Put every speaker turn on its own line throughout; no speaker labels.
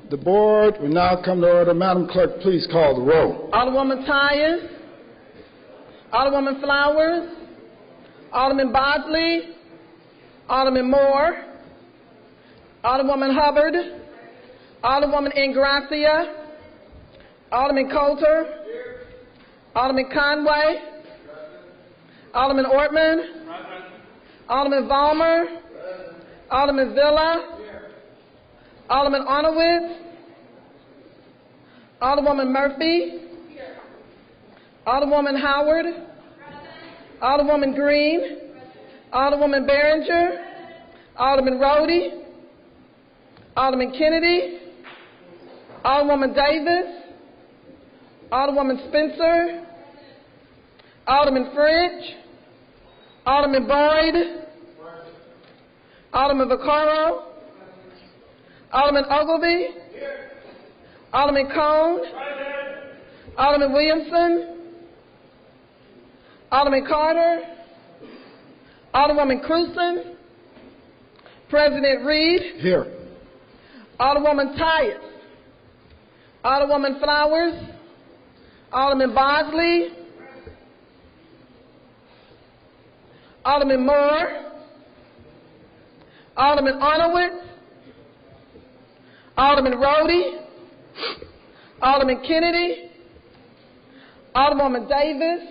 The board will now come to order. Madam Clerk, please call the roll.
Alderwoman Tyus, Alderwoman Flowers, Alderman Bosley, Alderman Moore, Alderwoman Hubbard, Alderwoman Ingracia, Alderman Coulter, Alderman Conway, Alderman Ortman, Alderman Vollmer, Alderman Villa, Alderman Arnowitz, Alderwoman Murphy, Alderwoman Howard, Alderwoman Green, Alderwoman Behringer, Alderman Rhodey, Alderman Kennedy, Alderwoman Davis, Alderwoman Spencer, Alderman French, Alderman Boyd, Alderman Vaccaro, Alderman Ogilvie, Alderman Cone, Alderman Williamson, Alderman Carter, Alderwoman Cruzen, President Reed.
Here.
Alderwoman Tyus, Alderwoman Flowers, Alderman Bosley, Alderman Moore, Alderman Arnowitz, Alderman Rhodey, Alderman Kennedy, Alderwoman Davis,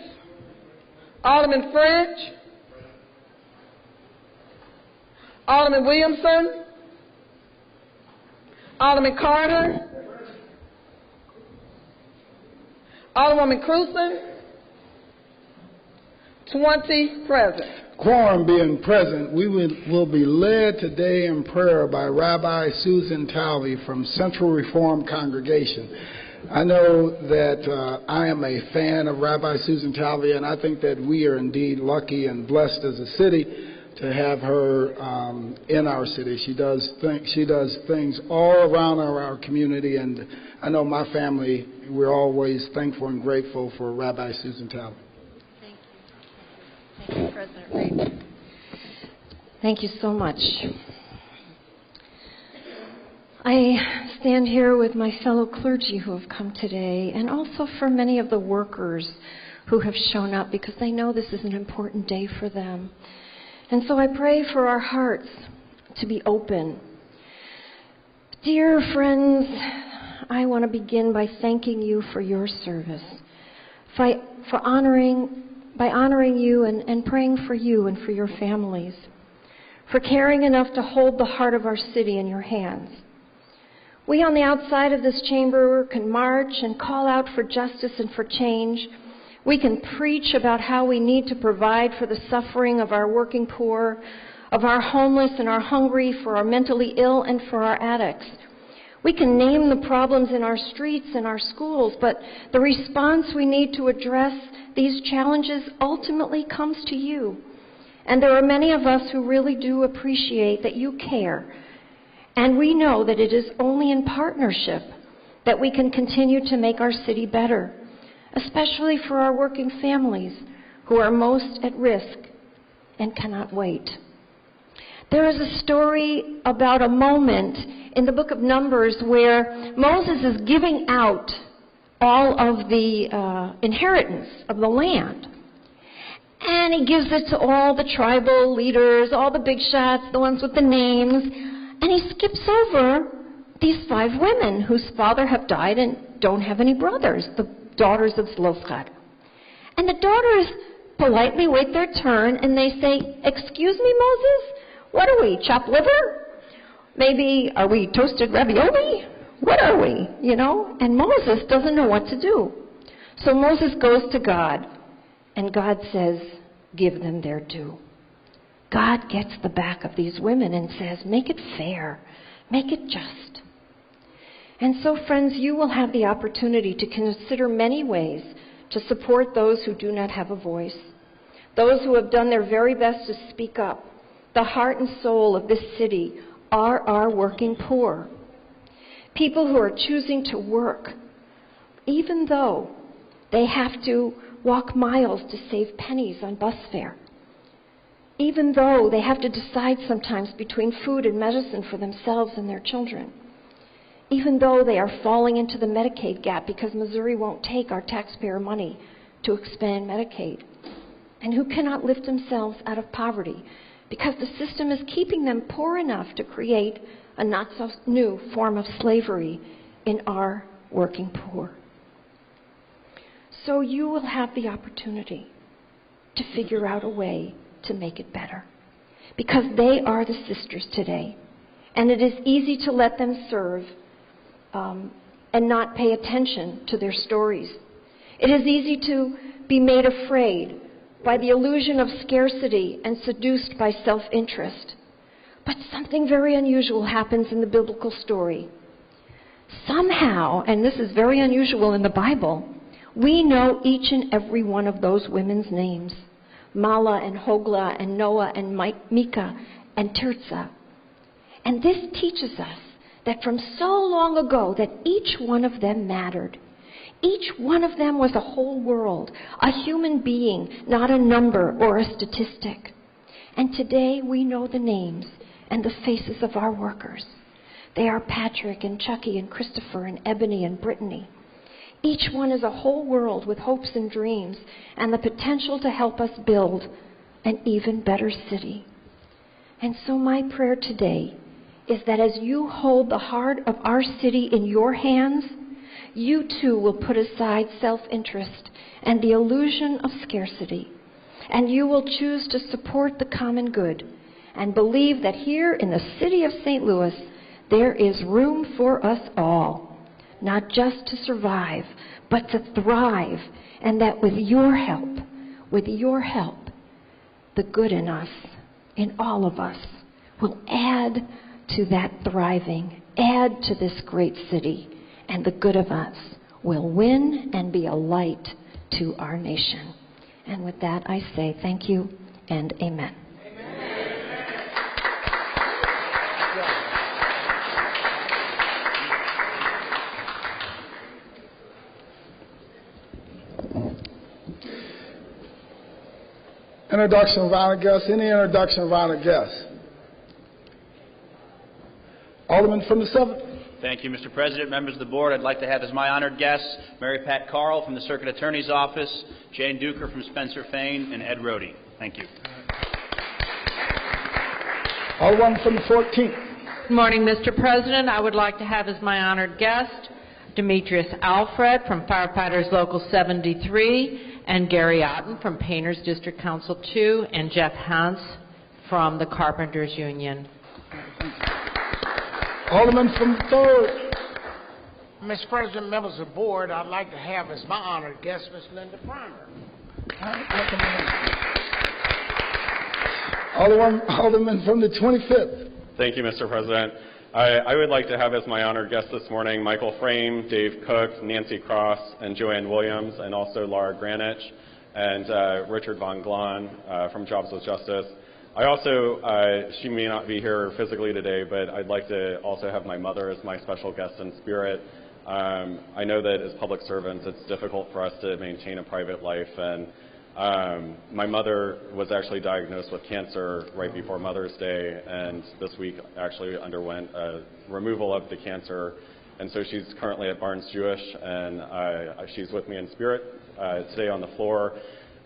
Alderman French, Alderman Williamson, Alderman Carter, Alderwoman Cruzen, 20 present.
Quorum being present, we will be led today in prayer by Rabbi Susan Talvey from Central Reform Congregation. I know that I am a fan of Rabbi Susan Talvey, and I think that we are indeed lucky and blessed as a city to have her in our city. She does things all around our community, and I know my family, we're always thankful and grateful for Rabbi Susan Talvey.
Thank you, President Reed. Thank you so much. I stand here with my fellow clergy who have come today, and also for many of the workers who have shown up, because they know this is an important day for them. And so I pray for our hearts to be open. Dear friends, I want to begin by thanking you for your service, by honoring you and praying for you and for your families, for caring enough to hold the heart of our city in your hands. We on the outside of this chamber can march and call out for justice and for change. We can preach about how we need to provide for the suffering of our working poor, of our homeless and our hungry, for our mentally ill and for our addicts. We can name the problems in our streets and our schools, but the response we need to address these challenges ultimately comes to you. And there are many of us who really do appreciate that you care. And we know that it is only in partnership that we can continue to make our city better, especially for our working families who are most at risk and cannot wait. There is a story about a moment in the book of Numbers where Moses is giving out all of the inheritance of the land. And he gives it to all the tribal leaders, all the big shots, the ones with the names. And he skips over these 5 women whose father have died and don't have any brothers, the daughters of Zelophehad. And the daughters politely wait their turn and they say, "Excuse me, Moses? What are we, chopped liver? Maybe are we toasted ravioli? What are we, you know?" And Moses doesn't know what to do. So Moses goes to God, and God says, "Give them their due." God gets the back of these women and says, "Make it fair, make it just." And so, friends, you will have the opportunity to consider many ways to support those who do not have a voice, those who have done their very best to speak up. The heart and soul of this city are our working poor. People who are choosing to work, even though they have to walk miles to save pennies on bus fare. even though they have to decide sometimes between food and medicine for themselves and their children, even though they are falling into the Medicaid gap because Missouri won't take our taxpayer money to expand Medicaid, and who cannot lift themselves out of poverty because the system is keeping them poor enough to create a not-so-new form of slavery in our working poor. So you will have the opportunity to figure out a way to make it better, because they are the sisters today, and it is easy to let them serve and not pay attention to their stories. It is easy to be made afraid by the illusion of scarcity and seduced by self-interest. But something very unusual happens in the biblical story. Somehow, and this is very unusual in the Bible, we know each and every one of those women's names: Mala and Hogla and Noah and Mika and Tirzah. And this teaches us that from so long ago that each one of them mattered. Each one of them was a whole world, a human being, not a number or a statistic. And today we know the names and the faces of our workers. They are Patrick and Chucky and Christopher and Ebony and Brittany. Each one is a whole world with hopes and dreams and the potential to help us build an even better city. And so my prayer today is that as you hold the heart of our city in your hands, you too will put aside self-interest and the illusion of scarcity, and you will choose to support the common good and believe that here in the city of St. Louis there is room for us all, not just to survive, but to thrive, and that with your help, the good in us, in all of us, will add to that thriving, add to this great city, and the good of us will win and be a light to our nation. And with that, I say thank you and amen.
Introduction of honored guests. Any introduction of honored guests? Alderman from the 7th.
Thank you, Mr. President. Members of the board, I'd like to have as my honored guests Mary Pat Carl from the Circuit Attorney's Office, Jane Duker from Spencer Fane, and Ed Rohde. Thank you.
Alderman from the 14th.
Good morning, Mr. President. I would like to have as my honored guest Demetrius Alfred from Firefighters Local 73, and Gary Otten from Painters District Council 2, and Jeff Hans from the Carpenters Union.
Alderman from the 3rd.
Mr. President, members of the board, I'd like to have as my honored guest Ms. Linda Primer.
Alderman from the 25th.
Thank you, Mr. President. I would like to have as my honored guests this morning Michael Frame, Dave Cook, Nancy Cross, and Joanne Williams, and also Laura Granich, and Richard Von Glahn from Jobs with Justice. I also, she may not be here physically today, but I'd like to also have my mother as my special guest in spirit. I know that as public servants, it's difficult for us to maintain a private life, and my mother was actually diagnosed with cancer right before Mother's Day, and this week actually underwent a removal of the cancer, and so she's currently at Barnes Jewish, and she's with me in spirit today on the floor.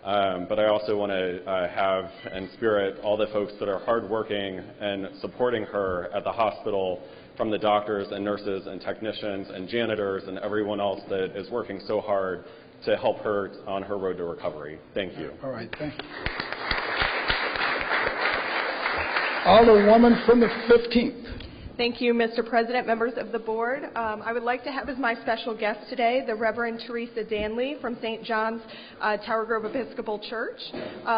But I also want to have in spirit all the folks that are hardworking and supporting her at the hospital, from the doctors and nurses and technicians and janitors and everyone else that is working so hard to help her on her road to recovery. Thank you.
All right, thank you. Alderwoman from the 15th.
Thank you, Mr. President, members of the board. I would like to have as my special guest today the Reverend Teresa Danley from St. John's Tower Grove Episcopal Church,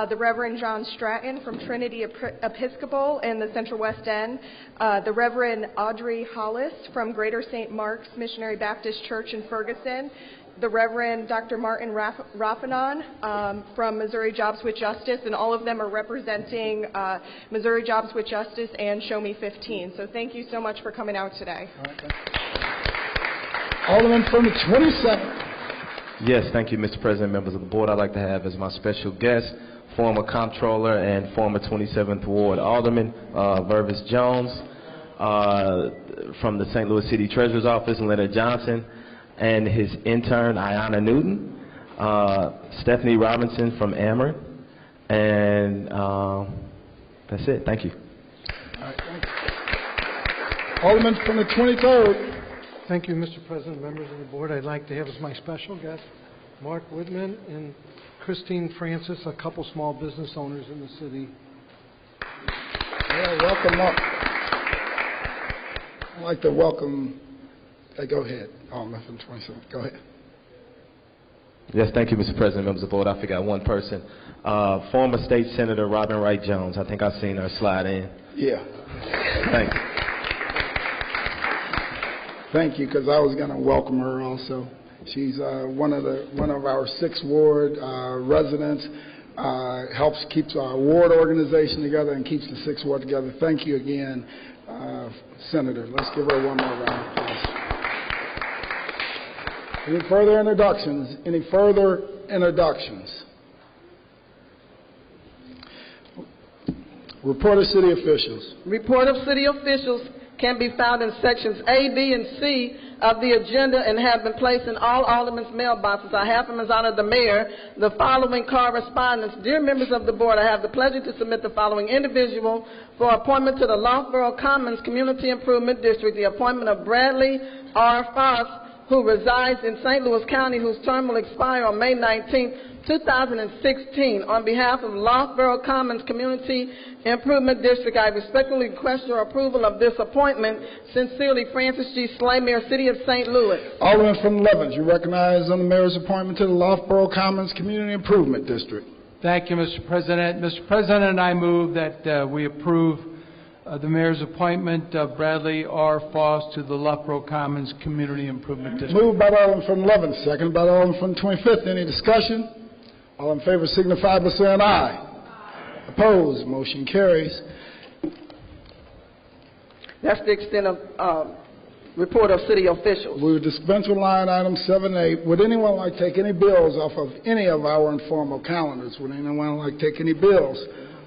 the Reverend John Stratton from Trinity Episcopal in the Central West End, the Reverend Audrey Hollis from Greater St. Mark's Missionary Baptist Church in Ferguson, the Reverend Dr. Martin Rafanon from Missouri Jobs with Justice, and all of them are representing Missouri Jobs with Justice and Show Me 15. So thank you so much for coming out today.
All right, thank you. Alderman from the 27th.
Yes, thank you, Mr. President, members of the board. I'd like to have as my special guest former comptroller and former 27th Ward Alderman, Vervis Jones, from the St. Louis City Treasurer's Office, Leonard Johnson, and his intern, Ayanna Newton, Stephanie Robinson from Amherst, and that's it. Thank you.
All right, thank you. Alderman from the 23rd.
Thank you, Mr. President, members of the board. I'd like to have as my special guest Mark Whitman and Christine Francis, a couple small business owners in the city.
Yeah, welcome, Mark. I'd like to welcome. Go ahead, Alderman from the 27th. Go ahead.
Yes, thank you, Mr. President, members of the board. I forgot one person. Former State Senator Robin Wright Jones. I think I've seen her slide in.
Yeah.
Thanks.
Thank you, because I was going to welcome her also. She's one of our 6th Ward residents. Keeps our ward organization together and keeps the 6th Ward together. Thank you again, Senator. Let's give her one more round of applause. Any further introductions? Report of city officials.
Report of city officials can be found in sections A, B, and C of the agenda and have been placed in all aldermen's mailboxes. I have from His Honor the Mayor the following correspondence. Dear members of the board, I have the pleasure to submit the following individual for appointment to the Loughborough Commons Community Improvement District. The appointment of Bradley R. Foss, who resides in St. Louis County, whose term will expire on May 19, 2016. On behalf of Loughborough Commons Community Improvement District, I respectfully request your approval of this appointment. Sincerely, Francis G. Slay, Mayor, City of St. Louis.
Alderman from 11th, you recognize on the mayor's appointment to the Loughborough Commons Community Improvement District.
Thank you, Mr. President. Mr. President, I move that we approve the mayor's appointment of Bradley R. Foss to the Loughborough Commons Community Improvement District.
Moved by the Alderman from 11th, second by the Alderman from 25th. Any discussion? All in favor signify by saying aye. Opposed? Motion carries.
That's the extent of report of city officials.
We will dispense with line item 7A. Would anyone like to take any bills off of any of our informal calendars? Would anyone like to take any bills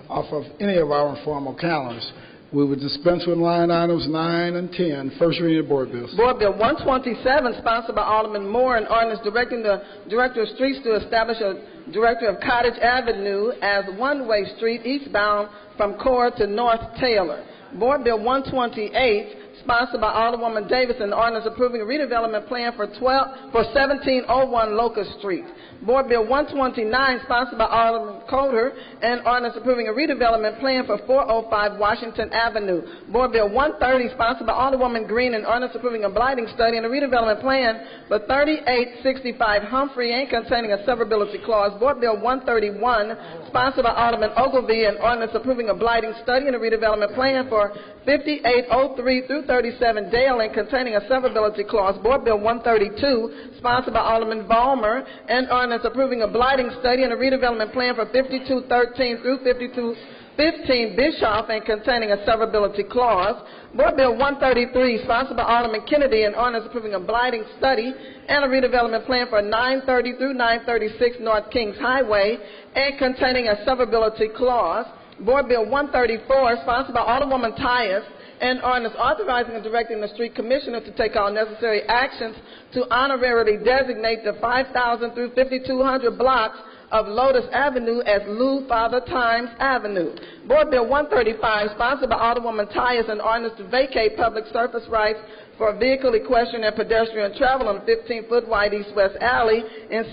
off of any of our informal calendars? We would dispense with line items 9 and 10. First reading of board bills.
Board Bill 127, sponsored by Alderman Moore, an ordinance directing the Director of Streets to establish a Director of Cottage Avenue as one-way street eastbound from Core to North Taylor. Board Bill 128, sponsored by Alderwoman Davis, an ordinance approving a redevelopment plan for 1701 Locust Street. Board Bill 129, sponsored by Alderman Coder, an ordinance approving a redevelopment plan for 405 Washington Avenue. Board Bill 130, sponsored by Alderwoman Green, an ordinance approving a blighting study and a redevelopment plan for 3865 Humphrey and containing a severability clause. Board Bill 131, sponsored by Alderman Ogilvie, an ordinance approving a blighting study and a redevelopment plan for 5803 through 37 Dale and containing a severability clause. Board Bill 132, sponsored by Alderman Ballmer, an ordinance approving a blighting study and a redevelopment plan for 5213 through 5215 Bischoff and containing a severability clause. Board Bill 133, sponsored by Alderman Kennedy, an ordinance approving a blighting study and a redevelopment plan for 930 through 936 North Kings Highway and containing a severability clause. Board Bill 134, sponsored by Alderwoman Tyus, an ordinance authorizing and directing the street commissioner to take all necessary actions to honorarily designate the 5,000 through 5,200 blocks of Lotus Avenue as Lou Father Times Avenue. Board Bill 135, sponsored by Alderwoman Tyus, an ordinance to vacate public surface rights for vehicle, equestrian, and pedestrian travel on 15-foot wide east-west alley in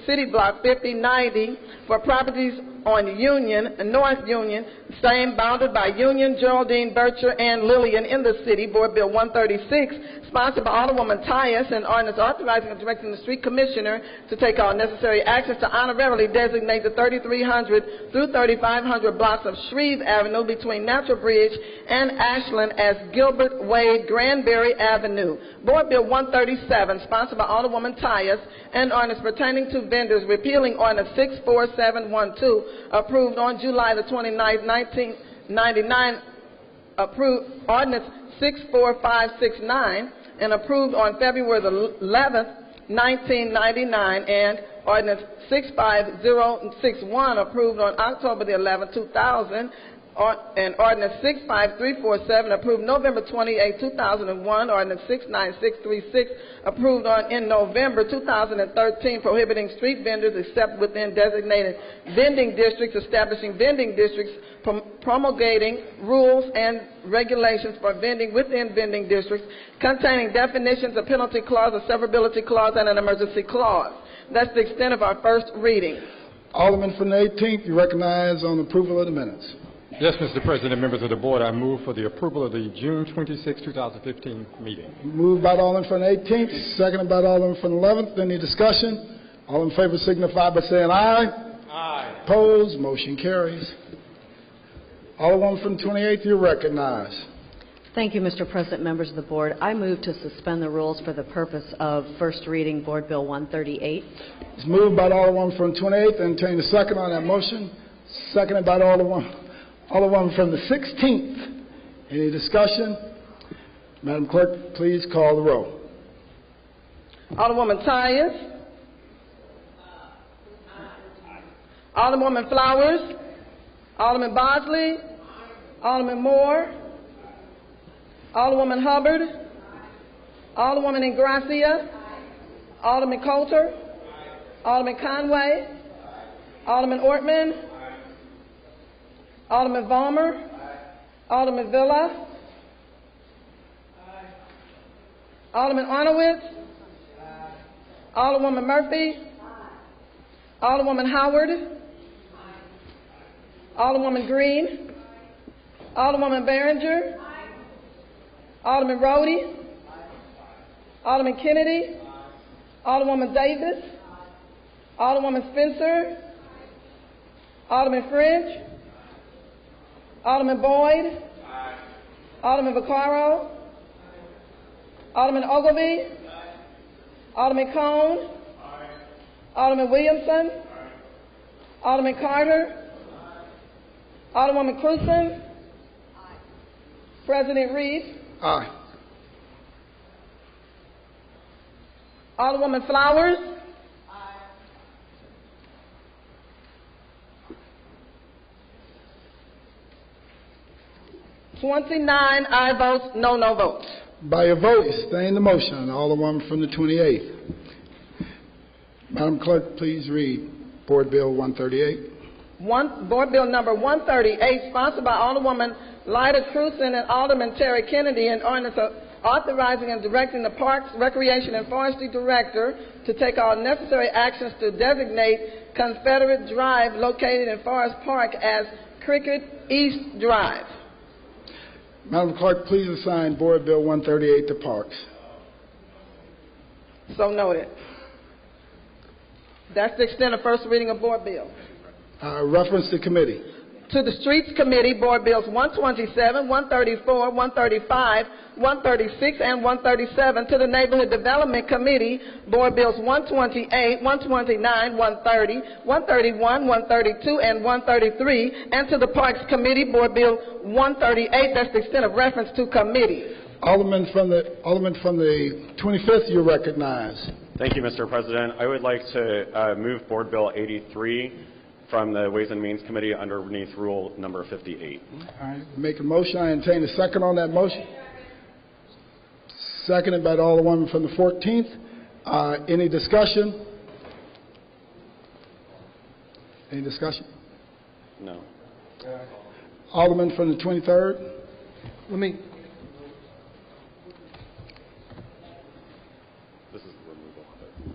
City Block 5090 for properties on North Union, same bounded by Union, Geraldine, Bircher, and Lillian in the city. Board Bill 136, sponsored by Alderwoman Tyus, an ordinance authorizing and directing the street commissioner to take all necessary actions to honorarily designate the 3,300 through 3,500 blocks of Shreve Avenue between Natural Bridge and Ashland as Gilbert Wade Granberry Avenue. Board Bill 137, sponsored by Alderwoman Tyus, an ordinance pertaining to vendors repealing Ordinance 64712, approved on July the 29th, 1999, approved Ordinance 64569, and approved on February the 11th, 1999, and Ordinance 65061 approved on October the 11th, 2000. And Ordinance 65347 approved November 28, 2001. Ordinance 69636 approved in November 2013, prohibiting street vendors except within designated vending districts, establishing vending districts, promulgating rules and regulations for vending within vending districts, containing definitions, a penalty clause, a severability clause, and an emergency clause. That's the extent of our first reading.
Alderman from the 18th, you recognize on approval of the minutes.
Yes, Mr. President, members of the board, I move for the approval of the June 26, 2015 meeting.
Moved by the Alderman from the 18th, seconded by the Alderman from the 11th. Any discussion? All in favor signify by saying aye.
Aye.
Opposed? Motion carries. Alderman from the 28th, you recognize.
Thank you, Mr. President, members of the board. I move to suspend the rules for the purpose of first reading Board Bill 138.
It's moved by the Alderman from the 28th. Entertain a second on that motion. Seconded by the Alderman from the 16th. Any discussion? Madam Clerk, please call the roll.
Alderwoman Tyus. Alderwoman Flowers. Alderman Bosley. Alderman Moore. Alderwoman Hubbard. Alderwoman Ingracia. Alderman Coulter. Alderman Conway. Alderman Ortman. Alderman Vollmer. Alderman Villa. Alderman Arnowitz. Alderwoman Murphy. Alderwoman Howard. Alderwoman Green. Alderwoman Behringer. Alderman Rhodey. Alderman Kennedy. Alderwoman Davis. Alderwoman Spencer. Alderman French. Alderman Boyd. Alderman Vaccaro. Alderman Ogilvie. Alderman Cone. Alderman Williamson. Alderman Carter. Alderwoman Cruzen. President Reed.
Aye.
Alderwoman Flowers. 29 aye votes, no votes.
By your vote, sustain the motion. Alderman from the 28th. Madam Clerk, please read Board Bill 138.
Board Bill number 138, sponsored by Alderwoman Lyda Cruzen and Alderman Terry Kennedy, an ordinance authorizing and directing the Parks, Recreation, and Forestry Director to take all necessary actions to designate Confederate Drive located in Forest Park as Cricket East Drive.
Madam Clerk, please assign Board Bill 138 to Parks.
So noted. That's the extent of first reading of Board Bill.
Reference to committee.
To the Streets Committee, Board Bills 127, 134, 135, 136, and 137. To the Neighborhood Development Committee, Board Bills 128, 129, 130, 131, 132, and 133. And to the Parks Committee, Board Bill 138. That's the extent of reference to committee.
Alderman from the 25th, you recognize.
Thank you, Mr. President. I would like to move Board Bill 83 from the Ways and Means Committee underneath Rule number 58.
All right, make a motion. I entertain a second on that motion. Seconded by the Alderwoman from the 14th. Any discussion? Any discussion?
No.
Alderman from the 23rd.
This is the removal of the committee.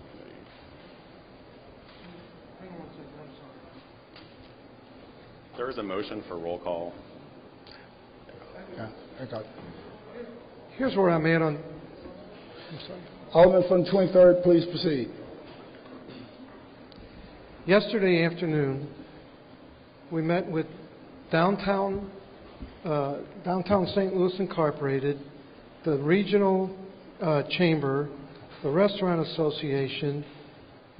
There is a motion for roll call.
Yeah, I got it.
Here's where I'm at on. I'm sorry.
Alderman from the 23rd, please proceed.
Yesterday afternoon, we met with Downtown St. Louis Incorporated, the Regional Chamber, the Restaurant Association,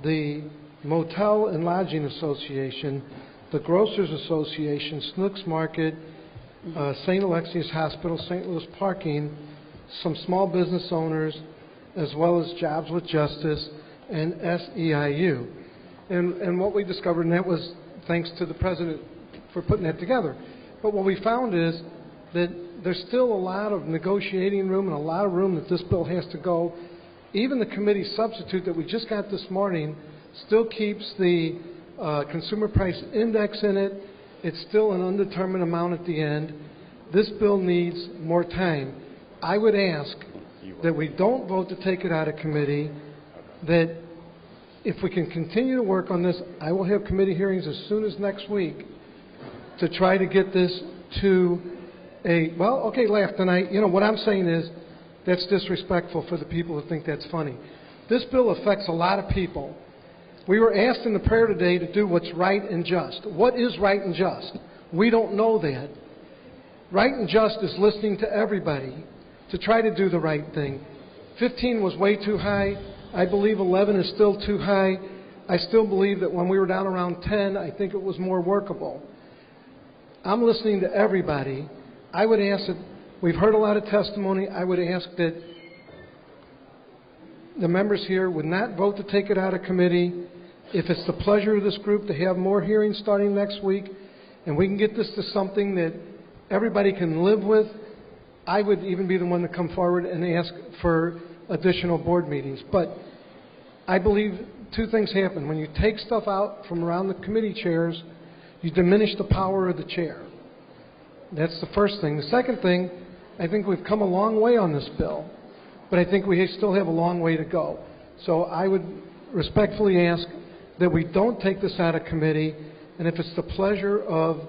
the Motel and Lodging Association, the Grocers Association, Snooks Market, St. Alexius Hospital, St. Louis Parking, some small business owners, as well as Jobs with Justice and SEIU. and what we discovered, and that was thanks to the President for putting that together. But what we found is that there's still a lot of negotiating room and a lot of room that this bill has to go. Even the committee substitute that we just got this morning still keeps the consumer price index in it. It's still an undetermined amount at the end. This bill needs more time. I would ask that we don't vote to take it out of committee, that if we can continue to work on this, I will have committee hearings as soon as next week to try to get this to a, well, okay, laugh tonight. You know, what I'm saying is that's disrespectful for the people who think that's funny. This bill affects a lot of people. We were asked in the prayer today to do what's right and just. What is right and just? We don't know that. Right and just is listening to everybody to try to do the right thing. 15 was way too high. I believe 11 is still too high. I still believe that when we were down around 10, I think it was more workable. I'm listening to everybody. I would ask that, we've heard a lot of testimony, I would ask that the members here would not vote to take it out of committee. If it's the pleasure of this group to have more hearings starting next week, and we can get this to something that everybody can live with, I would even be the one to come forward and ask for additional board meetings. But I believe two things happen. When you take stuff out from around the committee chairs, you diminish the power of the chair. That's the first thing. The second thing, I think we've come a long way on this bill, but I think we still have a long way to go. So I would respectfully ask that we don't take this out of committee, and if it's the pleasure of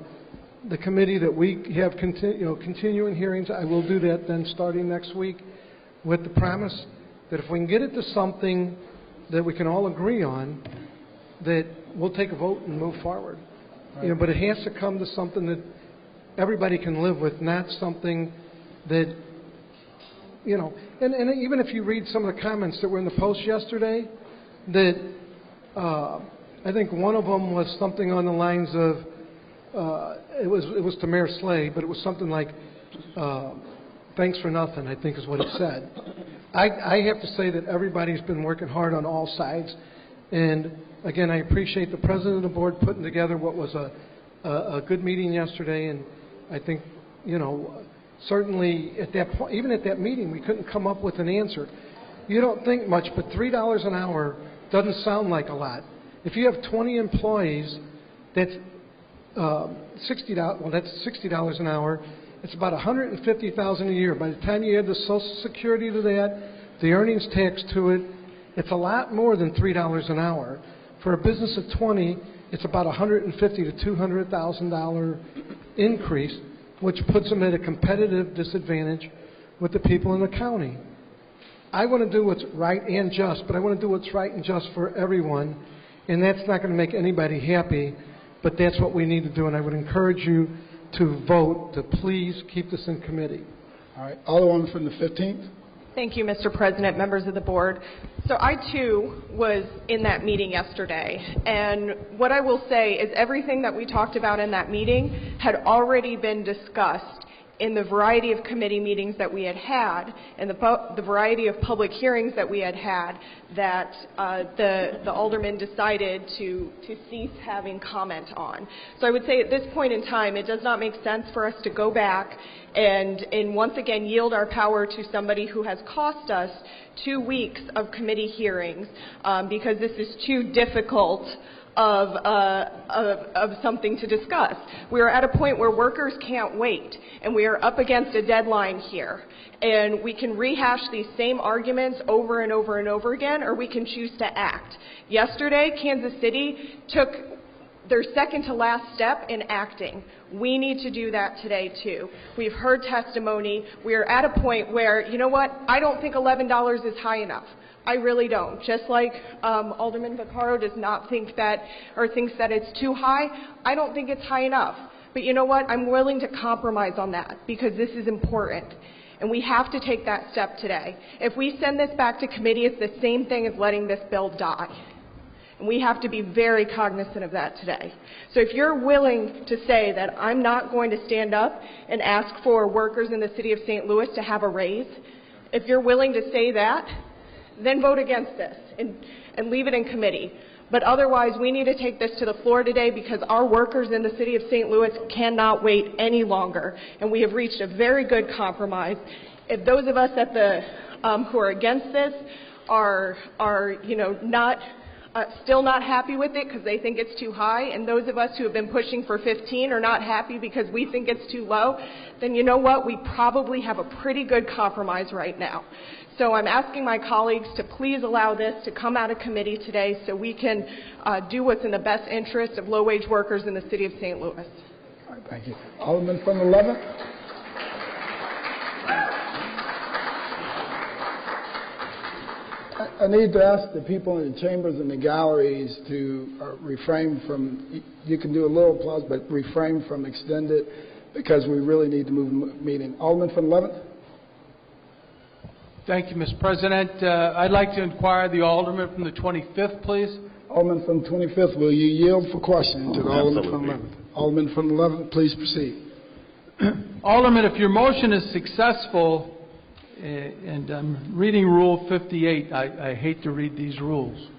the committee that we have continuing hearings, I will do that then starting next week, with the promise that if we can get it to something that we can all agree on, that we'll take a vote and move forward. Right. You know, but it has to come to something that everybody can live with, not something that, you know, and even if you read some of the comments that were in the Post yesterday, that I think one of them was something on the lines of, it was to Mayor Slay, but it was something like, thanks for nothing, I think is what it said. I have to say that everybody's been working hard on all sides, and again, I appreciate the president of the board putting together what was a good meeting yesterday, and I think, you know, certainly at that point, even at that meeting, we couldn't come up with an answer. You don't think much, but $3 an hour doesn't sound like a lot. If you have 20 employees, that's $60. Well, that's $60 an hour. It's about $150,000 a year. By the time you add the Social Security to that, the earnings tax to it, it's a lot more than $3 an hour. For a business of 20, it's about $150,000 to $200,000 increase, which puts them at a competitive disadvantage with the people in the county. I want to do what's right and just, but I want to do what's right and just for everyone, and that's not going to make anybody happy, but that's what we need to do, and I would encourage you to vote to please keep this in committee.
All right. Alderman from the 15th.
Thank you, Mr. President, members of the board. So I, too, was in that meeting yesterday, and what I will say is everything that we talked about in that meeting had already been discussed in the variety of committee meetings that we had had and the variety of public hearings that we had had that the aldermen decided to cease having comment on. So I would say at this point in time, it does not make sense for us to go back and once again yield our power to somebody who has cost us 2 weeks of committee hearings because this is too difficult of something to discuss. We are at a point where workers can't wait, and we are up against a deadline here. And we can rehash these same arguments over and over and over again, or we can choose to act. Yesterday, Kansas City took their second to last step in acting. We need to do that today, too. We've heard testimony. We are at a point where, you know what, I don't think $11 is high enough. I really don't. Just like Alderman Vaccaro does not think that, or thinks that it's too high, I don't think it's high enough. But you know what? I'm willing to compromise on that because this is important. And we have to take that step today. If we send this back to committee, it's the same thing as letting this bill die. And we have to be very cognizant of that today. So if you're willing to say that I'm not going to stand up and ask for workers in the city of St. Louis to have a raise, if you're willing to say that, then vote against this and leave it in committee. But otherwise, we need to take this to the floor today because our workers in the city of St. Louis cannot wait any longer, and we have reached a very good compromise. If those of us at the who are against this are not still not happy with it because they think it's too high, and those of us who have been pushing for 15 are not happy because we think it's too low, then you know what? We probably have a pretty good compromise right now. So I'm asking my colleagues to please allow this to come out of committee today so we can do what's in the best interest of low-wage workers in the city of St. Louis.
All right, thank you. Alderman from the 11th. I need to ask the people in the chambers and the galleries to refrain from, you can do a little applause, but refrain from extended because we really need to move the meeting. Alderman from the 11th.
Thank you, Mr. President. I'd like to inquire the Alderman from the 25th, please.
Alderman from the 25th, will you yield for question to the Alderman from the 11th? Alderman from the 11th, please proceed.
Alderman, if your motion is successful, and I'm reading Rule 58. I hate to read these rules.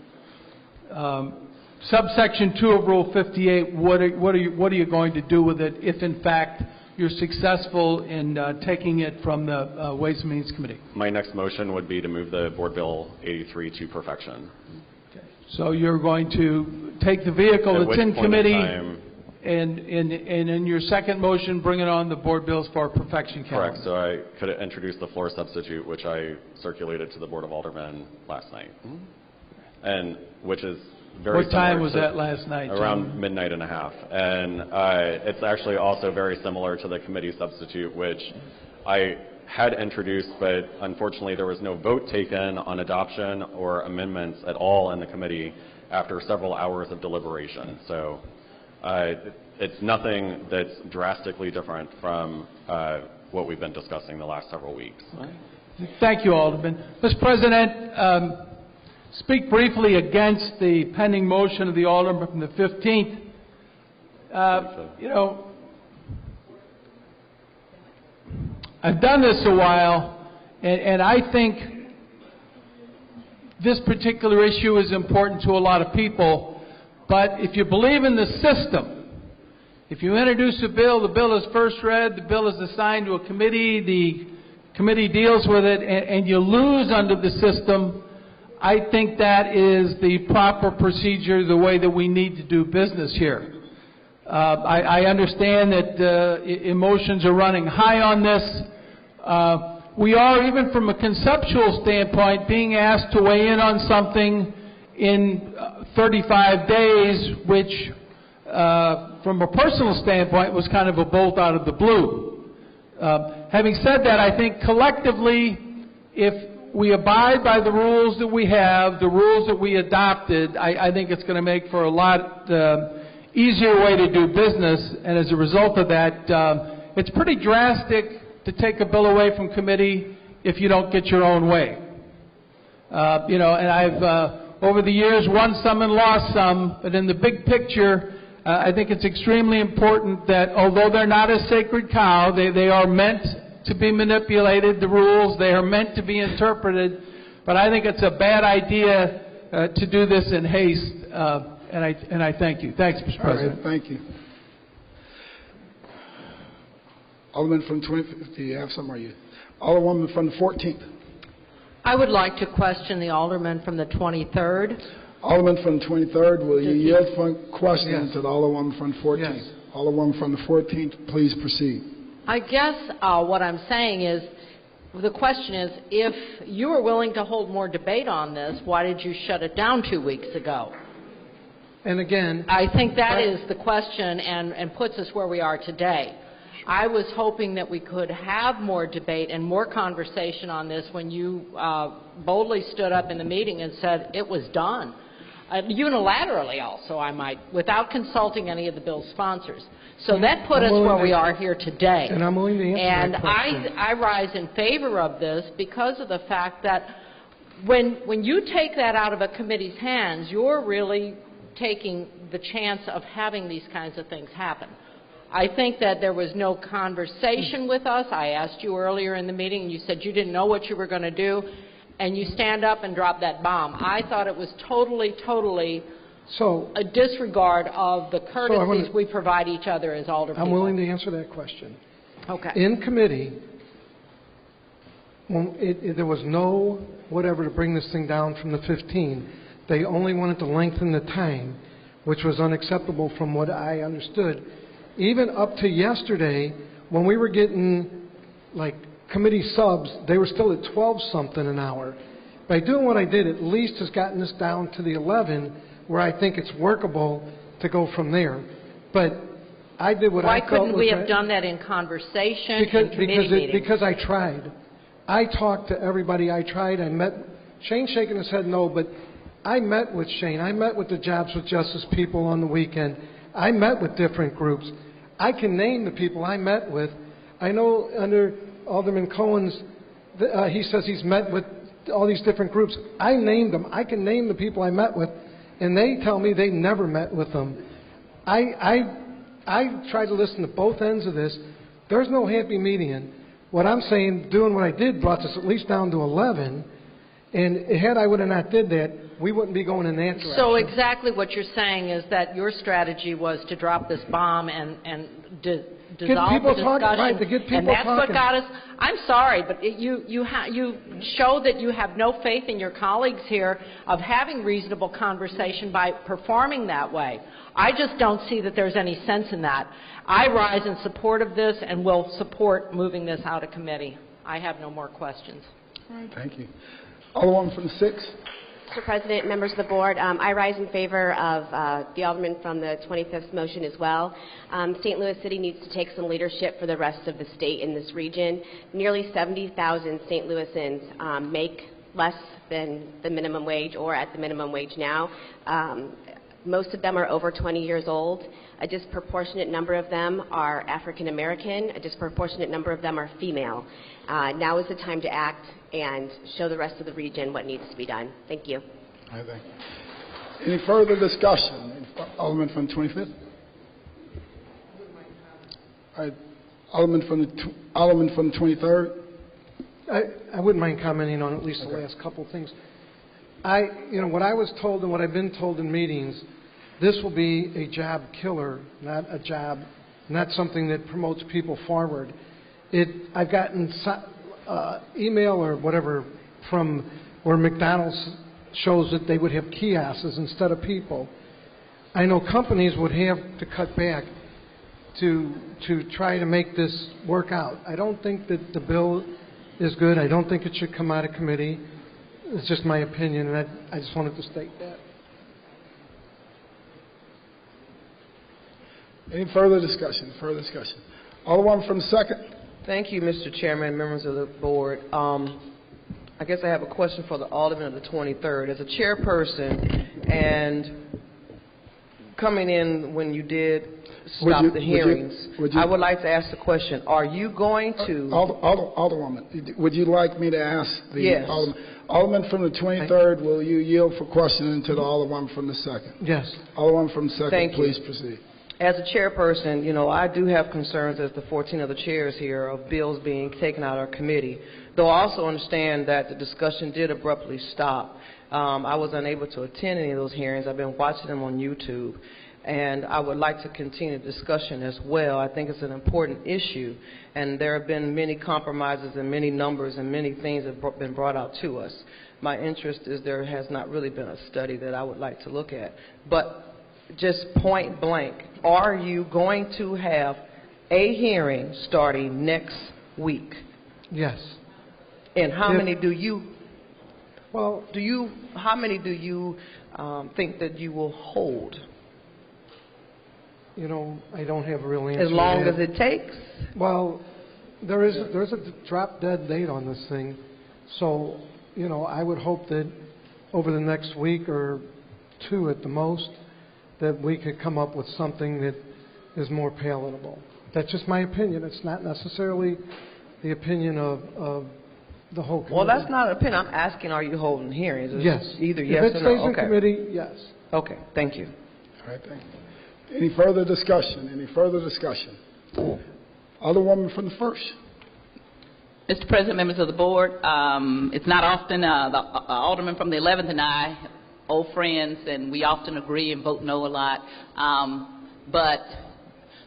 Subsection 2 of Rule 58, what are you going to do with it if, in fact, you're successful in taking it from the Ways and Means Committee?
My next motion would be to move the Board Bill 83 to perfection.
Okay. So you're going to take the vehicle that's in committee and in your second motion, bring it on the board bills for perfection calendar.
Correct. So I could introduce the floor substitute, which I circulated to the Board of Aldermen last night, and which is very.
What time was that last night?
Around midnight and a half, and it's actually also very similar to the committee substitute, which I had introduced, but unfortunately there was no vote taken on adoption or amendments at all in the committee after several hours of deliberation. So. It's nothing that's drastically different from what we've been discussing the last several weeks.
Thank you, Alderman. Mr. President, speak briefly against the pending motion of the Alderman from the 15th. I've done this a while, and I think this particular issue is important to a lot of people. But if you believe in the system, if you introduce a bill, the bill is first read, the bill is assigned to a committee, the committee deals with it, and you lose under the system, I think that is the proper procedure, the way that we need to do business here. I understand that emotions are running high on this. We are, even from a conceptual standpoint, being asked to weigh in on something in 35 days, which from a personal standpoint was kind of a bolt out of the blue. Having said that, I think collectively, if we abide by the rules that we have, the rules that we adopted, I think it's going to make for a lot easier way to do business, and as a result of that, it's pretty drastic to take a bill away from committee if you don't get your own way. And I've over the years, won some and lost some, but in the big picture, I think it's extremely important that although they're not a sacred cow, they are meant to be manipulated, the rules, they are meant to be interpreted, but I think it's a bad idea to do this in haste, and I thank you. Thanks, Mr. President.
All right, thank you. Alderman from 25th, do you have some, or you? Alderwoman from the 14th.
I would like to question the Alderman from the 23rd.
Alderman from the 23rd, will you yield for question to the Alderwoman from the 14th?
Yes.
Alderwoman from the 14th, please proceed.
I guess what I'm saying is, the question is, if you are willing to hold more debate on this, why did you shut it down 2 weeks ago?
And again,
I think that is the question and puts us where we are today. I was hoping that we could have more debate and more conversation on this when you boldly stood up in the meeting and said it was done. Unilaterally also, I might, without consulting any of the bill's sponsors. So that put us where we are here today.
And I'm willing to answer that question.
And I rise in favor of this because of the fact that when you take that out of a committee's hands, you're really taking the chance of having these kinds of things happen. I think that there was no conversation with us. I asked you earlier in the meeting, and you said you didn't know what you were going to do, and you stand up and drop that bomb. I thought it was totally
So
a disregard of the courtesies we provide each other as alder people.
I'm willing to answer that question.
Okay.
In committee, there was no whatever to bring this thing down from the 15. They only wanted to lengthen the time, which was unacceptable from what I understood. Even up to yesterday, when we were getting like committee subs, they were still at 12-something an hour. By doing what I did, at least has gotten this down to the 11, where I think it's workable to go from there. But I did what I felt was right.
Why couldn't we have done that in conversation and committee meetings?
Because I tried. I talked to everybody. I tried. I met. Shane's shaking his head no, but I met with Shane. I met with the Jobs with Justice people on the weekend. I met with different groups. I can name the people I met with. I know under Alderman Cohen's, he says he's met with all these different groups. I named them. I can name the people I met with, and they tell me they never met with them. I try to listen to both ends of this. There's no happy median. What I'm saying, doing what I did, brought us at least down to 11. And had I would have not did that, we wouldn't be going in that direction.
So exactly what you're saying is that your strategy was to drop this bomb and dissolve the discussion.
Right, to get people
and that's
talking.
what got us. I'm sorry, but you show that you have no faith in your colleagues here of having reasonable conversation by performing that way. I just don't see that there's any sense in that. I rise in support of this and will support moving this out of committee. I have no more questions.
All right, thank you. Alderman from the 6th.
Mr. President, members of the board, I rise in favor of the alderman from the 25th motion as well. St. Louis City needs to take some leadership for the rest of the state in this region. Nearly 70,000 St. Louisans make less than the minimum wage or at the minimum wage now. Most of them are over 20 years old. A disproportionate number of them are African American. A disproportionate number of them are female. Now is the time to act and show the rest of the region what needs to be done. Thank you.
All right, thank you. Any further discussion? Alderman from the 25th? All right. Alderman from the 23rd?
I wouldn't mind commenting on at least the last couple things. What I was told and what I've been told in meetings, this will be a job killer, not a job, not something that promotes people forward. I've gotten email or whatever from where McDonald's shows that they would have kiosks instead of people. I know companies would have to cut back to try to make this work out. I don't think that the bill is good. I don't think it should come out of committee. It's just my opinion, and I just wanted to state that.
Any further discussion? Alderman from the 2nd.
Thank you, Mr. Chairman, members of the board. I guess I have a question for the Alderman of the 23rd. As a chairperson and coming in when you did stop the hearings, I would like to ask the question, are you going to...
Alderwoman, would you like me to ask the...
Yes.
Alderman from the 23rd, will you yield for questioning to the Alderman from the 2nd?
Yes.
Alderman from the 2nd,
Thank you.
please proceed.
As a chairperson, I do have concerns as the 14 other chairs here of bills being taken out of our committee, though I also understand that the discussion did abruptly stop. I was unable to attend any of those hearings. I've been watching them on YouTube, and I would like to continue the discussion as well. I think it's an important issue, and there have been many compromises and many numbers and many things that have been brought out to us. My interest is there has not really been a study that I would like to look at. But just point blank, are you going to have a hearing starting next week?
Yes.
And how many do you?
Well,
how many do you think that you will hold?
I don't have a real answer.
As long as it takes?
Well, there's a drop dead date on this thing, so I would hope that over the next week or two at the most, that we could come up with something that is more palatable. That's just my opinion. It's not necessarily the opinion of the whole committee.
Well, that's not an opinion. I'm asking, are you holding hearings?
Yes.
Either yes or no.
If it stays in committee, yes.
Okay, thank you.
All right, thank you. Any further discussion? Alderwoman from the 1st.
Mr. President, members of the board, it's not often the alderman from the 11th and I old friends, and we often agree and vote no a lot. But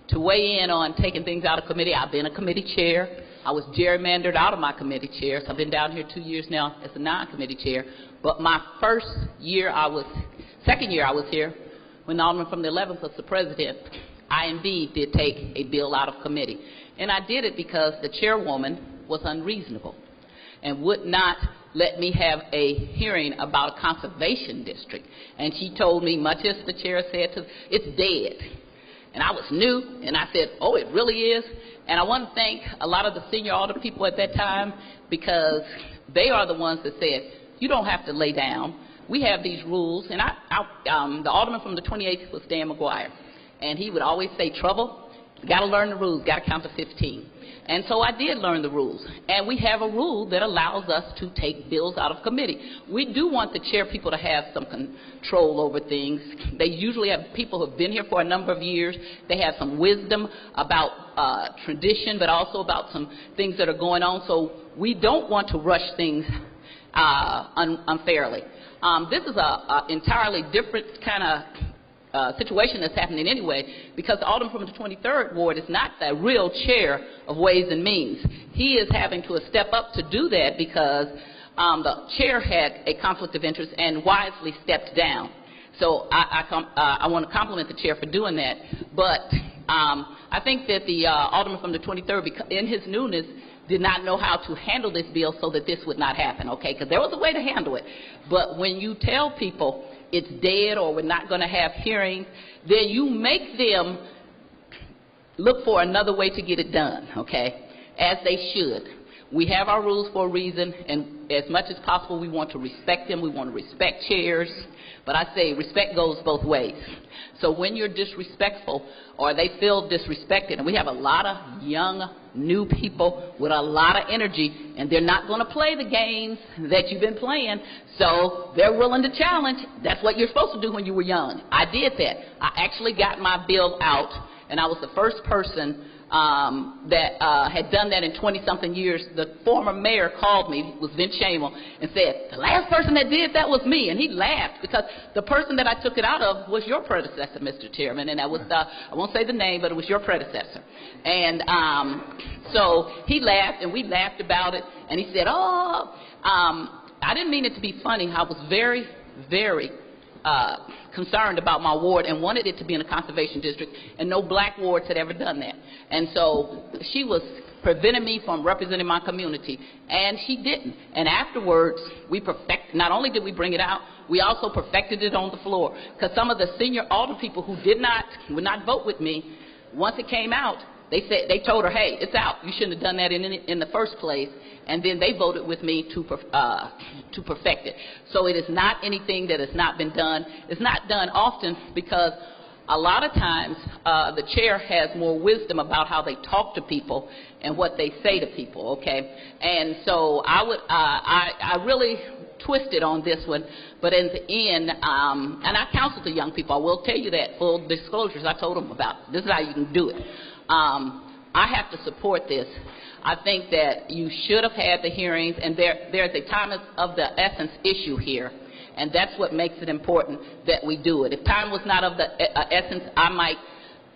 to weigh in on taking things out of committee, I've been a committee chair. I was gerrymandered out of my committee chair, so I've been down here 2 years now as a non-committee chair. But my second year I was here, when the Alderman from the 11th was the president, I indeed did take a bill out of committee. And I did it because the chairwoman was unreasonable and would not let me have a hearing about a conservation district. And she told me, much as the chair said, it's dead. And I was new, and I said, oh, it really is? And I want to thank a lot of the senior alder people at that time, because they are the ones that said, you don't have to lay down. We have these rules. And the alderman from the 28th was Dan McGuire. And he would always say, trouble, you got to learn the rules, got to count to 15. And so I did learn the rules. And we have a rule that allows us to take bills out of committee. We do want the chair people to have some control over things. They usually have people who have been here for a number of years. They have some wisdom about tradition, but also about some things that are going on. So we don't want to rush things unfairly. This is an entirely different kind of situation that's happening anyway, because the alderman from the 23rd ward is not the real chair of Ways and Means. He is having to step up to do that because the chair had a conflict of interest and wisely stepped down. So I want to compliment the chair for doing that. But I think that the alderman from the 23rd, in his newness, did not know how to handle this bill so that this would not happen, okay? Because there was a way to handle it. But when you tell people it's dead or we're not going to have hearings, then you make them look for another way to get it done, okay, as they should. We have our rules for a reason, and as much as possible we want to respect them. We want to respect chairs, but I say respect goes both ways. So when you're disrespectful or they feel disrespected, and we have a lot of young, new people with a lot of energy, and they're not going to play the games that you've been playing, so they're willing to challenge. That's what you're supposed to do when you were young. I did that. I actually got my bill out, and I was the first person that had done that in 20-something years. The former mayor called me, it was Vince Shamel, and said, the last person that did that was me. And he laughed because the person that I took it out of was your predecessor, Mr. Chairman, and that was, I won't say the name, but it was your predecessor. And so he laughed, and we laughed about it, and he said, I didn't mean it to be funny. I was very, very concerned about my ward and wanted it to be in a conservation district, and no black wards had ever done that. And so she was preventing me from representing my community, and she didn't. And afterwards, not only did we bring it out, we also perfected it on the floor, because some of the senior alder people who would not vote with me, once it came out, they told her, hey, it's out. You shouldn't have done that in the first place. And then they voted with me to perfect it. So it is not anything that has not been done. It's not done often because a lot of times the chair has more wisdom about how they talk to people and what they say to people, okay? And so I really twisted on this one, but in the end, and I counseled the young people. I will tell you that, full disclosures, I told them about this is how you can do it. I have to support this. I think that you should have had the hearings, and there's a time of the essence issue here, and that's what makes it important that we do it. If time was not of the essence, I might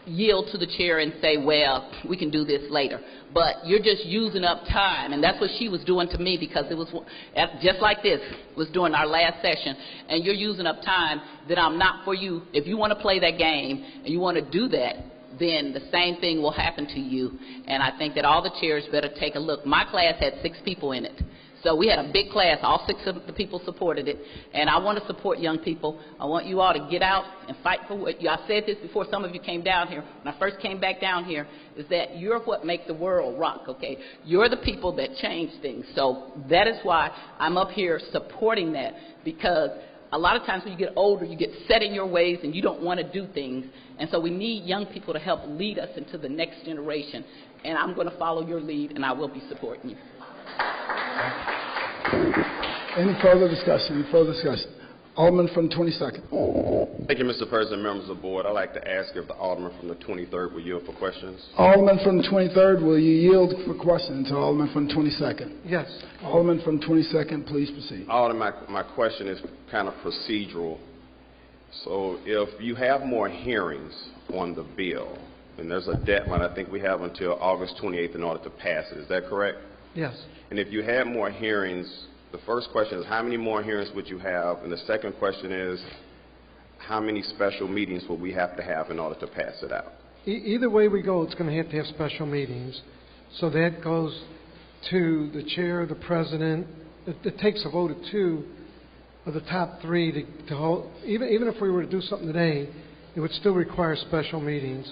yield to the chair and say, well, we can do this later. But you're just using up time, and that's what she was doing to me, because it was just like this was during our last session, and you're using up time that I'm not for you. If you want to play that game and you want to do that, then the same thing will happen to you. And I think that all the chairs better take a look. My class had 6 people in it. So we had a big class. All 6 of the people supported it. And I want to support young people. I want you all to get out and fight for what you... I said this before some of you came down here. When I first came back down here, is that you're what make the world rock, okay? You're the people that change things. So that is why I'm up here supporting that, because a lot of times when you get older, you get set in your ways and you don't want to do things. And so we need young people to help lead us into the next generation. And I'm going to follow your lead, and I will be supporting you.
Any further discussion? Any further discussion? Alderman from the 22nd.
Thank you, Mr. President, members of the board. I'd like to ask if the Alderman from the 23rd will yield for questions.
Alderman from the 23rd, will you yield for questions to Alderman from the 22nd?
Yes.
Alderman from the 22nd, please proceed.
Alderman, my question is kind of procedural. So if you have more hearings on the bill, and there's a deadline, I think we have until August 28th in order to pass it. Is that correct?
Yes.
And if you had more hearings, the first question is how many more hearings would you have? And the second question is how many special meetings will we have to have in order to pass it out?
Either way we go, it's going to have special meetings. So that goes to the chair, the president. It takes a vote of 2 of the top 3 to hold. Even if we were to do something today, it would still require special meetings.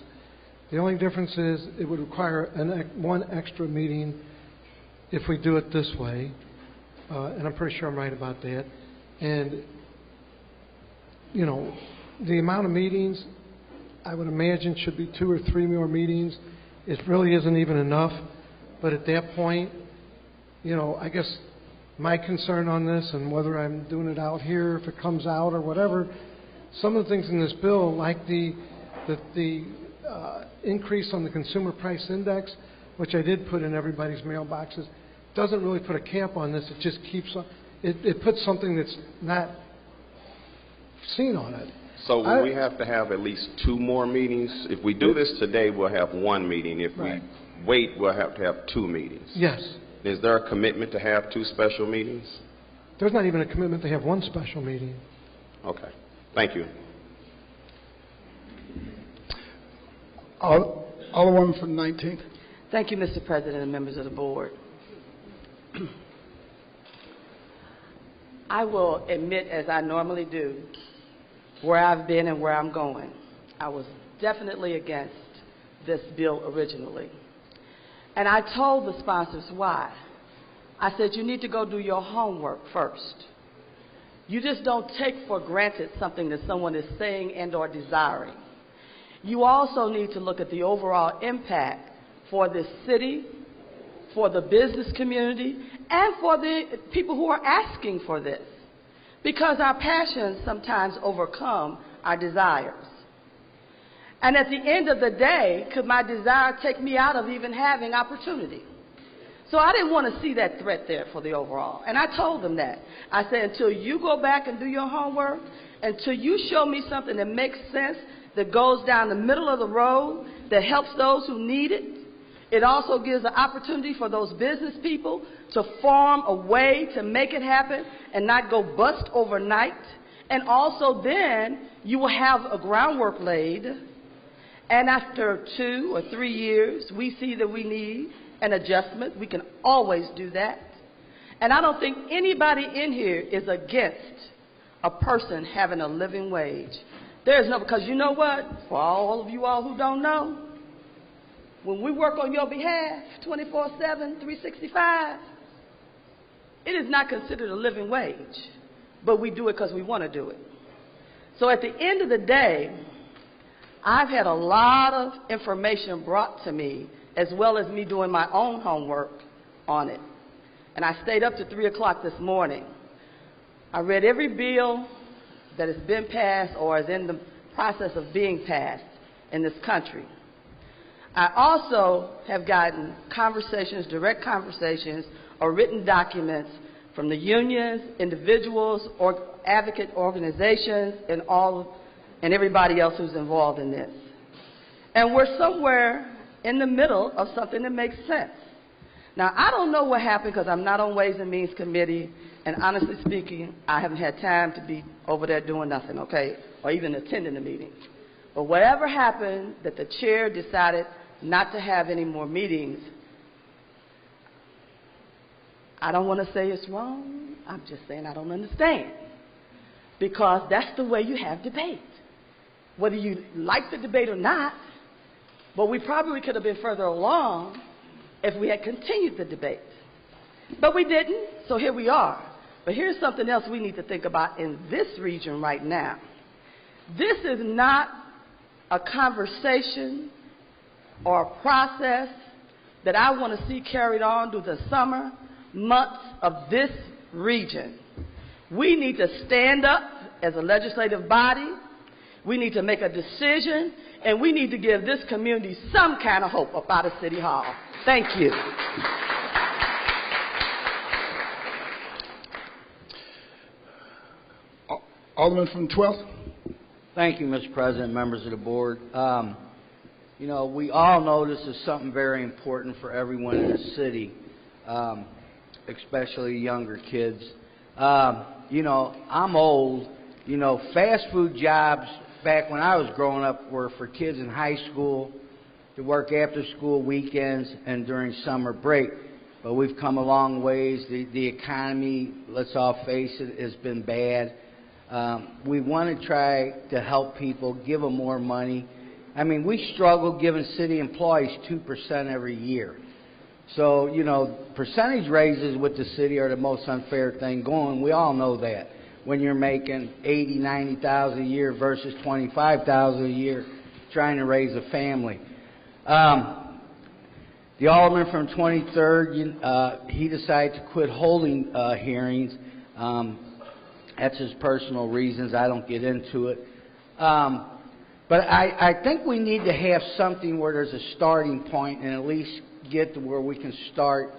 The only difference is it would require one extra meeting if we do it this way. And I'm pretty sure I'm right about that. And, you know, the amount of meetings, I would imagine, should be 2 or 3 more meetings. It really isn't even enough. But at that point, you know, I guess my concern on this, and whether I'm doing it out here, if it comes out or whatever, some of the things in this bill, like the increase on the consumer price index, which I did put in everybody's mailboxes, doesn't really put a cap on this. It just keeps it puts something that's not seen on it.
So will we have to have at least 2 more meetings? If we do this today, we'll have 1 meeting. If we wait, we'll have to have 2 meetings.
Yes.
Is there a commitment to have 2 special meetings?
There's not even a commitment to have 1 special meeting.
Okay. Thank you.
Alderman from the 19th.
Thank you, Mr. President and members of the board. I will admit, as I normally do, where I've been and where I'm going. I was definitely against this bill originally. And I told the sponsors why. I said, you need to go do your homework first. You just don't take for granted something that someone is saying and or desiring. You also need to look at the overall impact for this city, for the business community, and for the people who are asking for this. Because our passions sometimes overcome our desires. And at the end of the day, could my desire take me out of even having opportunity? So I didn't want to see that threat there for the overall. And I told them that. I said, until you go back and do your homework, until you show me something that makes sense, that goes down the middle of the road, that helps those who need it, it also gives an opportunity for those business people to form a way to make it happen and not go bust overnight. And also then you will have a groundwork laid. And after 2 or 3 years, we see that we need an adjustment. We can always do that. And I don't think anybody in here is against a person having a living wage. There's no, because you know what? For all of you all who don't know, when we work on your behalf 24/7, 365, it is not considered a living wage, but we do it because we want to do it. So at the end of the day, I've had a lot of information brought to me, as well as me doing my own homework on it. And I stayed up to 3 o'clock this morning. I read every bill that has been passed or is in the process of being passed in this country. I also have gotten conversations, direct conversations, or written documents from the unions, individuals, or advocate organizations, and everybody else who's involved in this. And we're somewhere in the middle of something that makes sense. Now, I don't know what happened because I'm not on Ways and Means Committee, and honestly speaking, I haven't had time to be over there doing nothing, okay, or even attending the meeting. But whatever happened that the chair decided not to have any more meetings, I don't want to say it's wrong. I'm just saying I don't understand. Because that's the way you have debate. Whether you like the debate or not, but we probably could have been further along if we had continued the debate. But we didn't, so here we are. But here's something else we need to think about in this region right now. This is not a conversation or a process that I want to see carried on through the summer months of this region. We need to stand up as a legislative body, we need to make a decision, and we need to give this community some kind of hope up out of City Hall. Thank you.
Alderman from the 12th.
Thank you, Mr. President, members of the board. You know, we all know this is something very important for everyone in the city, especially younger kids. You know, I'm old. You know, fast food jobs back when I was growing up were for kids in high school to work after school, weekends, and during summer break. But we've come a long ways. The economy, let's all face it, has been bad. We want to try to help people, give them more money. I mean, we struggle giving city employees 2% every year. So, you know, percentage raises with the city are the most unfair thing going. We all know that. When you're making $80,000, $90,000 a year versus $25,000 a year trying to raise a family. The alderman from 23rd, he decided to quit holding hearings. That's his personal reasons. I don't get into it. But I think we need to have something where there's a starting point and at least get to where we can start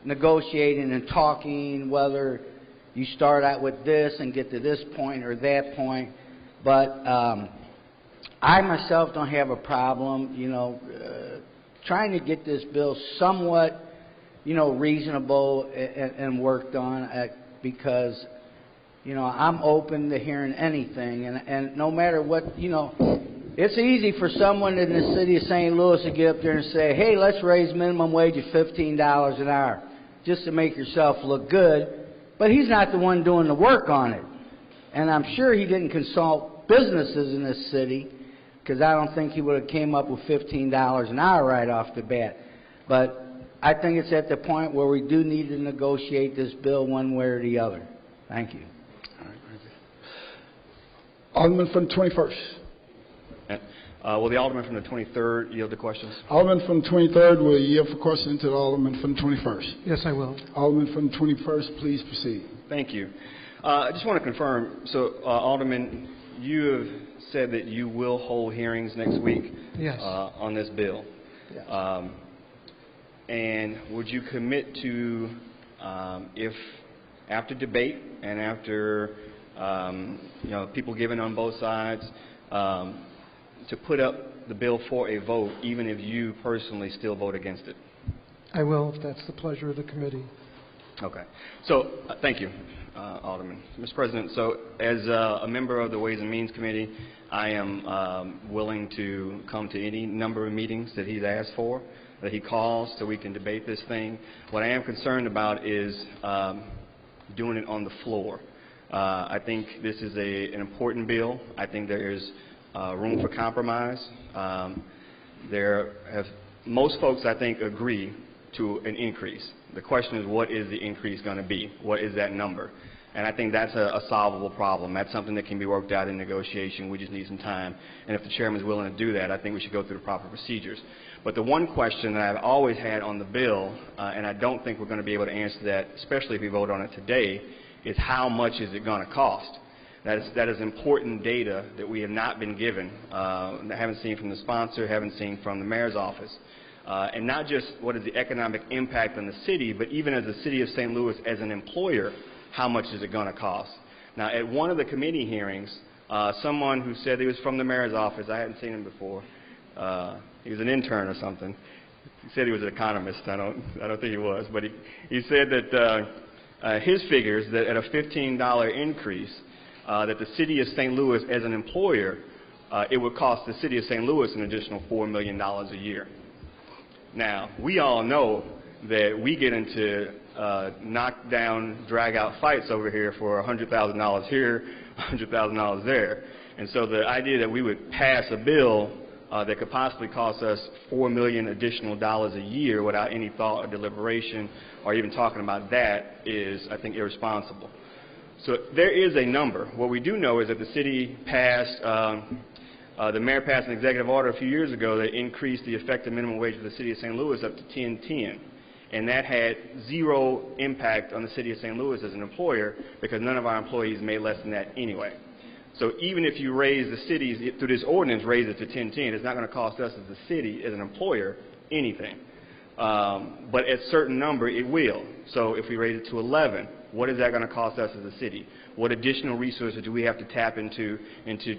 negotiating and talking, whether you start out with this and get to this point or that point. But I myself don't have a problem, you know, trying to get this bill somewhat, you know, reasonable and worked on because, you know, I'm open to hearing anything, and no matter what, you know, it's easy for someone in the city of St. Louis to get up there and say, hey, let's raise minimum wage at $15 an hour just to make yourself look good, but he's not the one doing the work on it. And I'm sure he didn't consult businesses in this city because I don't think he would have came up with $15 an hour right off the bat. But I think it's at the point where we do need to negotiate this bill one way or the other. Thank you.
Alderman from the 21st.
Will the alderman from the 23rd yield to questions?
Alderman from the 23rd will yield for questions to the alderman from the 21st.
Yes, I will.
Alderman from the 21st, please proceed.
Thank you. I just want to confirm, so Alderman, you have said that you will hold hearings next week on this bill.
Yes.
And would you commit to, if after debate and after you know, people giving on both sides, to put up the bill for a vote, even if you personally still vote against it?
I will, if that's the pleasure of the committee.
Okay. So, thank you, Alderman. Mr. President, so as a member of the Ways and Means Committee, I am willing to come to any number of meetings that he's asked for, that he calls, so we can debate this thing. What I am concerned about is doing it on the floor. I think this is an important bill. I think there is room for compromise. Most folks, I think, agree to an increase. The question is, what is the increase going to be? What is that number? And I think that's a solvable problem. That's something that can be worked out in negotiation. We just need some time. And if the chairman is willing to do that, I think we should go through the proper procedures. But the one question that I've always had on the bill, and I don't think we're going to be able to answer that, especially if we vote on it today, is how much is it going to cost? That is important data that we have not been given, haven't seen from the sponsor, haven't seen from the mayor's office. And not just what is the economic impact on the city, but even as the city of St. Louis as an employer, how much is it going to cost? Now, at one of the committee hearings, someone who said he was from the mayor's office, I hadn't seen him before, he was an intern or something. He said he was an economist. I don't think he was, but he said that his figures, that at a $15 increase, that the city of St. Louis as an employer, it would cost the city of St. Louis an additional $4 million a year. Now, we all know that we get into knock-down, drag-out fights over here for $100,000 here, $100,000 there. And so the idea that we would pass a bill that could possibly cost us $4 million additional dollars a year without any thought or deliberation or even talking about that is, I think, irresponsible. So there is a number. What we do know is that the city passed, the mayor passed an executive order a few years ago that increased the effective minimum wage of the city of St. Louis up to $10.10. And that had zero impact on the city of St. Louis as an employer because none of our employees made less than that anyway. So even if you raise the cities, through this ordinance, raise it to 1010, it's not going to cost us as a city, as an employer, anything. But at a certain number, it will. So if we raise it to 11, what is that going to cost us as a city? What additional resources do we have to tap into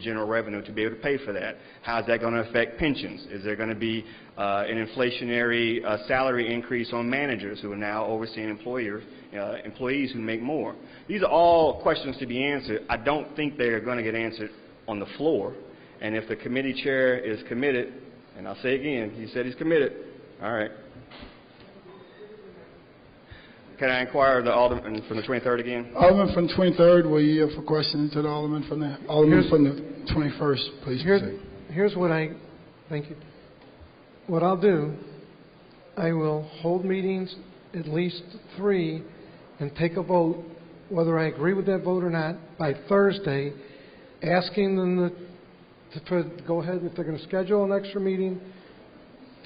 general revenue to be able to pay for that? How is that going to affect pensions? Is there going to be an inflationary salary increase on managers who are now overseeing employees who make more? These are all questions to be answered. I don't think they're going to get answered on the floor. And if the committee chair is committed, and I'll say again, he said he's committed. All right. Can I inquire the Alderman from the 23rd again?
Alderman from the 23rd, will you yield for questions to the Alderman from the from the 21st, please?
Here's what thank you. What I'll do, I will hold meetings, at least 3, and take a vote, whether I agree with that vote or not, by Thursday, asking them to go ahead, if they're going to schedule an extra meeting,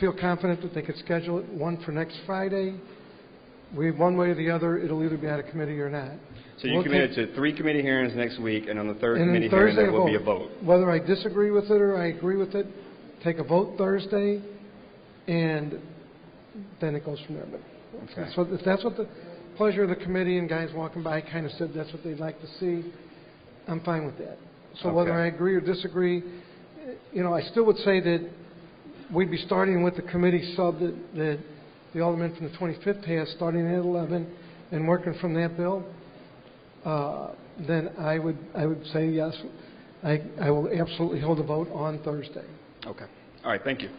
feel confident that they could schedule it, one for next Friday. One way or the other, it'll either be out of committee or not.
So you committed to 3 committee hearings next week, and on the 3rd committee hearing there will be a vote.
Whether I disagree with it or I agree with it, take a vote Thursday, and then it goes from there. But if that's what the pleasure of the committee and guys walking by kind of said that's what they'd like to see, I'm fine with that. So whether I agree or disagree, I still would say that we'd be starting with the committee sub that the Alderman from the 25th has, starting at 11 and working from that bill, then I would say yes. I will absolutely hold a vote on Thursday.
Okay. All right. Thank you.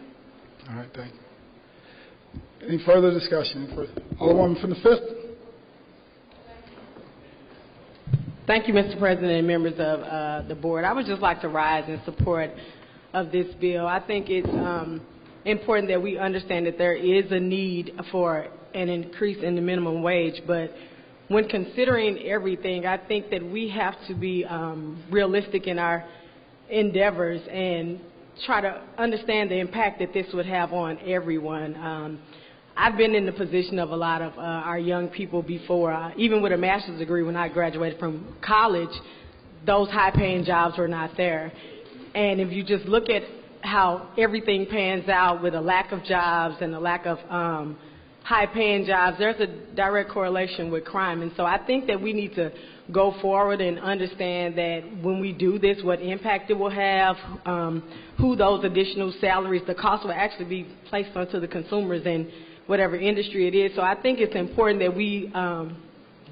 All right. Thank you. Any further discussion? Alderman from the 5th.
Thank you, Mr. President and members of the board. I would just like to rise in support of this bill. I think it's important that we understand that there is a need for an increase in the minimum wage, but when considering everything, I think that we have to be realistic in our endeavors and try to understand the impact that this would have on everyone. I've been in the position of a lot of our young people before, even with a master's degree when I graduated from college, those high-paying jobs were not there. And if you just look at how everything pans out with a lack of jobs and a lack of high-paying jobs, there's a direct correlation with crime. And so I think that we need to go forward and understand that when we do this, what impact it will have, who those additional salaries, the cost will actually be placed onto the consumers in whatever industry it is. So I think it's important that we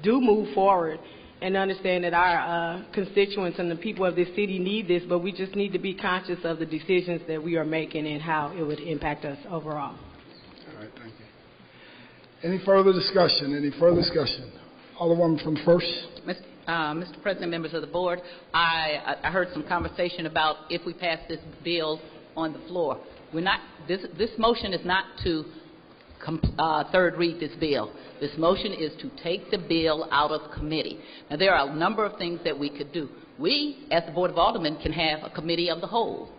do move forward and understand that our constituents and the people of this city need this, but we just need to be conscious of the decisions that we are making and how it would impact us overall.
All right, thank you. Any further discussion? Any further discussion? Alderwoman from first.
Mr. President, members of the board, I heard some conversation about if we pass this bill on the floor. We're not. This motion is not to third read this bill. This motion is to take the bill out of committee. Now, there are a number of things that we could do. We, as the Board of Aldermen, can have a committee of the whole.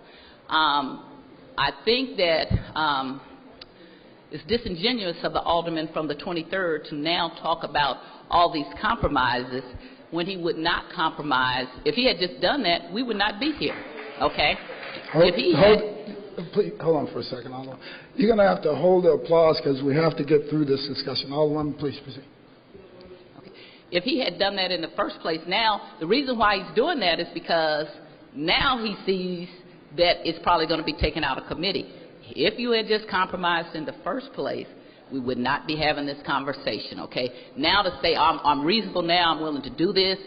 I think that it's disingenuous of the Alderman from the 23rd to now talk about all these compromises when he would not compromise. If he had just done that, we would not be here, okay?
Please, hold on for a second, Alderman. You're going to have to hold the applause because we have to get through this discussion. Alderman, please proceed.
Okay. If he had done that in the first place, now, the reason why he's doing that is because now he sees that it's probably going to be taken out of committee. If you had just compromised in the first place, we would not be having this conversation, okay? Now to say, I'm reasonable now, I'm willing to do this,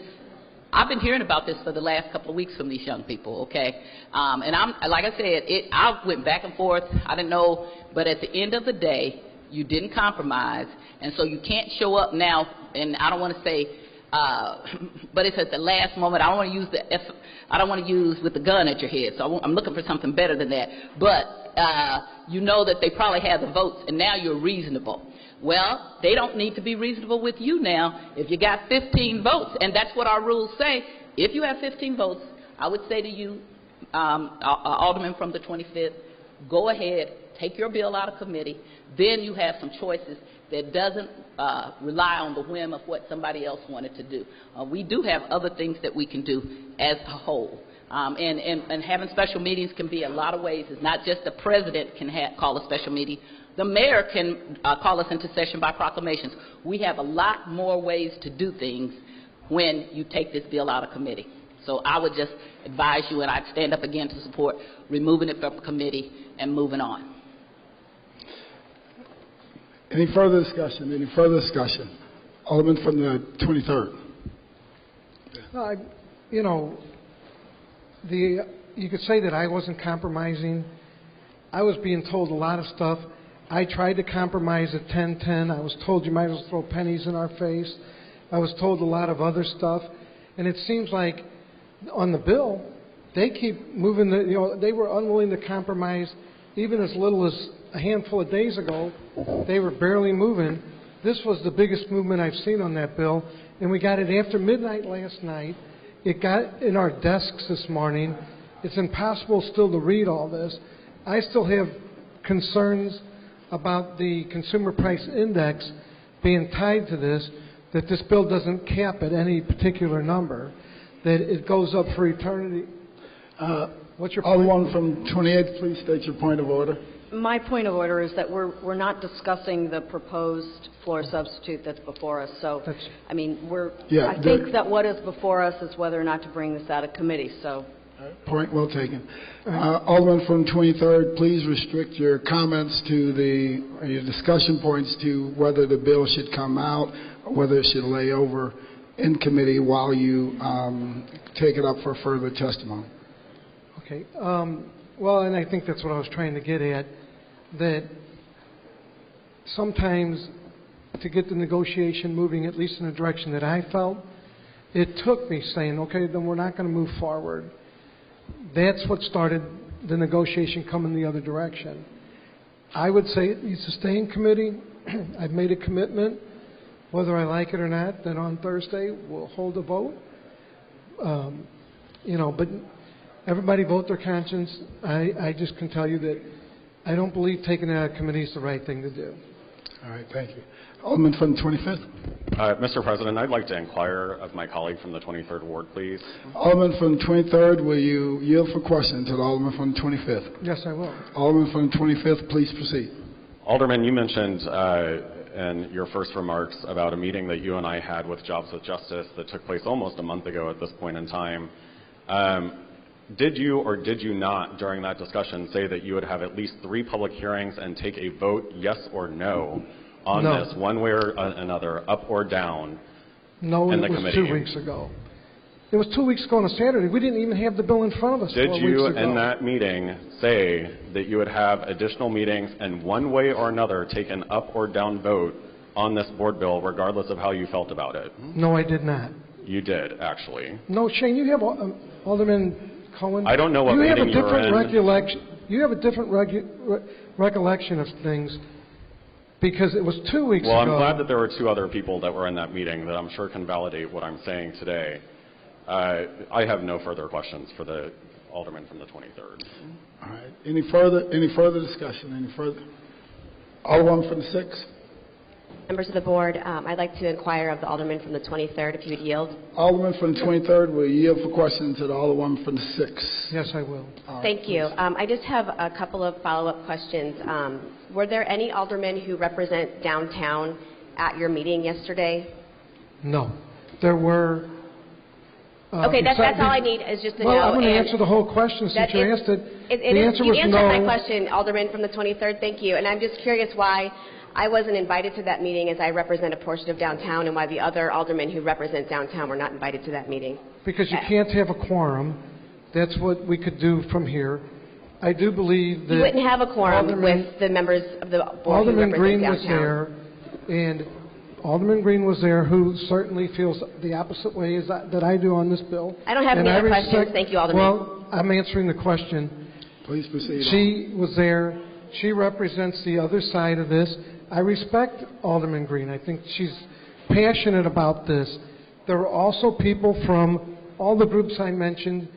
I've been hearing about this for the last couple of weeks from these young people, okay? And like I said, I went back and forth. I didn't know, but at the end of the day, you didn't compromise, and so you can't show up now. And I don't want to say, but it's at the last moment. I don't want to use with the gun at your head. So I'm looking for something better than that. But you know that they probably have the votes, and now you're reasonable. Well, they don't need to be reasonable with you now if you got 15 votes, and that's what our rules say. If you have 15 votes, I would say to you, Alderman from the 25th, go ahead, take your bill out of committee. Then you have some choices. that doesn't rely on the whim of what somebody else wanted to do. We do have other things that we can do as a whole. And having special meetings can be a lot of ways. It's not just the president can call a special meeting. The mayor can call us into session by proclamations. We have a lot more ways to do things when you take this bill out of committee. So I would just advise you, and I'd stand up again to support removing it from committee and moving on.
Any further discussion? Any further discussion? Alderman from the 23rd.
You know, you could say that I wasn't compromising. I was being told a lot of stuff. I tried to compromise at 10-10. I was told you might as well throw pennies in our face. I was told a lot of other stuff. And it seems like on the bill, they keep moving. They were unwilling to compromise even as little as a handful of days ago. They were barely moving. This was the biggest movement I've seen on that bill. And we got it after midnight last night. It got in our desks this morning. It's impossible still to read all this. I still have concerns about the consumer price index being tied to this, that this bill doesn't cap at any particular number, that it goes up for eternity. What's your point?
Alderman from 28th, please state your point of order.
My point of order is that we're not discussing the proposed floor substitute that's before us. So, I mean, I think that what is before us is whether or not to bring this out of committee. So.
Point well taken. Alderman from 23rd, please restrict your comments to your discussion points to whether the bill should come out or whether it should lay over in committee while you take it up for further testimony.
Okay. Well, and I think that's what I was trying to get at, that sometimes to get the negotiation moving, at least in the direction that I felt, it took me saying, okay, then we're not going to move forward. That's what started the negotiation coming the other direction. I would say it needs to stay in committee. I've made a commitment, whether I like it or not, that on Thursday we'll hold a vote. But everybody vote their conscience. I just can tell you that I don't believe taking it out of committee is the right thing to do.
All right, thank you. Alderman from the 25th.
Mr. President, I'd like to inquire of my colleague from the 23rd Ward, please.
Alderman from the 23rd, will you yield for question to the Alderman from the 25th?
Yes, I will.
Alderman from the 25th, please proceed.
Alderman, you mentioned in your first remarks about a meeting that you and I had with Jobs with Justice that took place almost a month ago at this point in time. Did you or did you not, during that discussion, say that you would have at least 3 public hearings and take a vote, yes or no, on this, one way or another, up or down,
No,
in the
it was
committee?
2 weeks ago. It was 2 weeks ago on a Saturday. We didn't even have the bill in front of us 4 weeks ago.
Did you, in that meeting, say that you would have additional meetings and one way or another take an up or down vote on this board bill, regardless of how you felt about it?
No, I did not.
You did, actually.
No, Shane, you have Alderman Cohen.
I don't know what meeting you were in.
You have a different recollection of things because it was 2 weeks ago.
Well, I'm glad that there were 2 other people that were in that meeting that I'm sure can validate what I'm saying today. I have no further questions for the Alderman from the 23rd.
All right. Any further discussion? Any further? Alderman from the 6th.
Members of the board, I'd like to inquire of the Alderman from the 23rd, if you would yield.
Alderman from the 23rd, will yield for questions to the Alderman from the 6th.
Yes, I will.
Thank you. I just have a couple of follow-up questions. Were there any aldermen who represent downtown at your meeting yesterday?
No. There were...
okay, that's all I need is just to know.
Well, I'm going to answer the whole question since you asked it. The answer was no.
You answered my question, Alderman from the 23rd. Thank you. And I'm just curious why I wasn't invited to that meeting, as I represent a portion of downtown, and why the other aldermen who represent downtown were not invited to that meeting.
Because you can't have a quorum. That's what we could do from here. I do believe that...
You wouldn't have a quorum with the members of the board who represent
Green
downtown.
was there, and Alderman Green was there, who certainly feels the opposite way as that I do on this bill.
I don't have any other questions. Thank you, Alderman.
Well, I'm answering the question.
Please proceed.
She was there. She represents the other side of this. I respect Alderman Green. I think she's passionate about this. There were also people from all the groups I mentioned,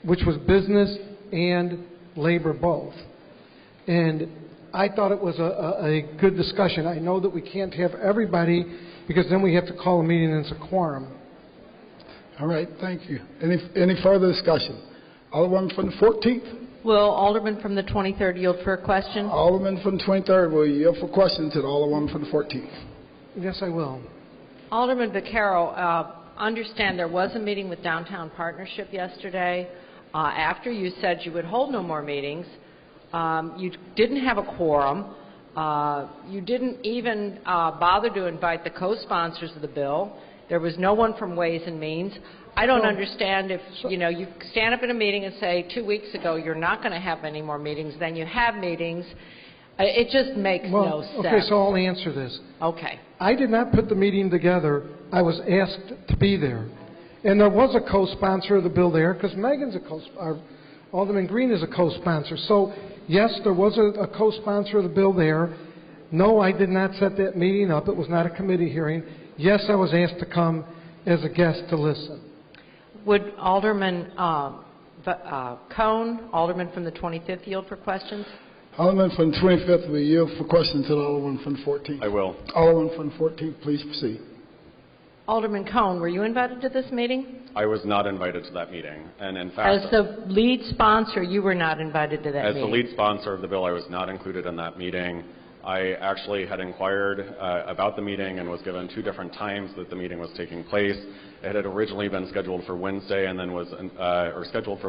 which was business and labor both. And I thought it was a good discussion. I know that we can't have everybody because then we have to call a meeting and it's a quorum.
All right, thank you. Any further discussion? Alderman from the 14th?
Will Alderman from the 23rd yield for a question?
Alderman from the 23rd will yield for question to the Alderman from the 14th.
Yes, I will.
Alderman Vaccaro, understand there was a meeting with Downtown Partnership yesterday. After you said you would hold no more meetings, you didn't have a quorum. You didn't even bother to invite the co-sponsors of the bill. There was no one from Ways and Means. I don't understand if, you stand up in a meeting and say 2 weeks ago you're not going to have any more meetings, then you have meetings. It just makes no sense.
Okay, so I'll answer this.
Okay.
I did not put the meeting together. I was asked to be there. And there was a co-sponsor of the bill there because Megan's Alderman Green is a co-sponsor. So, yes, there was a co-sponsor of the bill there. No, I did not set that meeting up. It was not a committee hearing. Yes, I was asked to come as a guest to listen.
Would Alderman Cone, Alderman from the 25th, yield for questions?
Alderman from the 25th will yield for questions to the Alderman from the 14th.
I will.
Alderman from the 14th, please proceed.
Alderman Cone, were you invited to this meeting?
I was not invited to that meeting. And in fact,
as the lead sponsor, you were not invited to that meeting.
As the lead sponsor of the bill, I was not included in that meeting. I actually had inquired about the meeting and was given 2 different times that the meeting was taking place. It had originally been scheduled for Wednesday and then rescheduled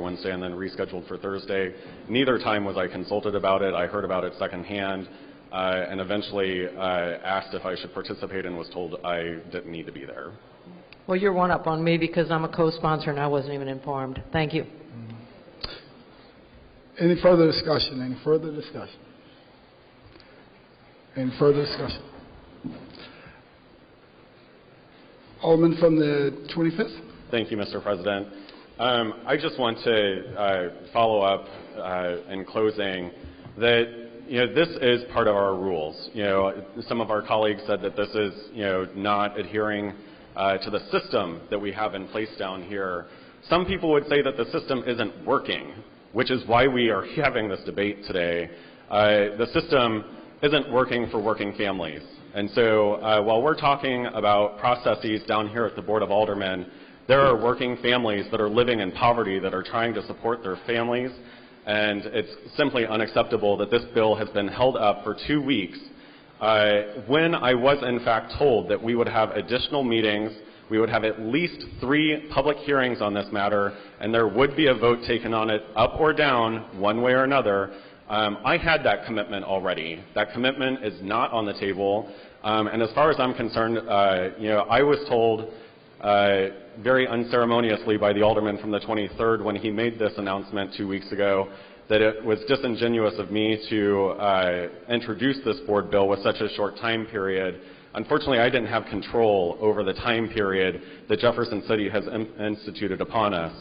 for Thursday. Neither time was I consulted about it. I heard about it secondhand and eventually asked if I should participate and was told I didn't need to be there.
Well, you're one up on me because I'm a co-sponsor and I wasn't even informed. Thank you.
Any further discussion? Any further discussion? Any further discussion? Alderman from the 25th.
Thank you, Mr. President. I just want to follow up in closing that this is part of our rules. Some of our colleagues said that this is not adhering to the system that we have in place down here. Some people would say that the system isn't working, which is why we are having this debate today. The system isn't working for working families. And so while we're talking about processes down here at the Board of Aldermen, there are working families that are living in poverty that are trying to support their families, and it's simply unacceptable that this bill has been held up for 2 weeks when I was in fact told that we would have additional meetings, we would have at least 3 public hearings on this matter, and there would be a vote taken on it up or down one way or another. I had that commitment already. That commitment is not on the table. And as far as I'm concerned, I was told very unceremoniously by the Alderman from the 23rd when he made this announcement 2 weeks ago that it was disingenuous of me to introduce this board bill with such a short time period. Unfortunately, I didn't have control over the time period that Jefferson City has instituted upon us.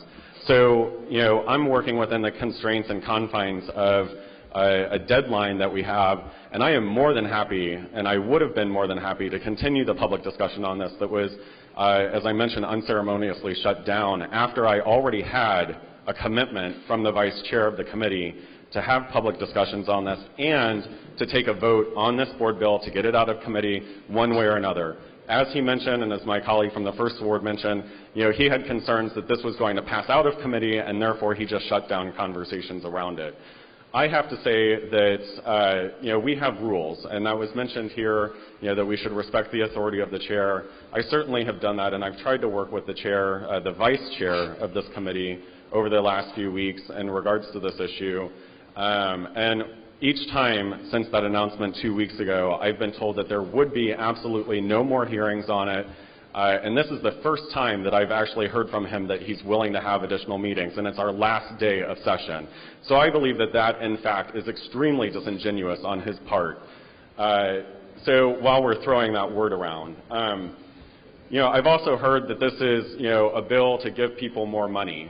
So, I'm working within the constraints and confines of a deadline that we have, and I am more than happy, and I would have been more than happy to continue the public discussion on this that was, as I mentioned, unceremoniously shut down after I already had a commitment from the vice chair of the committee to have public discussions on this and to take a vote on this board bill to get it out of committee one way or another. As he mentioned, and as my colleague from the First Ward mentioned, he had concerns that this was going to pass out of committee, and therefore he just shut down conversations around it. I have to say that, we have rules, and that was mentioned here, that we should respect the authority of the chair. I certainly have done that, and I've tried to work with the chair, the vice chair of this committee over the last few weeks in regards to this issue. And each time since that announcement 2 weeks ago, I've been told that there would be absolutely no more hearings on it. And this is the first time that I've actually heard from him that he's willing to have additional meetings, and it's our last day of session. So I believe that that, in fact, is extremely disingenuous on his part. So while we're throwing that word around, I've also heard that this is, a bill to give people more money.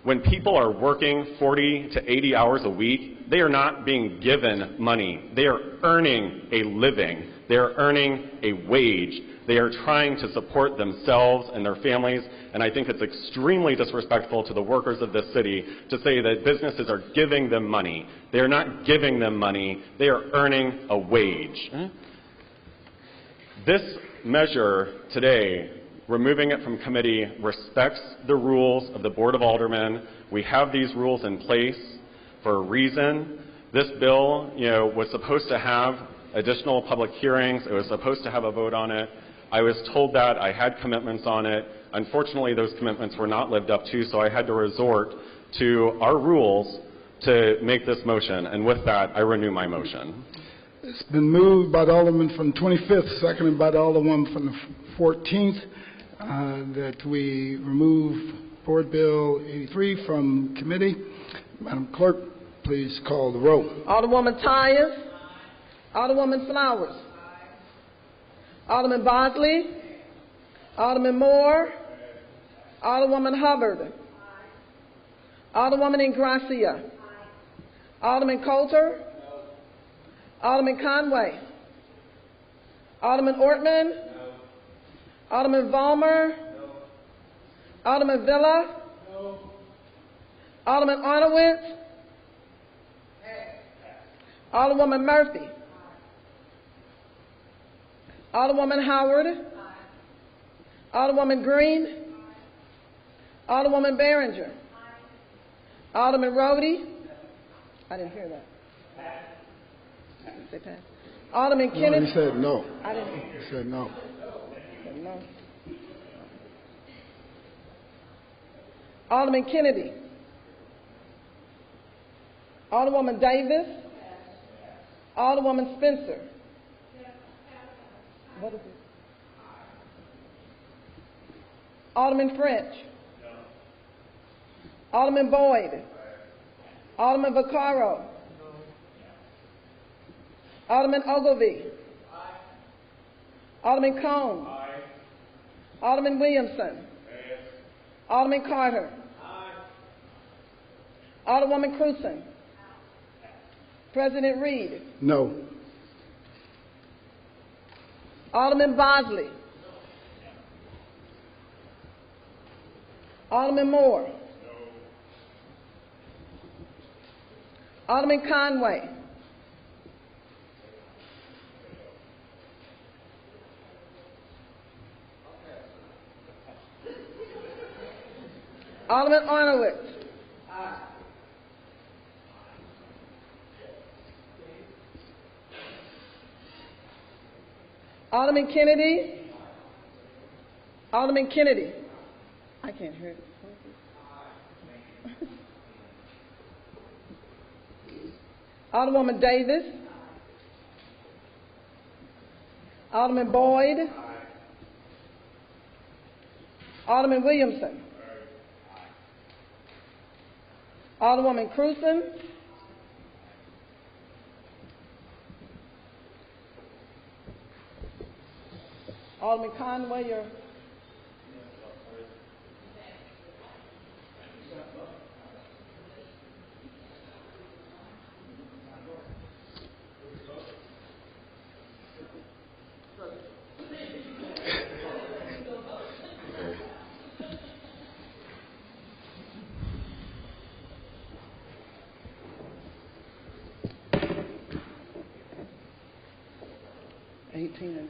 When people are working 40 to 80 hours a week, they are not being given money. They are earning a living. They are earning a wage. They are trying to support themselves and their families, and I think it's extremely disrespectful to the workers of this city to say that businesses are giving them money. They are not giving them money. They are earning a wage. This measure today, removing it from committee, respects the rules of the Board of Aldermen. We have these rules in place for a reason. This bill, was supposed to have additional public hearings. It was supposed to have a vote on it. I was told that. I had commitments on it. Unfortunately, those commitments were not lived up to, so I had to resort to our rules to make this motion. And with that, I renew my motion.
It's been moved by the Alderman from the 25th, seconded by the Alderman from the 14th, that we remove Board Bill 83 from committee. Madam Clerk, please call the roll.
Alderwoman Tyus. Alderwoman Flowers. Alderman Bosley. Alderman Moore. Alderwoman Hubbard. Alderwoman Ingracia. Alderman Coulter. Alderman Conway. Alderman Ortman. Alderman Vollmer. Alderman Villa. Alderman Arnowitz. Alderwoman Murphy. Alderwoman Howard. Alderwoman Green. Alderwoman Behringer. Alderman Rhodey. I didn't hear that. I didn't say pass. Alderman Kennedy.
No, he said no.
I didn't.
He said no.
Said no. Alderman Kennedy. Alderwoman Davis. Alderwoman Spencer. What is it? Alderman French. Alderman Boyd. Alderman Vaccaro. Alderman Ogilvie. Alderman Cone. Alderman Williamson. Alderman Carter. Alderwoman Cruzen. President Reed.
No.
Alderman Bosley. Alderman Moore. Alderman Conway. Alderman Arnowitz. Alderman Kennedy. Alderman Kennedy. I can't hear it. Alderwoman Davis. Alderman Boyd. Alderman Williamson. Alderwoman Cruzen. Alderman Conway, you're... and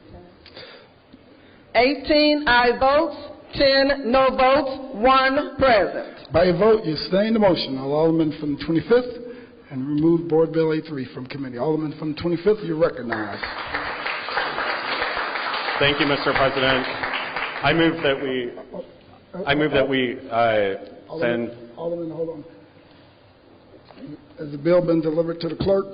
18 aye votes, 10 no votes, 1 present.
By a vote, you sustain the motion. Alderman from the 25th and remove Board Bill 83 from committee. Alderman from the 25th, you're recognized.
Thank you, Mr. President. I move that we send.
Alderman, hold on. Has the bill been delivered to the clerk?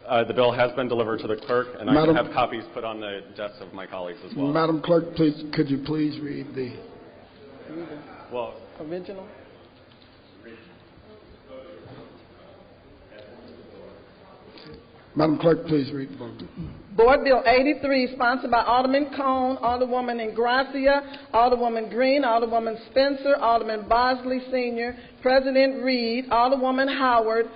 The bill has been delivered to the clerk, and I have copies put on the desks of my colleagues as well.
Madam Clerk, could you please read the
original?
Madam Clerk, please read the vote.
Board Bill 83, sponsored by Alderman Cone, Alderwoman Ingracia, Alderwoman Green, Alderwoman Spencer, Alderman Bosley Sr., President Reed, Alderwoman Howard,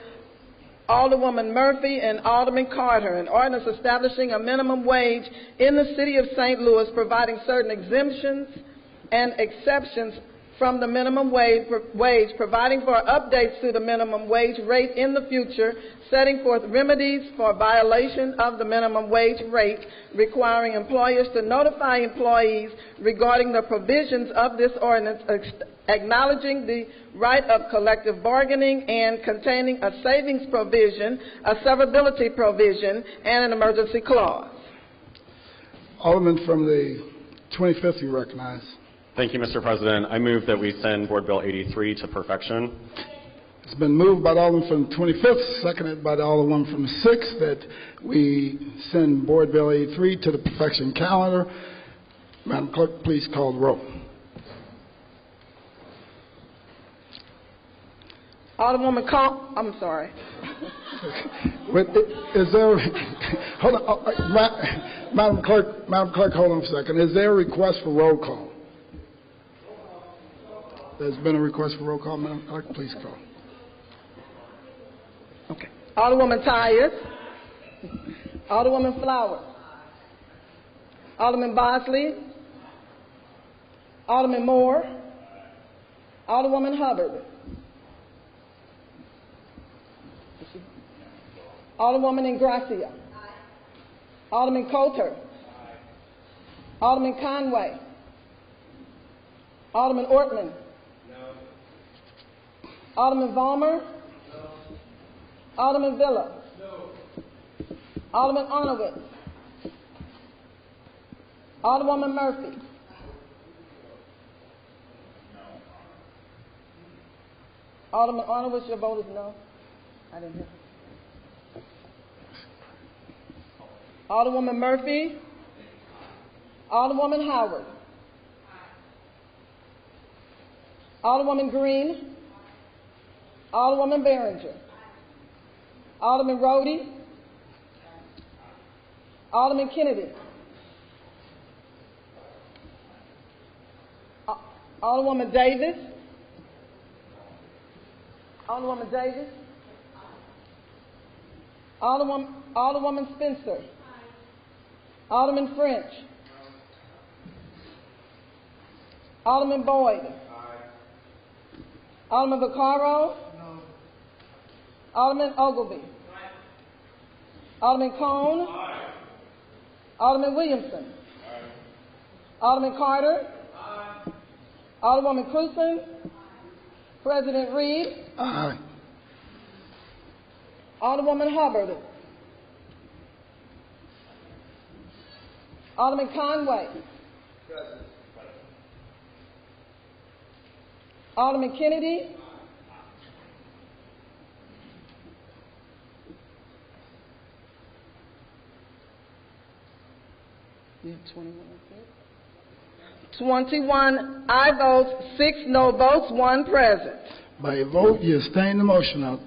Alderwoman Murphy, and Alderman Carter, an ordinance establishing a minimum wage in the city of St. Louis, providing certain exemptions and exceptions from the minimum wage, providing for updates to the minimum wage rate in the future, setting forth remedies for violation of the minimum wage rate, requiring employers to notify employees regarding the provisions of this ordinance, acknowledging the right of collective bargaining, and containing a savings provision, a severability provision, and an emergency clause.
Alderman from the 25th, you recognize.
Thank you, Mr. President. I move that we send Board Bill 83 to perfection.
It's been moved by the Alderman from the 25th, seconded by the Alderman from the 6th, that we send Board Bill 83 to the perfection calendar. Madam Clerk, please call the roll.
Alderwoman I'm sorry.
Is there, hold on, Madam Clerk, hold on a second. Is there a request for roll call? There's been a request for roll call. Madam Clerk, please call.
Okay. Alderwoman Tyus. Alderwoman Flowers. Alderman Bosley. Alderman Moore. Alderwoman Hubbard. Alderwoman Ingracia. Alderman Coulter. Alderman Conway. Alderman Ortman. Alderman Vollmer? No. Alderman Villa? No. Alderman Arnowitz? Alderwoman Murphy? No. Alderman Arnowitz, your vote is no? I didn't hear. Alderwoman Murphy? Alderwoman Howard? Alderwoman Green? Alderwoman Behringer. Alderman Rhodey. Alderman Kennedy. Alderwoman Davis. Alderwoman Davis. Alderwoman Spencer. Alderman French. Alderman Boyd. Alderman Vaccaro. Alderman Ogilvie. Alderman Cone. Alderman Williamson. Alderman Carter. Alderwoman Cruzen. President Reed. Alderwoman Hubbard. Alderman Conway. Alderman Kennedy. We have 21 aye votes, 6 no votes, 1 present.
By a vote, you sustain the motion of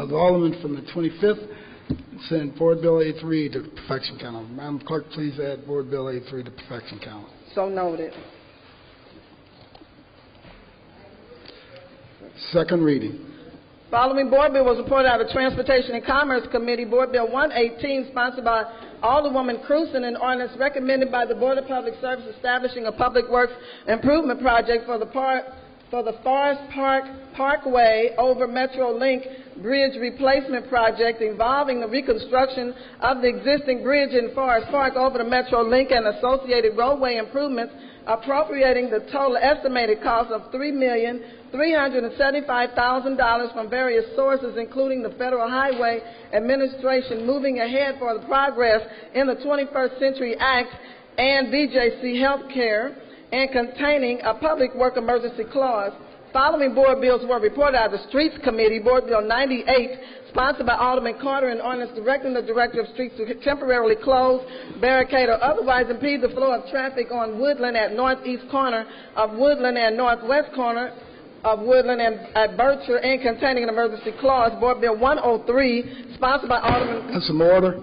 the Alderman from the 25th and send Board Bill 83 to the perfection calendar. Madam Clerk, please add Board Bill 83 to perfection calendar.
So noted.
Second reading.
Following Board Bill was reported out of the Transportation and Commerce Committee, Board Bill 118, sponsored by Alderwoman Cruzen, an ordinance recommended by the Board of Public Service establishing a public works improvement project for the Forest Park Parkway over Metro Link Bridge replacement project involving the reconstruction of the existing bridge in Forest Park over the Metro Link and associated roadway improvements, appropriating the total estimated cost of $3,375,000 from various sources, including the Federal Highway Administration, moving ahead for the progress in the 21st Century Act and BJC Healthcare, and containing a public work emergency clause. Following board bills were reported out of the Streets Committee, Board Bill 98, sponsored by Alderman Carter, an ordinance directing the Director of Streets to temporarily close, barricade, or otherwise impede the flow of traffic on Woodland at northeast corner of Woodland and northwest corner of Woodland and at Berkshire, and containing an emergency clause. Board Bill 103, sponsored by Alderman...
And some order.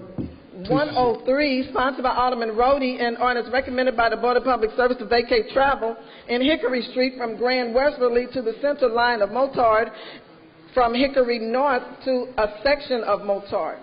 103, sponsored by Alderman Rhodey, and ordinance recommended by the Board of Public Service to vacate travel in Hickory Street from Grand Westerly to the center line of Motard from Hickory North to a section of Motard.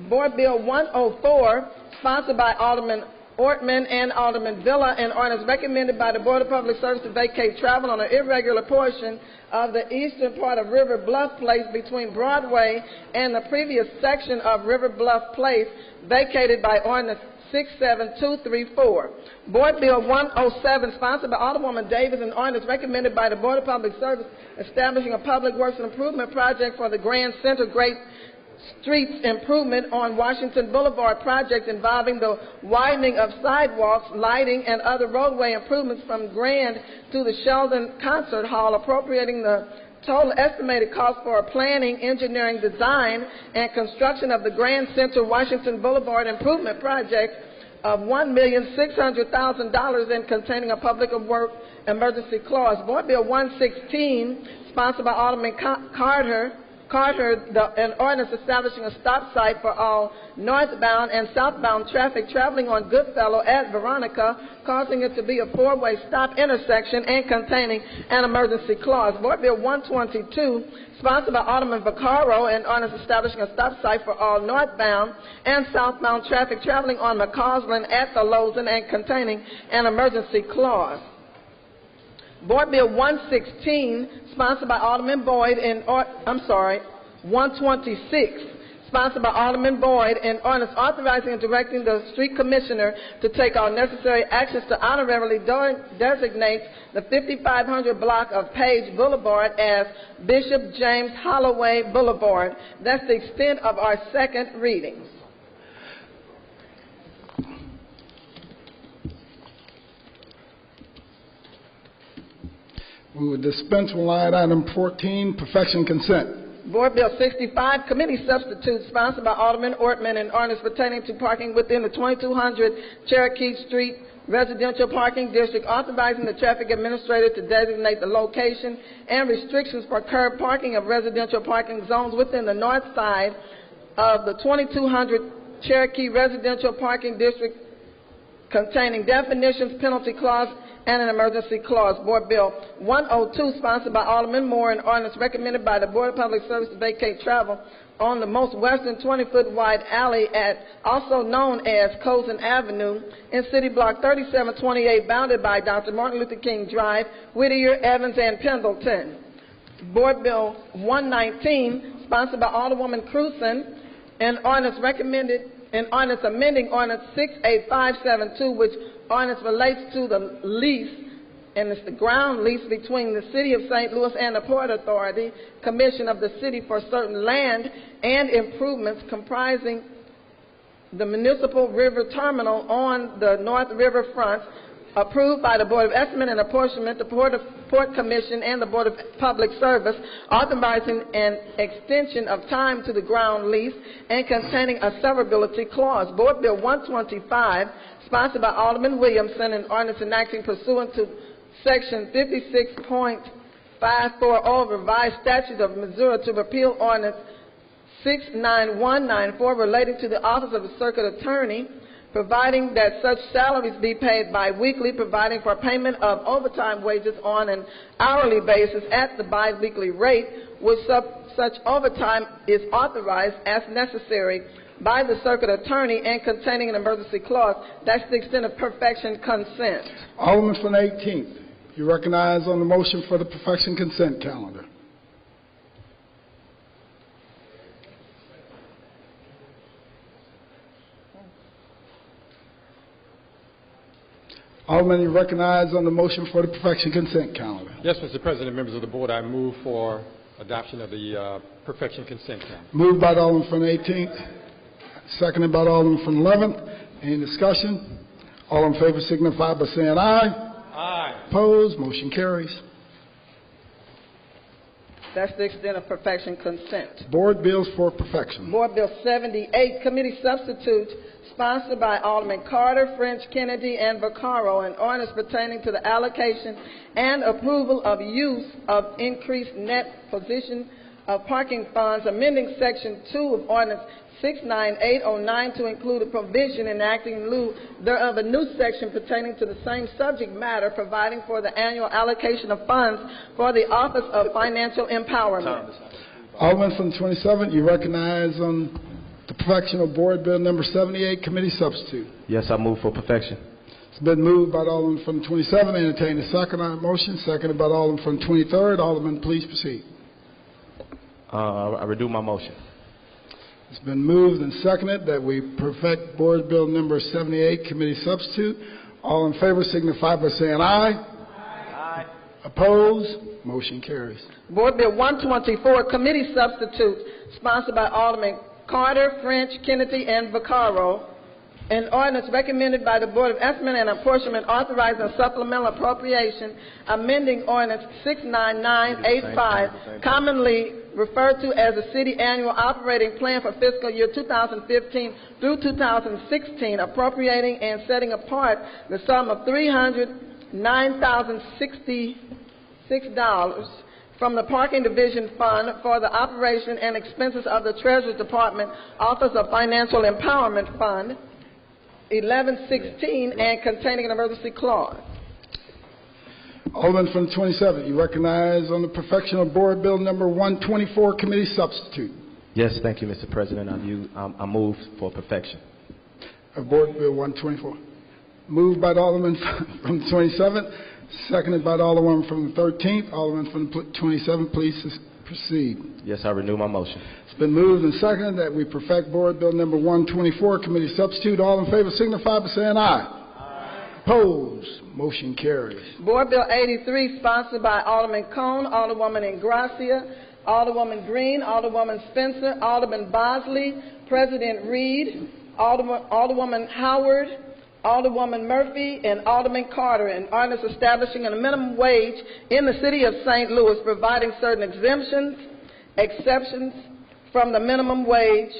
Board Bill 104, sponsored by Alderman Ortman and Alderman Villa, and ordinance recommended by the Board of Public Service to vacate travel on an irregular portion of the eastern part of River Bluff Place between Broadway and the previous section of River Bluff Place, vacated by ordinance 67234. Board Bill 107, sponsored by Alderwoman Davis, and ordinance recommended by the Board of Public Service establishing a public works and improvement project for the Grand Center Great Streets Improvement on Washington Boulevard project involving the widening of sidewalks, lighting, and other roadway improvements from Grand to the Sheldon Concert Hall, appropriating the total estimated cost for planning, engineering, design, and construction of the Grand Center Washington Boulevard Improvement Project of $1,600,000 and containing a public work emergency clause. Board Bill 116, sponsored by Alderman Carter, an ordinance establishing a stop site for all northbound and southbound traffic traveling on Goodfellow at Veronica, causing it to be a four-way stop intersection and containing an emergency clause. Board Bill 122, sponsored by Alderman Vaccaro, an ordinance establishing a stop site for all northbound and southbound traffic traveling on McCausland at the Lozen and containing an emergency clause. Board Bill 116, sponsored by Alderman Boyd, 126, sponsored by Alderman Boyd, and ordinance authorizing and directing the street commissioner to take all necessary actions to honorarily designate the 5500 block of Page Boulevard as Bishop James Holloway Boulevard. That's the extent of our second readings.
We will dispense with line item 14, perfection consent.
Board Bill 65, committee substitute, sponsored by Alderman Ortman, and ordinance pertaining to parking within the 2200 Cherokee Street residential parking district, authorizing the traffic administrator to designate the location and restrictions for curb parking of residential parking zones within the north side of the 2200 Cherokee residential parking district, containing definitions, penalty clause, and an emergency clause. Board Bill 102, sponsored by Alderman Moore, and ordinance recommended by the Board of Public Service to vacate travel on the most western 20-foot wide alley at, also known as Cozen Avenue, in City Block 3728, bounded by Dr. Martin Luther King Drive, Whittier, Evans, and Pendleton. Board Bill 119, sponsored by Alderwoman Cruzen, and ordinance amending ordinance 68572, which ordinance relates to the lease, and it's the ground lease between the City of St. Louis and the Port Authority Commission of the city for certain land and improvements comprising the municipal river terminal on the North River front, approved by the Board of Estimate and Apportionment, the Port Commission, and the Board of Public Service, authorizing an extension of time to the ground lease and containing a severability clause. Board Bill 125, sponsored by Alderman Williamson, and ordinance enacting pursuant to Section 56.54 of Revised Statutes of Missouri to repeal ordinance 69194 relating to the office of the Circuit Attorney, providing that such salaries be paid biweekly, providing for payment of overtime wages on an hourly basis at the biweekly rate, which such overtime is authorized as necessary by the Circuit Attorney, and containing an emergency clause. That's the extent of perfection consent.
Alderman from the 18th, you recognize on the motion for the perfection consent calendar. Alderman, you recognize on the motion for the perfection consent calendar.
Yes, Mr. President, members of the board, I move for adoption of the perfection consent calendar.
Moved by the Alderman from the 18th, seconded by the Alderman from the 11th. Any discussion? All in favor signify by saying aye.
Aye.
Opposed? Motion carries.
That's the extent of perfection consent.
Board bills for perfection.
Board Bill 78, committee substitute, sponsored by Alderman Carter, French, Kennedy, and Vaccaro, an ordinance pertaining to the allocation and approval of use of increased net position of parking funds, amending Section 2 of Ordinance 69809 to include a provision enacting in lieu thereof a new section pertaining to the same subject matter, providing for the annual allocation of funds for the Office of Financial Empowerment.
Alderman from the 27th, you recognize on the perfection of Board Bill number 78, committee substitute.
Yes, I move for perfection.
It's been moved by the Alderman from the 27th. Entertain a second on the motion. Seconded by the Alderman from the 23rd. Alderman, please proceed.
I redo my motion.
It's been moved and seconded that we perfect Board Bill number 78, committee substitute. All in favor signify by saying aye. Aye. Opposed? Motion carries.
Board Bill 124, committee substitute, sponsored by Alderman Carter, French, Kennedy, and Vaccaro. An ordinance recommended by the Board of Estimate and Apportionment authorizing supplemental appropriation, amending Ordinance 69985, commonly referred to as the City Annual Operating Plan for fiscal year 2015 through 2016, appropriating and setting apart the sum of $309,066 from the Parking Division Fund for the operation and expenses of the Treasury Department Office of Financial Empowerment Fund 1116 and containing an emergency clause.
Alderman from the 27th, you recognize on the perfection of Board Bill number 124, committee substitute.
Yes, thank you, Mr. President. I move for perfection.
Board Bill 124. Moved by the Alderman from the 27th, seconded by the Alderman from the 13th. Alderman from the 27th, please proceed.
Yes, I renew my motion.
It's been moved and seconded that we perfect Board Bill number 124, committee substitute. All in favor signify by saying aye. Aye. Opposed? Motion carries.
Board Bill 83, sponsored by Alderman Cone, Alderwoman Ingracia, Alderwoman Green, Alderwoman Spencer, Alderman Bosley, President Reed, Alderwoman Howard, Alderwoman Murphy, and Alderman Carter, an ordinance establishing a minimum wage in the city of St. Louis, providing certain exemptions, exceptions from the minimum wage,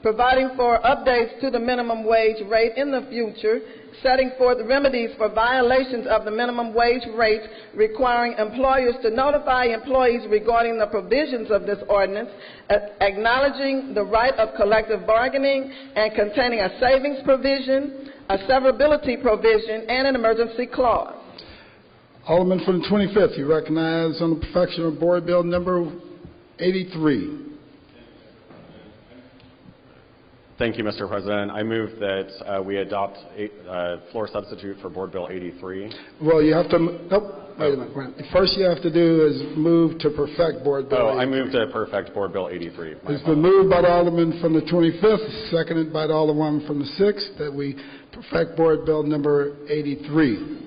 providing for updates to the minimum wage rate in the future, setting forth remedies for violations of the minimum wage rate, requiring employers to notify employees regarding the provisions of this ordinance, acknowledging the right of collective bargaining, and containing a savings provision, a severability provision, and an emergency clause.
Alderman from the 25th, you recognize on the perfection of Board Bill number 83.
Thank you, Mr. President. I move that we adopt floor substitute for Board Bill 83.
Well, you have to, wait a minute. First you have to do is move to perfect Board Bill 83.
I move to perfect Board Bill 83.
It's been moved by the Alderman from the 25th, seconded by the Alderman from the 6th, that we perfect Board Bill number 83.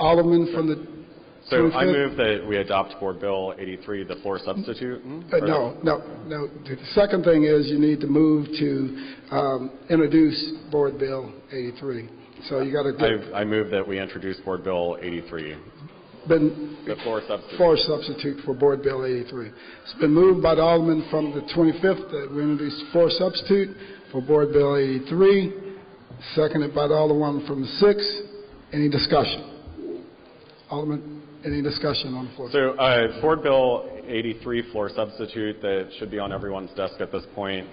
Alderman from the
So I move that we adopt Board Bill 83, the floor substitute.
No. The second thing is you need to move to introduce Board Bill 83. So you got to.
I move that we introduce Board Bill 83.
The floor substitute for Board Bill 83. It's been moved by the Alderman from the 25th that we introduce floor substitute for Board Bill 83. Seconded by the Alderman from the 6th. Any discussion? Alderman. Any discussion on the floor?
So Board Bill 83 floor substitute that should be on everyone's desk at this point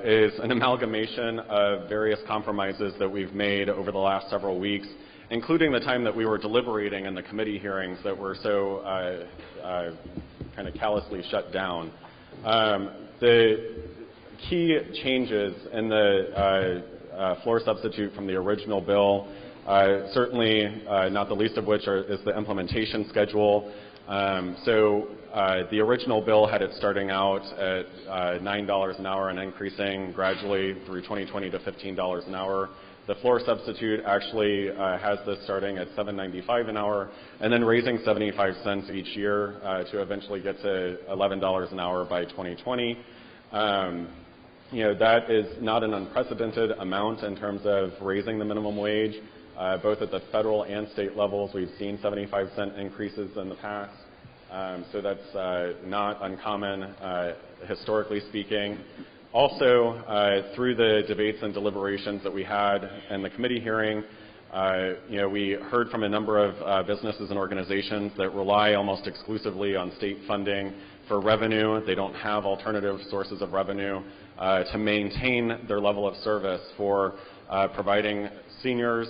is an amalgamation of various compromises that we've made over the last several weeks, including the time that we were deliberating in the committee hearings that were so kind of callously shut down. The key changes in the floor substitute from the original bill, certainly not the least of which is the implementation schedule. The original bill had it starting out at $9 an hour and increasing gradually through 2020 to $15 an hour. The floor substitute actually has this starting at $7.95 an hour and then raising 75 cents each year to eventually get to $11 an hour by 2020. That is not an unprecedented amount in terms of raising the minimum wage. Both at the federal and state levels, we've seen 75-cent increases in the past. So that's not uncommon, historically speaking. Also, through the debates and deliberations that we had in the committee hearing, we heard from a number of businesses and organizations that rely almost exclusively on state funding for revenue. They don't have alternative sources of revenue to maintain their level of service for providing seniors,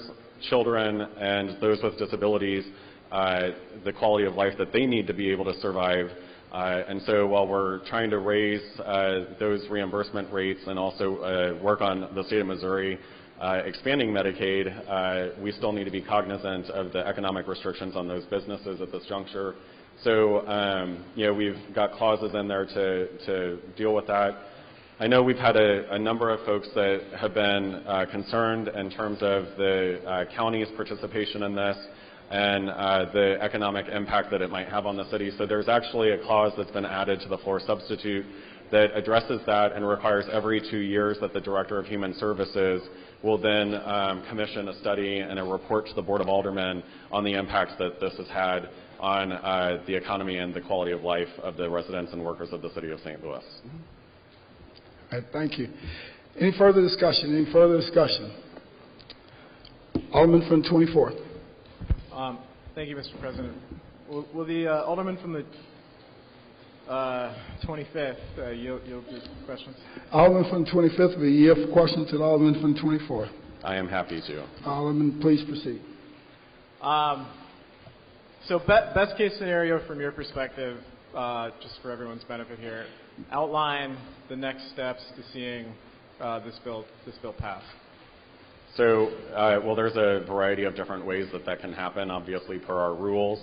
children, and those with disabilities the quality of life that they need to be able to survive And so while we're trying to raise those reimbursement rates and also work on the state of Missouri expanding Medicaid, we still need to be cognizant of the economic restrictions on those businesses at this juncture. So, we've got clauses in there to deal with that. I know we've had a number of folks that have been concerned in terms of the county's participation in this and the economic impact that it might have on the city. So there's actually a clause that's been added to the floor substitute that addresses that and requires every 2 years that the Director of Human Services will then commission a study and a report to the Board of Aldermen on the impacts that this has had on the economy and the quality of life of the residents and workers of the city of St. Louis.
All right, thank you. Any further discussion? Any further discussion? Alderman from 24th.
Thank you, Mr. President. Will the Alderman from the 25th yield to questions?
Alderman from 25th will yield for questions to the Alderman from 24th.
I am happy to.
Alderman, please proceed.
So best case scenario from your perspective, just for everyone's benefit here, outline the next steps to seeing this bill passed.
So, well, there's a variety of different ways that can happen, obviously, per our rules.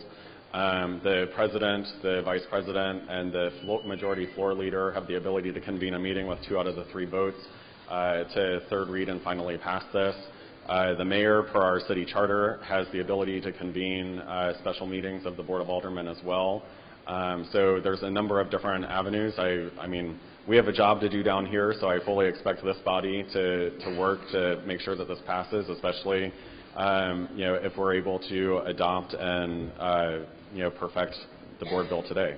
The president, the vice president, and the majority floor leader have the ability to convene a meeting with 2 out of the 3 votes to third read and finally pass this. The mayor, per our city charter, has the ability to convene special meetings of the Board of Aldermen as well. So there's a number of different avenues. I mean, we have a job to do down here, so I fully expect this body to work to make sure that this passes, especially if we're able to adopt and perfect the board bill today.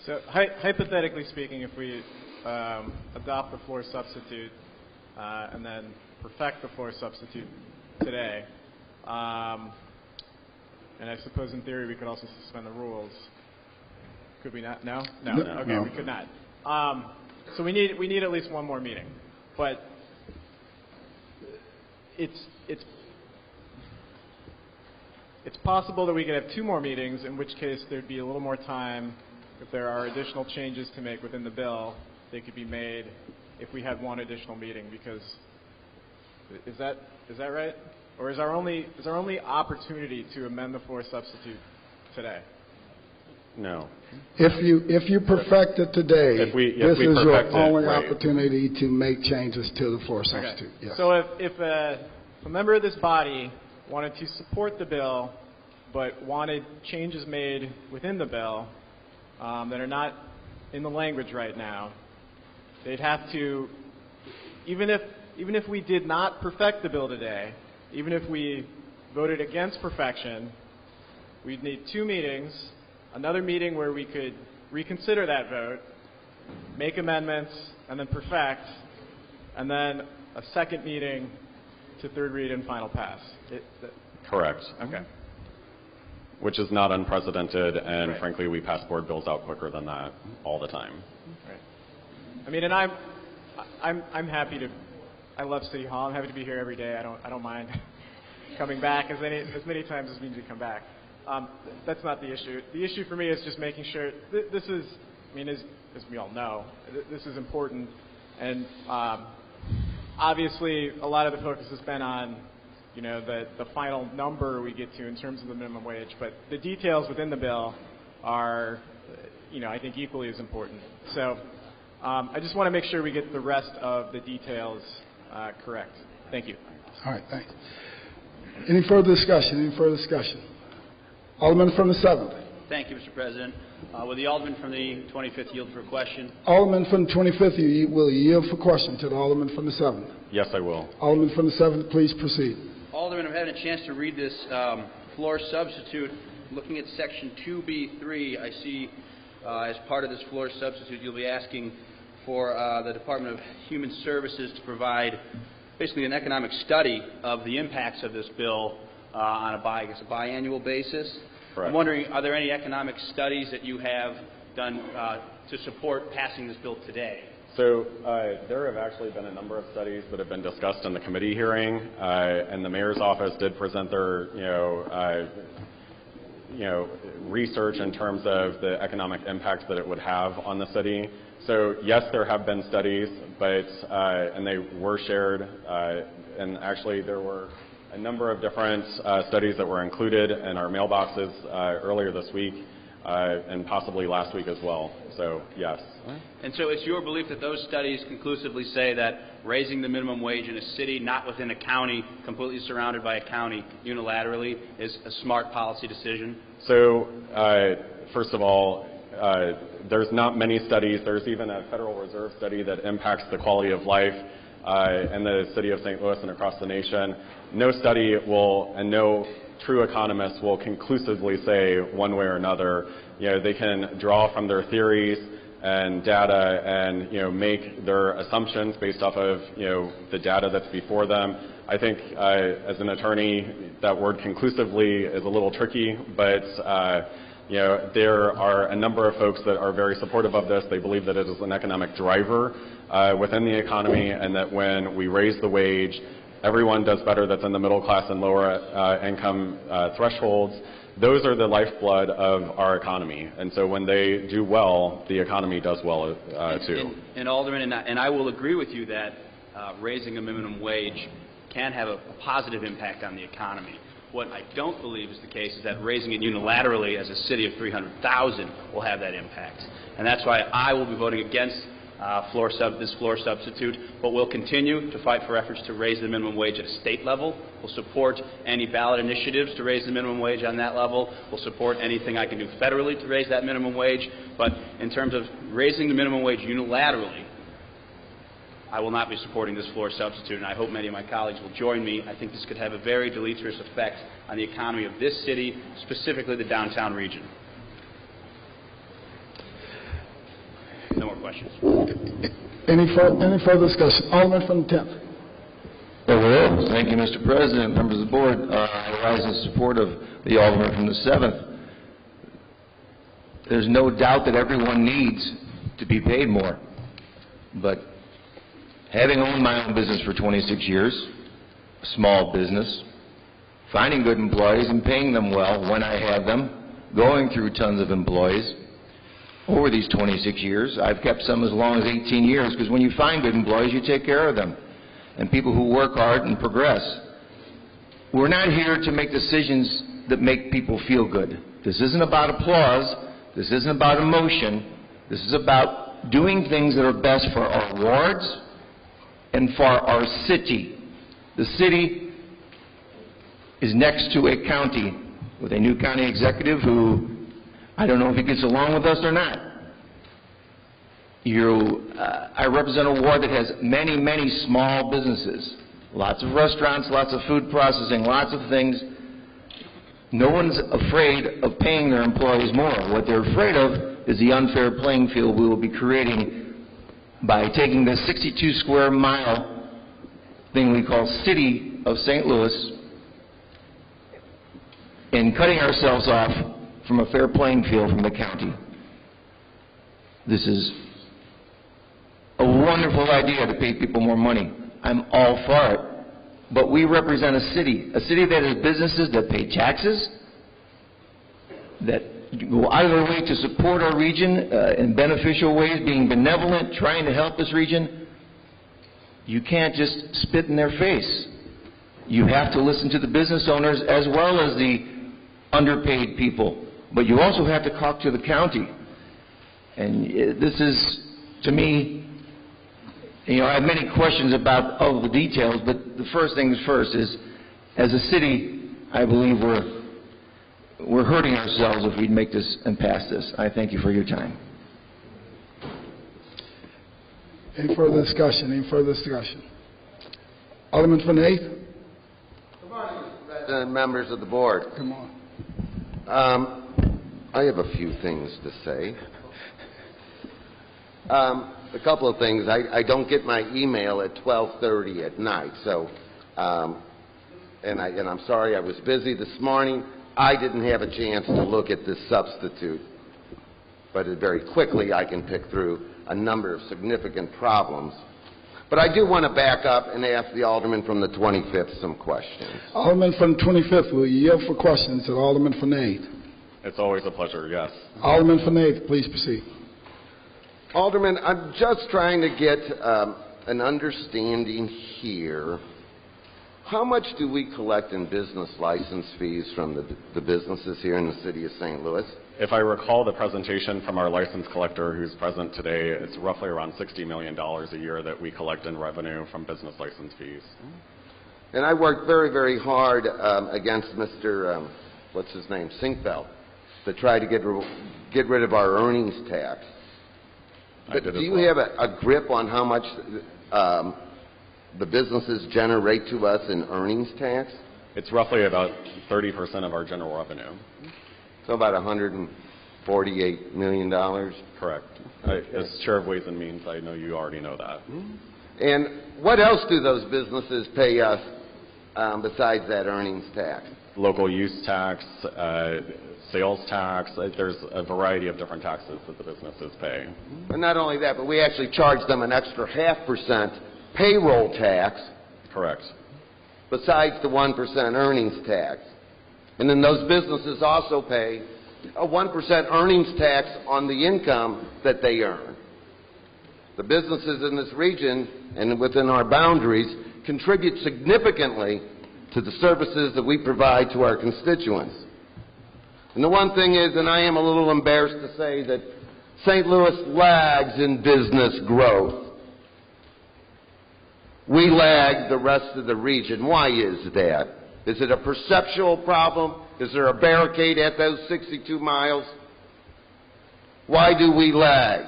So hypothetically speaking, if we adopt the floor substitute and then perfect the floor substitute today, and I suppose in theory we could also suspend the rules. Could we not? No? No. Okay, no. We could not. So we need at least one more meeting, but it's possible that we could have 2 more meetings, in which case there'd be a little more time. If there are additional changes to make within the bill, they could be made if we had 1 additional meeting. Because is that right? Or is our only opportunity to amend the floor substitute today?
No.
If you perfect it today, this is your only opportunity to make changes to the floor substitute.
Okay.
Yes.
So if a member of this body wanted to support the bill, but wanted changes made within the bill that are not in the language right now, they'd have to, even if we did not perfect the bill today, even if we voted against perfection, we'd need 2 meetings. Another meeting where we could reconsider that vote, make amendments, and then perfect, and then a second meeting to third read and final pass.
Correct.
Okay.
Which is not unprecedented, and
right.
Frankly, we pass board bills out quicker than that all the time.
Right. I mean, and I'm happy to. I love City Hall. I'm happy to be here every day. I don't mind coming back as many times as we need to come back. That's not the issue. The issue for me is just making sure this is, I mean, as we all know, this is important. And obviously, a lot of the focus has been on, the final number we get to in terms of the minimum wage. But the details within the bill are, I think equally as important. So I just want to make sure we get the rest of the details correct. Thank you.
All right, thanks. Any further discussion? Alderman from the 7th.
Thank you, Mr. President. Will the Alderman from the 25th yield for a question?
Alderman from the 25th will yield for question to the Alderman from the 7th.
Yes, I will.
Alderman from the 7th, please proceed.
Alderman, I'm having a chance to read this floor substitute. Looking at Section 2B3, I see as part of this floor substitute you'll be asking for the Department of Human Services to provide basically an economic study of the impacts of this bill on a biannual basis.
Correct.
I'm wondering, are there any economic studies that you have done to support passing this bill today?
So there have actually been a number of studies that have been discussed in the committee hearing, and the mayor's office did present their, research in terms of the economic impacts that it would have on the city. So yes, there have been studies, but and they were shared, and actually there were a number of different studies that were included in our mailboxes earlier this week and possibly last week as well. So yes.
And so it's your belief that those studies conclusively say that raising the minimum wage in a city not within a county, completely surrounded by a county, unilaterally is a smart policy decision?
So first of all, there's not many studies. There's even a Federal Reserve study that impacts the quality of life in the city of St. Louis and across the nation. No study will, and no true economist will conclusively say one way or another. They can draw from their theories and data and make their assumptions based off of the data that's before them. I think as an attorney, that word conclusively is a little tricky, but there are a number of folks that are very supportive of this. They believe that it is an economic driver within the economy, and that when we raise the wage, everyone does better that's in the middle class and lower income thresholds. Those are the lifeblood of our economy. And so when they do well, the economy does well too.
And Alderman, and I will agree with you that raising a minimum wage can have a positive impact on the economy. What I don't believe is the case is that raising it unilaterally as a city of 300,000 will have that impact. And that's why I will be voting against this floor substitute, but we'll continue to fight for efforts to raise the minimum wage at a state level. We'll support any ballot initiatives to raise the minimum wage on that level. We'll support anything I can do federally to raise that minimum wage. But in terms of raising the minimum wage unilaterally, I will not be supporting this floor substitute, and I hope many of my colleagues will join me. I think this could have a very deleterious effect on the economy of this city, specifically the downtown region. No more questions.
Any further discussion? Alderman from the 10th.
Hello. Thank you, Mr. President, members of the board. I rise in support of the Alderman from the 7th. There's no doubt that everyone needs to be paid more. But having owned my own business for 26 years, a small business, finding good employees and paying them well when I have them, going through tons of employees, over these 26 years, I've kept some as long as 18 years, because when you find good employees, you take care of them. And people who work hard and progress. We're not here to make decisions that make people feel good. This isn't about applause. This isn't about emotion. This is about doing things that are best for our wards and for our city. The city is next to a county with a new county executive who, I don't know if he gets along with us or not. I represent a ward that has many, many small businesses. Lots of restaurants, lots of food processing, lots of things. No one's afraid of paying their employees more. What they're afraid of is the unfair playing field we will be creating by taking the 62 square mile thing we call City of St. Louis and cutting ourselves off from a fair playing field from the county. This is a wonderful idea to pay people more money. I'm all for it. But we represent a city that has businesses that pay taxes, that go out of their way to support our region in beneficial ways, being benevolent, trying to help this region. You can't just spit in their face. You have to listen to the business owners as well as the underpaid people. But you also have to talk to the county. And this is, to me, I have many questions about all the details, but the first things first is, as a city, I believe we're hurting ourselves if we make this and pass this. I thank you for your time.
Any further discussion? Any further discussion? Alderman from the 8th.
Good morning, Mr. President and members of the board.
Come on.
I have a few things to say. A couple of things. I don't get my email at 12:30 at night, so and I'm sorry I was busy this morning. I didn't have a chance to look at this substitute, but very quickly I can pick through a number of significant problems. But I do want to back up and ask the Alderman from the 25th some questions.
Alderman from the 25th, will you yield for questions to the Alderman from the 8th?
It's always a pleasure, yes.
Alderman from the 8th, please proceed.
Alderman, I'm just trying to get an understanding here. How much do we collect in business license fees from the businesses here in the city of St. Louis?
If I recall the presentation from our license collector who's present today, it's roughly around $60 million a year that we collect in revenue from business license fees.
And I worked very, very hard against Mr. What's his name, Sinkfeld, to try to get rid of our earnings tax. But do you have a grip on how much the businesses generate to us in earnings tax?
It's roughly about 30% of our general revenue.
So about $148 million?
Correct. As Chair of Ways and Means, I know you already know that.
And what else do those businesses pay us besides that earnings tax?
Local use tax, sales tax. There's a variety of different taxes that the businesses pay.
And not only that, but we actually charge them an extra 0.5% payroll tax.
Correct.
Besides the 1% earnings tax. And then those businesses also pay a 1% earnings tax on the income that they earn. The businesses in this region and within our boundaries contribute significantly to the services that we provide to our constituents. And the one thing is, and I am a little embarrassed to say, that St. Louis lags in business growth. We lag the rest of the region. Why is that? Is it a perceptual problem? Is there a barricade at those 62 miles? Why do we lag?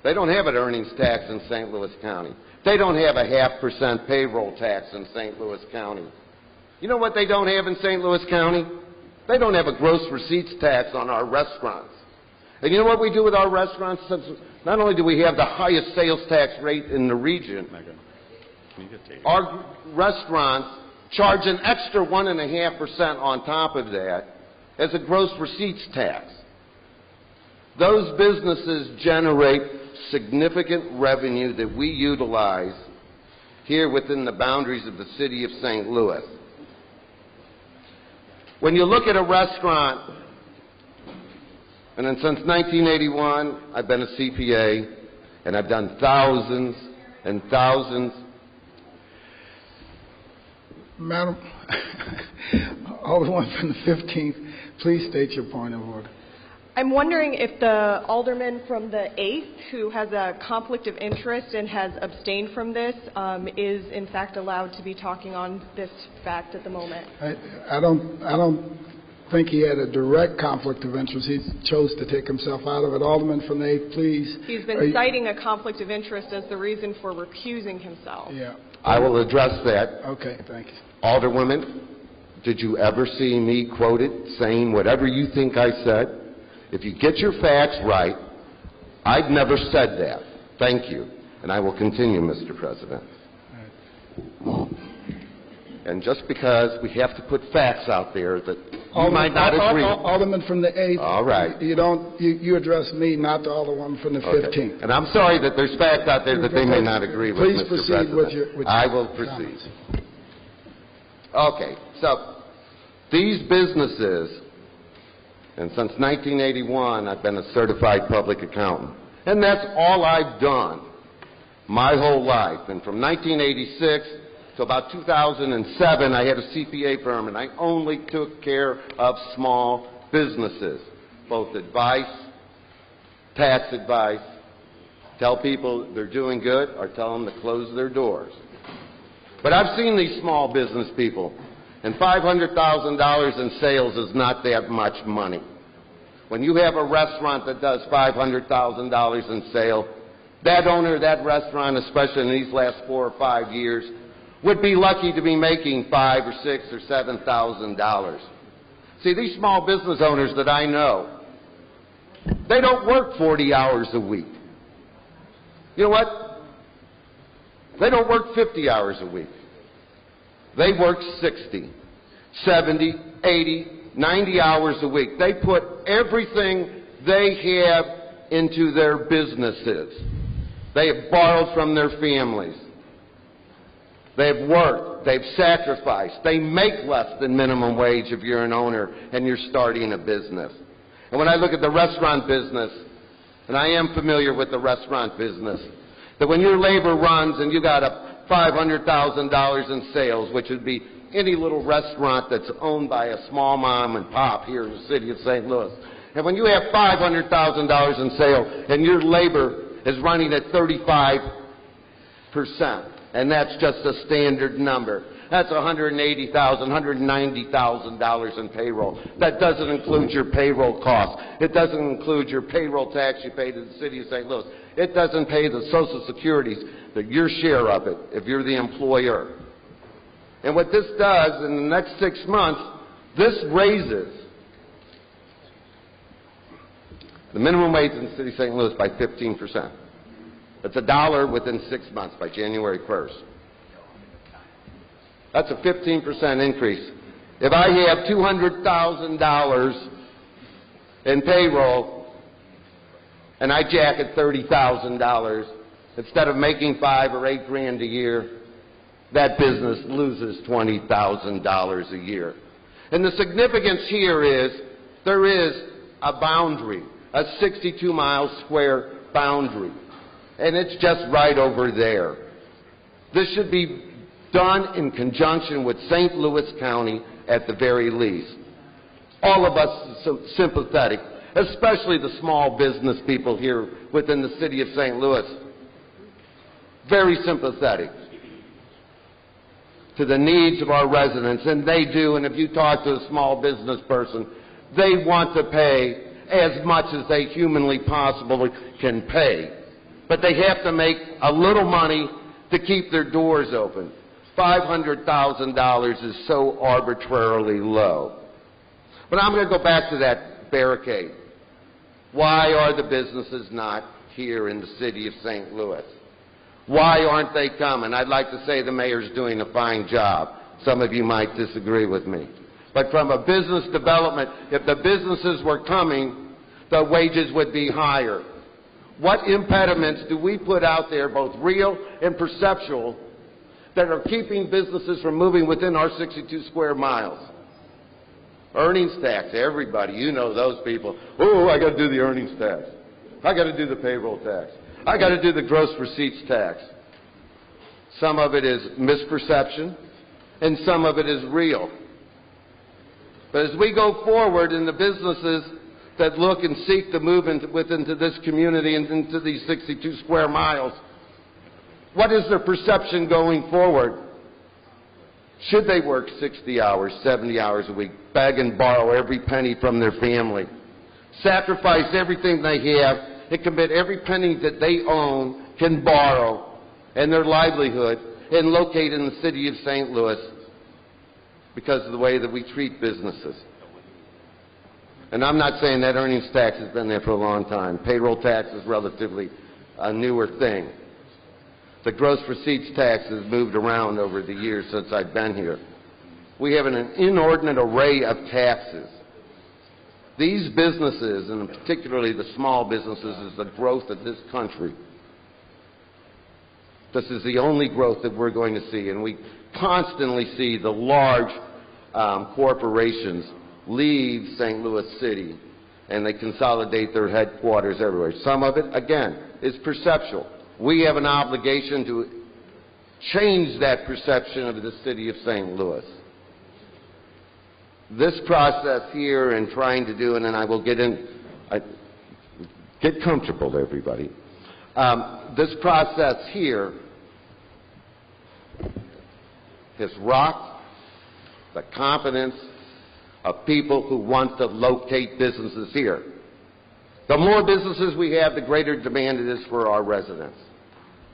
They don't have an earnings tax in St. Louis County. They don't have a 0.5% payroll tax in St. Louis County. You know what they don't have in St. Louis County? They don't have a gross receipts tax on our restaurants. And you know what we do with our restaurants? Not only do we have the highest sales tax rate in the region, our restaurants charge an extra 1.5% on top of that as a gross receipts tax. Those businesses generate significant revenue that we utilize here within the boundaries of the city of St. Louis. When you look at a restaurant, and then since 1981, I've been a CPA, and I've done thousands and thousands.
Madam, Alderman from the 15th, please state your point of order.
I'm wondering if the alderman from the 8th, who has a conflict of interest and has abstained from this, is in fact allowed to be talking on this fact at the moment.
I don't think he had a direct conflict of interest. He chose to take himself out of it. Alderman from the 8th, please.
He's been citing a conflict of interest as the reason for recusing himself.
Yeah.
I will address that.
Okay, thank you.
Alderwoman, did you ever see me quoted saying whatever you think I said? If you get your facts right, I've never said that. Thank you. And I will continue, Mr. President. And just because we have to put facts out there that you might not agree.
Alderman from the 8th.
All right.
You address me, not the Alderman from the 15th.
Okay. And I'm sorry that there's facts out there that they may not agree with, Mr. President.
Please proceed with your
I will proceed. Okay. So these businesses, and since 1981, I've been a certified public accountant. And that's all I've done my whole life. And from 1986 to about 2007, I had a CPA firm, and I only took care of small businesses, both advice, tax advice, tell people they're doing good, or tell them to close their doors. But I've seen these small business people, and $500,000 in sales is not that much money. When you have a restaurant that does $500,000 in sales, that owner of that restaurant, especially in these last 4 or 5 years, would be lucky to be making $5,000 or $6,000 or $7,000. See, these small business owners that I know, they don't work 40 hours a week. You know what? They don't work 50 hours a week. They work 60, 70, 80, 90 hours a week. They put everything they have into their businesses. They have borrowed from their families. They have worked. worked, they've sacrificed, they make less than minimum wage if you're an owner and you're starting a business. And when I look at the restaurant business, and I am familiar with the restaurant business, that when your labor runs and you got a $500,000 in sales, which would be any little restaurant that's owned by a small mom and pop here in the city of St. Louis, and when you have $500,000 in sales and your labor is running at 35%, and that's just a standard number, that's $180,000, $190,000 in payroll. That doesn't include your payroll costs. It doesn't include your payroll tax you pay to the city of St. Louis. It doesn't pay the Social Securities, your share of it, if you're the employer. And what this does in the next 6 months, this raises the minimum wage in the city of St. Louis by 15%. It's $1 within 6 months by January 1st. That's a 15% increase. If I have $200,000 in payroll and I jack at $30,000, instead of making $5 or $8 grand a year, that business loses $20,000 a year. And the significance here is there is a boundary, a 62-mile square boundary, and it's just right over there. This should be done in conjunction with St. Louis County at the very least. All of us are sympathetic, especially the small business people here within the city of St. Louis. Very sympathetic to the needs of our residents, and they do, and if you talk to a small business person, they want to pay as much as they humanly possibly can pay. But they have to make a little money to keep their doors open. $500,000 is so arbitrarily low. But I'm going to go back to that barricade. Why are the businesses not here in the city of St. Louis? Why aren't they coming? I'd like to say the mayor's doing a fine job. Some of you might disagree with me. But from a business development, if the businesses were coming, the wages would be higher. What impediments do we put out there, both real and perceptual, that are keeping businesses from moving within our 62 square miles? Earnings tax, everybody, you know those people. Oh, I got to do the earnings tax. I got to do the payroll tax. I got to do the gross receipts tax. Some of it is misperception, and some of it is real. But as we go forward in the businesses that look and seek to move into this community and into these 62 square miles, what is their perception going forward? Should they work 60 hours, 70 hours a week, beg and borrow every penny from their family, sacrifice everything they have, and commit every penny that they own, can borrow, and their livelihood, and locate in the city of St. Louis because of the way that we treat businesses? And I'm not saying that earnings tax has been there for a long time. Payroll tax is relatively a newer thing. The gross receipts tax has moved around over the years since I've been here. We have an inordinate array of taxes. These businesses, and particularly the small businesses, is the growth of this country. This is the only growth that we're going to see, and we constantly see the large corporations leave St. Louis City, and they consolidate their headquarters everywhere. Some of it, again, is perceptual. We have an obligation to change that perception of the city of St. Louis. This process here and trying to do, and then I will get in, get comfortable, everybody. This process here has rocked the confidence of people who want to locate businesses here. The more businesses we have, the greater demand it is for our residents.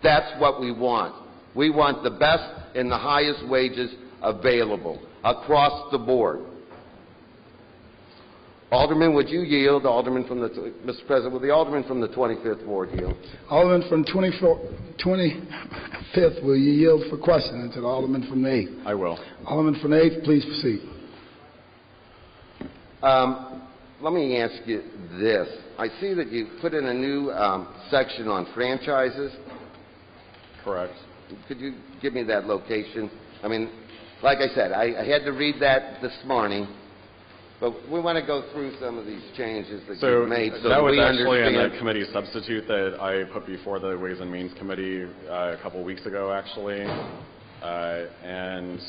That's what we want. We want the best and the highest wages available across the board. Alderman, would you yield? Alderman from the, Mr. President, will the Alderman from the 25th Ward yield?
Alderman from 25th, will you yield for questioning to the Alderman from the 8th?
I will.
Alderman from the 8th, please proceed.
Let me ask you this. I see that you put in a new section on franchises.
Correct.
Could you give me that location? I mean, like I said, I had to read that this morning, but we want to go through some of these changes that you've made so
that was
we
actually in
understand.
the committee substitute that I put before the Ways and Means Committee a couple weeks ago, actually. And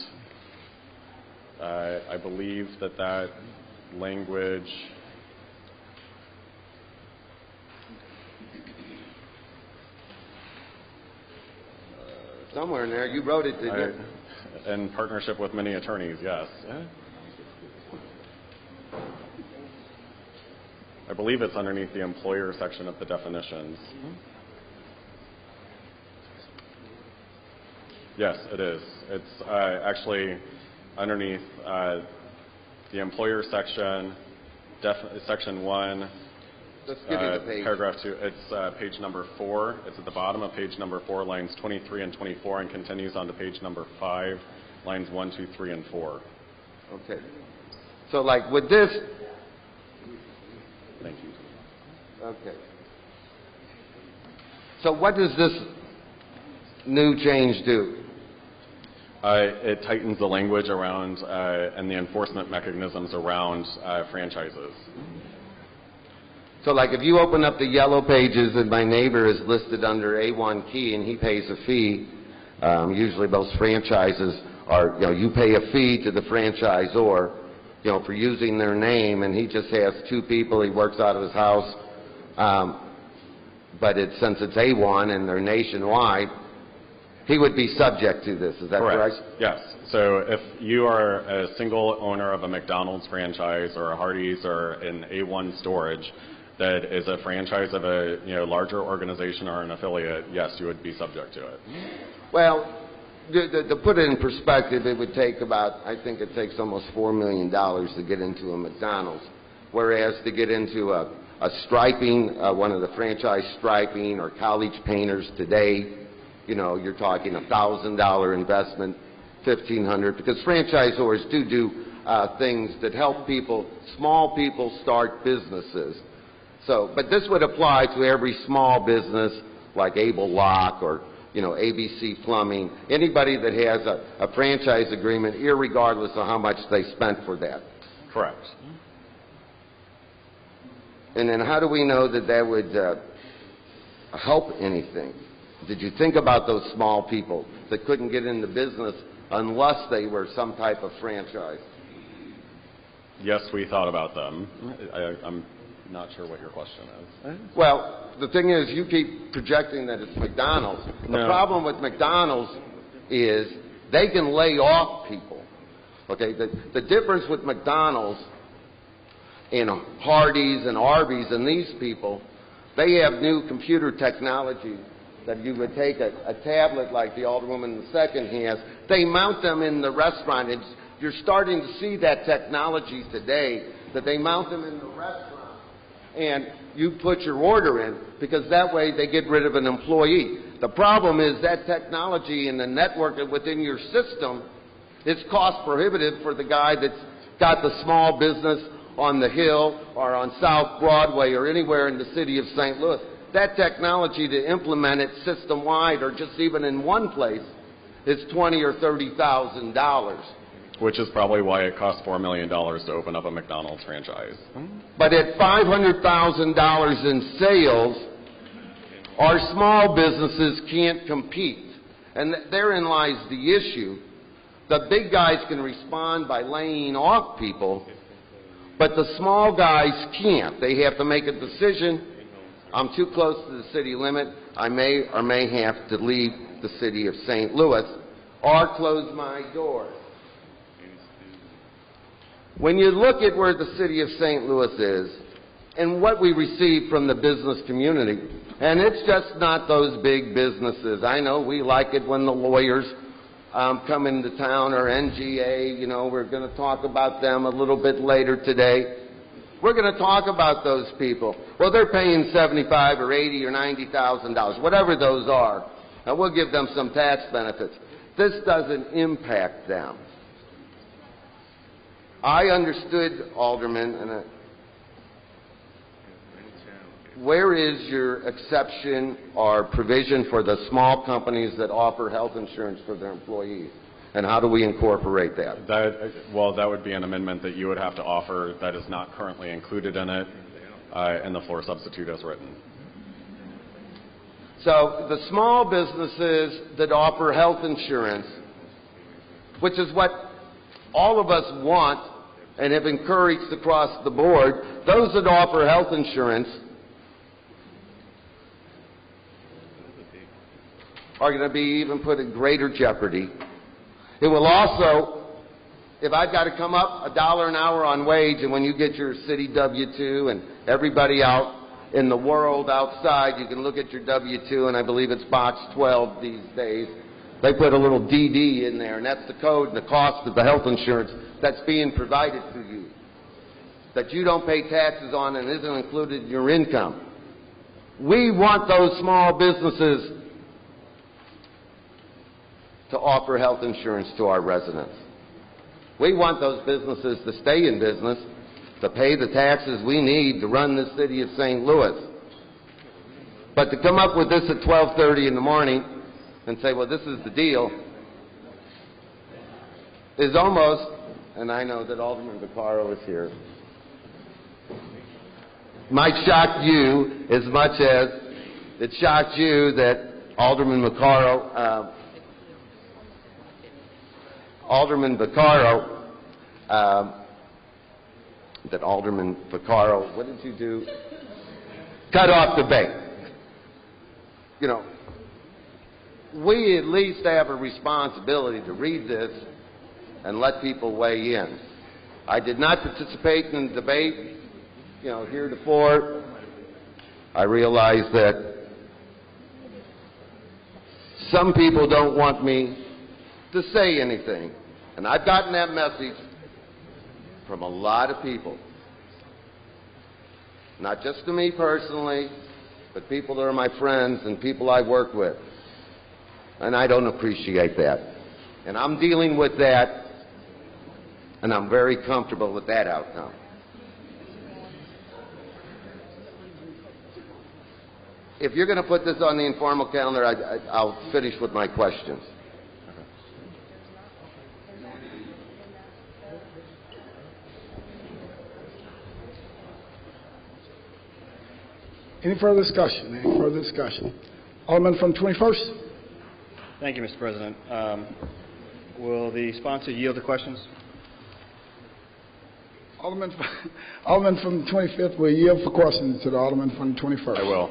I believe that language
somewhere in there, you wrote it, didn't you?
in partnership with many attorneys, yes. I believe it's underneath the employer section of the definitions. Yes, it is. It's actually underneath the employer section, section 1,
Let's give you the page.
paragraph 2. It's page number 4. It's at the bottom of page number 4, lines 23 and 24, and continues on to page number 5, lines 1, 2, 3, and 4.
Okay. So, like, with this...
Thank you.
Okay. So what does this new change do?
It tightens the language around and the enforcement mechanisms around franchises.
So, like, if you open up the yellow pages and my neighbor is listed under A1 key and he pays a fee, usually those franchises are, you pay a fee to the franchisor, for using their name, and he just has 2 people, he works out of his house, but since it's A1 and they're nationwide, he would be subject to this. Is that correct?
Yes. So if you are a single owner of a McDonald's franchise or a Hardee's or an A1 storage that is a franchise of a larger organization or an affiliate, yes, you would be subject to it.
Well, to put it in perspective, it would take I think it takes almost $4 million to get into a McDonald's, whereas to get into a striping, one of the franchise striping or college painters today, you're talking $1,000 investment, $1,500, because franchisors do things that help small people start businesses. So, but this would apply to every small business like Able Lock or ABC Plumbing, anybody that has a franchise agreement, irregardless of how much they spent for that.
Correct.
And then how do we know that would help anything? Did you think about those small people that couldn't get into business unless they were some type of franchise?
Yes, we thought about them. I'm not sure what your question is.
Well, the thing is, you keep projecting that it's McDonald's. The problem with McDonald's is they can lay off people. Okay, the difference with McDonald's and Hardee's and Arby's and these people, they have new computer technology that you would take a tablet like the Alderwoman in the second has. They mount them in the restaurant. You're starting to see that technology today, that they mount them in the restaurant. And you put your order in, because that way they get rid of an employee. The problem is that technology and the network within your system is cost prohibitive for the guy that's got the small business on the Hill or on South Broadway or anywhere in the city of St. Louis. That technology to implement it system-wide or just even in one place is $20,000 or $30,000.
Which is probably why it costs $4 million to open up a McDonald's franchise.
But at $500,000 in sales, our small businesses can't compete. And therein lies the issue. The big guys can respond by laying off people, but the small guys can't. They have to make a decision. I'm too close to the city limit. I may or may have to leave the city of St. Louis or close my doors. When you look at where the city of St. Louis is and what we receive from the business community, and it's just not those big businesses. I know we like it when the lawyers come into town, or NGA, we're going to talk about them a little bit later today. We're going to talk about those people. Well, they're paying $75,000 or $80,000 or $90,000, whatever those are, and we'll give them some tax benefits. This doesn't impact them. I understood, Alderman, where is your exception or provision for the small companies that offer health insurance for their employees? And how do we incorporate that?
That would be an amendment that you would have to offer that is not currently included in it, in the floor substitute as written.
So the small businesses that offer health insurance, which is what all of us want and have encouraged across the board, those that offer health insurance are going to be even put in greater jeopardy. It will also, if I've got to come up $1 an hour on wage, and when you get your city W-2 and everybody out in the world outside, you can look at your W-2, and I believe it's box 12 these days. They put a little DD in there, and that's the code and the cost of the health insurance that's being provided to you, that you don't pay taxes on and isn't included in your income. We want those small businesses to offer health insurance to our residents. We want those businesses to stay in business, to pay the taxes we need to run the city of St. Louis. But to come up with this at 12:30 in the morning and say, well, this is the deal, is almost, and I know that Alderman Vaccaro is here, might shock you as much as it shocked you that Alderman Vaccaro, what did you do? Cut off the bait. You know, we at least have a responsibility to read this and let people weigh in. I did not participate in the debate, heretofore. I realize that some people don't want me to say anything. And I've gotten that message from a lot of people. Not just to me personally, but people that are my friends and people I work with. And I don't appreciate that. And I'm dealing with that, and I'm very comfortable with that outcome. If you're going to put this on the informal calendar, I'll finish with my questions.
Any further discussion? Any further discussion? Alderman from 21st.
Thank you, Mr. President. Will the sponsor yield to questions?
Alderman from 25th will yield for questions to the Alderman from 21st.
I will.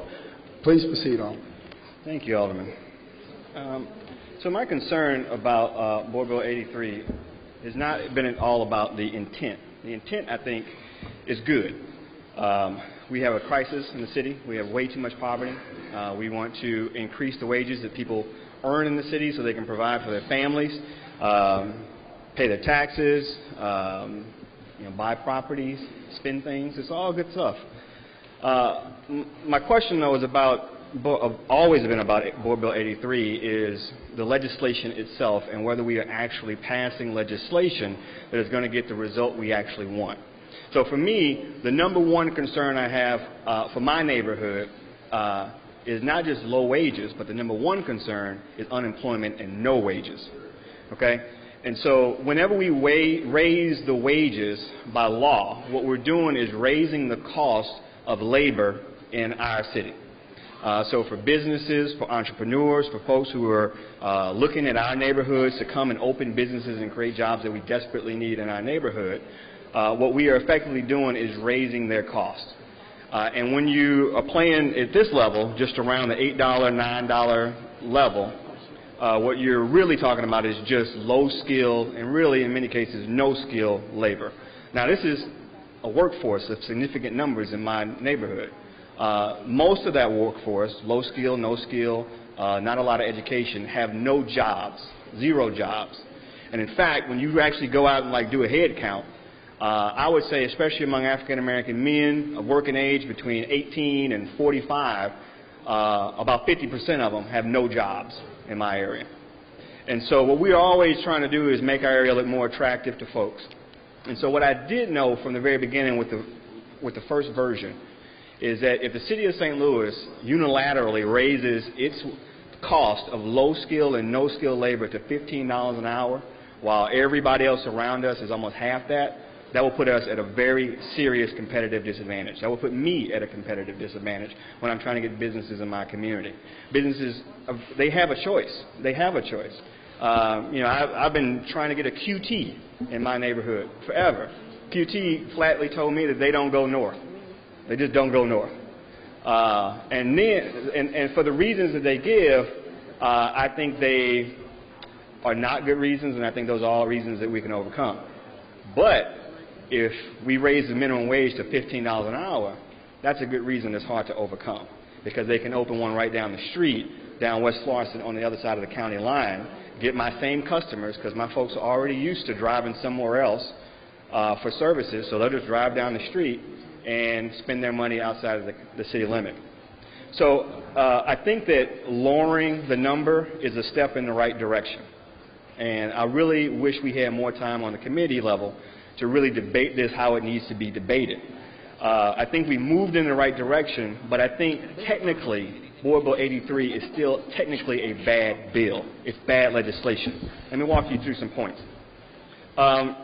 Please proceed, Alderman.
Thank you, Alderman. So my concern about Board Bill 83 has not been at all about the intent. The intent, I think, is good. We have a crisis in the city. We have way too much poverty. We want to increase the wages that people earn in the city so they can provide for their families, pay their taxes, buy properties, spend things. It's all good stuff. My question, though, is always been about Board Bill 83 is the legislation itself and whether we are actually passing legislation that is going to get the result we actually want. So for me, the number one concern I have for my neighborhood is not just low wages, but the number one concern is unemployment and no wages. Okay? And so whenever we raise the wages by law, what we're doing is raising the cost of labor in our city. So for businesses, for entrepreneurs, for folks who are looking at our neighborhoods to come and open businesses and create jobs that we desperately need in our neighborhood, what we are effectively doing is raising their cost. And when you are playing at this level, just around the $8, $9 level, what you're really talking about is just low-skill and really, in many cases, no-skill labor. Now, this is a workforce of significant numbers in my neighborhood. Most of that workforce, low-skill, no-skill, not a lot of education, have no jobs, 0 jobs. And in fact, when you actually go out and do a head count, I would say, especially among African-American men of working age between 18 and 45, about 50% of them have no jobs in my area. And so what we're always trying to do is make our area look more attractive to folks. And so what I did know from the very beginning with the first version is that if the city of St. Louis unilaterally raises its cost of low-skill and no-skill labor to $15 an hour, while everybody else around us is almost half that, that will put us at a very serious competitive disadvantage. That will put me at a competitive disadvantage when I'm trying to get businesses in my community. Businesses, they have a choice. They have a choice. I've been trying to get a QT in my neighborhood forever. QT flatly told me that they don't go north. They just don't go north. And for the reasons that they give, I think they are not good reasons, and I think those are all reasons that we can overcome. But if we raise the minimum wage to $15 an hour, that's a good reason that's hard to overcome, because they can open one right down the street, down West Florissant on the other side of the county line, get my same customers, because my folks are already used to driving somewhere else for services, so they'll just drive down the street and spend their money outside of the city limit. So I think that lowering the number is a step in the right direction. And I really wish we had more time on the committee level to really debate this how it needs to be debated. I think we moved in the right direction, but I think technically Board Bill 83 is still technically a bad bill. It's bad legislation. Let me walk you through some points. On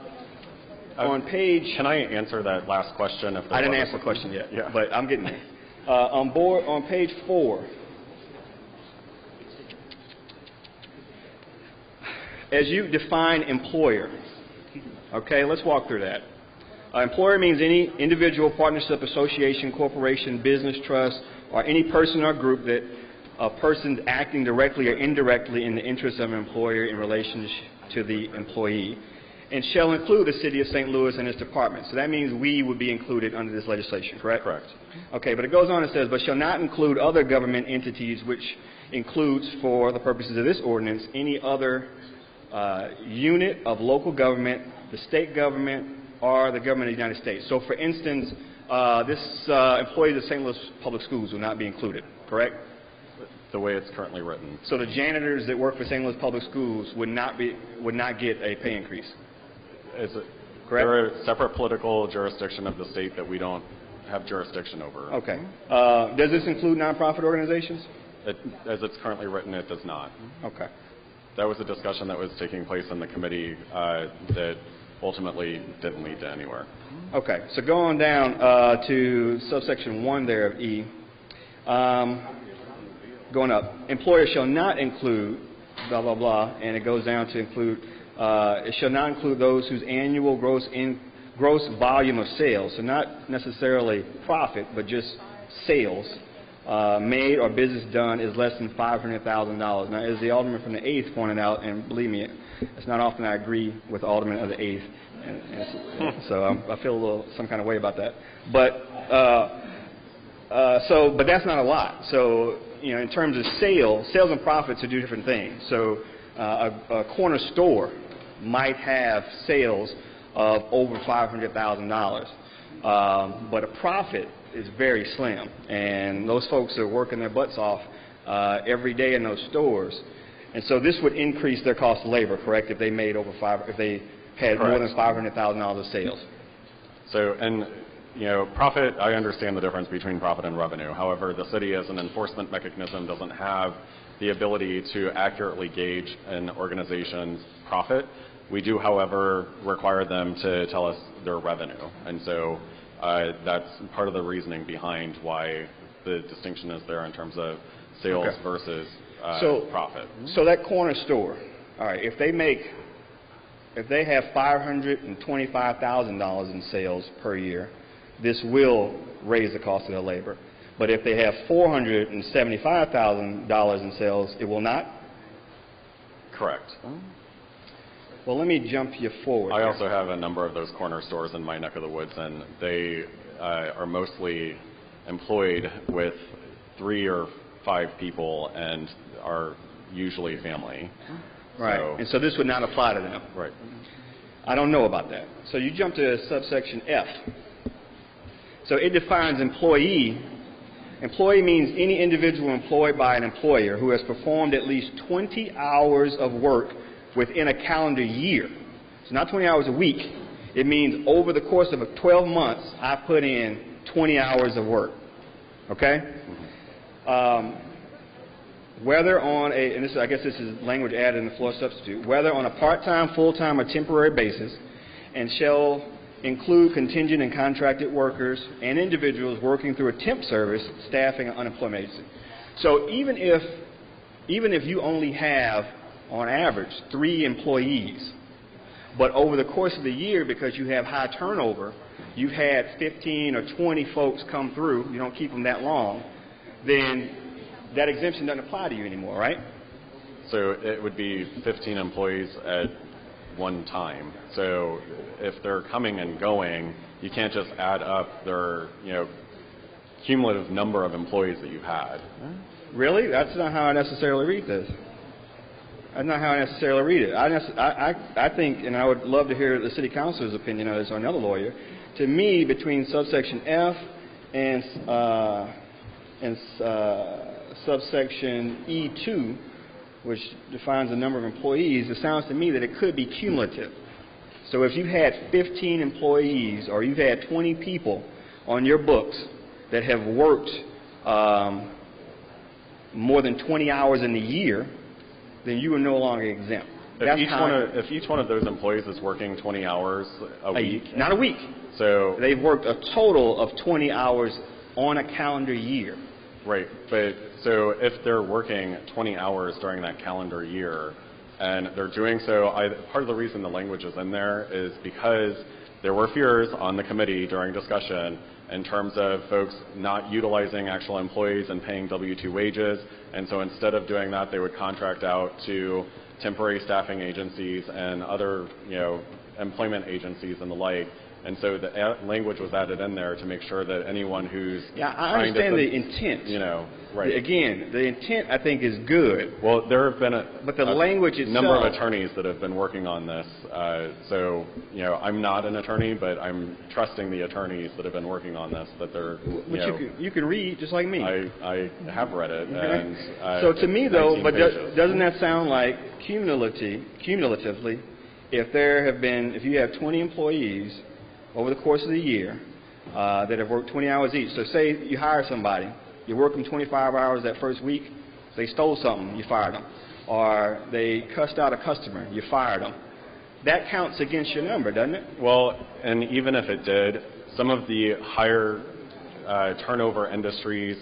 page...
Can I answer that last question?
I didn't answer the question yet, but I'm getting there. On page 4, as you define employer, okay, let's walk through that. Employer means any individual, partnership, association, corporation, business, trust, or any person or group that a person acting directly or indirectly in the interest of an employer in relation to the employee, and shall include the City of St. Louis and its departments. So that means we would be included under this legislation, correct?
Correct.
Okay, but it goes on and says, but shall not include other government entities, which includes, for the purposes of this ordinance, any other unit of local government, the state government, or the government of the United States. So, for instance, employees of St. Louis Public Schools will not be included, correct?
The way it's currently written.
So the janitors that work for St. Louis Public Schools would not get a pay increase.
Correct?
They're
a separate political jurisdiction of the state that we don't have jurisdiction over.
Okay. Does this include nonprofit organizations?
As it's currently written, it does not.
Okay.
That was a discussion that was taking place in the committee that ultimately didn't lead to anywhere.
Okay. So going down to subsection 1 there of E, going up, employer shall not include blah, blah, blah, and it goes down to include, it shall not include those whose annual gross volume of sales, so not necessarily profit, but just sales, made or business done is less than $500,000. Now, as the Alderman from the 8th pointed out, and believe me, it's not often I agree with the Alderman of the 8th, and so I feel a little some kind of way about that. But but that's not a lot. So, in terms of sales and profits are two different things. So a corner store might have sales of over $500,000, but a profit is very slim. And those folks are working their butts off every day in those stores. And so this would increase their cost of labor, correct? If they made if they had more than $500,000 of sales.
So, and profit, I understand the difference between profit and revenue. However, the city as an enforcement mechanism doesn't have the ability to accurately gauge an organization's profit. We do, however, require them to tell us their revenue. And so that's part of the reasoning behind why the distinction is there in terms of sales versus profit.
So that corner store, all right, if they have $525,000 in sales per year, this will raise the cost of their labor. But if they have $475,000 in sales, it will not?
Correct.
Well, let me jump you forward.
I also have a number of those corner stores in my neck of the woods, and they are mostly employed with 3 or 5 people and are usually family.
Right. And so this would not apply to them.
Right.
I don't know about that. So you jump to subsection F. So it defines employee. Employee means any individual employed by an employer who has performed at least 20 hours of work within a calendar year. So not 20 hours a week. It means over the course of 12 months, I put in 20 hours of work. Okay? whether on a, and this, I guess this is language added in the floor substitute, whether on a part-time, full-time, or temporary basis, and shall include contingent and contracted workers and individuals working through a temp service, staffing, and unemployment agency. So even if you only have, on average, 3 employees, but over the course of the year, because you have high turnover, you've had 15 or 20 folks come through, you don't keep them that long, then that exemption doesn't apply to you anymore, right?
So it would be 15 employees at one time. So if they're coming and going, you can't just add up their, cumulative number of employees that you've had.
Really? That's not how I necessarily read this. That's not how I necessarily read it. I think, and I would love to hear the city council's opinion on this or another lawyer. To me, between subsection F and subsection E2, which defines the number of employees, it sounds to me that it could be cumulative. So if you had 15 employees or you've had 20 people on your books that have worked more than 20 hours in the year, then you are no longer exempt.
If each one of those employees is working 20 hours a week?
Not a week.
So
they've worked a total of 20 hours on a calendar year.
Right, but so if they're working 20 hours during that calendar year, and they're doing so, part of the reason the language is in there is because there were fears on the committee during discussion in terms of folks not utilizing actual employees and paying W-2 wages, and so instead of doing that, they would contract out to temporary staffing agencies and other, employment agencies and the like. And so the language was added in there to make sure that anyone who's
I understand the intent.
Right.
Again, the intent I think is good.
Well, there have been
but the language itself,
number of attorneys that have been working on this. So I'm not an attorney, but I'm trusting the attorneys that have been working on this that they're.
You can read just like me.
I have read it.
Okay.
And
so to me though, but doesn't
that
sound like cumulatively, if you have 20 employees over the course of the year that have worked 20 hours each. So say you hire somebody, you work them 25 hours that first week, they stole something, you fired them. Or they cussed out a customer, you fired them. That counts against your number, doesn't it?
Well, and even if it did, some of the higher turnover industries,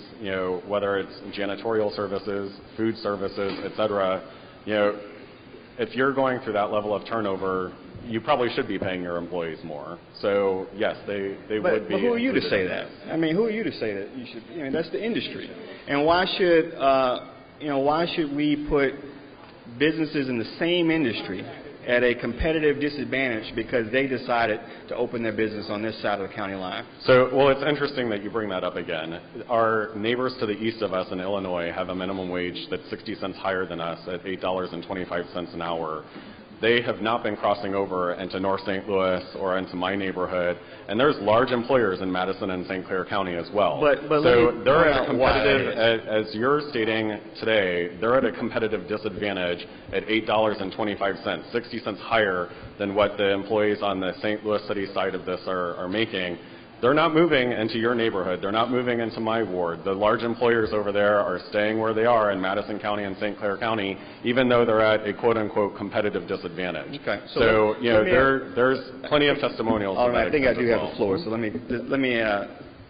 whether it's janitorial services, food services, et cetera, if you're going through that level of turnover, you probably should be paying your employees more. So yes, they would be.
But who are you to say that? I mean, who are you to say that you should? That's the industry. And why should we put businesses in the same industry at a competitive disadvantage because they decided to open their business on this side of the county line?
So, well, it's interesting that you bring that up again. Our neighbors to the east of us in Illinois have a minimum wage that's 60 cents higher than us at $8.25 an hour. They have not been crossing over into North St. Louis or into my neighborhood, and there's large employers in Madison and St. Clair County as well. So they're at a competitive, as you're stating today, they're at a competitive disadvantage at $8.25, 60 cents higher than what the employees on the St. Louis City side of this are making. They're not moving into your neighborhood. They're not moving into my ward. The large employers over there are staying where they are in Madison County and St. Clair County, even though they're at a quote-unquote competitive disadvantage.
Okay.
So there's plenty of testimonials.
All right, I think I do have the floor, so let me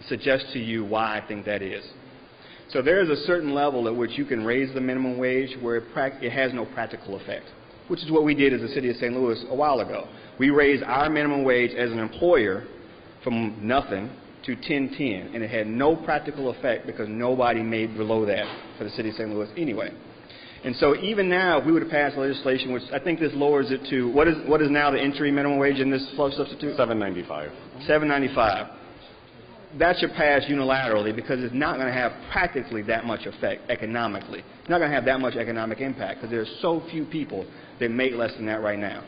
suggest to you why I think that is. So there is a certain level at which you can raise the minimum wage where it has no practical effect, which is what we did as the city of St. Louis a while ago. We raised our minimum wage as an employer from nothing to $10.10, and it had no practical effect because nobody made below that for the city of St. Louis anyway. And so even now, if we were to pass legislation, which I think this lowers it to, what is now the entry minimum wage in this flow substitute?
$7.95.
$7.95. That should pass unilaterally because it's not going to have practically that much effect economically. It's not going to have that much economic impact because there are so few people that make less than that right now.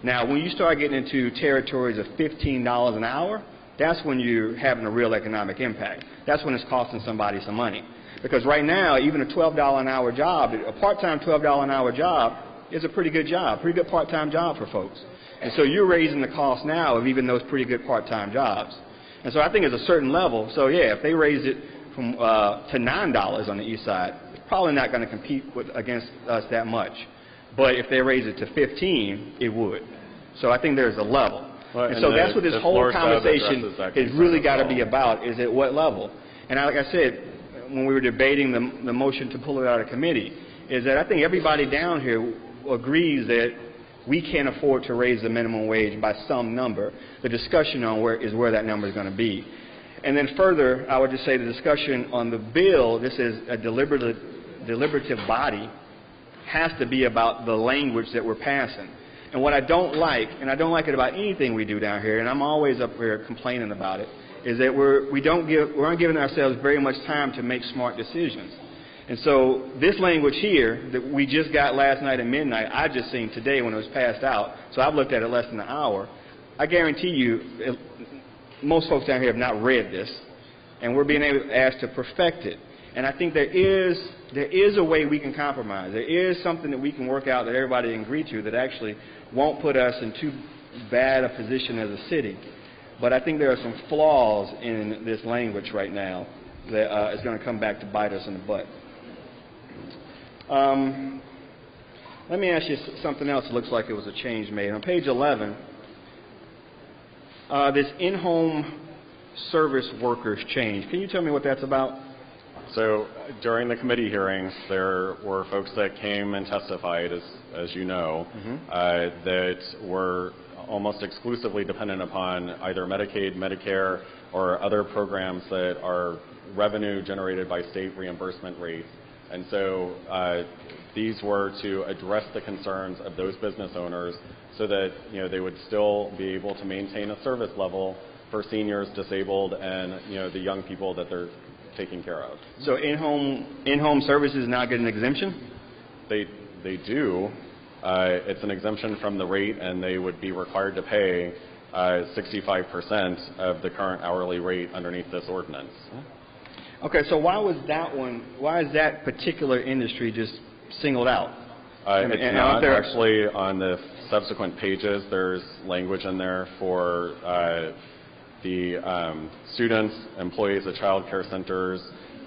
Now, when you start getting into territories of $15 an hour, that's when you're having a real economic impact. That's when it's costing somebody some money. Because right now, even a $12 an hour job, a part-time $12 an hour job is a pretty good job, pretty good part-time job for folks. And so you're raising the cost now of even those pretty good part-time jobs. And so I think at a certain level, so yeah, if they raise it from to $9 on the east side, probably not going to compete against us that much. But if they raise it to 15, it would. So I think there's a level.
Well,
and so that's what this whole conversation has really got to be about, is at what level. And like I said, when we were debating the motion to pull it out of committee, is that I think everybody down here agrees that we can't afford to raise the minimum wage by some number. The discussion on where that number is going to be. And then further, I would just say the discussion on the bill, this is a deliberative body, has to be about the language that we're passing. And what I don't like, and I don't like it about anything we do down here, and I'm always up here complaining about it, is that we aren't giving ourselves very much time to make smart decisions. And so this language here that we just got last night at midnight, I just seen today when it was passed out, so I've looked at it less than an hour. I guarantee you, most folks down here have not read this, and we're being asked to perfect it. And I think there is a way we can compromise. There is something that we can work out that everybody can agree to that actually won't put us in too bad a position as a city. But I think there are some flaws in this language right now that is going to come back to bite us in the butt. Let me ask you something else that looks like it was a change made. On page 11, this in-home service workers change. Can you tell me what that's about?
So during the committee hearings, there were folks that came and testified, as you know, that were almost exclusively dependent upon either Medicaid, Medicare, or other programs that are revenue generated by state reimbursement rates. And so these were to address the concerns of those business owners so that they would still be able to maintain a service level for seniors, disabled, and the young people that they're taking care of.
So in-home services now get an exemption?
They do. It's an exemption from the rate, and they would be required to pay 65% of the current hourly rate underneath this ordinance.
Okay, so why is that particular industry just singled out?
It's not actually on the subsequent pages. There's language in there for the students, employees at child care centers,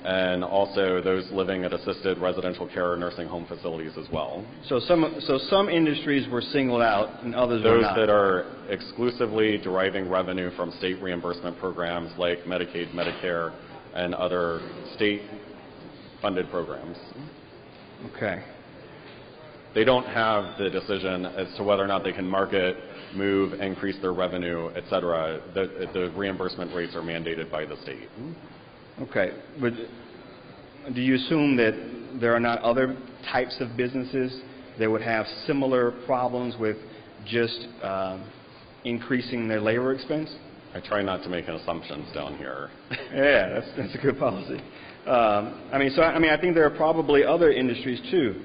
and also those living at assisted residential care or nursing home facilities as well.
So some industries were singled out and others were not.
Those that are exclusively deriving revenue from state reimbursement programs like Medicaid, Medicare, and other state-funded programs.
Okay.
They don't have the decision as to whether or not they can market, move, increase their revenue, et cetera. The reimbursement rates are mandated by the state.
Okay. But do you assume that there are not other types of businesses that would have similar problems with just increasing their labor expense?
I try not to make assumptions down here.
Yeah, that's a good policy. I think there are probably other industries too.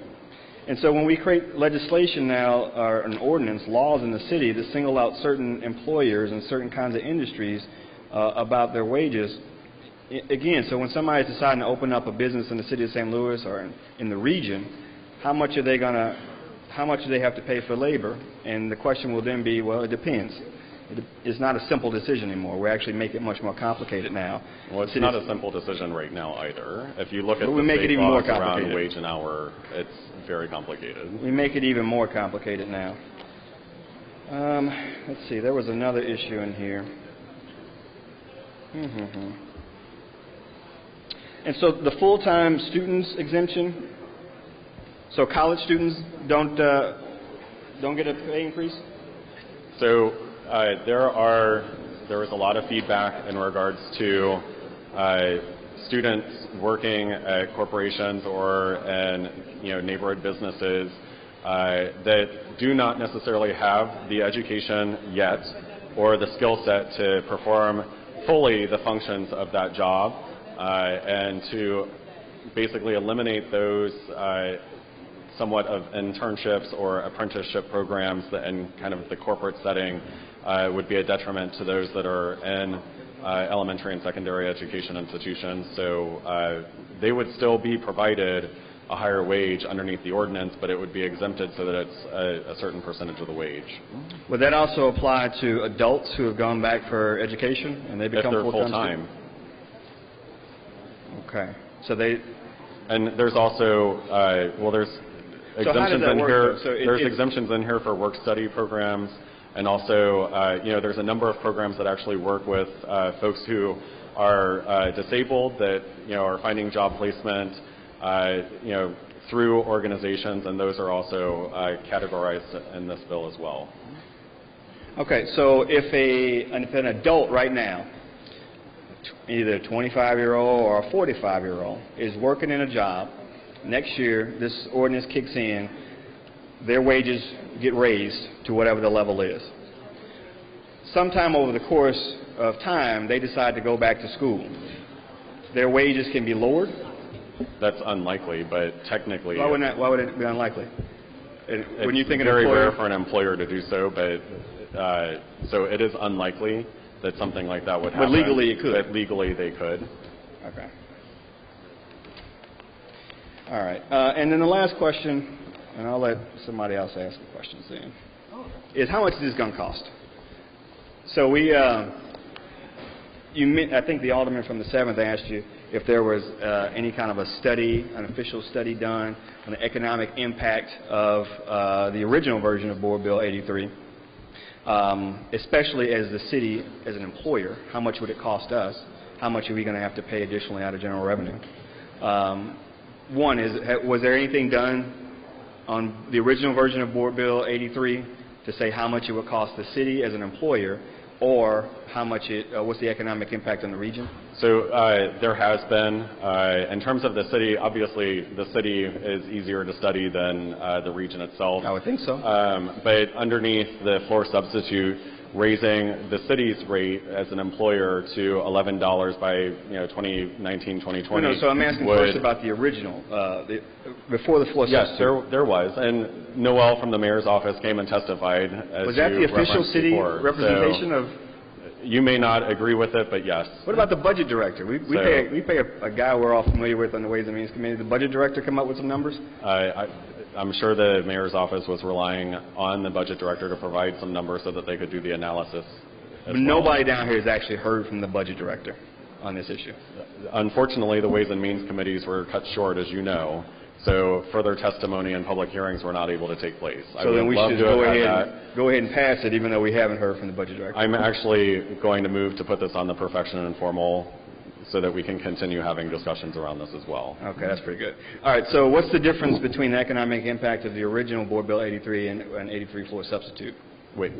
And so when we create legislation now, or an ordinance, laws in the city that single out certain employers and certain kinds of industries about their wages, again, so when somebody's deciding to open up a business in the city of St. Louis or in the region, how much do they have to pay for labor? And the question will then be, well, it depends. It's not a simple decision anymore. We actually make it much more complicated now.
Well, it's not a simple decision right now either. If you look at
the state laws
around wage and hour, it's very complicated.
We make it even more complicated now. Let's see. There was another issue in here. And so the full-time students exemption. So college students don't get a pay increase?
So there was a lot of feedback in regards to students working at corporations or in neighborhood businesses that do not necessarily have the education yet or the skill set to perform fully the functions of that job, and to basically eliminate those somewhat of internships or apprenticeship programs that in kind of the corporate setting would be a detriment to those that are in elementary and secondary education institutions. So they would still be provided a higher wage underneath the ordinance, but it would be exempted so that it's a certain percentage of the wage.
Would that also apply to adults who have gone back for education and they become
full-time?
Okay. So
And there's also, there's exemptions in here. There's exemptions in here for work-study programs, and also, there's a number of programs that actually work with folks who are disabled that, are finding job placement, through organizations, and those are also categorized in this bill as well.
Okay, so if an adult right now, either a 25-year-old or a 45-year-old, is working in a job, next year this ordinance kicks in, their wages get raised to whatever the level is. Sometime over the course of time, they decide to go back to school. Their wages can be lowered?
That's unlikely, but technically...
Why would it be unlikely? When you think
it's very rare for an employer to do so, but so it is unlikely that something like that would happen.
But legally it could?
But legally they could.
Okay. All right. And then the last question, and I'll let somebody else ask the questions then, is how much is this going to cost? So I think the alderman from the 7th asked you if there was any kind of a study, an official study done on the economic impact of the original version of Board Bill 83, especially as the city, as an employer. How much would it cost us? How much are we going to have to pay additionally out of general revenue? One is, was there anything done on the original version of Board Bill 83 to say how much it would cost the city as an employer, or how much what's the economic impact on the region?
So there has been. In terms of the city, obviously the city is easier to study than the region itself.
I would think so.
But underneath the floor substitute, raising the city's rate as an employer to $11 by 2019, 2020.
No, so I'm asking first about the original, before the floor substitute.
Yes, there was. And Noel from the mayor's office came and testified.
Was that the official city representation of?
You may not agree with it, but yes.
What about the budget director? We pay a guy we're all familiar with on the Ways and Means Committee. Did the budget director come up with some numbers?
I'm sure the mayor's office was relying on the budget director to provide some numbers so that they could do the analysis.
But nobody down here has actually heard from the budget director on this issue.
Unfortunately, the Ways and Means committees were cut short, as you know, so further testimony and public hearings were not able to take place.
So then we should go ahead and pass it, even though we haven't heard from the budget director.
I'm actually going to move to put this on the perfection and informal so that we can continue having discussions around this as well.
Okay, that's pretty good. All right, so what's the difference between the economic impact of the original Board Bill 83 and 83 floor substitute?
Wait,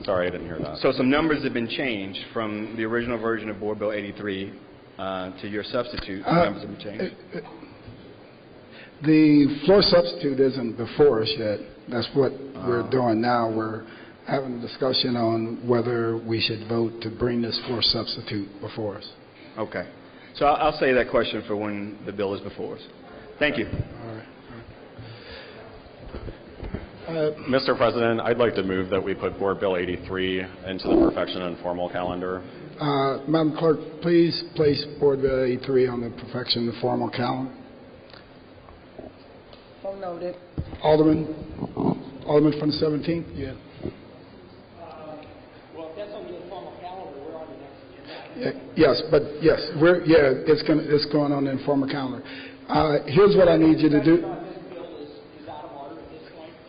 sorry, I didn't hear that.
So some numbers have been changed from the original version of Board Bill 83 to your substitute. Numbers have been changed.
The floor substitute isn't before us yet. That's what we're doing now. We're having a discussion on whether we should vote to bring this floor substitute before us.
Okay. So I'll say that question for when the bill is before us. Thank you.
All right.
Mr. President, I'd like to move that we put Board Bill 83 into the perfection and formal calendar.
Madam Clerk, please place Board Bill 83 on the perfection and formal calendar.
So noted.
Alderman from the 17th? Yeah.
Well, if that's on the informal calendar, we're on the next agenda.
Yes, but yes, it's going on the informal calendar. Here's what I need you to do.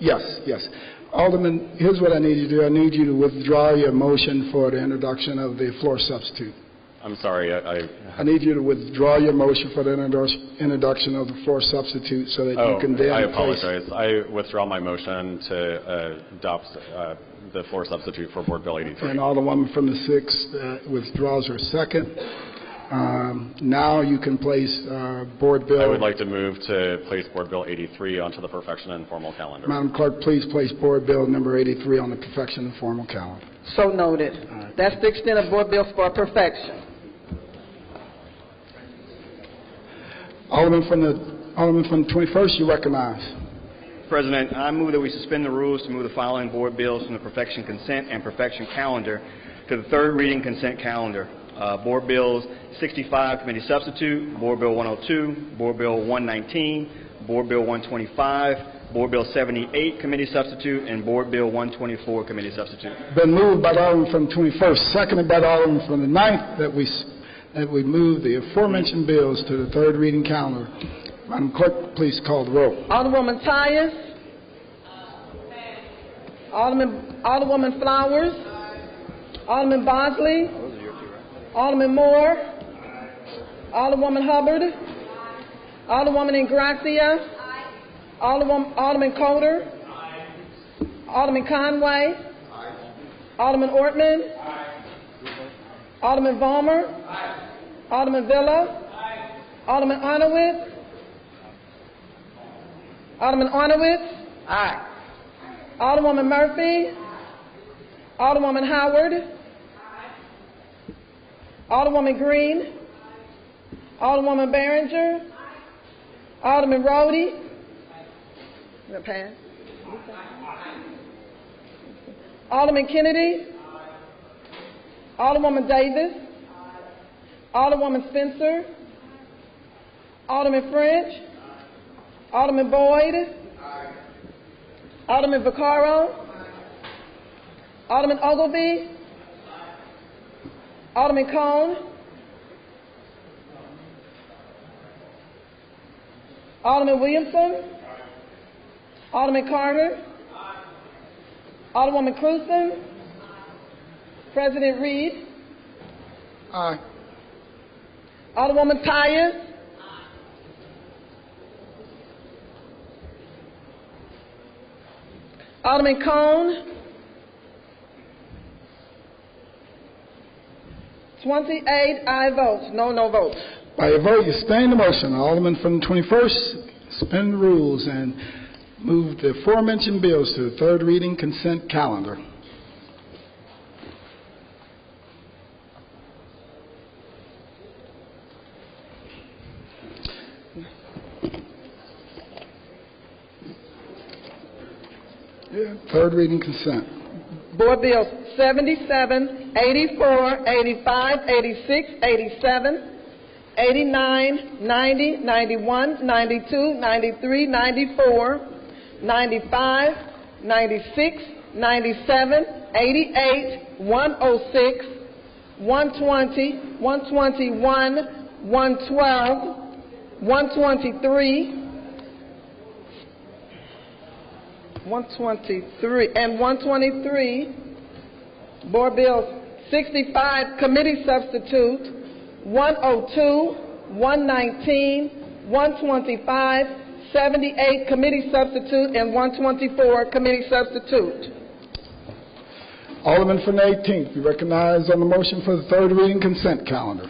Yes. Alderman, here's what I need you to do. I need you to withdraw your motion for the introduction of the floor substitute.
I'm sorry,
I need you to withdraw your motion for the introduction of the floor substitute so that you can then
I apologize. I withdraw my motion to adopt the floor substitute for Board Bill 83.
And Alderwoman from the 6th withdraws her second. Now you can place Board Bill...
I would like to move to place Board Bill 83 onto the perfection and formal calendar.
Madam Clerk, please place Board Bill number 83 on the perfection and formal calendar.
So noted. Right. That's the extent of Board Bills for perfection.
Alderman from the 21st, you recognize.
President, I move that we suspend the rules to move the following board bills from the perfection consent and perfection calendar to the third reading consent calendar. Board Bills 65, Committee Substitute, Board Bill 102, Board Bill 119, Board Bill 125, Board Bill 78, Committee Substitute, and Board Bill 124, Committee Substitute.
Been moved by the Alderman from the 21st, seconded by the Alderman from the 9th that we move the aforementioned bills to the third reading calendar. Madam Clerk, please call the roll.
Alderwoman Tyus. Alderwoman Flowers. Alderman Bosley. Alderman Moore. Alderwoman Hubbard. Alderwoman Ingracia. Alderman Coder. Alderman Conway. Alderman Ortman. Alderman Vollmer. Alderman Villa. Alderman Arnowitz. Alderman Arnowitz. Aye. Alderwoman Murphy. Alderwoman Howard. Alderwoman Green. Alderwoman Behringer. Alderman Rhodey. Is that pass? Alderman Kennedy. Alderwoman Davis. Alderwoman Spencer. Alderman French. Alderman Boyd. Alderman Vaccaro. Alderman Ogilvie. Alderman Cone. Alderman Williamson. Alderman Carter. Alderwoman Cruzen. President Reed.
Aye.
Alderwoman Tyus. Alderman Cone. 28 aye votes, no votes.
By your vote, you sustain the motion. Alderman from the 21st, suspend the rules and move the aforementioned bills to the third reading consent calendar. Third reading consent.
Board Bills 77, 84, 85, 86, 87, 89, 90, 91, 92, 93, 94, 95, 96, 97, 88, 106, 120, 121, 112, 123, 123, Board Bills 65, Committee Substitute, 102, 119, 125, 78, Committee Substitute, and 124, Committee Substitute.
Alderman from the 18th, you recognize on the motion for the third reading consent calendar.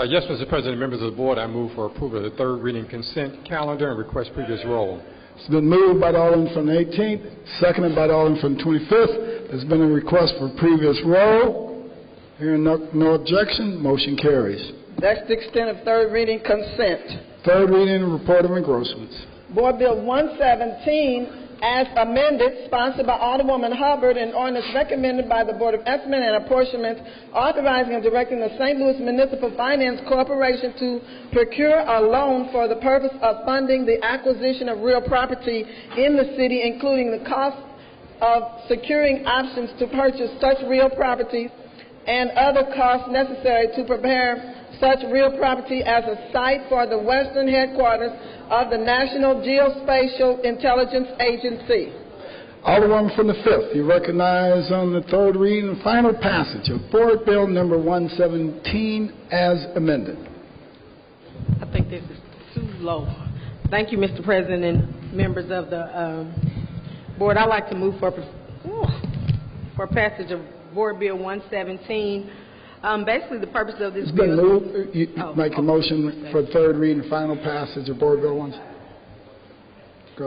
Yes, Mr. President, members of the board, I move for approval of the third reading consent calendar and request previous roll.
It's been moved by the Alderman from the 18th, seconded by the Alderman from the 25th. There's been a request for previous roll. Hearing no objection, motion carries.
That's the extent of third reading consent.
Third reading report of engrossments.
Board Bill 117, as amended, sponsored by Alderwoman Hubbard, and ordinance recommended by the Board of Estimate and Apportionment, authorizing and directing the St. Louis Municipal Finance Corporation to procure a loan for the purpose of funding the acquisition of real property in the city, including the cost of securing options to purchase such real property and other costs necessary to prepare such real property as a site for the western headquarters of the National Geospatial Intelligence Agency.
Alderwoman from the 5th, you recognize on the third reading and final passage of Board Bill number 117 as amended.
I think this is too low. Thank you, Mr. President and members of the board. I'd like to move for passage of Board Bill 117. Basically, the purpose of this bill...
You make a motion for third reading and final passage of Board Bill 1.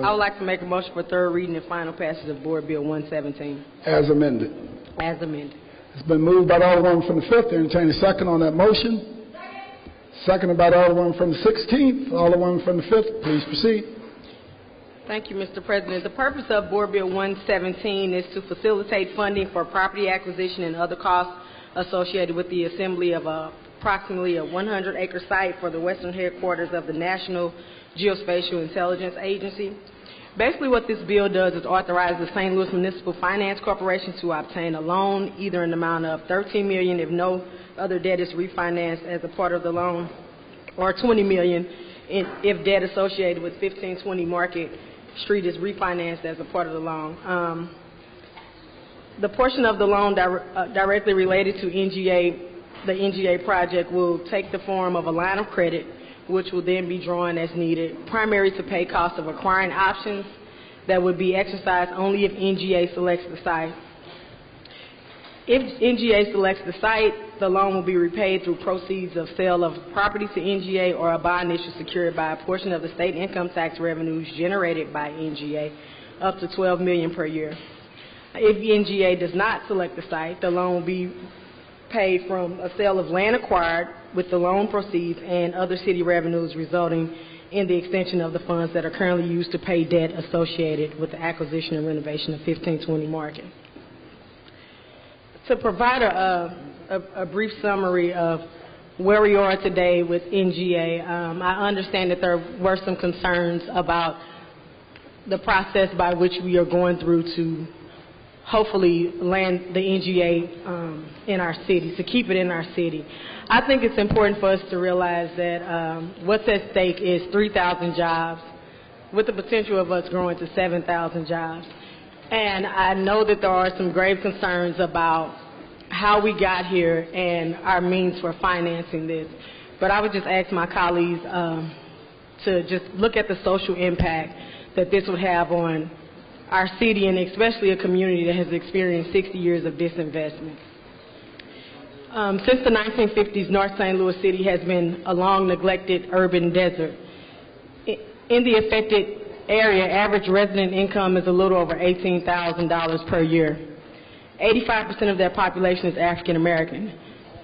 I would like to make a motion for third reading and final passage of Board Bill 117.
As amended.
As amended.
It's been moved by the Alderman from the 5th. Entertain a second on that motion. Seconded by the Alderman from the 16th. Alderman from the 5th, please proceed.
Thank you, Mr. President. The purpose of Board Bill 117 is to facilitate funding for property acquisition and other costs associated with the assembly of approximately a 100-acre site for the western headquarters of the National Geospatial Intelligence Agency. Basically, what this bill does is authorize the St. Louis Municipal Finance Corporation to obtain a loan, either in the amount of $13 million if no other debt is refinanced as a part of the loan, or $20 million if debt associated with 1520 Market Street is refinanced as a part of the loan. The portion of the loan directly related to the NGA project will take the form of a line of credit, which will then be drawn as needed, primarily to pay costs of acquiring options that would be exercised only if NGA selects the site. If NGA selects the site, the loan will be repaid through proceeds of sale of property to NGA or a bond issue secured by a portion of the state income tax revenues generated by NGA, up to $12 million per year. If NGA does not select the site, the loan will be paid from a sale of land acquired with the loan proceeds and other city revenues, resulting in the extension of the funds that are currently used to pay debt associated with the acquisition and renovation of 1520 Market. To provide a brief summary of where we are today with NGA, I understand that there were some concerns about the process by which we are going through to hopefully land the NGA in our city, to keep it in our city. I think it's important for us to realize that what's at stake is 3,000 jobs with the potential of us growing to 7,000 jobs. And I know that there are some grave concerns about how we got here and our means for financing this. But I would just ask my colleagues to just look at the social impact that this would have on our city, and especially a community that has experienced 60 years of disinvestment. Since the 1950s, North St. Louis City has been a long neglected urban desert. In the affected area, average resident income is a little over $18,000 per year. 85% of their population is African American.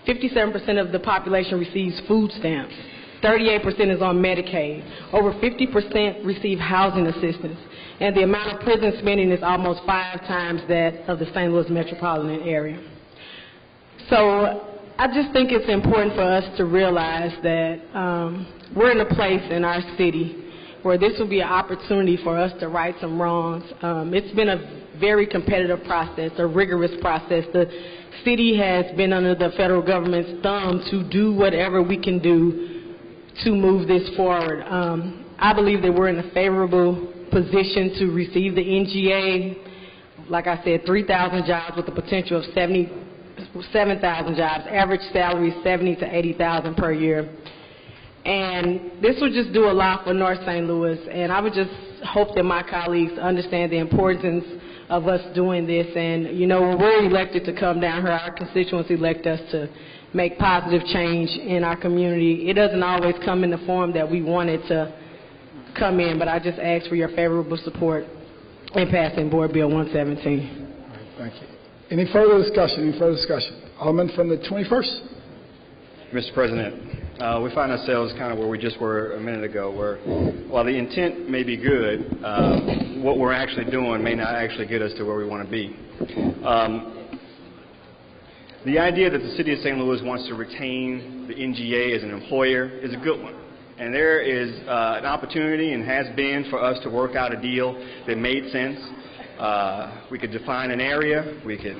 57% of the population receives food stamps. 38% is on Medicaid. Over 50% receive housing assistance. And the amount of prison spending is almost 5 times that of the St. Louis metropolitan area. So I just think it's important for us to realize that we're in a place in our city where this will be an opportunity for us to right some wrongs. It's been a very competitive process, a rigorous process. The city has been under the federal government's thumb to do whatever we can do to move this forward. I believe that we're in a favorable position to receive the NGA. Like I said, 3,000 jobs with the potential of 7,000 jobs. Average salary is $70,000 to $80,000 per year. And this would just do a lot for North St. Louis. And I would just hope that my colleagues understand the importance of us doing this. And, you know, when we're elected to come down here, our constituents elect us to make positive change in our community. It doesn't always come in the form that we want it to come in, but I just ask for your favorable support in passing Board Bill 117.
All right, thank you. Any further discussion? Alderman from the 21st.
Mr. President, we find ourselves kind of where we just were a minute ago, where while the intent may be good, what we're actually doing may not actually get us to where we want to be. The idea that the City of St. Louis wants to retain the NGA as an employer is a good one. And there is an opportunity, and has been, for us to work out a deal that made sense. We could define an area, we could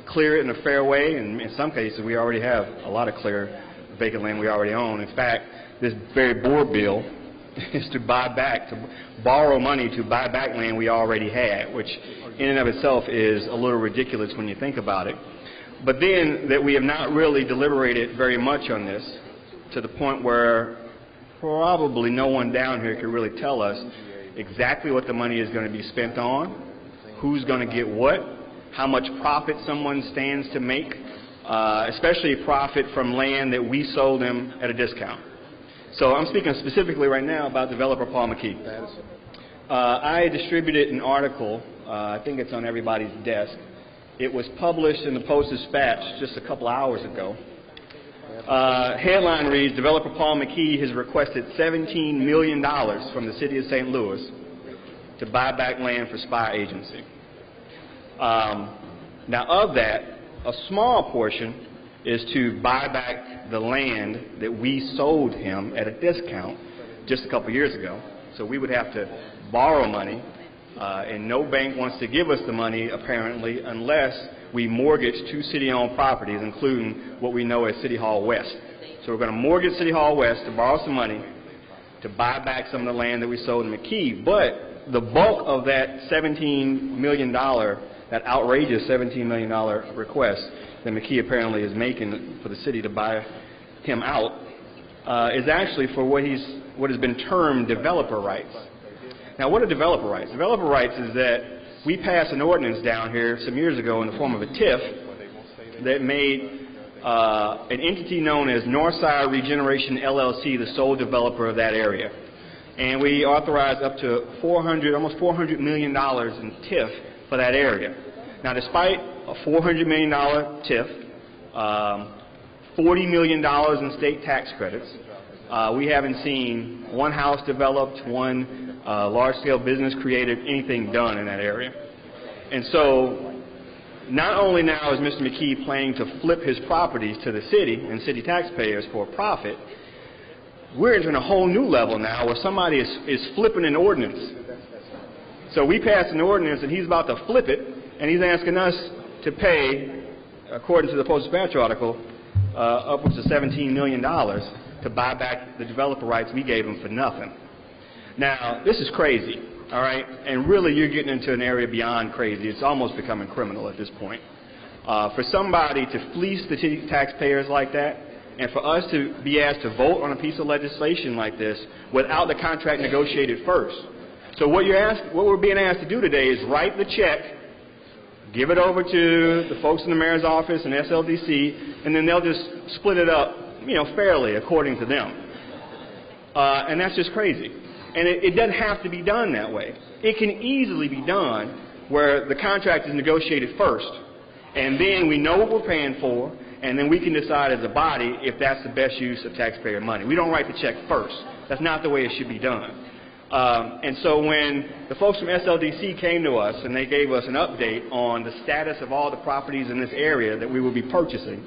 clear it in a fair way, and in some cases we already have a lot of clear vacant land we already own. In fact, this very board bill is to borrow money to buy back land we already had, which in and of itself is a little ridiculous when you think about it. But then that we have not really deliberated very much on this, to the point where probably no one down here can really tell us exactly what the money is going to be spent on, who's going to get what, how much profit someone stands to make, especially profit from land that we sold them at a discount. So I'm speaking specifically right now about developer Paul McKee. I distributed an article, I think it's on everybody's desk. It was published in the Post-Dispatch just a couple hours ago. Headline reads, developer Paul McKee has requested $17 million from the City of St. Louis to buy back land for spy agency. Now of that, a small portion is to buy back the land that we sold him at a discount just a couple years ago. So we would have to borrow money, and no bank wants to give us the money, apparently, unless we mortgage 2 city-owned properties, including what we know as City Hall West. So we're going to mortgage City Hall West to borrow some money, to buy back some of the land that we sold in McKee, but the bulk of that $17 million, that outrageous $17 million request that McKee apparently is making for the city to buy him out, is actually for what has been termed developer rights. Now, what are developer rights? Developer rights is that we passed an ordinance down here some years ago in the form of a TIF that made an entity known as Northside Regeneration LLC the sole developer of that area. And we authorized up to almost $400 million in TIF for that area. Now, despite a $400 million TIF, $40 million in state tax credits, we haven't seen one house developed, one large-scale business created, anything done in that area. And so not only now is Mr. McKee planning to flip his properties to the city and city taxpayers for a profit, we're entering a whole new level now where somebody is flipping an ordinance. So we passed an ordinance and he's about to flip it, and he's asking us to pay, according to the Post-Dispatch article, upwards of $17 million to buy back the developer rights we gave him for nothing. Now, this is crazy. All right, and really you're getting into an area beyond crazy. It's almost becoming criminal at this point. For somebody to fleece the city taxpayers like that, and for us to be asked to vote on a piece of legislation like this without the contract negotiated first. So what we're being asked to do today is write the check, give it over to the folks in the mayor's office and SLDC, and then they'll just split it up, fairly according to them. And that's just crazy. And it doesn't have to be done that way. It can easily be done where the contract is negotiated first, and then we know what we're paying for, and then we can decide as a body if that's the best use of taxpayer money. We don't write the check first. That's not the way it should be done. And so when the folks from SLDC came to us and they gave us an update on the status of all the properties in this area that we will be purchasing,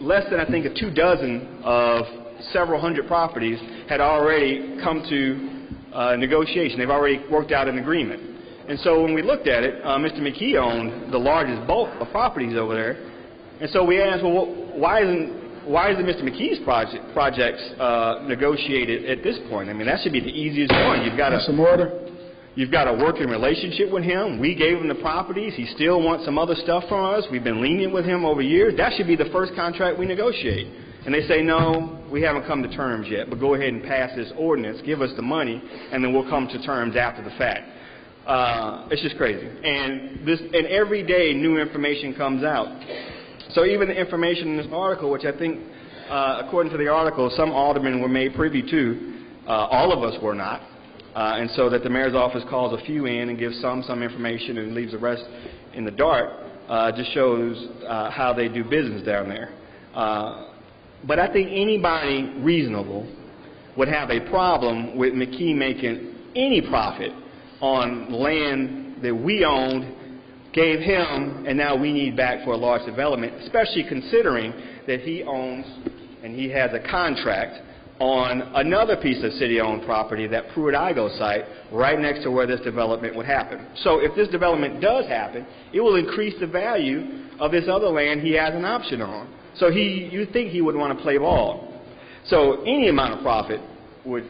less than, I think, 24 of several hundred properties had already come to negotiation. They've already worked out an agreement. And so when we looked at it, Mr. McKee owned the largest bulk of properties over there. And so we asked, well, why isn't Mr. McKee's projects negotiated at this point? I mean, that should be the easiest one. You've got a working relationship with him. We gave him the properties. He still wants some other stuff from us. We've been lenient with him over years. That should be the first contract we negotiate. And they say, no, we haven't come to terms yet, but go ahead and pass this ordinance, give us the money, and then we'll come to terms after the fact. It's just crazy. And every day new information comes out. So even the information in this article, which I think, according to the article, some aldermen were made privy to, all of us were not. And so that the mayor's office calls a few in and gives some information and leaves the rest in the dark, just shows how they do business down there. But I think anybody reasonable would have a problem with McKee making any profit on land that we owned, gave him, and now we need back for a large development, especially considering that he owns and he has a contract on another piece of city-owned property, that Pruitt-Igoe site, right next to where this development would happen. So if this development does happen, it will increase the value of this other land he has an option on. So you'd think he would want to play ball. So any amount of profit would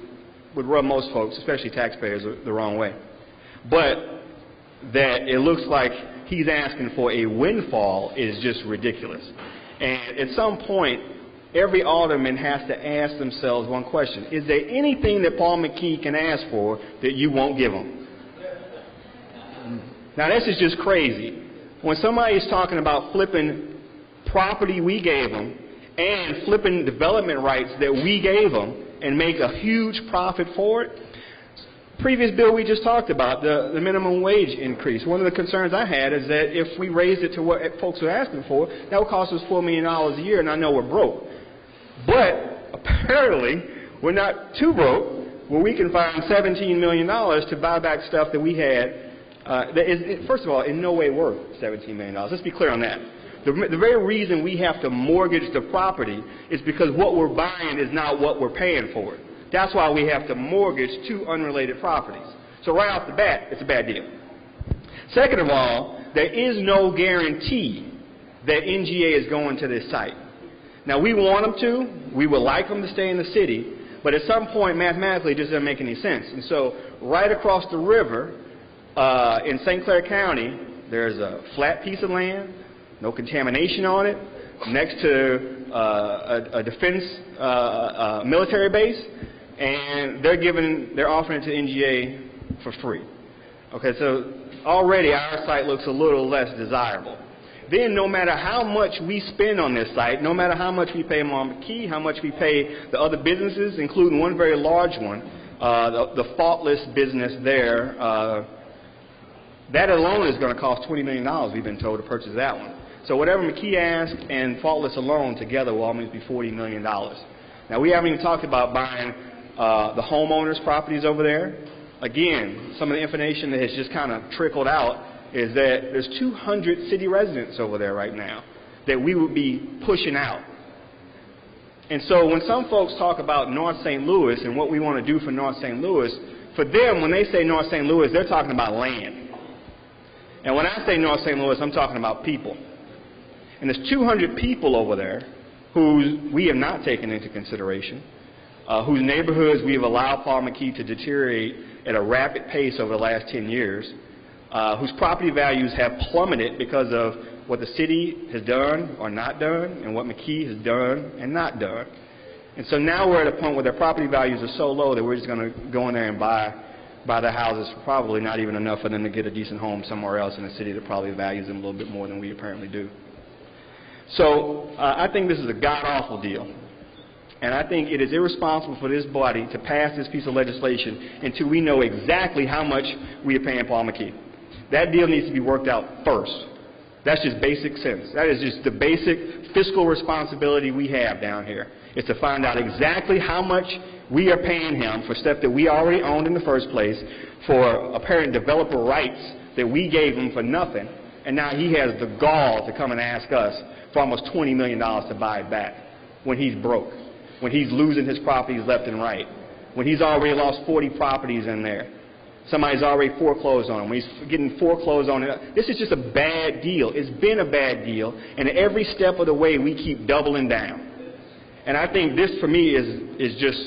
rub most folks, especially taxpayers, the wrong way. But that it looks like he's asking for a windfall is just ridiculous. And at some point, every alderman has to ask themselves one question. Is there anything that Paul McKee can ask for that you won't give him? Now, this is just crazy. When somebody is talking about flipping property we gave them and flipping development rights that we gave them and make a huge profit for it. Previous bill we just talked about, the minimum wage increase. One of the concerns I had is that if we raised it to what folks are asking for, that would cost us $4 million a year, and I know we're broke. But apparently, we're not too broke where we can find $17 million to buy back stuff that we had that is, first of all, in no way worth $17 million. Let's be clear on that. The very reason we have to mortgage the property is because what we're buying is not what we're paying for it. That's why we have to mortgage two unrelated properties. So right off the bat, it's a bad deal. Second of all, there is no guarantee that NGA is going to this site. Now, we want them to. We would like them to stay in the city. But at some point, mathematically, it just doesn't make any sense. And so right across the river in St. Clair County, there's a flat piece of land, no contamination on it, next to a defense military base, and they're offering it to NGA for free. Okay, so already our site looks a little less desirable. Then no matter how much we spend on this site, no matter how much we pay Mom McKee, how much we pay the other businesses, including one very large one, the Faultless business there, that alone is going to cost $20 million, we've been told, to purchase that one. So whatever McKee asked and Faultless alone together will almost be $40 million. Now, we haven't even talked about buying the homeowners' properties over there. Again, some of the information that has just kind of trickled out is that there's 200 city residents over there right now that we would be pushing out. And so when some folks talk about North St. Louis and what we want to do for North St. Louis, for them, when they say North St. Louis, they're talking about land. And when I say North St. Louis, I'm talking about people. And there's 200 people over there who we have not taken into consideration, whose neighborhoods we have allowed Paul McKee to deteriorate at a rapid pace over the last 10 years, whose property values have plummeted because of what the city has done or not done and what McKee has done and not done. And so now we're at a point where their property values are so low that we're just going to go in there and buy their houses for probably not even enough for them to get a decent home somewhere else in a city that probably values them a little bit more than we apparently do. So I think this is a god-awful deal. And I think it is irresponsible for this body to pass this piece of legislation until we know exactly how much we are paying Paul McKee. That deal needs to be worked out first. That's just basic sense. That is just the basic fiscal responsibility we have down here, is to find out exactly how much we are paying him for stuff that we already owned in the first place, for apparent developer rights that we gave him for nothing, and now he has the gall to come and ask us for almost $20 million to buy it back when he's broke, when he's losing his properties left and right, when he's already lost 40 properties in there. Somebody's already foreclosed on him. When he's getting foreclosed on it. This is just a bad deal. It's been a bad deal, and every step of the way we keep doubling down. And I think this, for me, is just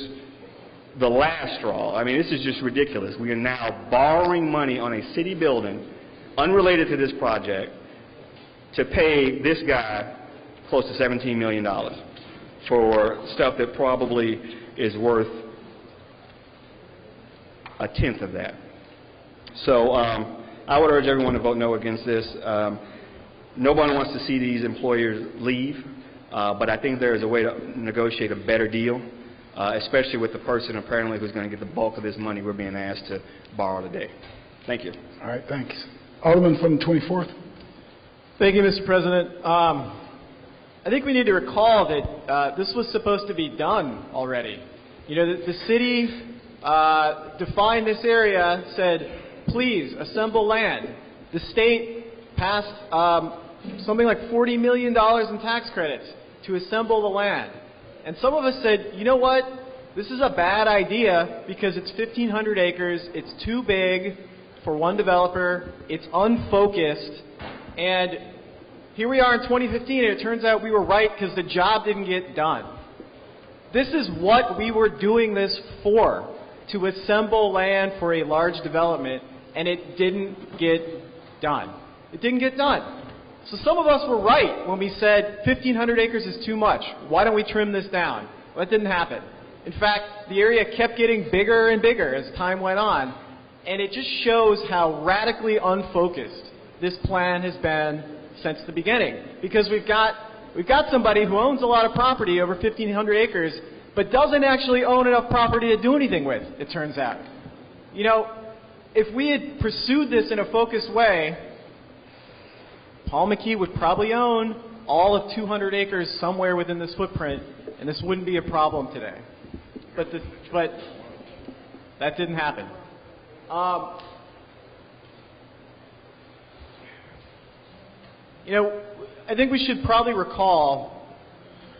the last straw. I mean, this is just ridiculous. We are now borrowing money on a city building, unrelated to this project, to pay this guy close to $17 million for stuff that probably is worth a tenth of that. So I would urge everyone to vote no against this. Nobody wants to see these employers leave, but I think there is a way to negotiate a better deal, especially with the person apparently who's going to get the bulk of this money we're being asked to borrow today. Thank you.
All right, thanks. Alderman from the 24th.
Thank you, Mr. President. I think we need to recall that this was supposed to be done already. You know, the city defined this area, said, please assemble land. The state passed something like $40 million in tax credits to assemble the land. And some of us said, you know what, this is a bad idea because it's 1,500 acres, it's too big for one developer, it's unfocused, and here we are in 2015 and it turns out we were right because the job didn't get done. This is what we were doing this for, to assemble land for a large development, and it didn't get done. It didn't get done. So some of us were right when we said 1,500 acres is too much. Why don't we trim this down? Well, that didn't happen. In fact, the area kept getting bigger and bigger as time went on, and it just shows how radically unfocused this plan has been since the beginning. Because we've got somebody who owns a lot of property, over 1,500 acres, but doesn't actually own enough property to do anything with, it turns out. You know, if we had pursued this in a focused way, Paul McKee would probably own all of 200 acres somewhere within this footprint, and this wouldn't be a problem today. But that didn't happen. You know, I think we should probably recall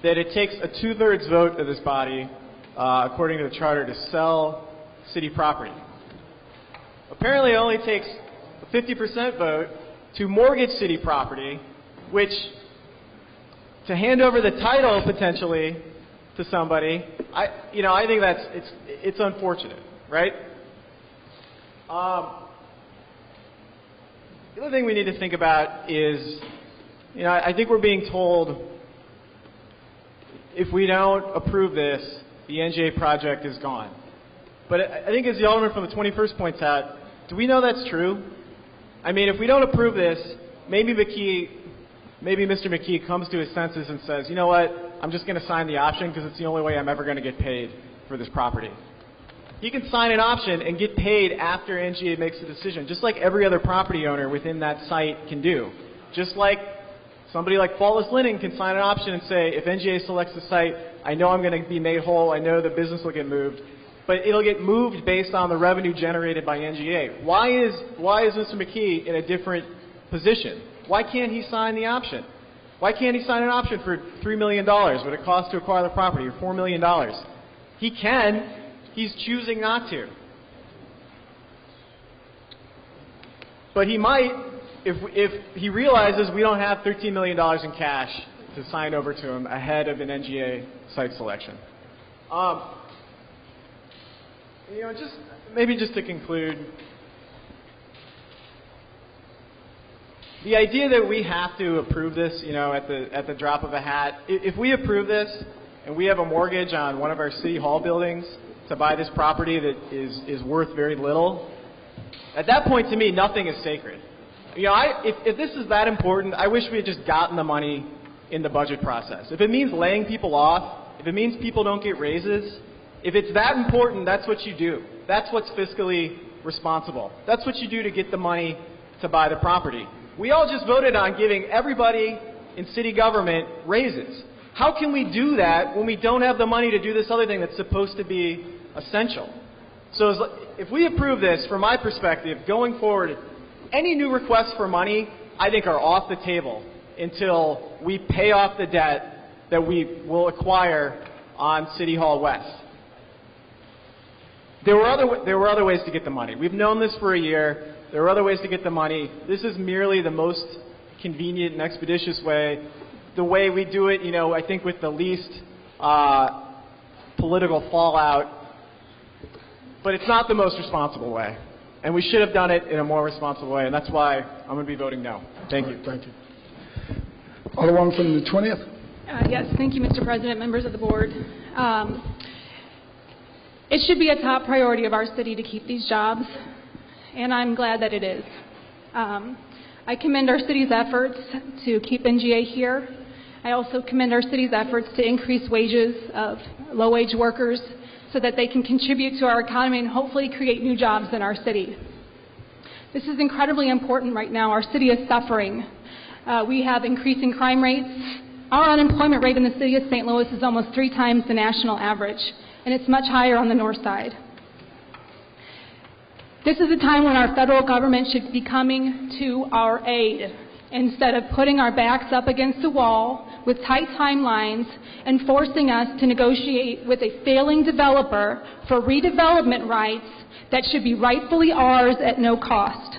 that it takes a 2/3 vote of this body, according to the charter, to sell city property. Apparently it only takes a 50% vote to mortgage city property, which, to hand over the title potentially to somebody, I think it's unfortunate, right? The other thing we need to think about is, I think we're being told if we don't approve this, the NGA project is gone. But I think as the Alderman from the 21st points out, do we know that's true? I mean, if we don't approve this, maybe Mr. McKee comes to his senses and says, you know what, I'm just going to sign the option because it's the only way I'm ever going to get paid for this property. He can sign an option and get paid after NGA makes a decision, just like every other property owner within that site can do. Just like somebody like Faultless Linen can sign an option and say, if NGA selects the site, I know I'm going to be made whole, I know the business will get moved, but it'll get moved based on the revenue generated by NGA. Why is Mr. McKee in a different position? Why can't he sign the option? Why can't he sign an option for $3 million, what it costs to acquire the property, or $4 million? He can. He's choosing not to. But he might if he realizes we don't have $13 million in cash to sign over to him ahead of an NGA site selection. Just to conclude, the idea that we have to approve this, at the drop of a hat. If we approve this and we have a mortgage on one of our city hall buildings to buy this property that is worth very little, at that point, to me, nothing is sacred. If this is that important, I wish we had just gotten the money in the budget process. If it means laying people off, if it means people don't get raises, if it's that important, that's what you do. That's what's fiscally responsible. That's what you do to get the money to buy the property. We all just voted on giving everybody in city government raises. How can we do that when we don't have the money to do this other thing that's supposed to be essential? So if we approve this, from my perspective, going forward, any new requests for money, I think, are off the table until we pay off the debt that we will acquire on City Hall West. There were other ways to get the money. We've known this for a year. There are other ways to get the money. This is merely the most convenient and expeditious way. The way we do it, I think with the least political fallout. But it's not the most responsible way. And we should have done it in a more responsible way. And that's why I'm going to be voting no. Thank you.
Thank you. Alderman from the 20th.
Yes, thank you, Mr. President, members of the board. It should be a top priority of our city to keep these jobs, and I'm glad that it is. I commend our city's efforts to keep NGA here. I also commend our city's efforts to increase wages of low-wage workers so that they can contribute to our economy and hopefully create new jobs in our city. This is incredibly important right now. Our city is suffering. We have increasing crime rates. Our unemployment rate in the city of St. Louis is almost 3 times the national average, and it's much higher on the north side. This is a time when our federal government should be coming to our aid instead of putting our backs up against a wall with tight timelines and forcing us to negotiate with a failing developer for redevelopment rights that should be rightfully ours at no cost.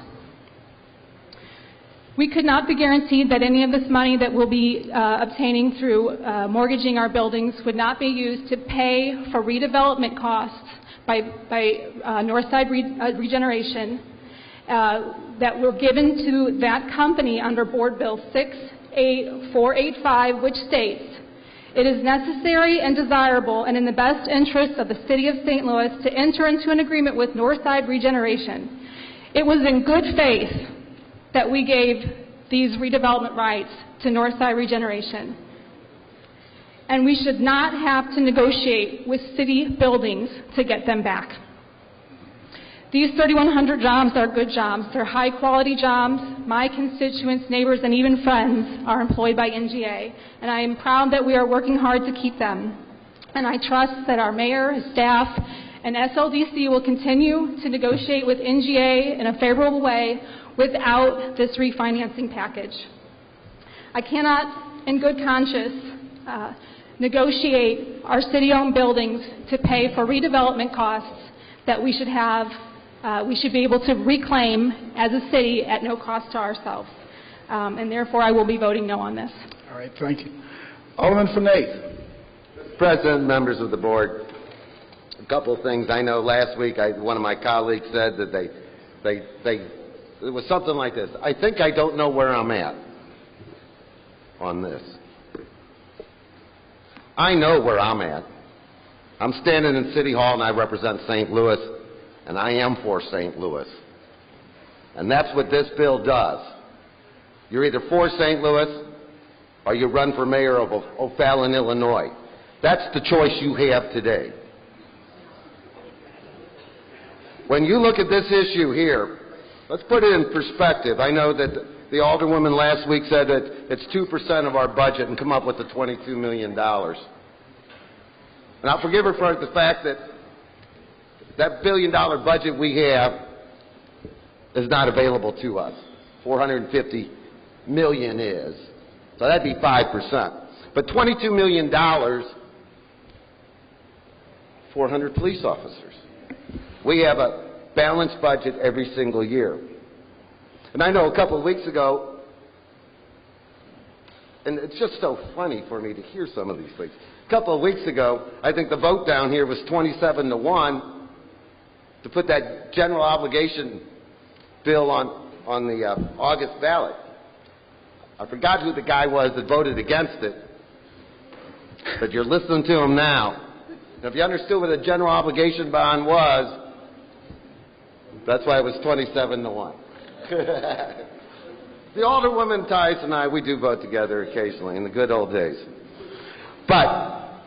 We could not be guaranteed that any of this money that we'll be obtaining through mortgaging our buildings would not be used to pay for redevelopment costs by Northside Regeneration that were given to that company under Board Bill 68485, which states, "It is necessary and desirable and in the best interest of the City of St. Louis to enter into an agreement with Northside Regeneration." It was in good faith that we gave these redevelopment rights to Northside Regeneration. And we should not have to negotiate with city buildings to get them back. These 3,100 jobs are good jobs. They're high-quality jobs. My constituents, neighbors, and even friends are employed by NGA, and I am proud that we are working hard to keep them. And I trust that our mayor, his staff, and SLDC will continue to negotiate with NGA in a favorable way without this refinancing package. I cannot, in good conscience, negotiate our city-owned buildings to pay for redevelopment costs that we should be able to reclaim as a city at no cost to ourselves. And therefore, I will be voting no on this.
All right, thank you. Alderman from the 8th.
President, members of the board, a couple of things. I know last week one of my colleagues said that it was something like this. I think I don't know where I'm at on this. I know where I'm at. I'm standing in City Hall and I represent St. Louis, and I am for St. Louis. And that's what this bill does. You're either for St. Louis or you run for mayor of O'Fallon, Illinois. That's the choice you have today. When you look at this issue here, let's put it in perspective. I know that the Alderwoman last week said that it's 2% of our budget and come up with the $22 million. And I'll forgive her for the fact that that billion-dollar budget we have is not available to us. $450 million is. So that'd be 5%. But $22 million, 400 police officers. We have a balanced budget every single year. And I know a couple of weeks ago, and it's just so funny for me to hear some of these things. A couple of weeks ago, I think the vote down here was 27-1 to put that general obligation bill on the August ballot. I forgot who the guy was that voted against it, but you're listening to him now. And if you understood what a general obligation bond was, that's why it was 27-1. The Alderwoman Tice and I, we do vote together occasionally in the good old days. But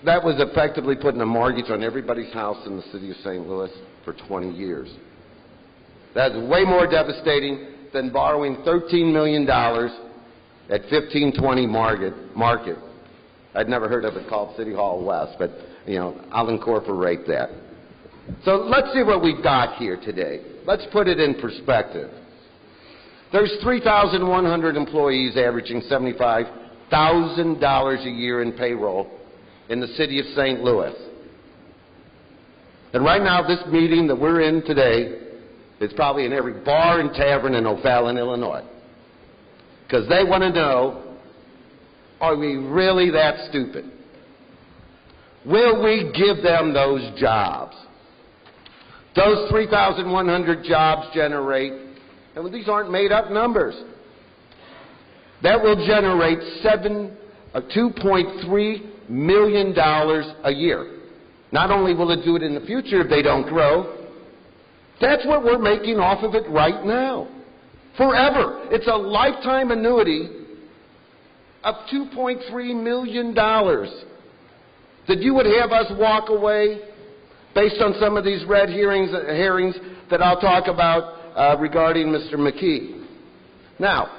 that was effectively putting a mortgage on everybody's house in the city of St. Louis for 20 years. That's way more devastating than borrowing $13 million at 1520 Market. I'd never heard of it called City Hall West, but, I'll incorporate that. So let's see what we've got here today. Let's put it in perspective. There's 3,100 employees averaging $75,000 a year in payroll in the city of St. Louis. And right now, this meeting that we're in today is probably in every bar and tavern in O'Fallon, Illinois. Because they want to know, are we really that stupid? Will we give them those jobs? Those 3,100 jobs generate, and these aren't made-up numbers, that will generate $2.3 million a year. Not only will it do it in the future if they don't grow, that's what we're making off of it right now. Forever. It's a lifetime annuity of $2.3 million that you would have us walk away based on some of these red herrings that I'll talk about regarding Mr. McKee. Now,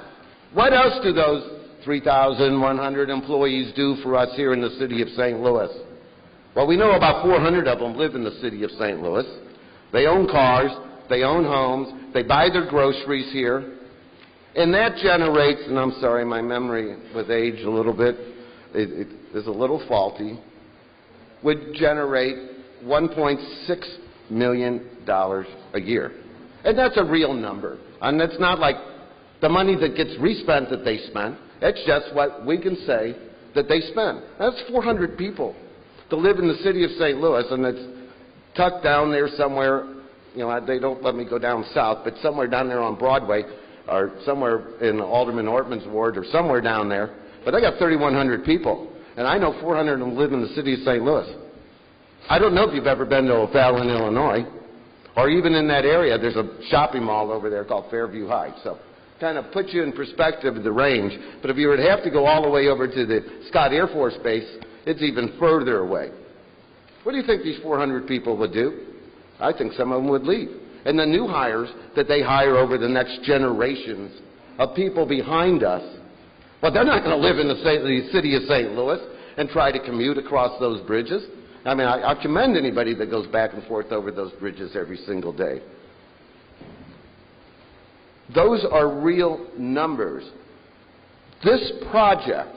what else do those 3,100 employees do for us here in the city of St. Louis? Well, we know about 400 of them live in the city of St. Louis. They own cars, they own homes, they buy their groceries here, and that generates, and I'm sorry, my memory with age a little bit it is a little faulty, would generate $1.6 million a year. And that's a real number. And it's not like the money that gets respent that they spend. It's just what we can say that they spend. That's 400 people to live in the city of St. Louis, and it's tucked down there somewhere. They don't let me go down south, but somewhere down there on Broadway, or somewhere in Alderman Ortman's ward, or somewhere down there. But they got 3,100 people, and I know 400 of them live in the city of St. Louis. I don't know if you've ever been to O'Fallon, Illinois, or even in that area. There's a shopping mall over there called Fairview Heights. So kind of put you in perspective of the range. But if you were to have to go all the way over to the Scott Air Force Base, it's even further away. What do you think these 400 people would do? I think some of them would leave. And the new hires that they hire over the next generations of people behind us, well, they're not going to live in the city of St. Louis and try to commute across those bridges. I mean, I commend anybody that goes back and forth over those bridges every single day. Those are real numbers. This project,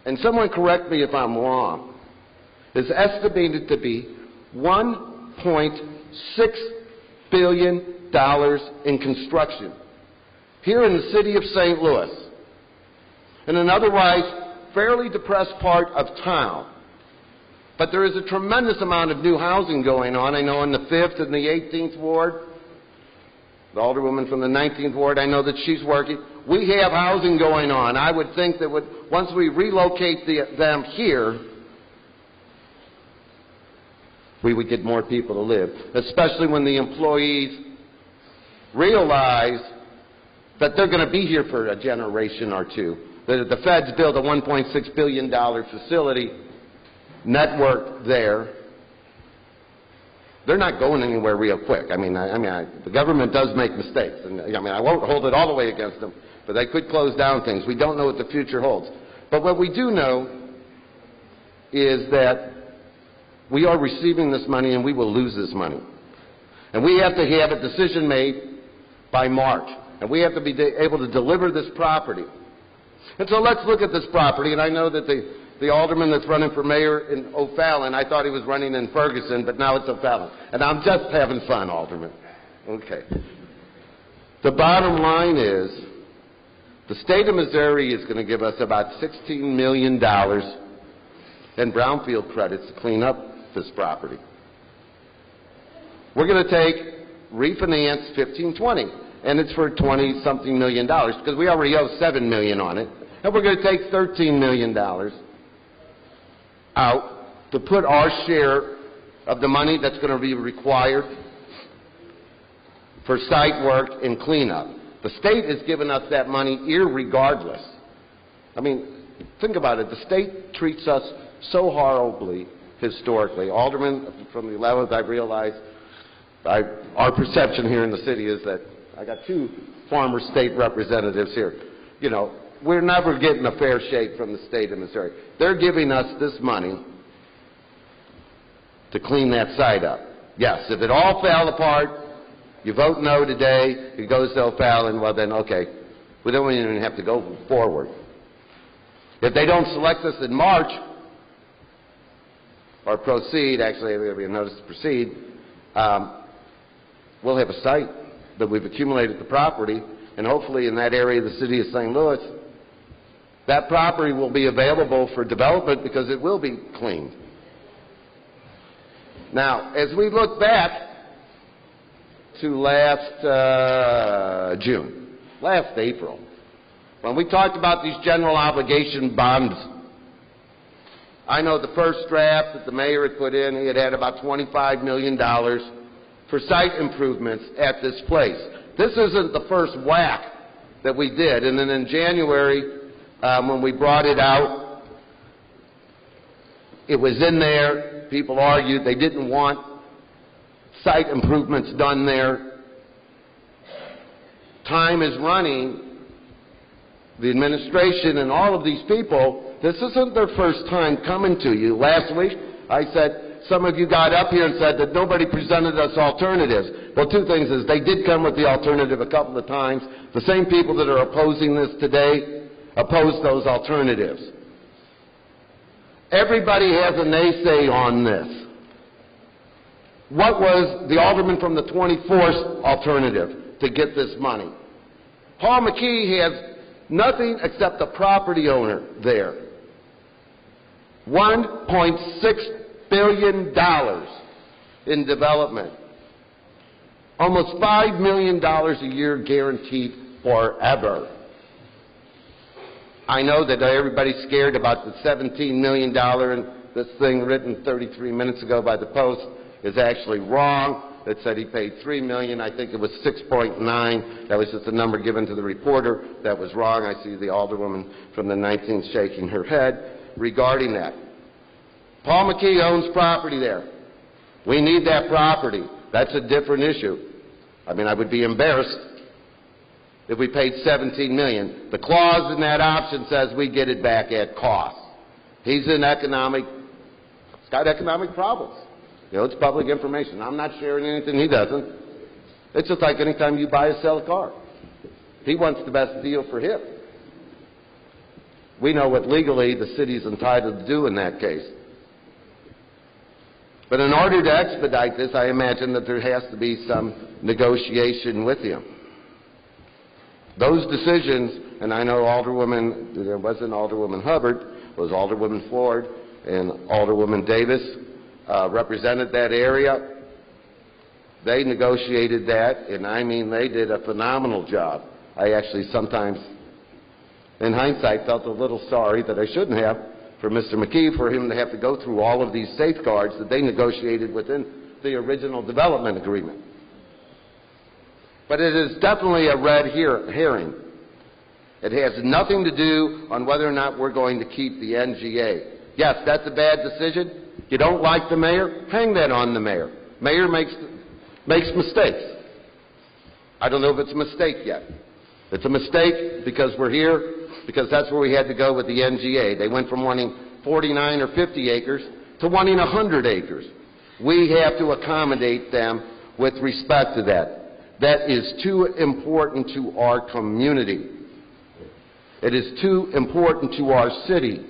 and someone correct me if I'm wrong, is estimated to be $1.6 billion in construction here in the city of St. Louis, in an otherwise fairly depressed part of town. But there is a tremendous amount of new housing going on. I know in the 5th and the 18th Ward, the Alderwoman from the 19th Ward, I know that she's working. We have housing going on. I would think that once we relocate them here, we would get more people to live, especially when the employees realize that they're going to be here for a generation or two. The feds built a $1.6 billion facility network there. They're not going anywhere real quick. The government does make mistakes, and I won't hold it all the way against them, but they could close down things. We don't know what the future holds. But what we do know is that we are receiving this money and we will lose this money. And we have to have a decision made by March. And we have to be able to deliver this property. And so let's look at this property. And I know that the alderman that's running for mayor in O'Fallon, I thought he was running in Ferguson, but now it's O'Fallon. And I'm just having fun, Alderman. Okay. The bottom line is the state of Missouri is going to give us about $16 million in brownfield credits to clean up this property. We're going to refinance 1520, and it's for $20-something million because we already owe $7 million on it, and we're going to take $13 million out to put our share of the money that's going to be required for site work and cleanup. The state has given us that money irregardless. Think about it. The state treats us so horribly historically. Alderman from the 11th, I've realized, our perception here in the city is that I got 2 former state representatives here. We're never getting a fair shake from the state of Missouri. They're giving us this money to clean that site up. Yes, if it all fell apart, you vote no today, it goes to O'Fallon, well then, okay, we don't even have to go forward. If they don't select us in March, or proceed, actually there'll be a notice to proceed, we'll have a site that we've accumulated the property, and hopefully in that area of the city of St. Louis, that property will be available for development because it will be cleaned. Now, as we look back to last April, when we talked about these general obligation bonds, I know the first draft that the mayor had put in, he had about $25 million for site improvements at this place. This isn't the first whack that we did. And then in January, when we brought it out, it was in there. People argued they didn't want site improvements done there. Time is running. The administration and all of these people, this isn't their first time coming to you. Last week, I said, some of you got up here and said that nobody presented us alternatives. Well, 2 things is they did come with the alternative a couple of times. The same people that are opposing this today oppose those alternatives. Everybody has a naysay on this. What was the alderman from the 24th alternative to get this money? Paul McKee has nothing except the property owner there. $1.6 billion in development. Almost $5 million a year guaranteed forever. I know that everybody's scared about the $17 million, and this thing written 33 minutes ago by the Post is actually wrong. It said he paid $3 million. I think it was 6.9. That was just a number given to the reporter. That was wrong. I see the alderwoman from the 19th shaking her head regarding that. Paul McKee owns property there. We need that property. That's a different issue. I would be embarrassed if we paid $17 million. The clause in that option says we get it back at cost. He's got economic problems. It's public information. I'm not sharing anything he doesn't. It's just like any time you buy or sell a car. He wants the best deal for him. We know what legally the city's entitled to do in that case. But in order to expedite this, I imagine that there has to be some negotiation with him. Those decisions and I know there wasn't Alderwoman Hubbard, it was Alderwoman Ford and Alderwoman Davis represented that area. They negotiated that, and I mean they did a phenomenal job. I actually sometimes, in hindsight, felt a little sorry that I shouldn't have for Mr. McKee, for him to have to go through all of these safeguards that they negotiated within the original development agreement. But it is definitely a red herring. It has nothing to do on whether or not we're going to keep the NGA. Yes, that's a bad decision. You don't like the mayor? Hang that on the mayor. Mayor makes mistakes. I don't know if it's a mistake yet. It's a mistake because we're here, because that's where we had to go with the NGA. They went from wanting 49 or 50 acres to wanting 100 acres. We have to accommodate them with respect to that. That is too important to our community. It is too important to our city.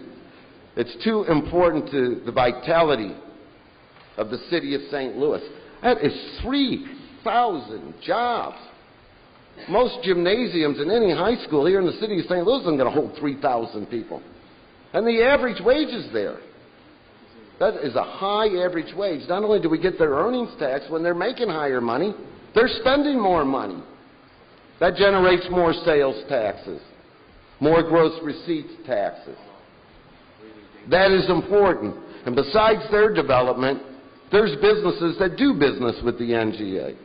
It's too important to the vitality of the city of St. Louis. That is 3,000 jobs. Most gymnasiums in any high school here in the city of St. Louis isn't going to hold 3,000 people. And the average wage is there. That is a high average wage. Not only do we get their earnings tax when they're making higher money, they're spending more money. That generates more sales taxes, more gross receipts taxes. That is important. And besides their development, there's businesses that do business with the NGA.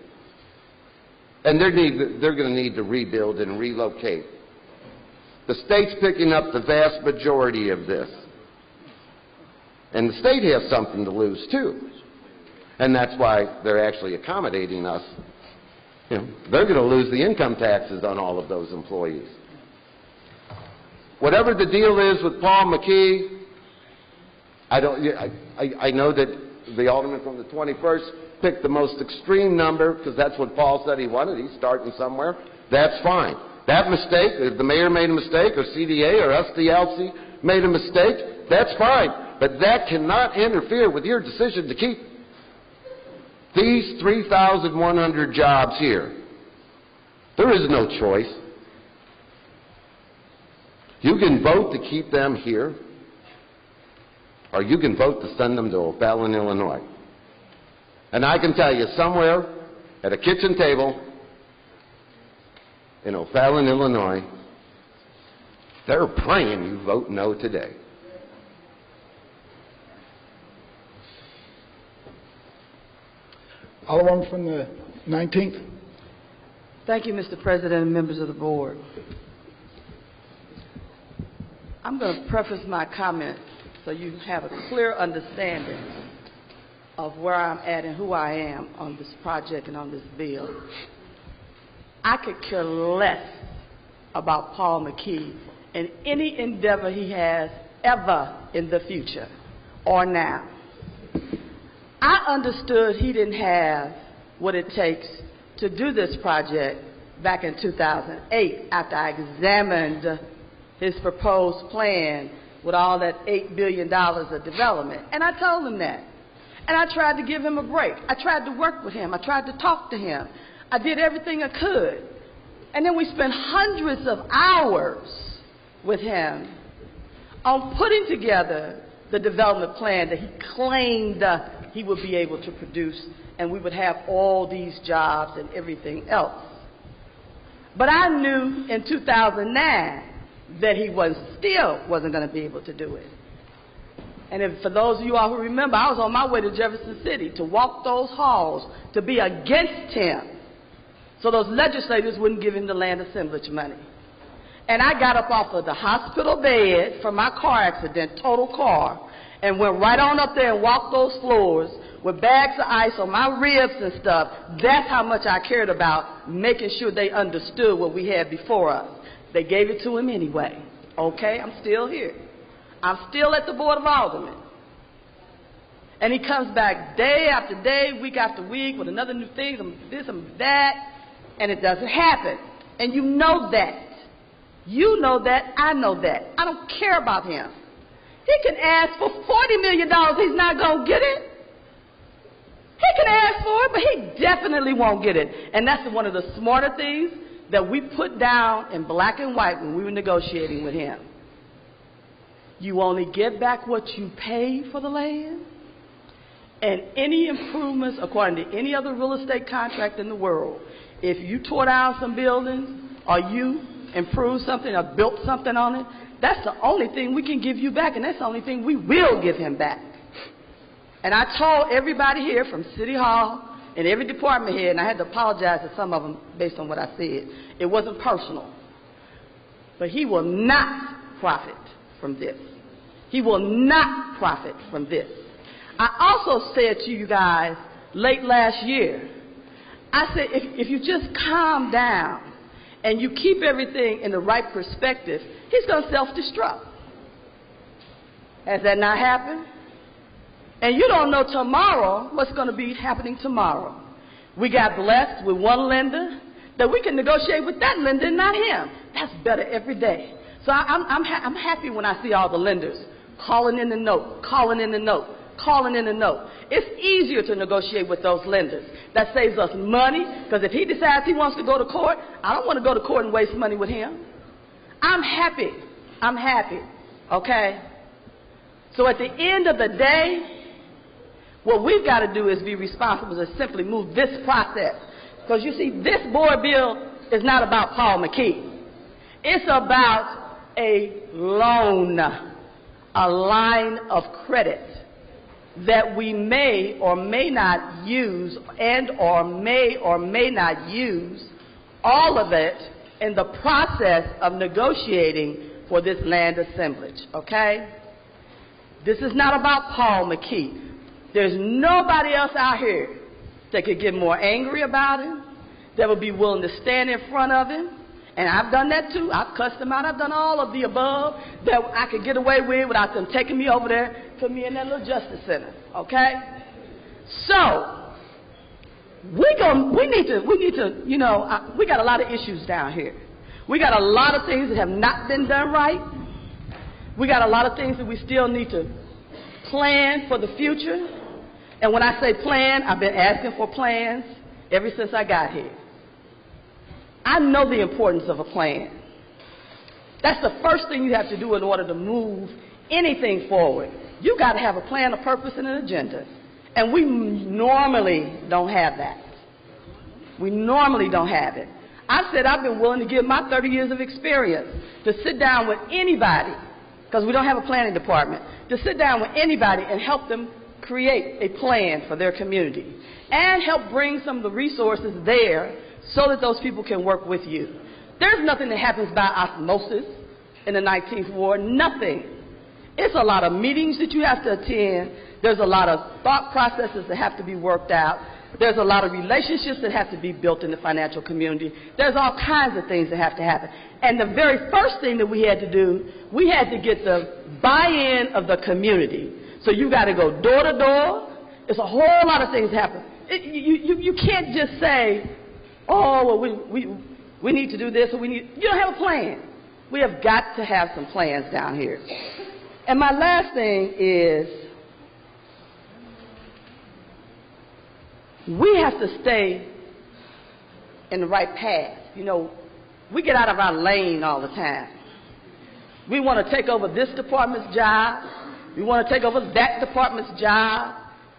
And they're going to need to rebuild and relocate. The state's picking up the vast majority of this. And the state has something to lose, too. And that's why they're actually accommodating us. You know, they're going to lose the income taxes on all of those employees. Whatever the deal is with Paul McKee, I know that the alderman from the 21st picked the most extreme number because that's what Paul said he wanted. He's starting somewhere. That's fine. That mistake, if the mayor made a mistake or CDA or SDLC made a mistake, that's fine. But that cannot interfere with your decision to keep these 3,100 jobs here. There is no choice. You can vote to keep them here, or you can vote to send them to O'Fallon, Illinois. And I can tell you, somewhere at a kitchen table in O'Fallon, Illinois, they're praying you vote no today.
Alderman from the 19th.
Thank you, Mr. President and members of the board. I'm going to preface my comment so you have a clear understanding of where I'm at and who I am on this project and on this bill. I could care less about Paul McKee and any endeavor he has ever in the future or now. I understood he didn't have what it takes to do this project back in 2008 after I examined his proposed plan with all that $8 billion of development. And I told him that. And I tried to give him a break. I tried to work with him. I tried to talk to him. I did everything I could. And then we spent hundreds of hours with him on putting together the development plan that he claimed he would be able to produce, and we would have all these jobs and everything else. But I knew in 2009 that he still wasn't going to be able to do it. And for those of you all who remember, I was on my way to Jefferson City to walk those halls to be against him so those legislators wouldn't give him the land assemblage money. And I got up off of the hospital bed from my car accident, total car, and went right on up there and walked those floors with bags of ice on my ribs and stuff. That's how much I cared about making sure they understood what we had before us. They gave it to him anyway. Okay, I'm still here. I'm still at the Board of Aldermen. And he comes back day after day, week after week with another new thing, some this, some that, and it doesn't happen. And you know that. You know that. I know that. I don't care about him. He can ask for $40 million. He's not going to get it. He can ask for it, but he definitely won't get it. And that's one of the smarter things that we put down in black and white when we were negotiating with him. You only get back what you pay for the land, and any improvements according to any other real estate contract in the world. If you tore down some buildings or you improved something or built something on it, that's the only thing we can give you back, and that's the only thing we will give him back. And I told everybody here from City Hall and every department head, and I had to apologize to some of them based on what I said. It wasn't personal. But he will not profit from this. He will not profit from this. I also said to you guys late last year, I said, if you just calm down and you keep everything in the right perspective, he's going to self-destruct. Has that not happened? And you don't know tomorrow what's going to be happening tomorrow. We got blessed with one lender that we can negotiate with that lender and not him. That's better every day. So I'm happy when I see all the lenders calling in the note, calling in the note, calling in the note. It's easier to negotiate with those lenders. That saves us money, because if he decides he wants to go to court, I don't want to go to court and waste money with him. I'm happy. I'm happy. Okay? So at the end of the day, what we've got to do is be responsible to simply move this process. Because you see, this board bill is not about Paul McKee. It's about a loan, a line of credit that we may or may not use, and or may not use all of it in the process of negotiating for this land assemblage, okay? This is not about Paul McKee. There's nobody else out here that could get more angry about him, that would be willing to stand in front of him. And I've done that too. I've cussed them out. I've done all of the above that I could get away with without them taking me over there, put me in that little justice center. Okay? So we need to, you know, we got a lot of issues down here. We got a lot of things that have not been done right. We got a lot of things that we still need to plan for the future. And when I say plan, I've been asking for plans ever since I got here. I know the importance of a plan. That's the first thing you have to do in order to move anything forward. You got to have a plan, a purpose, and an agenda. And we normally don't have that. We normally don't have it. I said I've been willing to give my 30 years of experience to sit down with anybody, because we don't have a planning department, to sit down with anybody and help them create a plan for their community and help bring some of the resources there so that those people can work with you. There's nothing that happens by osmosis in the 19th ward, nothing. It's a lot of meetings that you have to attend. There's a lot of thought processes that have to be worked out. There's a lot of relationships that have to be built in the financial community. There's all kinds of things that have to happen. And the very first thing that we had to do, we had to get the buy-in of the community. So you got to go door to door. It's a whole lot of things that happen. You can't just say, oh, well, we need to do this, or you don't have a plan. We have got to have some plans down here. And my last thing is, we have to stay in the right path. You know, we get out of our lane all the time. We want to take over this department's job. We want to take over that department's job.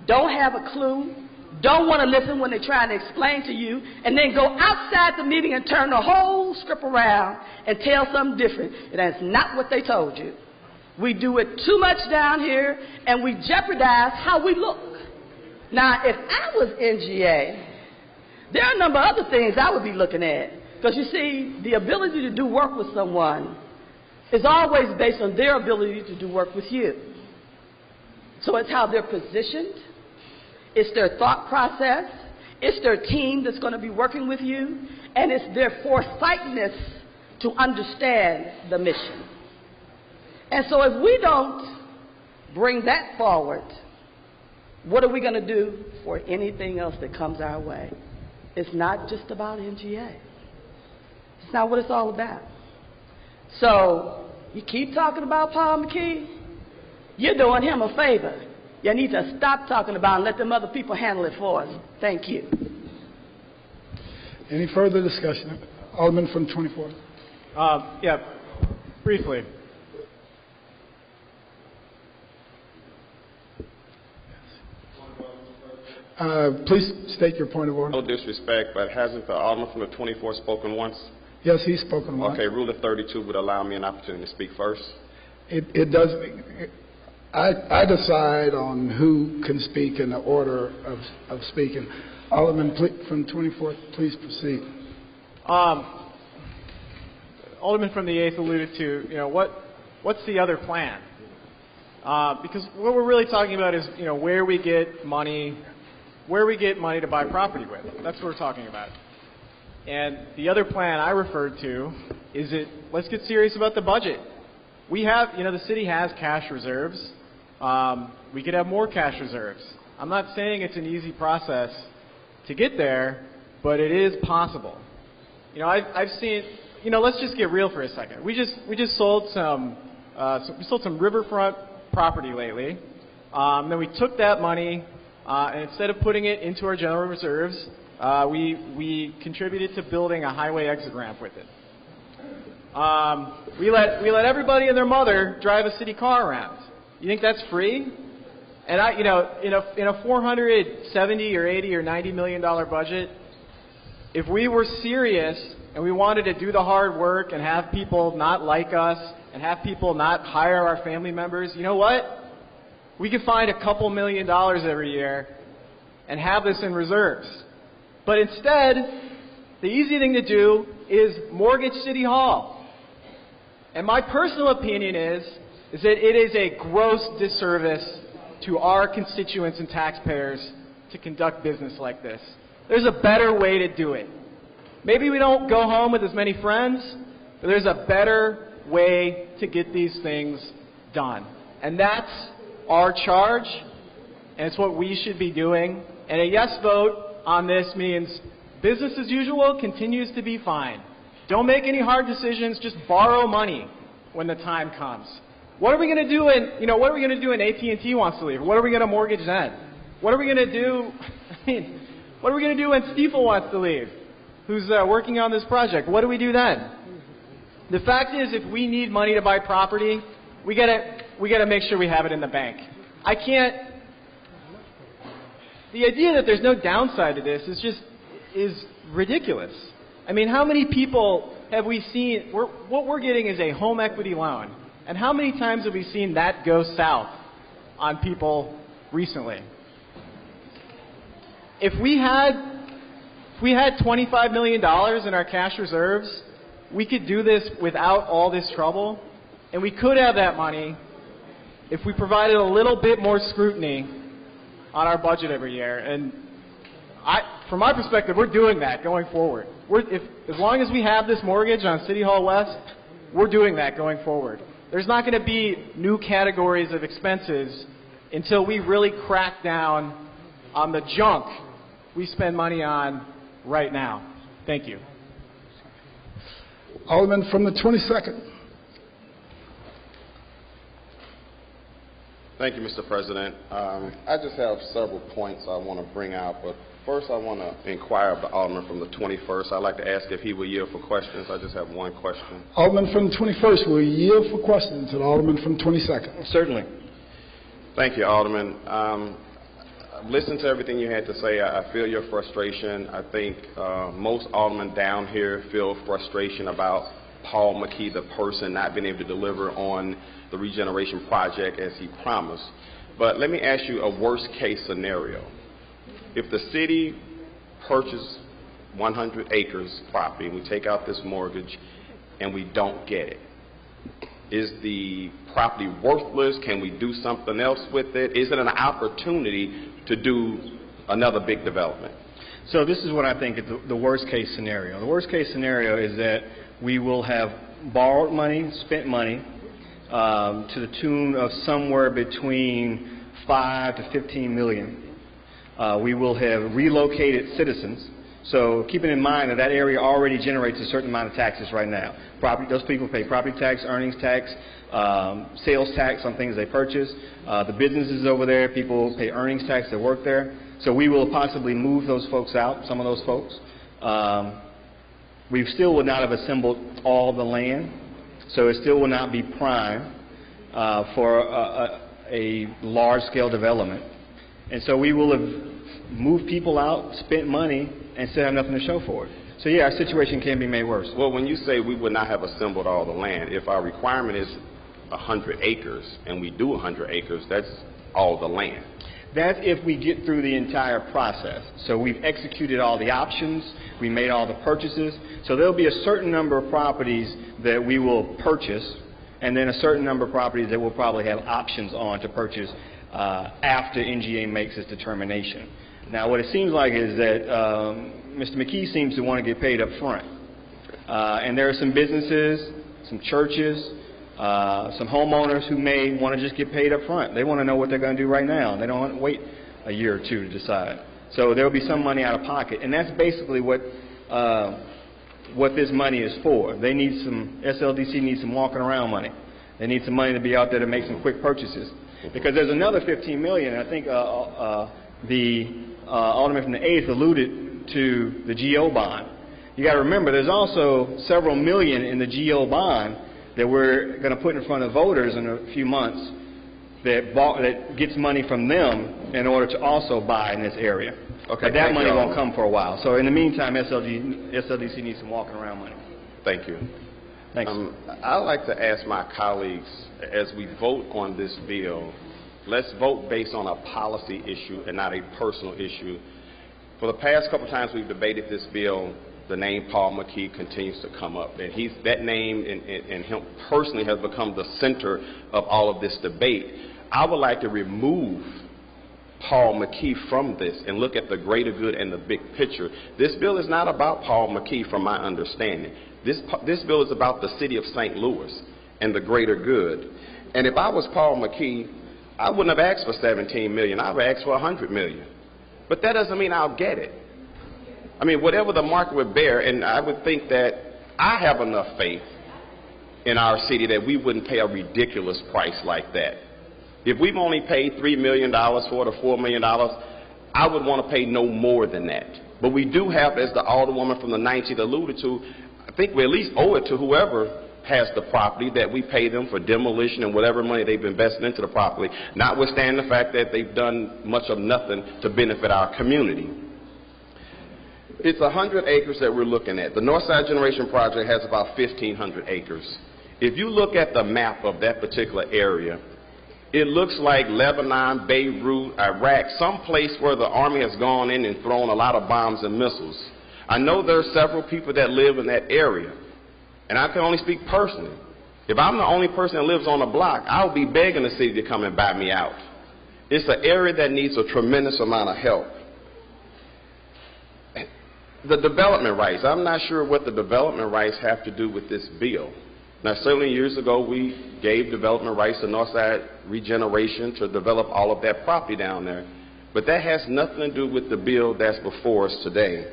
Don't have a clue. Don't want to listen when they're trying to explain to you, and then go outside the meeting and turn the whole script around and tell something different. And that's not what they told you. We do it too much down here, and we jeopardize how we look. Now, if I was NGA, there are a number of other things I would be looking at. Because you see, the ability to do work with someone is always based on their ability to do work with you. So it's how they're positioned. It's their thought process. It's their team that's going to be working with you. And it's their foresightness to understand the mission. And so if we don't bring that forward, what are we going to do for anything else that comes our way? It's not just about NGA. It's not what it's all about. So you keep talking about Paul McKee, you're doing him a favor. You need to stop talking about it and let them other people handle it for us. Thank you.
Any further discussion? Alderman from 24.
Yeah, briefly.
Please state your point of order.
No disrespect, but hasn't the Alderman from the 24 spoken once?
Yes, he's spoken once.
Okay, Rule of 32 would allow me an opportunity to speak first.
It does. I decide on who can speak in the order of speaking. Alderman from 24, please proceed.
Alderman from the 8th alluded to, what's the other plan? Because what we're really talking about is, where we get money to buy property with. That's what we're talking about. And the other plan I referred to is let's get serious about the budget. We have, the city has cash reserves. We could have more cash reserves. I'm not saying it's an easy process to get there, but it is possible. I've seen, let's just get real for a second. We just sold some riverfront property lately. Then we took that money, and instead of putting it into our general reserves, we contributed to building a highway exit ramp with it. We let everybody and their mother drive a city car around. You think that's free? And in a $470 or $80 or $90 million budget, if we were serious and we wanted to do the hard work and have people not like us and have people not hire our family members, you know what? We could find a couple $1 million every year and have this in reserves. But instead, the easy thing to do is mortgage City Hall. And my personal opinion is that it is a gross disservice to our constituents and taxpayers to conduct business like this. There's a better way to do it. Maybe we don't go home with as many friends, but there's a better way to get these things done. And that's our charge, and it's what we should be doing. And a yes vote on this means business as usual continues to be fine. Don't make any hard decisions, just borrow money when the time comes. What are we going to do when AT&T wants to leave? What are we going to mortgage then? What are we going to do? What are we going to do when Stiefel wants to leave? Who's working on this project? What do we do then? The fact is, if we need money to buy property, we got to make sure we have it in the bank. The idea that there's no downside to this is ridiculous. I mean, how many people have we seen? What we're getting is a home equity loan. And how many times have we seen that go south on people recently? If we had $25 million in our cash reserves, we could do this without all this trouble. And we could have that money if we provided a little bit more scrutiny on our budget every year. And from my perspective, we're doing that going forward. As long as we have this mortgage on City Hall West, we're doing that going forward. There's not going to be new categories of expenses until we really crack down on the junk we spend money on right now. Thank you.
Alderman from the 22nd.
Thank you, Mr. President. I just have several points I want to bring out, but first I want to inquire of the Alderman from the 21st. I'd like to ask if he will yield for questions. I just have one question.
Alderman from the 21st will yield for questions to the Alderman from 22nd.
Certainly. Thank you, Alderman. I've listened to everything you had to say. I feel your frustration. I think most aldermen down here feel frustration about Paul McKee, the person, not being able to deliver on the regeneration project as he promised. But let me ask you a worst-case scenario. If the city purchased 100 acres property and we take out this mortgage and we don't get it, is the property worthless? Can we do something else with it? Is it an opportunity to do another big development?
So this is what I think is the worst case scenario. The worst case scenario is that we will have borrowed money, spent money, to the tune of somewhere between 5 to 15 million. We will have relocated citizens. So keeping in mind that area already generates a certain amount of taxes right now. Those people pay property tax, earnings tax, sales tax on things they purchase. The businesses over there, people pay earnings tax that work there. So we will possibly move those folks out, some of those folks. We still would not have assembled all the land, so it still will not be prime for a large-scale development. And so we will have moved people out, spent money, and still have nothing to show for it. So yeah, our situation can be made worse.
Well, when you say we would not have assembled all the land, if our requirement is 100 acres and we do 100 acres, that's all the land.
That's if we get through the entire process. So we've executed all the options, we made all the purchases. So there'll be a certain number of properties that we will purchase, and then a certain number of properties that we'll probably have options on to purchase after NGA makes its determination. Now, what it seems like is that Mr. McKee seems to want to get paid up front. And there are some businesses, some churches, some homeowners who may want to just get paid up front. They want to know what they're going to do right now. They don't want to wait a year or two to decide. So there will be some money out of pocket. And that's basically what this money is for. They need some, SLDC needs some walking around money. They need some money to be out there to make some quick purchases. Because there's another $15 million. I think the Alderman from the 8th alluded to the GO bond. You got to remember, there's also several million in the GO bond that we're going to put in front of voters in a few months that gets money from them in order to also buy in this area. Okay, but that money won't come for a while. So in the meantime, SLDC needs some walking around money.
Thank you.
Thanks.
I'd like to ask my colleagues, as we vote on this bill, let's vote based on a policy issue and not a personal issue. For the past couple times we've debated this bill, the name Paul McKee continues to come up. And that name and him personally has become the center of all of this debate. I would like to remove Paul McKee from this and look at the greater good and the big picture. This bill is not about Paul McKee from my understanding. This bill is about the city of St. Louis and the greater good. And if I was Paul McKee, I wouldn't have asked for $17 million. I would have asked for $100 million. But that doesn't mean I'll get it. I mean, whatever the market would bear, and I would think that I have enough faith in our city that we wouldn't pay a ridiculous price like that. If we've only paid $3 million for it or $4 million, I would want to pay no more than that. But we do have, as the Alderwoman from the 19th alluded to, I think we at least owe it to whoever has the property that we pay them for demolition and whatever money they've invested into the property, notwithstanding the fact that they've done much of nothing to benefit our community. It's 100 acres that we're looking at. The Northside Generation Project has about 1,500 acres. If you look at the map of that particular area, it looks like Lebanon, Beirut, Iraq, some place where the Army has gone in and thrown a lot of bombs and missiles. I know there are several people that live in that area, and I can only speak personally. If I'm the only person that lives on the block, I'll be begging the city to come and buy me out. It's an area that needs a tremendous amount of help. The development rights, I'm not sure what the development rights have to do with this bill. Now, certainly years ago, we gave development rights to Northside Regeneration to develop all of that property down there. But that has nothing to do with the bill that's before us today.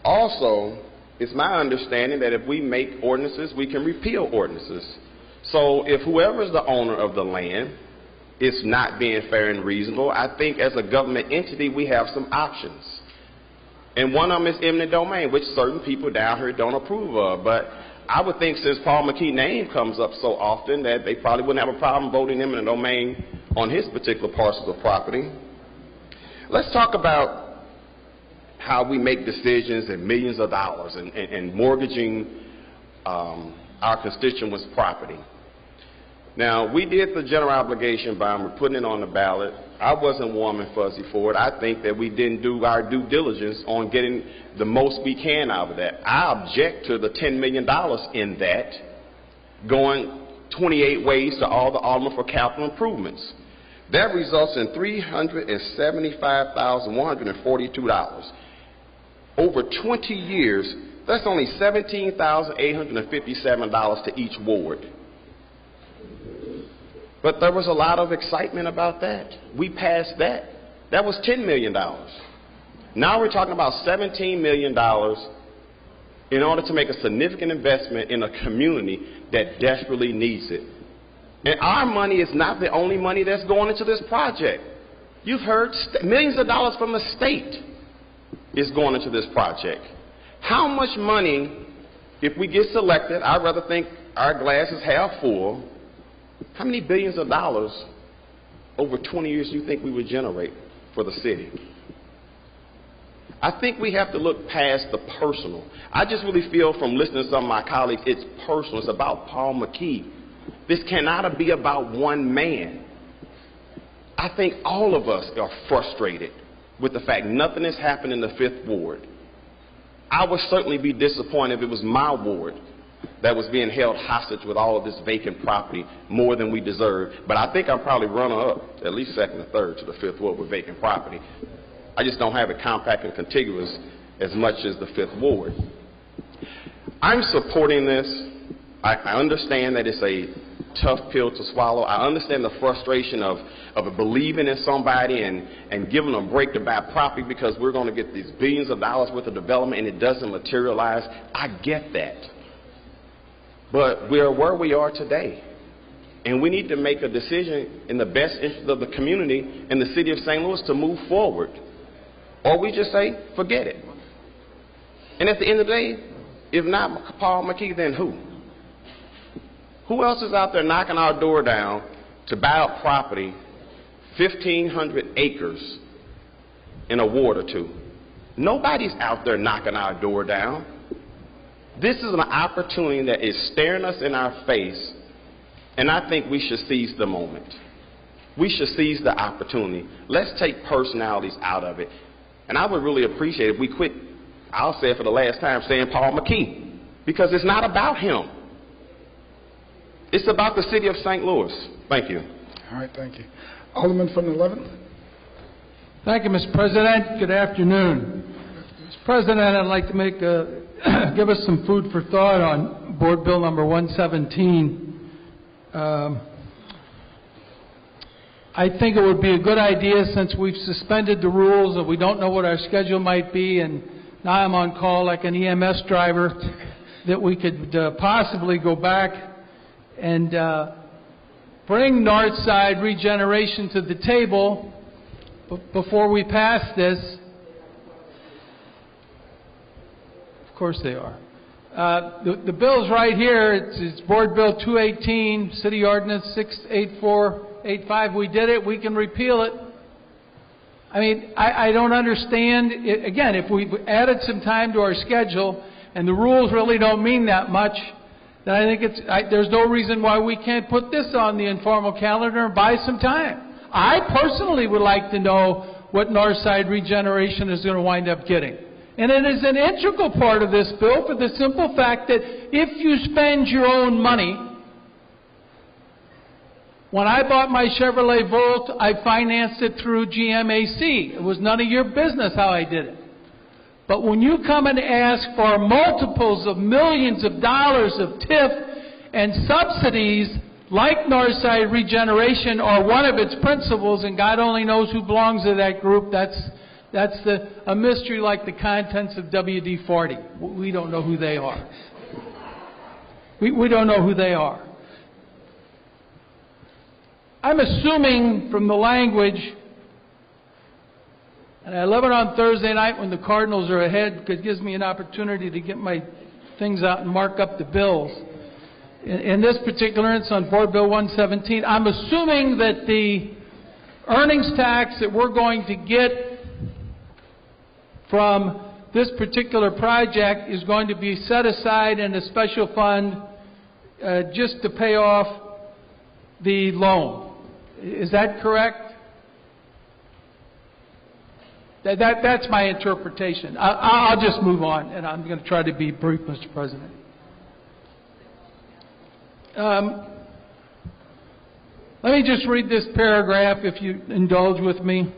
Also, it's my understanding that if we make ordinances, we can repeal ordinances. So if whoever's the owner of the land is not being fair and reasonable, I think as a government entity, we have some options. And one of them is eminent domain, which certain people down here don't approve of. But I would think since Paul McKee's name comes up so often that they probably wouldn't have a problem voting eminent domain on his particular parcels of property. Let's talk about how we make decisions in millions of dollars and mortgaging our constituents' property. Now, we did the general obligation bond. We're putting it on the ballot. I wasn't warm and fuzzy for it. I think that we didn't do our due diligence on getting the most we can out of that. I object to the $10 million in that going 28 ways to all the aldermen for capital improvements. That results in $375,142. Over 20 years, that's only $17,857 to each ward. But there was a lot of excitement about that. We passed that. That was $10 million. Now we're talking about $17 million in order to make a significant investment in a community that desperately needs it. And our money is not the only money that's going into this project. You've heard millions of dollars from the state is going into this project. How much money, if we get selected, I'd rather think our glass is half full, how many billions of dollars over 20 years do you think we would generate for the city? I think we have to look past the personal. I just really feel from listening to some of my colleagues, it's personal. It's about Paul McKee. This cannot be about one man. I think all of us are frustrated with the fact nothing has happened in the 5th Ward. I would certainly be disappointed if it was my ward that was being held hostage with all of this vacant property more than we deserve. But I think I'm probably runner-up, at least second or third to the 5th Ward with vacant property. I just don't have it compact and contiguous as much as the 5th Ward. I'm supporting this. I understand that it's a tough pill to swallow. I understand the frustration of believing in somebody and giving them a break to buy property because we're going to get these billions of dollars worth of development and it doesn't materialize. I get that. But we are where we are today. And we need to make a decision in the best interest of the community and the city of St. Louis to move forward. Or we just say, forget it. And at the end of the day, if not Paul McKee, then who? Who else is out there knocking our door down to buy up property, 1,500 acres in a ward or two? Nobody's out there knocking our door down. This is an opportunity that is staring us in our face, and I think we should seize the moment. We should seize the opportunity. Let's take personalities out of it. And I would really appreciate it if we quit, I'll say it for the last time, saying Paul McKee, because it's not about him. It's about the city of St. Louis. Thank you.
All right, thank you. Alderman from the 11th.
Thank you, Mr. President. Good afternoon. Mr. President, I'd like to give us some food for thought on Board Bill number 117. I think it would be a good idea, since we've suspended the rules and we don't know what our schedule might be, and now I'm on call like an EMS driver, that we could possibly go back and bring Northside regeneration to the table before we pass this. Of course they are. The bill's right here. It's Board Bill 218, City Ordinance 68485. We did it. We can repeal it. I mean, I don't understand. Again, if we added some time to our schedule and the rules really don't mean that much, then I think there's no reason why we can't put this on the informal calendar and buy some time. I personally would like to know what Northside regeneration is going to wind up getting. And it is an integral part of this bill for the simple fact that if you spend your own money, when I bought my Chevrolet Volt, I financed it through GMAC. It was none of your business how I did it. But when you come and ask for multiples of millions of dollars of TIF and subsidies like Northside Regeneration or one of its principals, and God only knows who belongs to that group, that's a mystery like the contents of WD-40. We don't know who they are. We don't know who they are. I'm assuming from the language, and I love it on Thursday night when the Cardinals are ahead because it gives me an opportunity to get my things out and mark up the bills. In this particular instance on Board Bill 117, I'm assuming that the earnings tax that we're going to get from this particular project is going to be set aside in a special fund just to pay off the loan. Is that correct? That's my interpretation. I'll just move on, and I'm going to try to be brief, Mr. President. Let me just read this paragraph, if you indulge with me.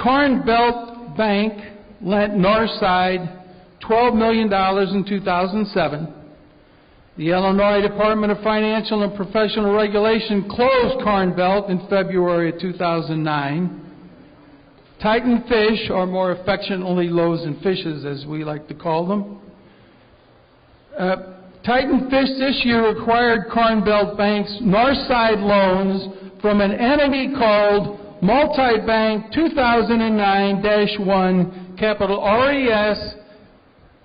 Corn Belt Bank lent Northside $12 million in 2007. The Illinois Department of Financial and Professional Regulation closed Corn Belt in February of 2009. Titan Fish, or more affectionately Loaves and Fishes as we like to call them, Titan Fish this year acquired Corn Belt Bank's Northside loans from an entity called Multibank 2009-1, capital RES,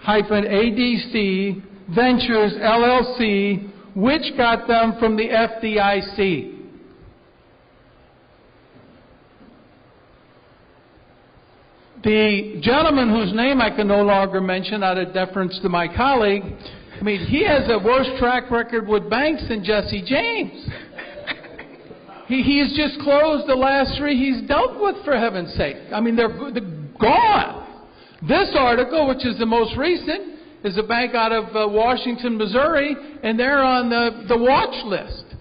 ADC Ventures LLC, which got them from the FDIC. The gentleman whose name I can no longer mention out of deference to my colleague, I mean, he has a worse track record with banks than Jesse James. He's just closed the last three he's dealt with, for heaven's sake. I mean, they're gone. This article, which is the most recent, is a bank out of Washington, Missouri, and they're on the watch list.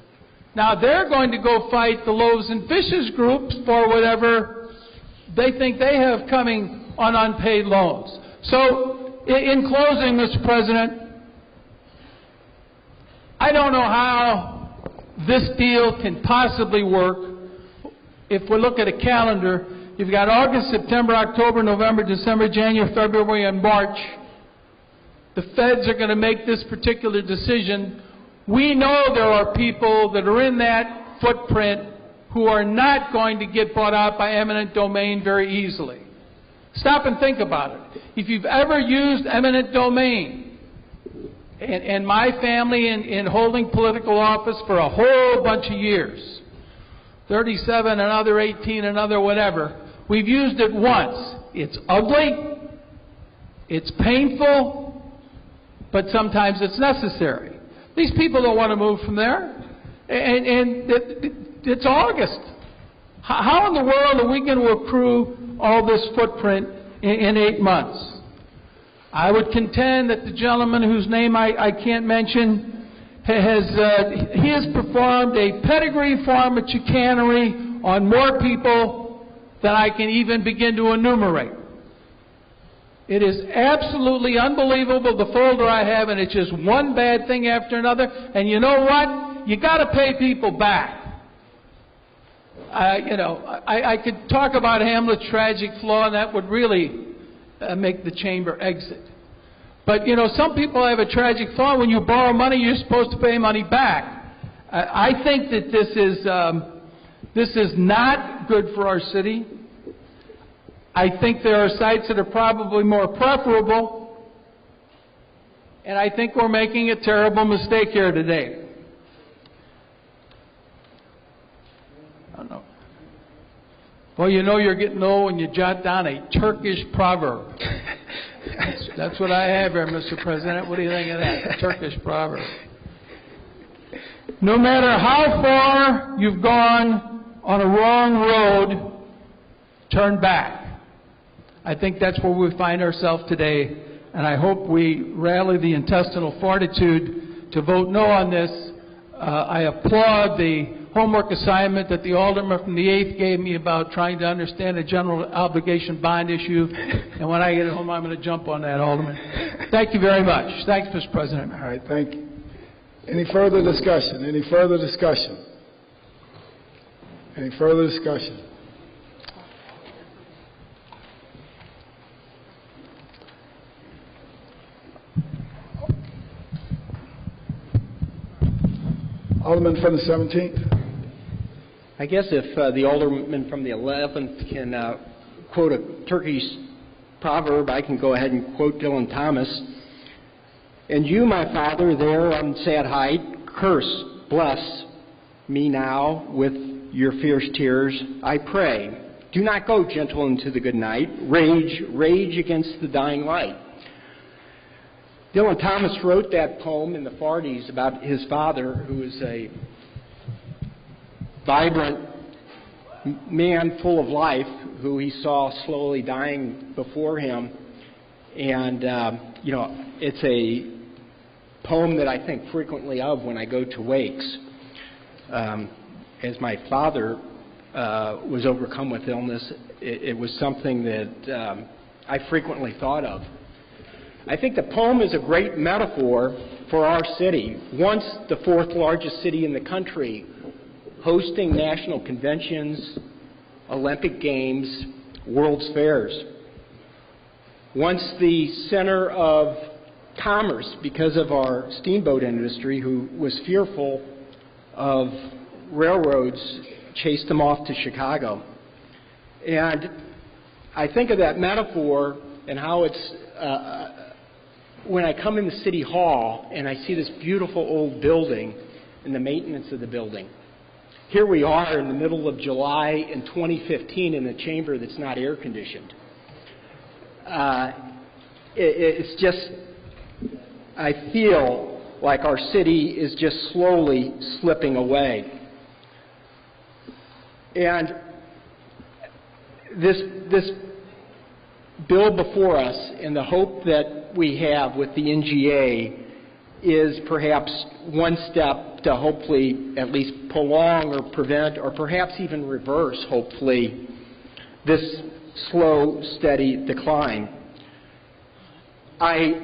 Now, they're going to go fight the Loaves and Fishes groups for whatever they think they have coming on unpaid loans. So, in closing, Mr. President, I don't know how this deal can possibly work. If we look at a calendar, you've got August, September, October, November, December, January, February, and March. The feds are going to make this particular decision. We know there are people that are in that footprint who are not going to get bought out by eminent domain very easily. Stop and think about it. If you've ever used eminent domain, and my family in holding political office for a whole bunch of years, 37, another 18, another whatever, we've used it once. It's ugly, it's painful, but sometimes it's necessary. These people don't want to move from there, and it's August. How in the world are we going to accrue all this footprint in 8 months? I would contend that the gentleman whose name I can't mention has performed a pedigree farm of chicanery on more people than I can even begin to enumerate. It is absolutely unbelievable, the folder I have, and it's just one bad thing after another. And you know what? You got to pay people back. I could talk about Hamlet's tragic flaw, and that would really make the chamber exit. But, some people have a tragic flaw. When you borrow money, you're supposed to pay money back. I think that this is not good for our city. I think there are sites that are probably more preferable, and I think we're making a terrible mistake here today. I don't know. Well, you're getting old when you jot down a Turkish proverb. That's what I have here, Mr. President. What do you think of that? A Turkish proverb. No matter how far you've gone on a wrong road, turn back. I think that's where we find ourselves today, and I hope we rally the intestinal fortitude to vote no on this. I applaud the homework assignment that the Alderman from the 8th gave me about trying to understand the general obligation bond issue, and when I get home, I'm going to jump on that, Alderman. Thank you very much. Thanks, Mr. President.
All right, thank you. Any further discussion? Any further discussion? Any further discussion? Alderman from the 17th.
I guess if the Alderman from the 11th can quote a Turkish proverb, I can go ahead and quote Dylan Thomas. And you, my father, there on sad height, curse, bless me now with your fierce tears, I pray. Do not go gentle into the good night. Rage, rage against the dying light. Dylan Thomas wrote that poem in the 40s about his father, who was a vibrant man full of life, who he saw slowly dying before him. And, it's a poem that I think frequently of when I go to wakes. As my father was overcome with illness, it was something that I frequently thought of. I think the poem is a great metaphor for our city, once the 4th largest city in the country, hosting national conventions, Olympic Games, World's Fairs. Once the center of commerce because of our steamboat industry, who was fearful of railroads, chased them off to Chicago. And I think of that metaphor and how it's when I come into City Hall and I see this beautiful old building and the maintenance of the building, here we are in the middle of July in 2015 in a chamber that's not air conditioned. It's just, I feel like our city is just slowly slipping away. And this bill before us and the hope that we have with the NGA is perhaps one step to hopefully at least prolong or prevent or perhaps even reverse, hopefully, this slow, steady decline. Last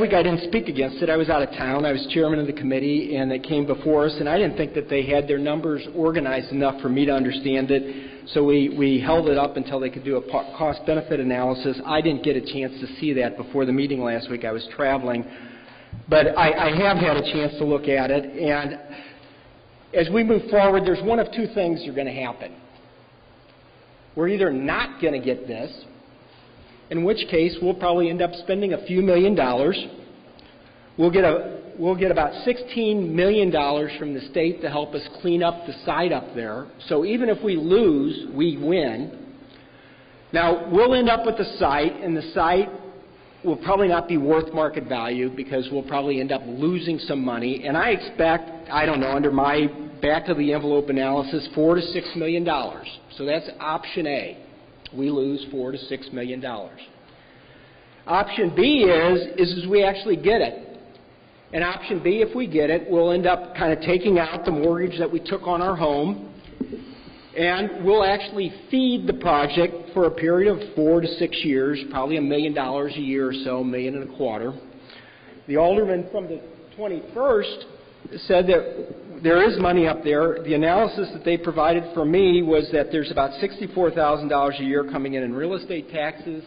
week I didn't speak against it. I was out of town. I was chairman of the committee, and it came before us, and I didn't think that they had their numbers organized enough for me to understand it. So we held it up until they could do a cost-benefit analysis. I didn't get a chance to see that before the meeting last week. I was traveling. But I have had a chance to look at it, and as we move forward, there's one of two things that are going to happen. We're either not going to get this, in which case we'll probably end up spending a few $1 million. We'll get about $16 million from the state to help us clean up the site up there. So even if we lose, we win. Now, we'll end up with the site, and the site will probably not be worth market value because we'll probably end up losing some money. And I expect, I don't know, under my back-of-the-envelope analysis, $4 to $6 million. So that's option A. We lose $4 to $6 million. Option B is we actually get it. And option B, if we get it, we'll end up kind of taking out the mortgage that we took on our home, and we'll actually feed the project for a period of 4 to 6 years, probably $1 million a year or so, $1.25 million. The alderman from the 21st said that there is money up there. The analysis that they provided for me was that there's about $64,000 a year coming in real estate taxes,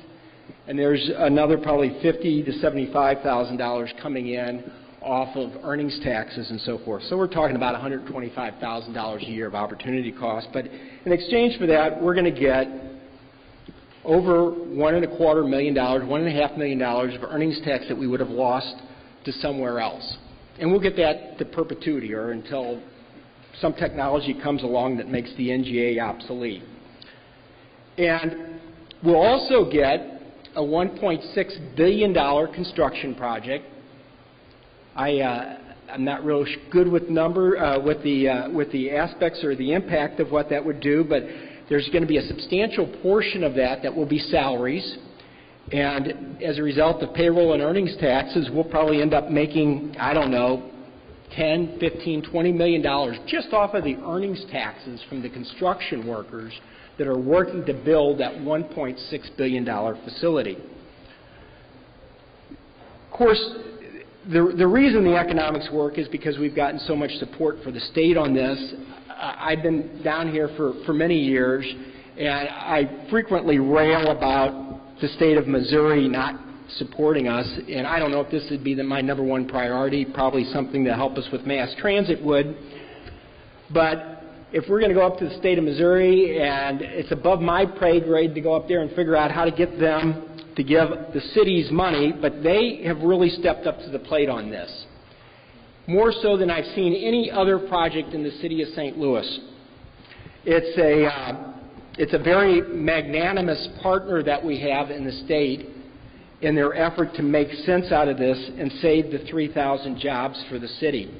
and there's another probably $50,000 to $75,000 coming in off of earnings taxes and so forth. So we're talking about $125,000 a year of opportunity cost. But in exchange for that, we're going to get over $1.25 million, $1.5 million of earnings tax that we would have lost to somewhere else. And we'll get that to perpetuity or until some technology comes along that makes the NGA obsolete. And we'll also get a $1.6 billion construction project. I'm not real good with with the aspects or the impact of what that would do, but there's going to be a substantial portion of that will be salaries. And as a result of payroll and earnings taxes, we'll probably end up making, I don't know, $10, $15, $20 million just off of the earnings taxes from the construction workers that are working to build that $1.6 billion facility. Of course, the reason the economics work is because we've gotten so much support for the state on this. I've been down here for many years, and I frequently rail about the state of Missouri not supporting us, and I don't know if this would be my number one priority, probably something to help us with mass transit would, but if we're going to go up to the state of Missouri, and it's above my pay grade to go up there and figure out how to get them to give the cities money, but they have really stepped up to the plate on this, more so than I've seen any other project in the city of St. Louis. It's a very magnanimous partner that we have in the state in their effort to make sense out of this and save the 3,000 jobs for the city.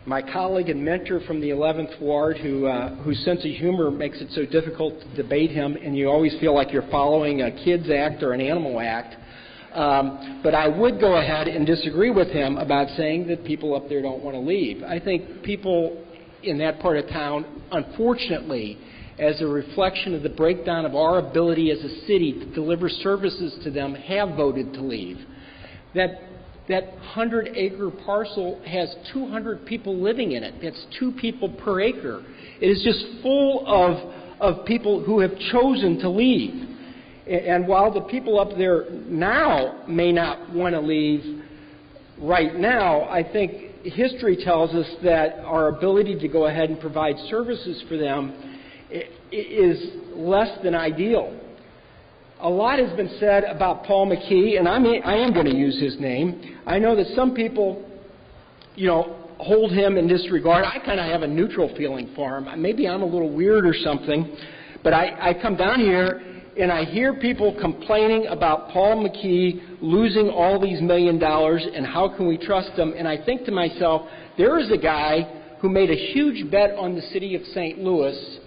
My colleague and mentor from the 11th Ward, whose sense of humor makes it so difficult to debate him, and you always feel like you're following a Kids Act or an Animal Act, but I would go ahead and disagree with him about saying that people up there don't want to leave. I think people in that part of town, unfortunately, as a reflection of the breakdown of our ability as a city to deliver services to them, have voted to leave. That 100-acre parcel has 200 people living in it. That's 2 people per acre. It is just full of people who have chosen to leave. And while the people up there now may not want to leave right now, I think history tells us that our ability to go ahead and provide services for them is less than ideal. A lot has been said about Paul McKee, and I am going to use his name. I know that some people, hold him in disregard. I kind of have a neutral feeling for him. Maybe I'm a little weird or something, but I come down here and I hear people complaining about Paul McKee losing all these $1 million and how can we trust him, and I think to myself, there is a guy who made a huge bet on the city of St. Louis,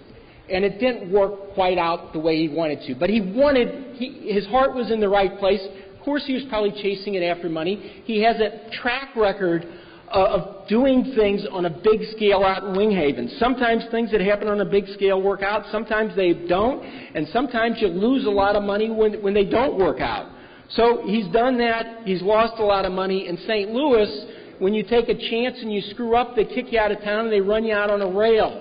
and it didn't work quite out the way he wanted to. But his heart was in the right place. Of course, he was probably chasing it after money. He has a track record of doing things on a big scale out in Winghaven. Sometimes things that happen on a big scale work out, sometimes they don't, and sometimes you lose a lot of money when they don't work out. So he's done that. He's lost a lot of money. In St. Louis, when you take a chance and you screw up, they kick you out of town and they run you out on a rail.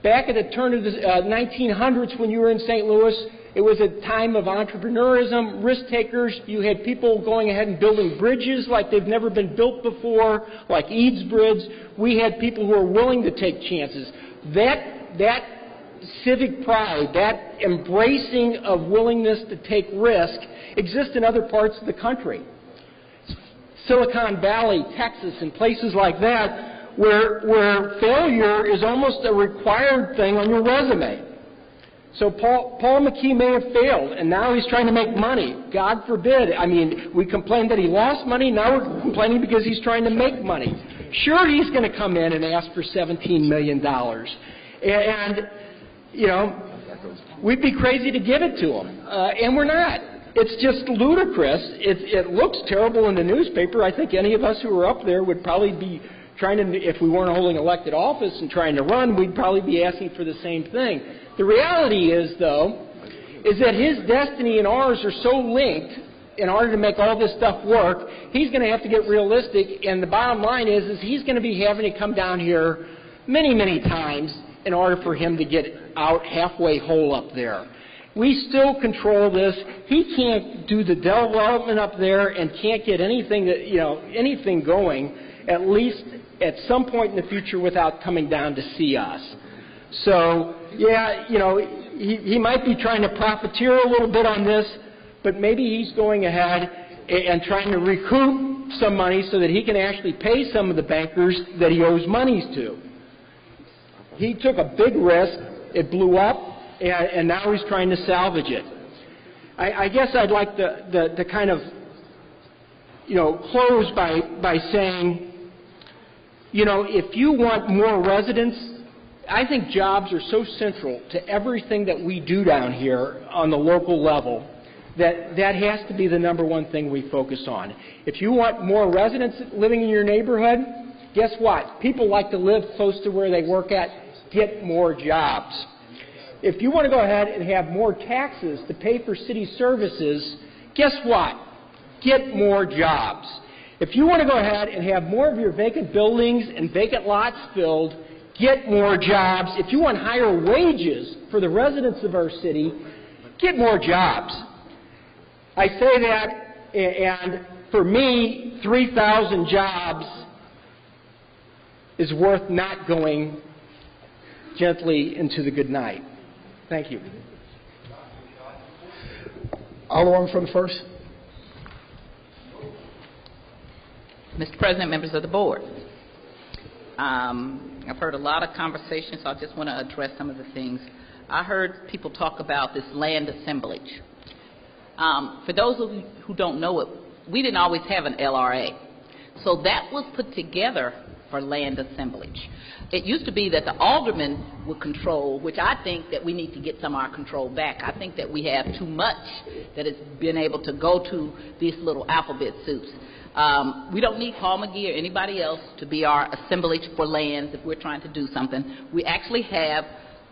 Back at the turn of the 1900s when you were in St. Louis, it was a time of entrepreneurism, risk takers. You had people going ahead and building bridges like they've never been built before, like Eads Bridge. We had people who were willing to take chances. That civic pride, that embracing of willingness to take risk exists in other parts of the country. Silicon Valley, Texas, and places like that, where failure is almost a required thing on your resume. So Paul McKee may have failed, and now he's trying to make money. God forbid. I mean, we complained that he lost money. Now we're complaining because he's trying to make money. Sure, he's going to come in and ask for $17 million. And we'd be crazy to give it to him. And we're not. It's just ludicrous. It looks terrible in the newspaper. I think any of us who were up there would probably be trying to, if we weren't holding elected office and trying to run, we'd probably be asking for the same thing. The reality is, though, is that his destiny and ours are so linked in order to make all this stuff work, he's going to have to get realistic, and the bottom line is he's going to be having to come down here many, many times in order for him to get out halfway whole up there. We still control this. He can't do the development up there and can't get anything anything going, at least at some point in the future, without coming down to see us. So, yeah, he might be trying to profiteer a little bit on this, but maybe he's going ahead and trying to recoup some money so that he can actually pay some of the bankers that he owes monies to. He took a big risk. It blew up, and now he's trying to salvage it. I guess I'd like to kind of, close by saying, if you want more residents, I think jobs are so central to everything that we do down here on the local level that has to be the number one thing we focus on. If you want more residents living in your neighborhood, guess what? People like to live close to where they work at. Get more jobs. If you want to go ahead and have more taxes to pay for city services, guess what? Get more jobs. If you want to go ahead and have more of your vacant buildings and vacant lots filled, get more jobs. If you want higher wages for the residents of our city, get more jobs. I say that, and for me, 3,000 jobs is worth not going gently into the good night. Thank you.
Alderman from the first.
Mr. President, members of the board. I've heard a lot of conversations, so I just want to address some of the things. I heard people talk about this land assemblage. For those of you who don't know it, we didn't always have an LRA. So that was put together for land assemblage. It used to be that the aldermen would control, which I think that we need to get some of our control back. I think that we have too much that has been able to go to these little alphabet soups. We don't need Paul McGee or anybody else to be our assemblage for lands if we're trying to do something. We actually have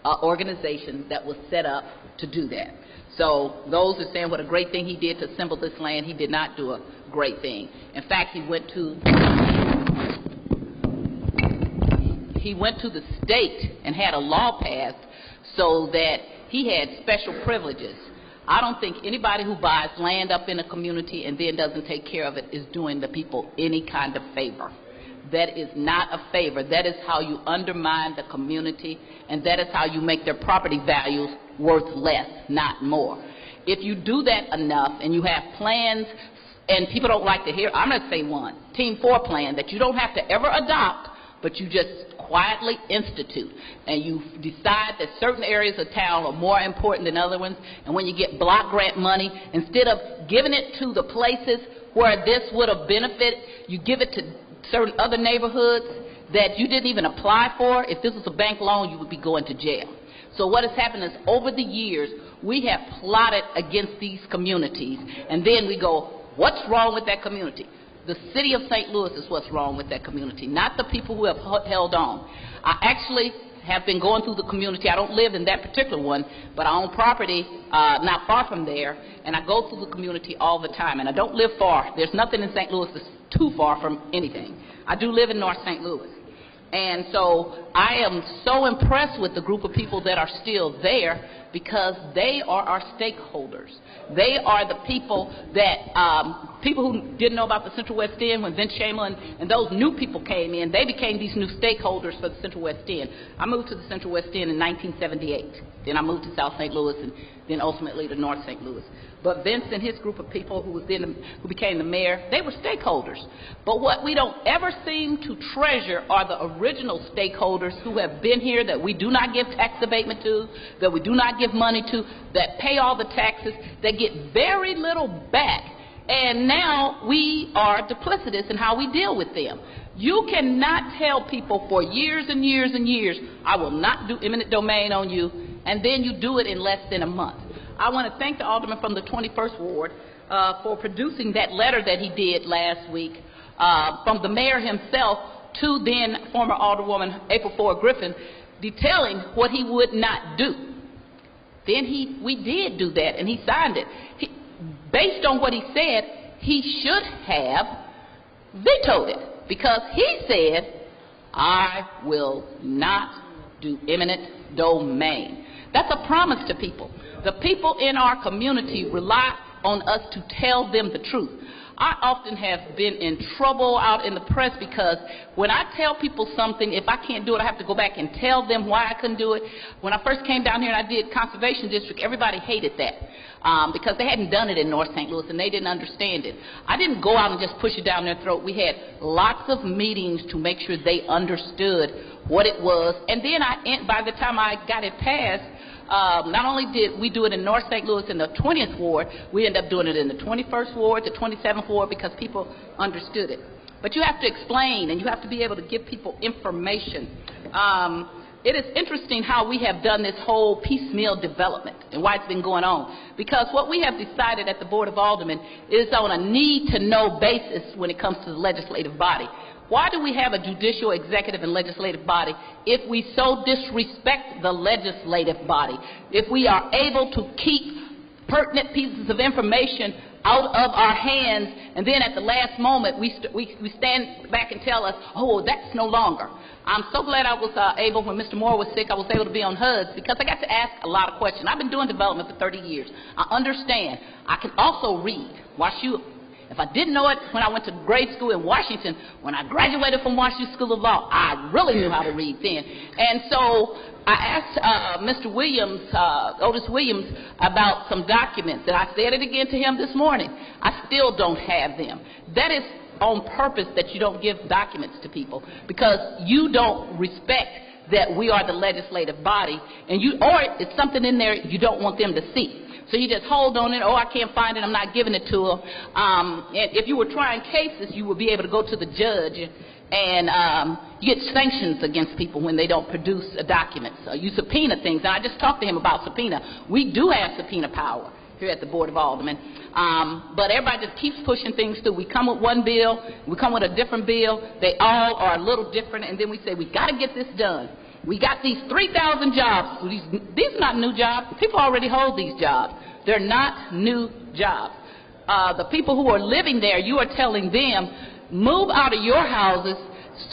an organization that was set up to do that. So those are saying what a great thing he did to assemble this land. He did not do a great thing. In fact, he went to the state and had a law passed so that he had special privileges. I don't think anybody who buys land up in a community and then doesn't take care of it is doing the people any kind of favor. That is not a favor. That is how you undermine the community, and that is how you make their property values worth less, not more. if you do that enough and you have plans, and people don't like to hear, I'm going to say one, Team 4 plan that you don't have to ever adopt, but you just quietly institute, and you decide that certain areas of town are more important than other ones, and when you get block grant money, instead of giving it to the places where this would have benefited, you give it to certain other neighborhoods that you didn't even apply for. If this was a bank loan, you would be going to jail. So what has happened is over the years, we have plotted against these communities, and then we go, what's wrong with that community? The city of St. Louis is what's wrong with that community, not the people who have held on. I actually have been going through the community. I don't live in that particular one, but I own property not far from there, and I go through the community all the time, and I don't live far. There's nothing in St. Louis that's too far from anything. I do live in North St. Louis. And so I am so impressed with the group of people that are still there because they are our stakeholders. They are the people that, people who didn't know about the Central West End when Vince Chamberlain and those new people came in, they became these new stakeholders for the Central West End. I moved to the Central West End in 1978. Then I moved to South St. Louis and then ultimately to North St. Louis. But Vince and his group of people who became the mayor, they were stakeholders. But what we don't ever seem to treasure are the original stakeholders who have been here that we do not give tax abatement to, that we do not give money to, that pay all the taxes, that get very little back. And now we are duplicitous in how we deal with them. You cannot tell people for years and years and years, I will not do eminent domain on you, and then you do it in less than a month. I want to thank the alderman from the 21st Ward for producing that letter that he did last week from the mayor himself to then former Alderwoman April Ford Griffin, detailing what he would not do. Then we did do that, and he signed it. Based on what he said, he should have vetoed it, because he said, I will not do eminent domain. That's a promise to people. The people in our community rely on us to tell them the truth. I often have been in trouble out in the press because when I tell people something, if I can't do it, I have to go back and tell them why I couldn't do it. When I first came down here and I did Conservation District, everybody hated that because they hadn't done it in North St. Louis and they didn't understand it. I didn't go out and just push it down their throat. We had lots of meetings to make sure they understood what it was. And then by the time I got it passed, not only did we do it in North St. Louis in the 20th Ward, we ended up doing it in the 21st Ward, the 27th Ward, because people understood it. But you have to explain, and you have to be able to give people information. It is interesting how we have done this whole piecemeal development and why it's been going on. Because what we have decided at the Board of Aldermen is on a need-to-know basis when it comes to the legislative body. Why do we have a judicial, executive, and legislative body if we so disrespect the legislative body? If we are able to keep pertinent pieces of information out of our hands, and then at the last moment we stand back and tell us, oh, that's no longer. I'm so glad I was able, when Mr. Moore was sick, I was able to be on HUD because I got to ask a lot of questions. I've been doing development for 30 years. I understand. I can also read. If I didn't know it when I went to grade school in Washington, when I graduated from Washington School of Law, I really knew how to read then. And so I asked Mr. Williams, Otis Williams, about some documents, and I said it again to him this morning. I still don't have them. That is on purpose that you don't give documents to people, because you don't respect that we are the legislative body, and or it's something in there you don't want them to see. So you just hold on it. Oh, I can't find it. I'm not giving it to them. And if you were trying cases, you would be able to go to the judge and you get sanctions against people when they don't produce documents. You subpoena things. And I just talked to him about subpoena. We do have subpoena power here at the Board of Aldermen. But everybody just keeps pushing things through. We come with one bill. We come with a different bill. They all are a little different. And then we say, we got to get this done. We got these 3,000 jobs. These are not new jobs. People already hold these jobs. They're not new jobs. The people who are living there, you are telling them, move out of your houses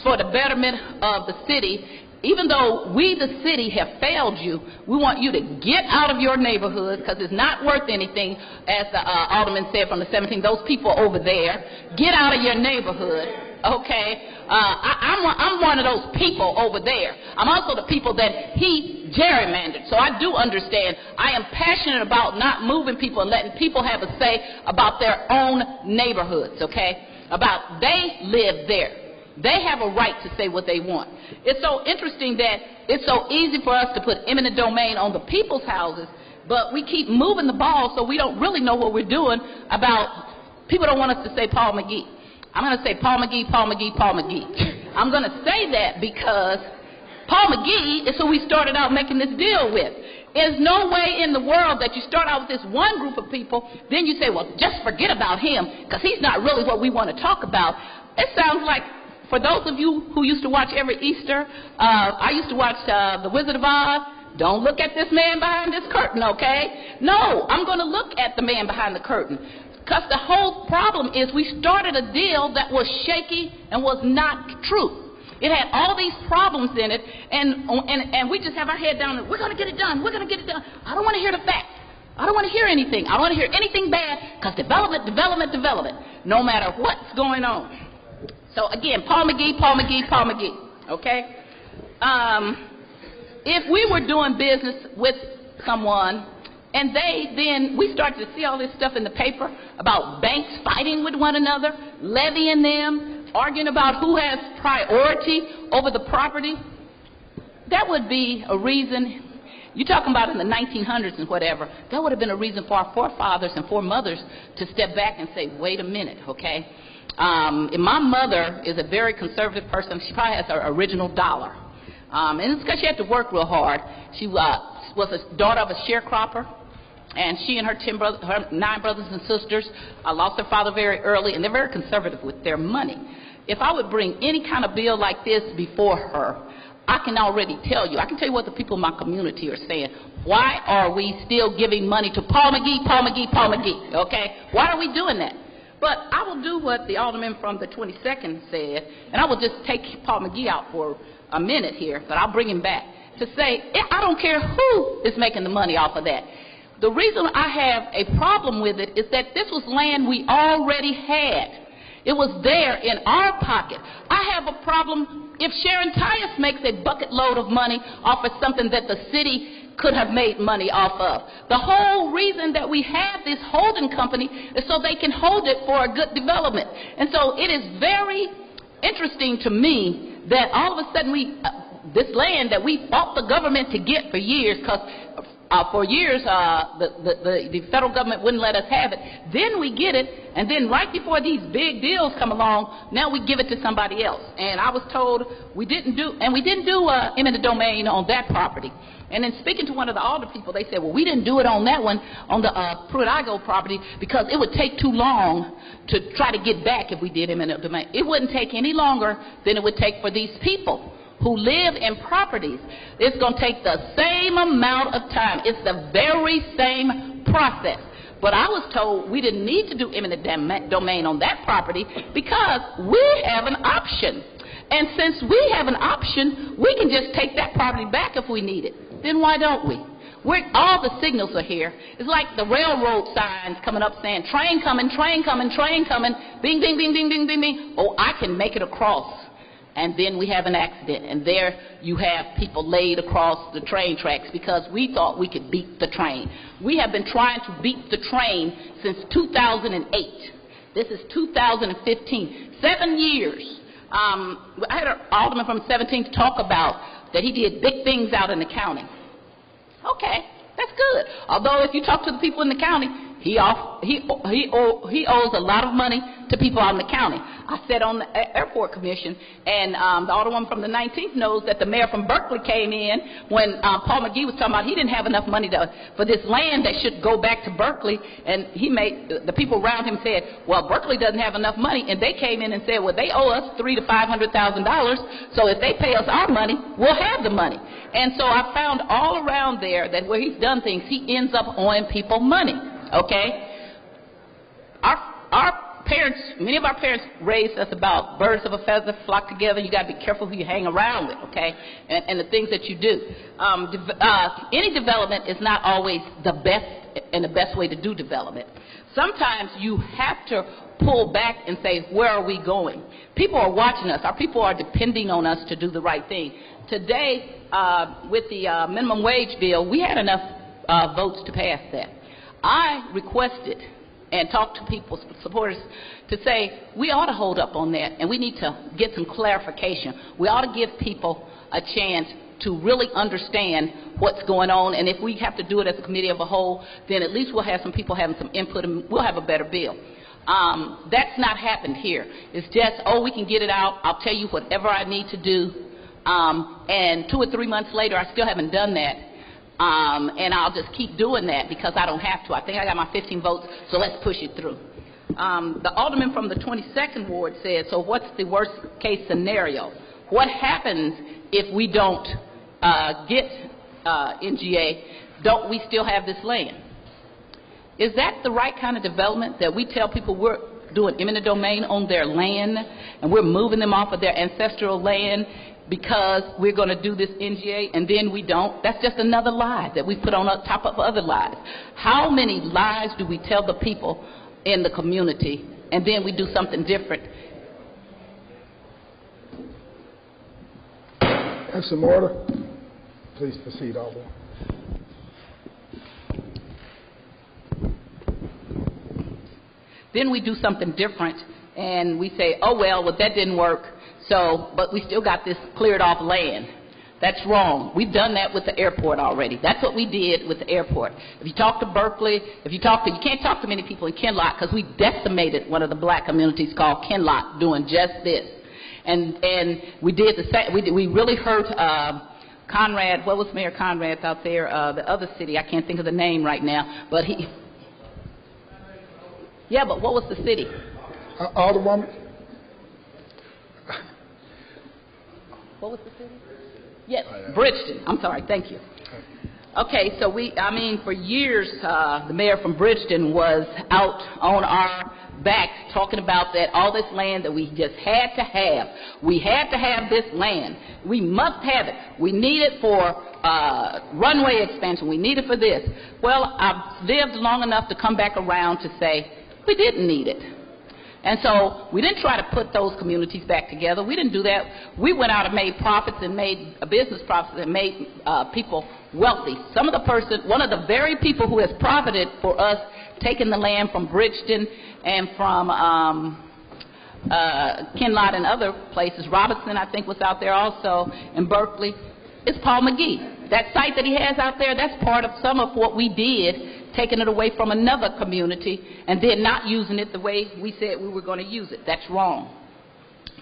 for the betterment of the city. Even though we, the city, have failed you, we want you to get out of your neighborhood because it's not worth anything, as the alderman said from the 17th, those people over there. Get out of your neighborhood, okay? I'm one of those people over there. I'm also the people that he gerrymandered. So I do understand. I am passionate about not moving people and letting people have a say about their own neighborhoods, okay? About they live there. They have a right to say what they want. It's so interesting that it's so easy for us to put eminent domain on the people's houses, but we keep moving the ball so we don't really know what we're doing about, people don't want us to say Paul McGee. I'm going to say Paul McGee, Paul McGee, Paul McGee. I'm going to say that because Paul McGee is who we started out making this deal with. There's no way in the world that you start out with this one group of people, then you say, well, just forget about him because he's not really what we want to talk about. It sounds like, for those of you who used to watch every Easter, I used to watch The Wizard of Oz. Don't look at this man behind this curtain, okay? No, I'm going to look at the man behind the curtain. Because the whole problem is we started a deal that was shaky and was not true. It had all these problems in it, and we just have our head down and we're going to get it done, we're going to get it done. I don't want to hear the facts. I don't want to hear anything. I don't want to hear anything bad because development, development, development, no matter what's going on. So again, Paul McGee, Paul McGee, Paul McGee, okay? If we were doing business with someone and we started to see all this stuff in the paper about banks fighting with one another, levying them, arguing about who has priority over the property, that would be a reason. You're talking about in the 1900s and whatever, that would have been a reason for our forefathers and foremothers to step back and say, wait a minute, okay? And my mother is a very conservative person. She probably has her original dollar. And it's because she had to work real hard. She was a daughter of a sharecropper. And she and her 9 brothers and sisters lost their father very early, and they're very conservative with their money. If I would bring any kind of bill like this before her, I can already tell you, I can tell you what the people in my community are saying. Why are we still giving money to Paul McGee, Paul McGee, Paul McGee, okay? Why are we doing that? But I will do what the alderman from the 22nd said, and I will just take Paul McGee out for a minute here, but I'll bring him back to say, I don't care who is making the money off of that. The reason I have a problem with it is that this was land we already had. It was there in our pocket. I have a problem if Sharon Tyus makes a bucket load of money off of something that the city could have made money off of. The whole reason that we have this holding company is so they can hold it for a good development. And so it is very interesting to me that all of a sudden this land that we fought the government to get for years, because for years, the federal government wouldn't let us have it. Then we get it, and then right before these big deals come along, now we give it to somebody else. And I was told we didn't do eminent domain on that property. And then speaking to one of the alder people, they said, well, we didn't do it on that one, on the Pruitt-Igoe property, because it would take too long to try to get back if we did eminent domain. It wouldn't take any longer than it would take for these people who live in properties. It's going to take the same amount of time. It's the very same process. But I was told we didn't need to do eminent domain on that property because we have an option. And since we have an option, we can just take that property back if we need it. Then why don't we? All the signals are here. It's like the railroad signs coming up saying, train coming, train coming, train coming, bing, bing, bing, bing, bing, bing, bing. Oh, I can make it across. And then we have an accident, and there you have people laid across the train tracks because we thought we could beat the train. We have been trying to beat the train since 2008. This is 2015. 7 years. I had an alderman from 17 to talk about that he did big things out in the county. Okay, that's good. Although if you talk to the people in the county, he owes a lot of money to people out in the county. I sat on the airport commission, and the alderman from the 19th knows that the mayor from Berkeley came in when Paul McGee was talking about he didn't have enough money for this land that should go back to Berkeley, and the people around him said, well, Berkeley doesn't have enough money, and they came in and said, well, they owe us $300,000 to $500,000, so if they pay us our money, we'll have the money. And so I found all around there that where he's done things, he ends up owing people money. Okay? Our many of our parents raised us about birds of a feather flock together. You got to be careful who you hang around with, okay, and the things that you do. Any development is not always the best and the best way to do development. Sometimes you have to pull back and say, where are we going? People are watching us. Our people are depending on us to do the right thing. Today, with the minimum wage bill, we had enough votes to pass that. I requested and talked to people, supporters, to say we ought to hold up on that and we need to get some clarification. We ought to give people a chance to really understand what's going on, and if we have to do it as a committee of a whole, then at least we'll have some people having some input and we'll have a better bill. That's not happened here. It's just, oh, we can get it out, I'll tell you whatever I need to do, and 2 or 3 months later I still haven't done that, and I'll just keep doing that because I don't have to. I think I got my 15 votes, so let's push it through. The alderman from the 22nd ward said, so what's the worst case scenario? What happens if we don't get NGA? Don't we still have this land? Is that the right kind of development, that we tell people we're doing eminent domain on their land and we're moving them off of their ancestral land because we're going to do this NGA and then we don't? That's just another lie that we put on top of other lies. How many lies do we tell the people in the community and then we do something different?
Have some order. Please proceed, Alderman.
Then we do something different, and we say, oh, well, that didn't work, so, but we still got this cleared off land. That's wrong. We've done that with the airport already. That's what we did with the airport. If you talk to Berkeley, you can't talk to many people in Kinloch because we decimated one of the black communities called Kinloch doing just this. And we did the same. We really hurt Conrad. What was Mayor Conrad's out there? The other city. I can't think of the name right now. But he. Yeah, but what was the city?
Alderwoman.
What was the city? Yes, Bridgeton. I'm sorry. Thank you. Okay, so for years, the mayor from Bridgeton was out on our backs talking about that all this land that we just had to have. We had to have this land. We must have it. We need it for runway expansion. We need it for this. Well, I've lived long enough to come back around to say we didn't need it. And so we didn't try to put those communities back together. We didn't do that. We went out and made profits and made business profits and made people wealthy. One of the very people who has profited for us taking the land from Bridgeton and from Kinloch and other places, Robertson I think was out there also, in Berkeley, is Paul McGee. That site that he has out there, that's part of some of what we did, taking it away from another community and then not using it the way we said we were going to use it. That's wrong.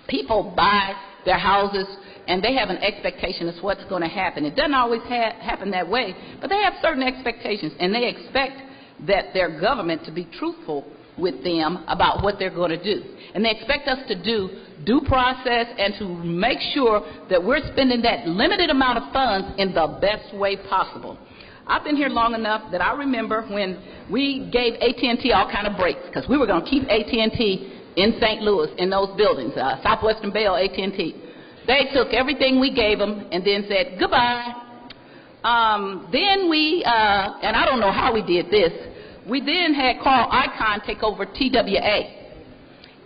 People buy their houses and they have an expectation of what's going to happen. It doesn't always happen that way, but they have certain expectations and they expect that their government to be truthful with them about what they're going to do. And they expect us to do due process and to make sure that we're spending that limited amount of funds in the best way possible. I've been here long enough that I remember when we gave AT&T all kind of breaks because we were going to keep AT&T in St. Louis in those buildings, Southwestern Bell, AT&T. They took everything we gave them and then said goodbye. Then we, and I don't know how we did this, we then had Carl Icahn take over TWA.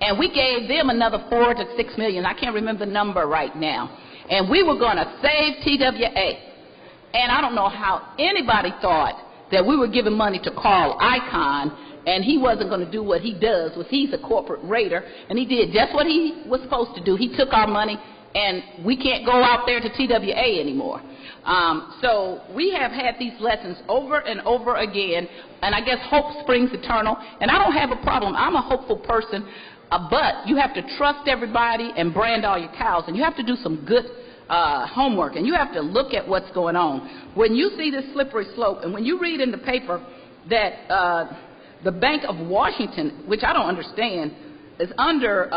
And we gave them another $4 to $6 million. I can't remember the number right now. And we were going to save TWA. And I don't know how anybody thought that we were giving money to Carl Icahn and he wasn't going to do what he does. He's a corporate raider, and he did just what he was supposed to do. He took our money, and we can't go out there to TWA anymore. So we have had these lessons over and over again, and I guess hope springs eternal. And I don't have a problem. I'm a hopeful person, but you have to trust everybody and brand all your cows, and you have to do some good homework, and you have to look at what's going on. When you see this slippery slope, and when you read in the paper that the Bank of Washington, which I don't understand, is under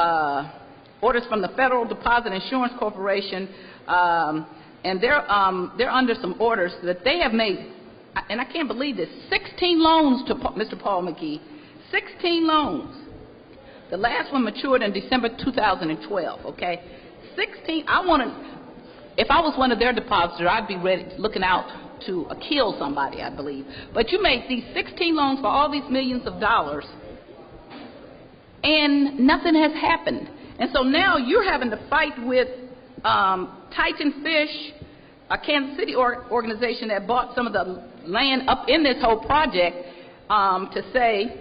orders from the Federal Deposit Insurance Corporation, and they're under some orders that they have made, and I can't believe this, 16 loans to Mr. Paul McGee, 16 loans. The last one matured in December 2012, okay? 16, if I was one of their depositors, I'd be ready, looking out to kill somebody, I believe. But you made these 16 loans for all these millions of dollars, and nothing has happened. And so now you're having to fight with Titan Fish, a Kansas City organization that bought some of the land up in this whole project, to say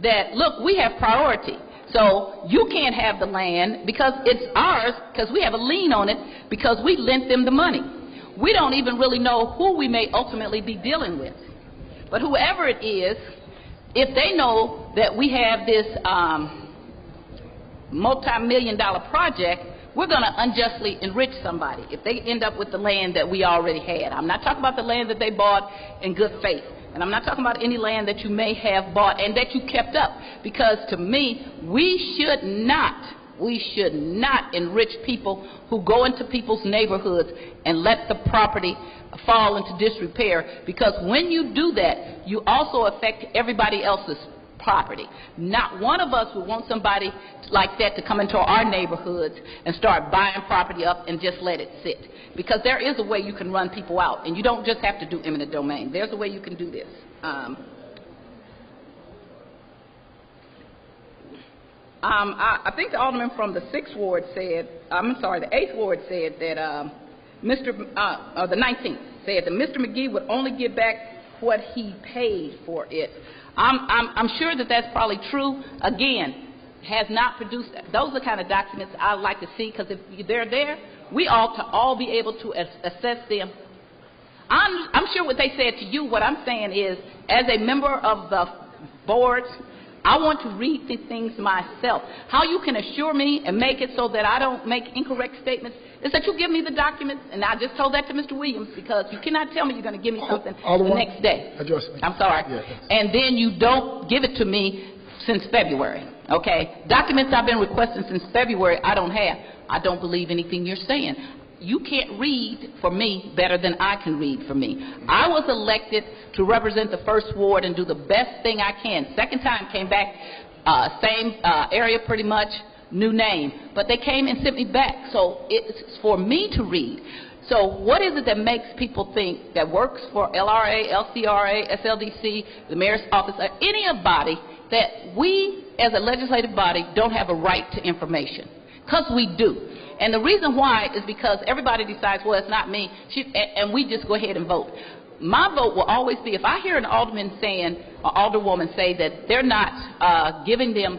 that, look, we have priority. So you can't have the land because it's ours, because we have a lien on it, because we lent them the money. We don't even really know who we may ultimately be dealing with. But whoever it is, if they know that we have this multi-million-dollar project, we're going to unjustly enrich somebody if they end up with the land that we already had. I'm not talking about the land that they bought in good faith. And I'm not talking about any land that you may have bought and that you kept up. Because to me, we should not enrich people who go into people's neighborhoods and let the property fall into disrepair. Because when you do that, you also affect everybody else's property. Not one of us would want somebody like that to come into our neighborhoods and start buying property up and just let it sit. Because there is a way you can run people out, and you don't just have to do eminent domain. There's a way you can do this. I think the alderman from the 6th ward said, the 8th ward said that the 19th said that Mr. McGee would only give back what he paid for it. I'm sure that that's probably true. Again, has not produced that. Those are the kind of documents I'd like to see, because if they're there, we ought to all be able to assess them. I'm sure what they said to you, what I'm saying is, as a member of the board, I want to read these things myself. How you can assure me and make it so that I don't make incorrect statements is that you give me the documents, and I just told that to Mr. Williams, because you cannot tell me you're going to give me something the next day. I'm sorry. And then you don't give it to me since February, okay? Documents I've been requesting since February I don't have. I don't believe anything you're saying. You can't read for me better than I can read for me. I was elected to represent the 1st ward and do the best thing I can. Second time came back, same area pretty much, new name. But they came and sent me back. So it's for me to read. So what is it that makes people think that works for LRA, LCRA, SLDC, the mayor's office, or any body, that we as a legislative body don't have a right to information? Because we do. And the reason why is because everybody decides, well, it's not me, and we just go ahead and vote. My vote will always be, if I hear an alderman saying, or alderwoman say that they're not giving them,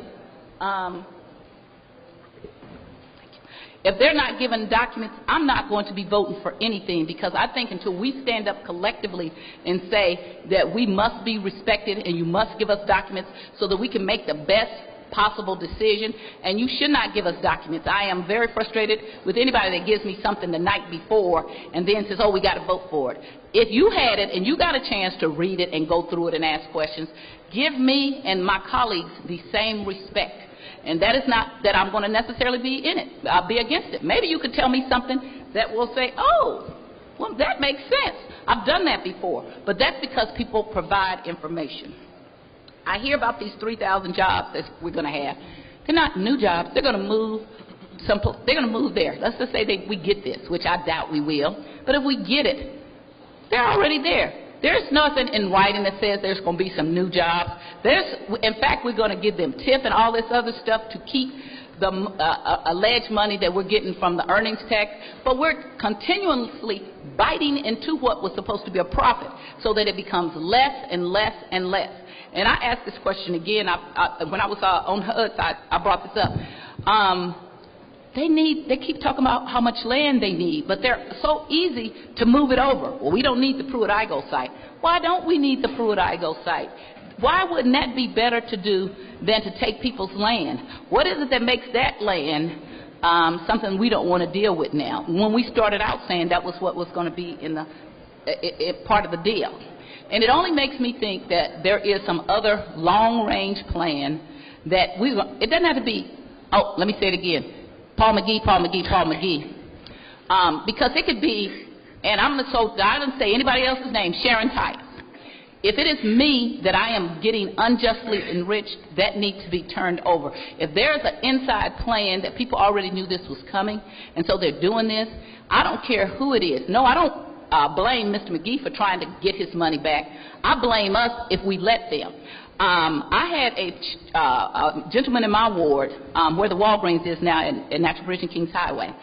if they're not given documents, I'm not going to be voting for anything, because I think until we stand up collectively and say that we must be respected and you must give us documents so that we can make the best possible decision, and you should not give us documents. I am very frustrated with anybody that gives me something the night before and then says, oh, we got to vote for it. If you had it and you got a chance to read it and go through it and ask questions, give me and my colleagues the same respect. And that is not that I'm going to necessarily be in it. I'll be against it. Maybe you could tell me something that will say, oh, well, that makes sense. I've done that before. But that's because people provide information. I hear about these 3,000 jobs that we're going to have. They're not new jobs. They're going to move they're going to move there. Let's just say we get this, which I doubt we will. But if we get it, they're already there. There's nothing in writing that says there's going to be some new jobs. In fact, we're going to give them TIF and all this other stuff to keep the alleged money that we're getting from the earnings tax. But we're continuously biting into what was supposed to be a profit so that it becomes less and less and less. And I asked this question again. When I was on HUD side, I brought this up. They keep talking about how much land they need, but they're so easy to move it over. Well, we don't need the Pruitt-Igoe site. Why don't we need the Pruitt-Igoe site? Why wouldn't that be better to do than to take people's land? What is it that makes that land something we don't want to deal with now? When we started out saying that was what was going to be in part of the deal. And it only makes me think that there is some other long-range plan that it doesn't have to be, oh, let me say it again, Paul McGee. Because it could be, and I didn't say anybody else's name, Sharon Tice. if it is me that I am getting unjustly enriched, that needs to be turned over. If there's an inside plan that people already knew this was coming, and so they're doing this, I don't care who it is. No, I don't blame Mr. McGee for trying to get his money back. I blame us if we let them. I had a gentleman in my ward where the Walgreens is now in Natural Bridge and Kings Highway.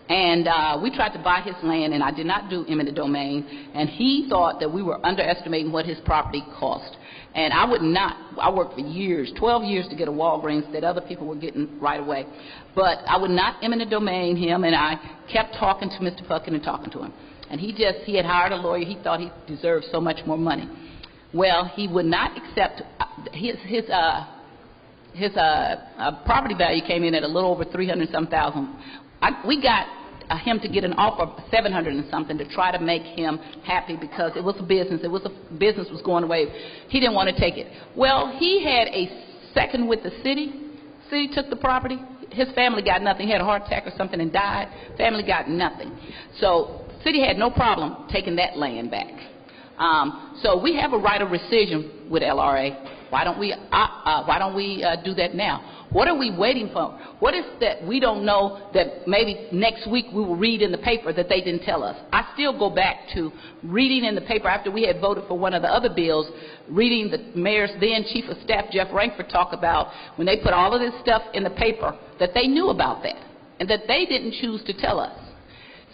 And we tried to buy his land, and I did not do eminent domain, and he thought that we were underestimating what his property cost. And I would not, I worked for years, 12 years to get a Walgreens that other people were getting right away. But I would not eminent domain him, and I kept talking to Mr. Puckett and talking to him. And he had hired a lawyer. He thought he deserved so much more money. Well, he would not accept, his property value came in at a little over $300,000. We got him to get an offer of $700 and something to try to make him happy because it was a business. Business was going away. He didn't want to take it. Well, he had a second with the city. City took the property. His family got nothing. He had a heart attack or something and died. Family got nothing. So city had no problem taking that land back. So we have a right of rescission with LRA. Why don't we do that now? What are we waiting for? What is that we don't know that maybe next week we will read in the paper that they didn't tell us? I still go back to reading in the paper after we had voted for one of the other bills, reading the mayor's then chief of staff, Jeff Rankford, talk about when they put all of this stuff in the paper that they knew about that and that they didn't choose to tell us.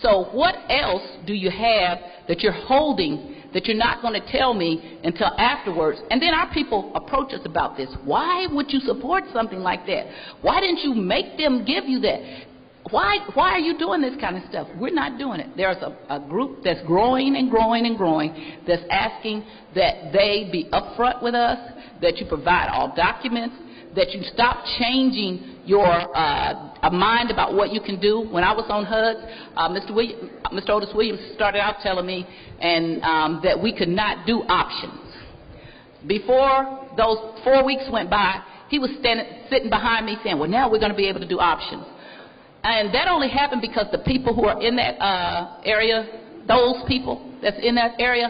So what else do you have that you're holding that you're not going to tell me until afterwards? And then our people approach us about this. Why would you support something like that? Why didn't you make them give you that? Why are you doing this kind of stuff? We're not doing it. There's a group that's growing and growing and growing that's asking that they be upfront with us, that you provide all documents, that you stop changing your mind about what you can do. When I was on HUD, Mr. Otis Williams started out telling me that we could not do options. Before those 4 weeks went by, he was sitting behind me saying, well, now we're going to be able to do options. And that only happened because the people who are in that area, those people that's in that area,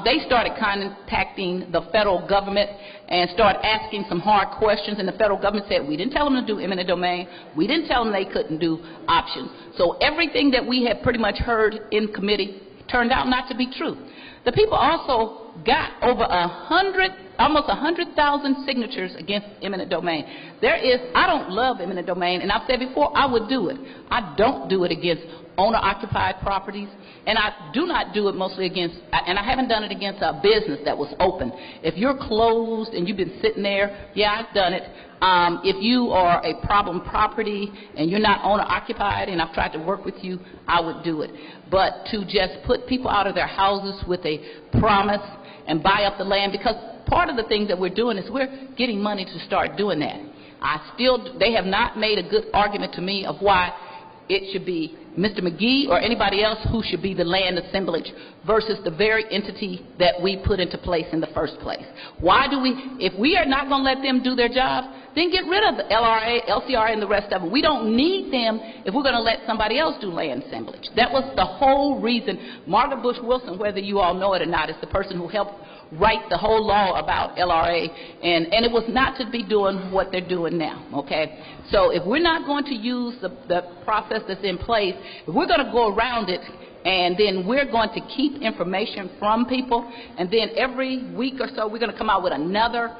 they started contacting the federal government and started asking some hard questions, and the federal government said, we didn't tell them to do eminent domain. We didn't tell them they couldn't do options. So everything that we had pretty much heard in committee turned out not to be true. The people also got over almost 100,000 signatures against eminent domain. I don't love eminent domain, and I've said before, I would do it. I don't do it against owner-occupied properties, and I do not do it mostly against, and I haven't done it against a business that was open. If you're closed and you've been sitting there, yeah, I've done it. If you are a problem property and you're not owner-occupied and I've tried to work with you, I would do it. But to just put people out of their houses with a promise and buy up the land, because part of the thing that we're doing is we're getting money to start doing that. They have not made a good argument to me of why it should be Mr. McGee or anybody else who should be the land assemblage versus the very entity that we put into place in the first place. If we are not going to let them do their job, then get rid of the LRA, LCRA, and the rest of them. We don't need them if we're going to let somebody else do land assemblage. That was the whole reason. Margaret Bush Wilson, whether you all know it or not, is the person who helped write the whole law about LRA, and it was not to be doing what they're doing now, okay? So if we're not going to use the process that's in place, if we're going to go around it, and then we're going to keep information from people, and then every week or so we're going to come out with another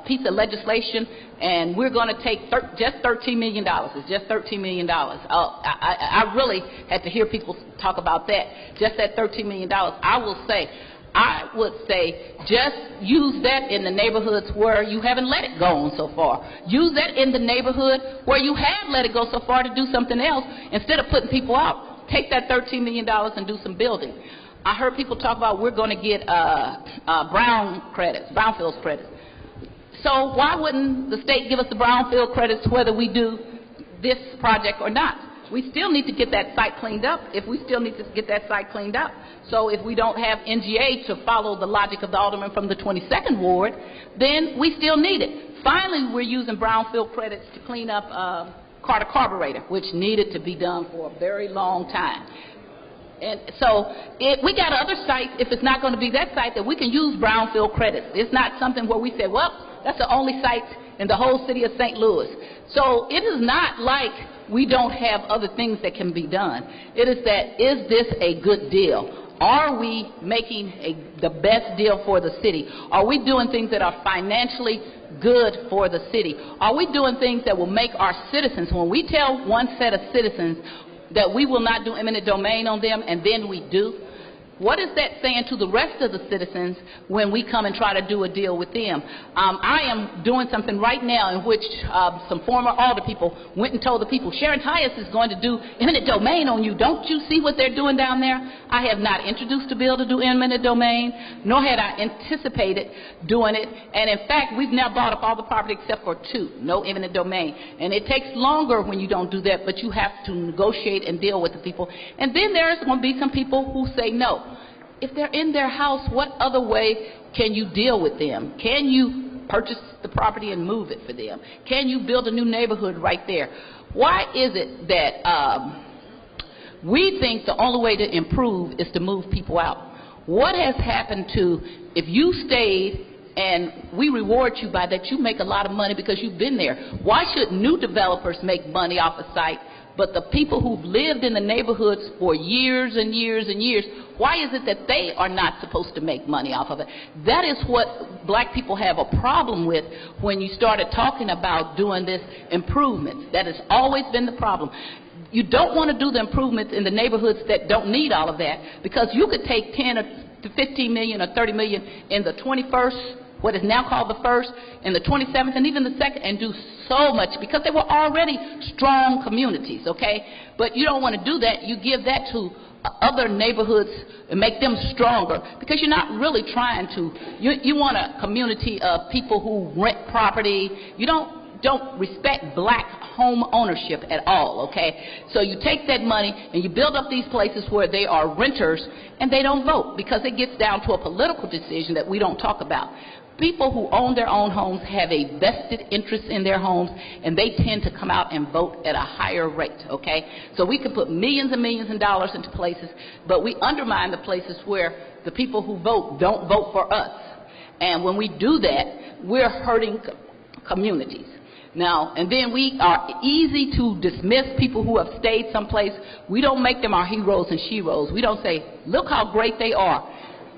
piece of legislation, and we're going to take just $13 million. It's just $13 million. I really had to hear people talk about that. Just that $13 million. I would say just use that in the neighborhoods where you haven't let it go on so far. Use that in the neighborhood where you have let it go so far to do something else instead of putting people out. Take that $13 million and do some building. I heard people talk about we're going to get brownfields credits. So why wouldn't the state give us the brownfield credits whether we do this project or not? We still need to get that site cleaned up. So if we don't have NGA to follow the logic of the alderman from the 22nd Ward, then we still need it. Finally, we're using brownfield credits to clean up Carter Carburetor, which needed to be done for a very long time. And so we got other sites, if it's not going to be that site, that we can use brownfield credits. It's not something where we say, well, that's the only site in the whole city of St. Louis. So it is not like we don't have other things that can be done. It is that, is this a good deal? Are we making the best deal for the city? Are we doing things that are financially good for the city? Are we doing things that will make our citizens, when we tell one set of citizens that we will not do eminent domain on them and then we do, what is that saying to the rest of the citizens when we come and try to do a deal with them? I am doing something right now in which some former alder people went and told the people, Sharon Tyus is going to do eminent domain on you. Don't you see what they're doing down there? I have not introduced a bill to do eminent domain, nor had I anticipated doing it. And in fact, we've now bought up all the property except for 2, no eminent domain. And it takes longer when you don't do that, but you have to negotiate and deal with the people. And then there's going to be some people who say no. If they're in their house, what other way can you deal with them? Can you purchase the property and move it for them? Can you build a new neighborhood right there? Why is it that we think the only way to improve is to move people out? What has happened to, if you stayed and we reward you by that, you make a lot of money because you've been there. Why should new developers make money off a site, but the people who've lived in the neighborhoods for years and years and years, why is it that they are not supposed to make money off of it? That is what black people have a problem with when you started talking about doing this improvements. That has always been the problem. You don't want to do the improvements in the neighborhoods that don't need all of that, because you could take 10 to 15 million or 30 million in the 21st, what is now called the 1st, and the 27th, and even the 2nd, and do so much, because they were already strong communities, okay? But you don't want to do that. You give that to other neighborhoods and make them stronger, because you're not really trying to. You want a community of people who rent property. You don't respect black home ownership at all, okay? So you take that money and you build up these places where they are renters and they don't vote, because it gets down to a political decision that we don't talk about. People who own their own homes have a vested interest in their homes, and they tend to come out and vote at a higher rate, okay? So we can put millions and millions of dollars into places, but we undermine the places where the people who vote don't vote for us. And when we do that, we're hurting communities. Now, and then we are easy to dismiss people who have stayed someplace. We don't make them our heroes and sheroes. We don't say, look how great they are.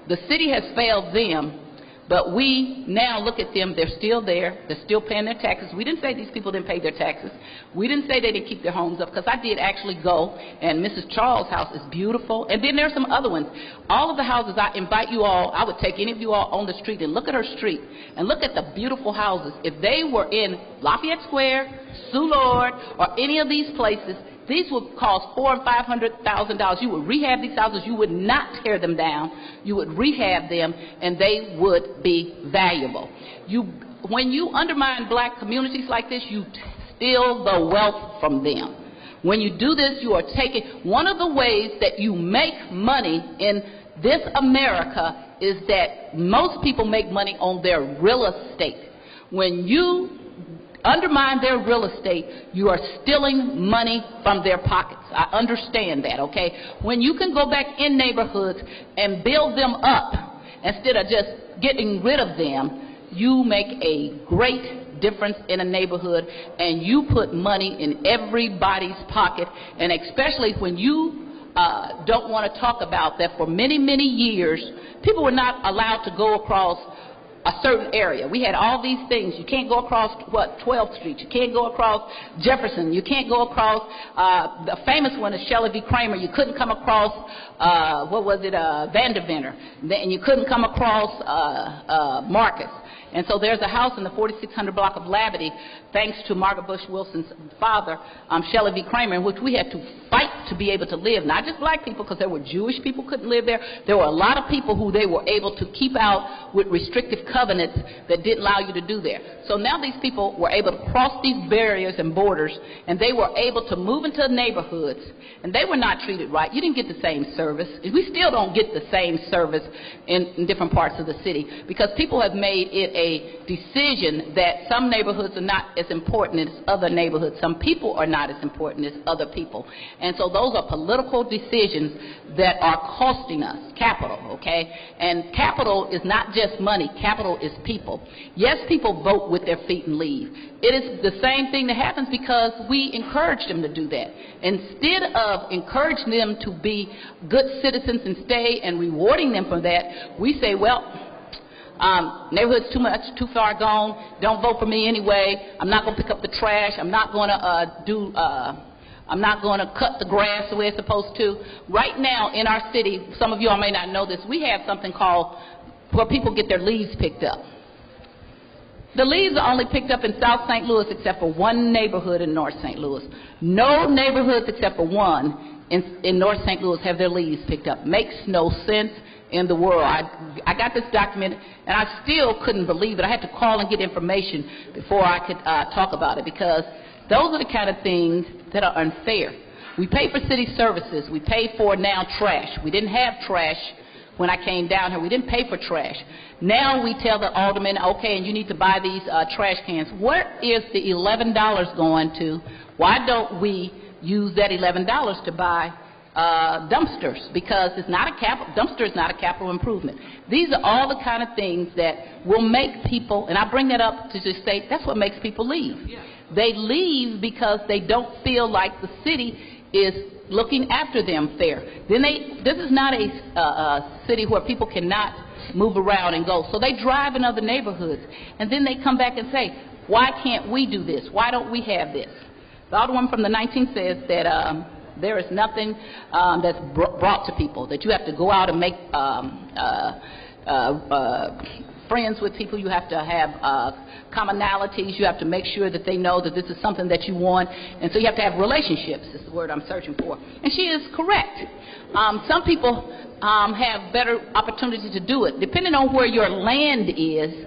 The city has failed them, but we now look at them, they're still there, they're still paying their taxes. We didn't say these people didn't pay their taxes. We didn't say they didn't keep their homes up, because I did actually go, and Mrs. Charles' house is beautiful. And then there's some other ones. All of the houses, I invite you all, I would take any of you all on the street and look at her street and look at the beautiful houses. If they were in Lafayette Square, Soulard, or any of these places, these would cost $400,000 and $500,000. You would rehab these houses. You would not tear them down. You would rehab them, and they would be valuable. When you undermine black communities like this, you steal the wealth from them. When you do this, you are taking one of the ways that you make money in this America is that most people make money on their real estate. When you undermine their real estate, you are stealing money from their pockets. I understand that, okay? When you can go back in neighborhoods and build them up instead of just getting rid of them, you make a great difference in a neighborhood, and you put money in everybody's pocket. And especially when you don't want to talk about that, for many, many years, people were not allowed to go across a certain area. We had all these things. You can't go across, 12th Street. You can't go across Jefferson. You can't go across, the famous one is Shelley v. Kramer. You couldn't come across, Vanderventer. And you couldn't come across Marcus. And so there's a house in the 4600 block of Labadie, thanks to Margaret Bush Wilson's father, Shelley v. Kramer, in which we had to fight to be able to live. Not just black people, because there were Jewish people who couldn't live there. There were a lot of people who they were able to keep out with restrictive covenants that didn't allow you to do there. So now these people were able to cross these barriers and borders, and they were able to move into neighborhoods, and they were not treated right. You didn't get the same service. We still don't get the same service in different parts of the city, because people have made it a decision that some neighborhoods are not as important as other neighborhoods. Some people are not as important as other people. And so those are political decisions that are costing us capital, okay? And capital is not just money. Capital is people. Yes, people vote with their feet and leave. It is the same thing that happens because we encourage them to do that. Instead of encouraging them to be good citizens and stay and rewarding them for that, we say, well, neighborhood's too far gone, don't vote for me anyway, I'm not going to pick up the trash, I'm not going to cut the grass the way it's supposed to. Right now in our city, some of you all may not know this, we have something called where people get their leaves picked up. The leaves are only picked up in South St. Louis except for one neighborhood in North St. Louis. No neighborhoods except for one in North St. Louis have their leaves picked up. Makes no sense in the world. I got this document and I still couldn't believe it. I had to call and get information before I could talk about it, because those are the kind of things that are unfair. We pay for city services. We pay for now trash. We didn't have trash when I came down here. We didn't pay for trash. Now we tell the aldermen, okay, and you need to buy these trash cans. Where is the $11 going to? Why don't we use that $11 to buy dumpsters? Because it's not a dumpster is not a capital improvement. These are all the kind of things that will make people, and I bring that up to just say that's what makes people leave. They leave because they don't feel like the city is looking after them fair. Then this is not a city where people cannot move around and go. So they drive in other neighborhoods, and then they come back and say, why can't we do this? Why don't we have this? The Alderman from the 19th says that there is nothing that's brought to people, that you have to go out and make friends with people. You have to have commonalities. You have to make sure that they know that this is something that you want. And so you have to have relationships, is the word I'm searching for. And she is correct. Some people have better opportunities to do it. Depending on where your land is,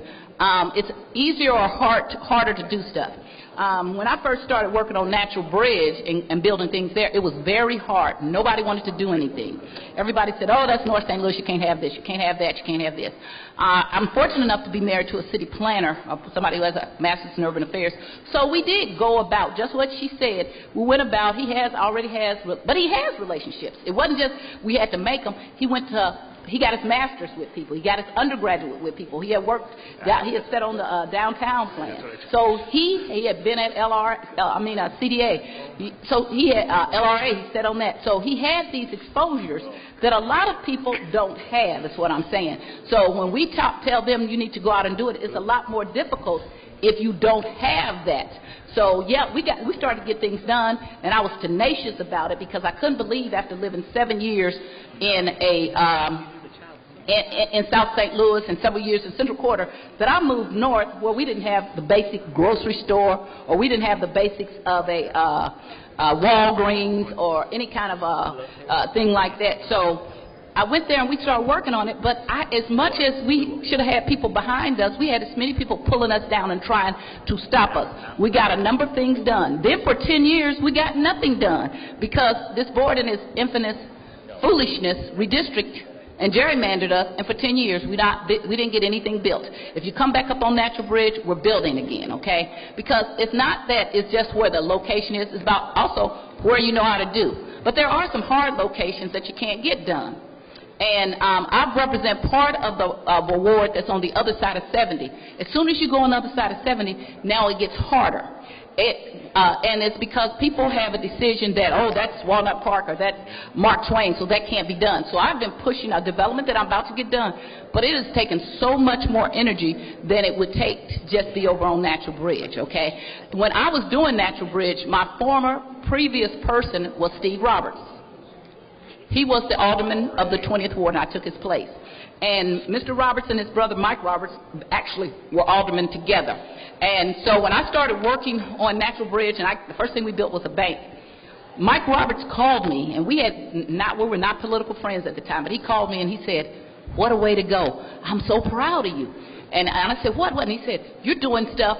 it's easier or harder to do stuff. When I first started working on Natural Bridge and building things there, it was very hard. Nobody wanted to do anything. Everybody said, oh, that's North St. Louis, you can't have this, you can't have that, you can't have this. I'm fortunate enough to be married to a city planner, somebody who has a master's in urban affairs. So we did go about just what she said. We went about, but he has relationships. It wasn't just we had to make them. He got his master's with people. He got his undergraduate with people. He had worked, he had sat on the downtown plan. So he had been at CDA. So he had LRA, he sat on that. So he had these exposures that a lot of people don't have, is what I'm saying. So when we tell them you need to go out and do it, it's a lot more difficult if you don't have that. So yeah, we started to get things done, and I was tenacious about it because I couldn't believe after living 7 years in South St. Louis and several years in Central Quarter that I moved north where we didn't have the basic grocery store, or we didn't have the basics of a Walgreens or any kind of thing like that. So I went there and we started working on it, but as much as we should have had people behind us, we had as many people pulling us down and trying to stop us. We got a number of things done. Then for 10 years, we got nothing done because this board in its infamous foolishness redistricted and gerrymandered us, and for 10 years we didn't get anything built. If you come back up on Natural Bridge, we're building again, okay? Because it's not that it's just where the location is, it's about also where you know how to do. But there are some hard locations that you can't get done. And I represent part of the ward that's on the other side of 70. As soon as you go on the other side of 70, now it gets harder. And it's because people have a decision that, oh, that's Walnut Park or that's Mark Twain, so that can't be done. So I've been pushing a development that I'm about to get done, but it has taken so much more energy than it would take to just be over on Natural Bridge, okay? When I was doing Natural Bridge, my previous person was Steve Roberts. He was the alderman of the 20th Ward, and I took his place. And Mr. Roberts and his brother Mike Roberts actually were aldermen together. And so when I started working on Natural Bridge, and the first thing we built was a bank, Mike Roberts called me, and we were not political friends at the time, but he called me and he said, what a way to go. I'm so proud of you. And I said, what? And he said, you're doing stuff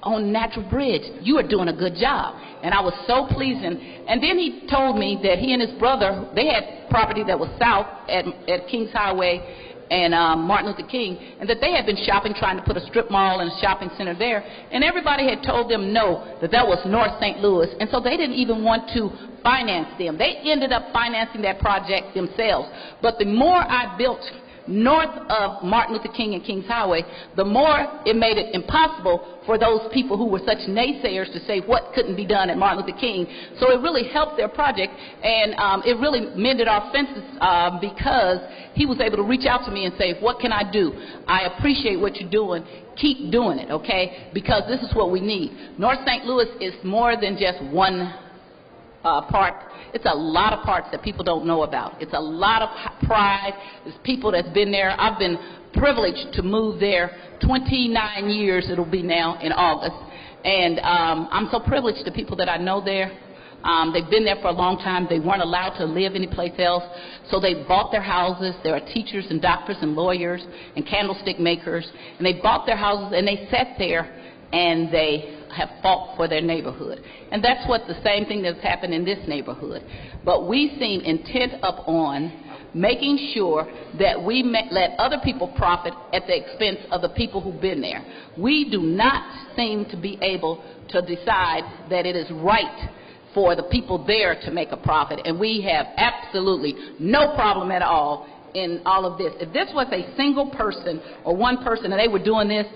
on Natural Bridge. You are doing a good job. And I was so pleased. And then he told me that he and his brother, they had property that was south at Kings Highway and Martin Luther King, and that they had been shopping, trying to put a strip mall and a shopping center there, and everybody had told them no, that was North St. Louis, and so they didn't even want to finance them. They ended up financing that project themselves. But the more I built north of Martin Luther King and Kings Highway, the more it made it impossible for those people who were such naysayers to say what couldn't be done at Martin Luther King. So it really helped their project, and it really mended our fences because he was able to reach out to me and say, what can I do? I appreciate what you're doing. Keep doing it, okay? Because this is what we need. North St. Louis is more than just one part. It's a lot of parts that people don't know about. It's a lot of pride. There's people that's been there. I've been privileged to move there 29 years it'll be now in August. And I'm so privileged to people that I know there. They've been there for a long time. They weren't allowed to live anyplace else. So they bought their houses. There are teachers and doctors and lawyers and candlestick makers. And they bought their houses and they sat there and they have fought for their neighborhood. And that's what the same thing that's happened in this neighborhood. But we seem intent upon making sure that we let other people profit at the expense of the people who've been there. We do not seem to be able to decide that it is right for the people there to make a profit, and we have absolutely no problem at all in all of this. If this was a single person or one person and they were doing this,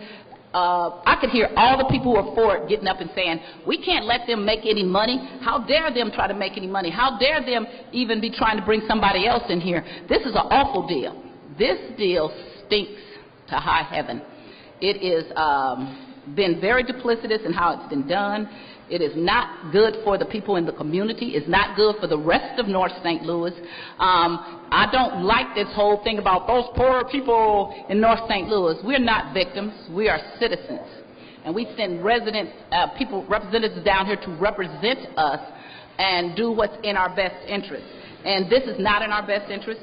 I could hear all the people who are for it getting up and saying, we can't let them make any money. How dare them try to make any money? How dare them even be trying to bring somebody else in here? This is an awful deal. This deal stinks to high heaven. It has been very duplicitous in how it's been done. It is not good for the people in the community. It's not good for the rest of North St. Louis. I don't like this whole thing about those poor people in North St. Louis. We're not victims. We are citizens. And we send representatives down here to represent us and do what's in our best interest. And this is not in our best interest.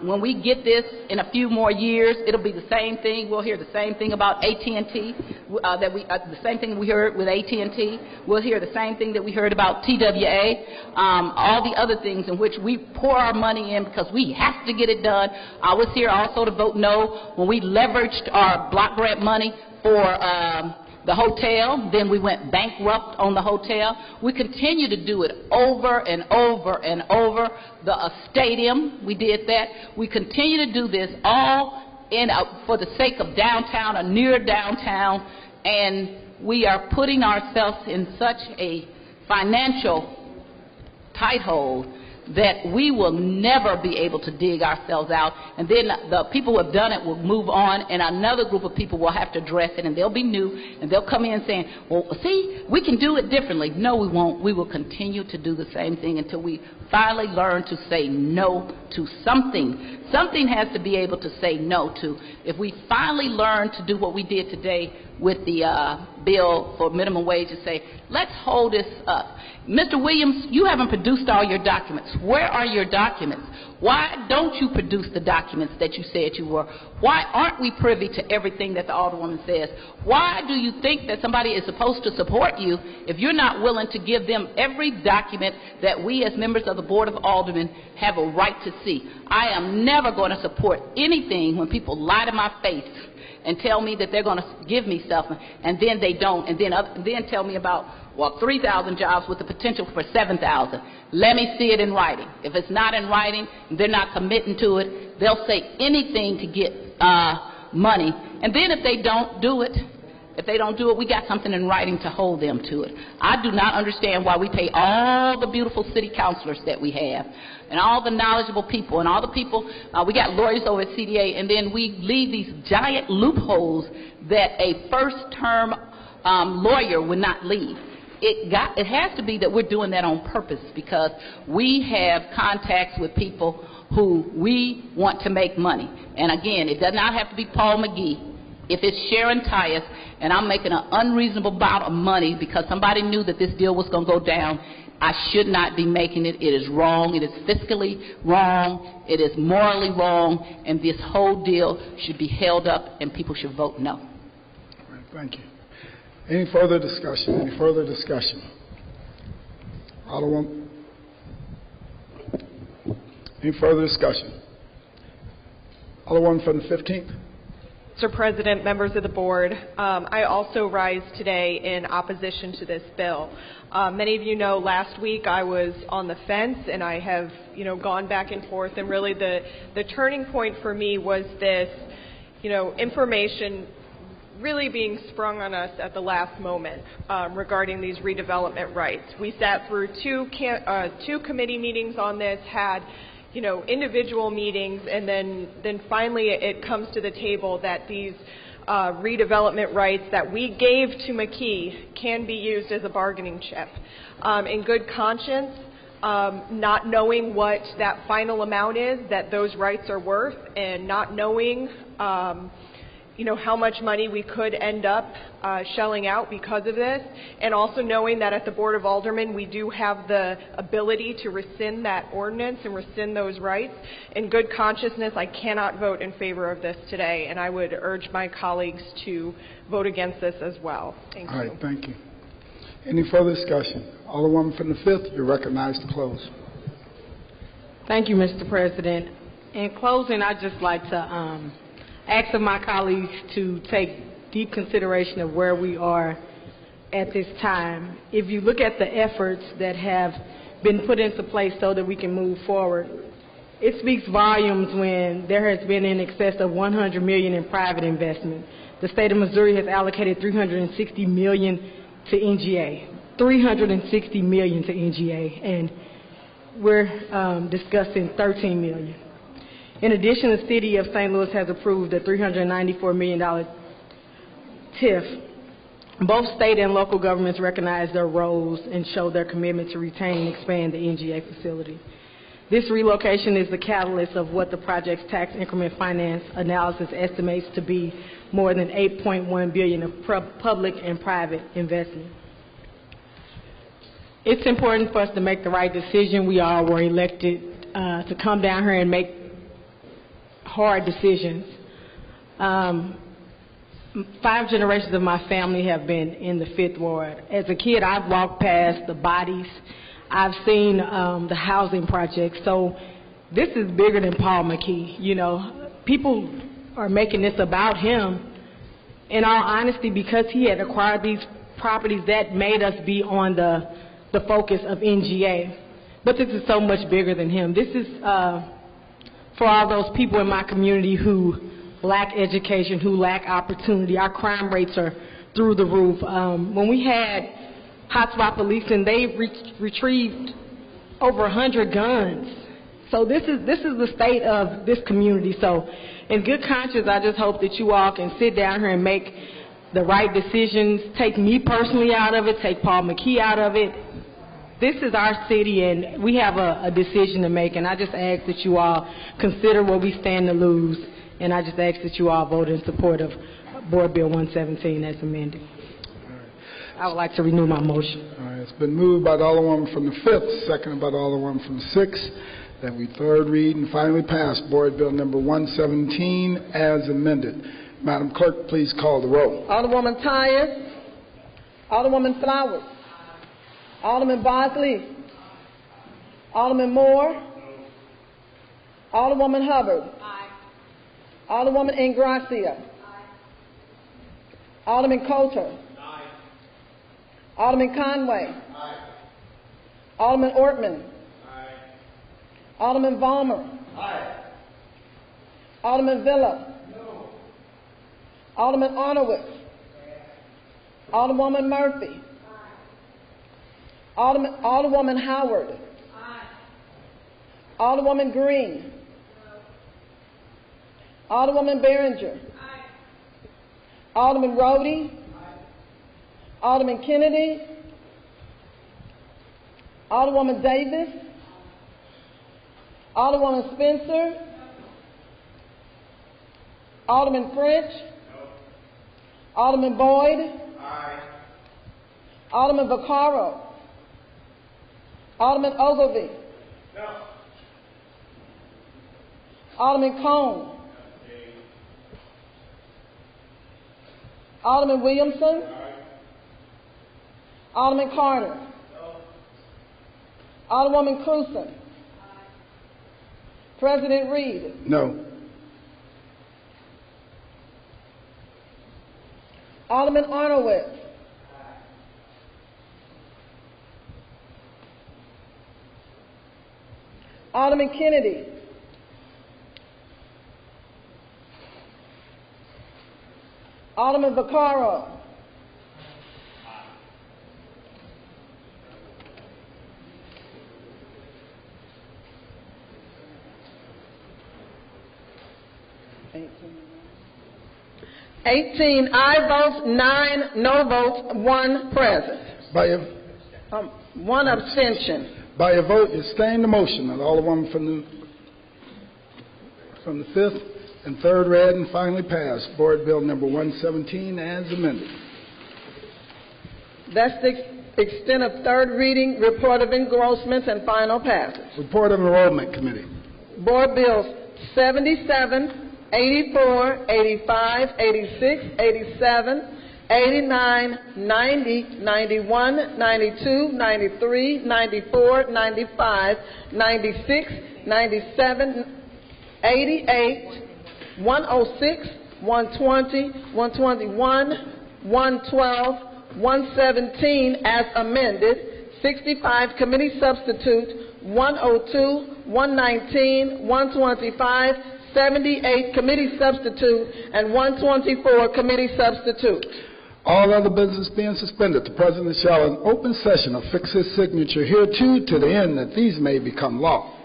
When we get this in a few more years, it'll be the same thing. We'll hear the same thing about AT&T, the same thing we heard with AT&T. We'll hear the same thing that we heard about TWA, all the other things in which we pour our money in because we have to get it done. I was here also to vote no when we leveraged our block grant money for the hotel, then we went bankrupt on the hotel. We continue to do it over and over and over. The stadium, we did that. We continue to do this all for the sake of downtown or near downtown, and we are putting ourselves in such a financial tight hole that we will never be able to dig ourselves out, and then the people who have done it will move on, and another group of people will have to address it, and they'll be new, and they'll come in saying, well, see, we can do it differently. No, we won't. We will continue to do the same thing until we finally learn to say no to something. Something has to be able to say no to. If we finally learn to do what we did today with the bill for minimum wage and say, let's hold this up. Mr. Williams, you haven't produced all your documents. Where are your documents? Why don't you produce the documents that you said you were? Why aren't we privy to everything that the Alderwoman says? Why do you think that somebody is supposed to support you if you're not willing to give them every document that we as members of the Board of Aldermen have a right to see? I am never going to support anything when people lie to my face and tell me that they're going to give me something, and then they don't, and then tell me about, 3,000 jobs with the potential for 7,000. Let me see it in writing. If it's not in writing, they're not committing to it, they'll say anything to get money. And then if they don't do it, we got something in writing to hold them to it. I do not understand why we pay all the beautiful city councilors that we have, and all the knowledgeable people, and all the people, we got lawyers over at CDA, and then we leave these giant loopholes that a first-term lawyer would not leave. It has to be that we're doing that on purpose because we have contacts with people who we want to make money. And again, it does not have to be Paul McGee. If it's Sharon Tyus and I'm making an unreasonable amount of money because somebody knew that this deal was going to go down, I should not be making it. It is wrong. It is fiscally wrong. It is morally wrong. And this whole deal should be held up and people should vote no.
Thank you. Any further discussion? Any further discussion? Alderman? Any further discussion? Alderwoman from the 15th.
Mr. President, members of the board, I also rise today in opposition to this bill. Many of you know last week I was on the fence, and I have, gone back and forth, and really the turning point for me was this, information really being sprung on us at the last moment regarding these redevelopment rights. We sat through two committee meetings on this, had individual meetings, and then finally it comes to the table that these redevelopment rights that we gave to McKee can be used as a bargaining chip. In good conscience, not knowing what that final amount is that those rights are worth, and not knowing how much money we could end up shelling out because of this, and also knowing that at the Board of Aldermen we do have the ability to rescind that ordinance and rescind those rights. In good consciousness, I cannot vote in favor of this today, and I would urge my colleagues to vote against this as well. Thank you.
All right, thank you. Any further discussion? Alderwoman from the 5th, you're recognized to close.
Thank you, Mr. President. In closing, I'd just like to ask of my colleagues to take deep consideration of where we are at this time. If you look at the efforts that have been put into place so that we can move forward, it speaks volumes when there has been in excess of $100 million in private investment. The state of Missouri has allocated $360 million to NGA, $360 million to NGA, and we're discussing $13 million. In addition, the City of St. Louis has approved a $394 million TIF. Both state and local governments recognize their roles and show their commitment to retain and expand the NGA facility. This relocation is the catalyst of what the project's tax increment finance analysis estimates to be more than $8.1 billion of public and private investment. It's important for us to make the right decision. We all were elected to come down here and make hard decisions. 5 generations of my family have been in the 5th Ward. As a kid, I've walked past the bodies. I've seen the housing projects. So this is bigger than Paul McKee. People are making this about him. In all honesty, because he had acquired these properties, that made us be on the focus of NGA. But this is so much bigger than him. This is for all those people in my community who lack education, who lack opportunity. Our crime rates are through the roof. When we had hotspot policing, they retrieved over 100 guns. So this is the state of this community. So in good conscience, I just hope that you all can sit down here and make the right decisions. Take me personally out of it. Take Paul McKee out of it. This is our city, and we have a decision to make, and I just ask that you all consider what we stand to lose, and I just ask that you all vote in support of Board Bill 117 as amended. I would like to renew my motion.
All right, it's been moved by the Alderwoman from the 5th, seconded by the Alderwoman from the 6th, that we third read and finally pass Board Bill number 117 as amended. Madam Clerk, please call the roll.
Alderwoman Tyus. Alderwoman Flowers. Alderman Bosley. Alderman Moore. Alderwoman Hubbard. Aye. Alderwoman Ingracia. Aye. Alderman Coulter. Aye. Alderman Conway. Aye. Alderman Ortman. Aye. Alderman Vollmer. Aye. Alderman Villa. No. Alderman Arnowitz. Alderwoman Murphy. Alderwoman Howard. Aye. Alderwoman Green. No. Alderwoman Behringer. Aye. Alderman Rhodey. Aye. Alderman Kennedy. Alderwoman Davis. Alderwoman Spencer. Alderman French. No. Alderman Boyd. Aye. Alderman Vaccaro. Alderman Ogilvie. No. Alderman Cone. Alderman Williamson. Aye. Alderman Carter. No. Alderwoman Cruzen. Aye. President Reed.
No.
Alderman Arnowitz. Alderman Kennedy. Alderman Vaccaro. Eighteen aye votes, 9 no votes, 1 present.
By your,
1 abstention.
by your vote, you sustain the motion that Alderwoman from the 5th and 3rd read and finally passed Board Bill number 117 as amended.
That's the extent of 3rd reading, report of engrossments, and final passage.
Report of Enrollment Committee.
Board Bills 77, 84, 85, 86, 87, 89, 90, 91, 92, 93, 94, 95, 96, 97, 88, 106, 120, 121, 112, 117 as amended, 65 committee substitute, 102, 119, 125, 78 committee substitute, and 124 committee substitute.
All other business being suspended, the President shall in open session affix his signature hereto to the end that these may become law.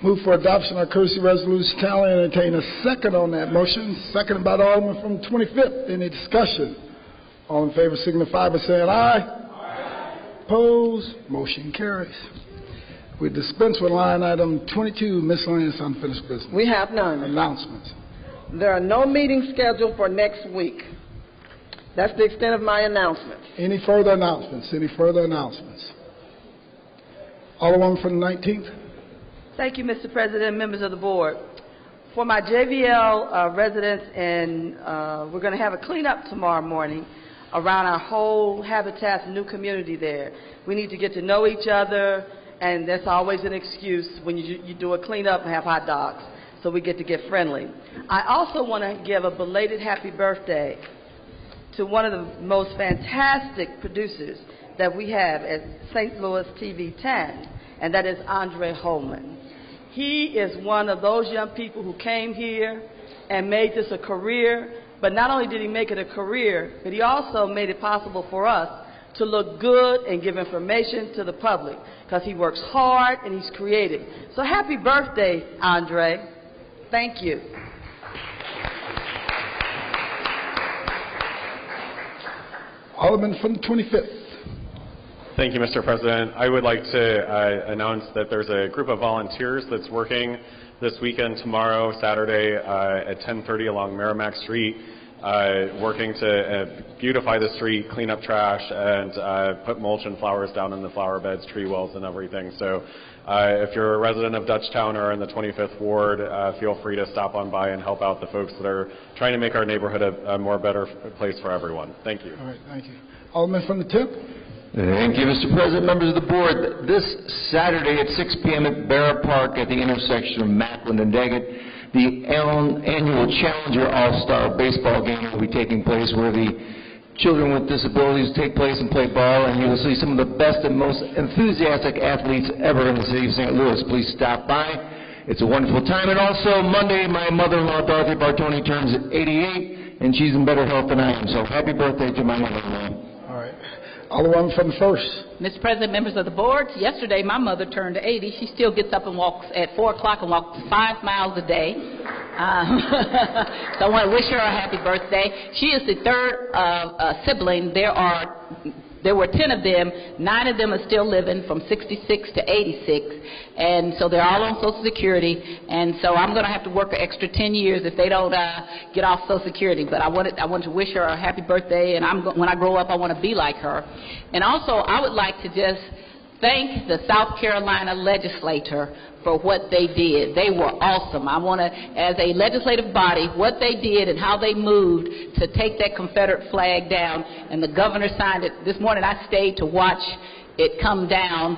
Move for adoption of courtesy resolution. Tally entertain a second on that motion. Seconded by the Alderman from the 25th. Any discussion? All in favor signify by saying aye. Aye. Opposed? Motion carries. We dispense with line item 22, miscellaneous unfinished business.
We have none.
Announcements.
There are no meetings scheduled for next week. That's the extent of my announcements.
Any further announcements? Any further announcements? Alderman from the 19th.
Thank you, Mr. President, members of the board. For my JVL residents, and we're going to have a cleanup tomorrow morning around our whole Habitat's new community there. We need to get to know each other, and that's always an excuse when you do a cleanup and have hot dogs, so we get to get friendly. I also want to give a belated happy birthday to one of the most fantastic producers that we have at St. Louis TV 10, and that is Andre Holman. He is one of those young people who came here and made this a career, but not only did he make it a career, but he also made it possible for us to look good and give information to the public, because he works hard and he's creative. So happy birthday, Andre. Thank you.
Alderman from the 25th.
Thank you, Mr. President. I would like to announce that there's a group of volunteers that's working this weekend, tomorrow, Saturday, at 10:30 along Merrimack Street, working to beautify the street, clean up trash, and put mulch and flowers down in the flower beds, tree wells, and everything. So if you're a resident of Dutchtown or in the 25th Ward, feel free to stop on by and help out the folks that are trying to make our neighborhood a more better place for everyone. Thank you.
All right, thank you. Alderman from the 10th.
Thank you, Mr. President, members of the board. This Saturday at 6 p.m. at Barra Park at the intersection of Macklin and Daggett, the annual Challenger All-Star Baseball game will be taking place, where the children with disabilities take place and play ball, and you will see some of the best and most enthusiastic athletes ever in the city of St. Louis. Please stop by. It's a wonderful time. And also Monday, my mother-in-law, Dorothy Bartoni, turns 88, and she's in better health than I am. So happy birthday to my mother-in-law.
Alderman from the 1st.
Mr. President, members of the board, yesterday my mother turned 80. She still gets up and walks at 4 o'clock and walks 5 miles a day. So I want to wish her a happy birthday. She is the third sibling. There were 10 of them. 9 of them are still living from 66 to 86. And so they're all on Social Security. And so I'm going to have to work an extra 10 years if they don't get off Social Security. But I want to wish her a happy birthday. And when I grow up, I want to be like her. And also, I would like to just thank the South Carolina legislature for what they did. They were awesome. I want to, as a legislative body, what they did and how they moved to take that Confederate flag down, and the governor signed it. This morning I stayed to watch it come down,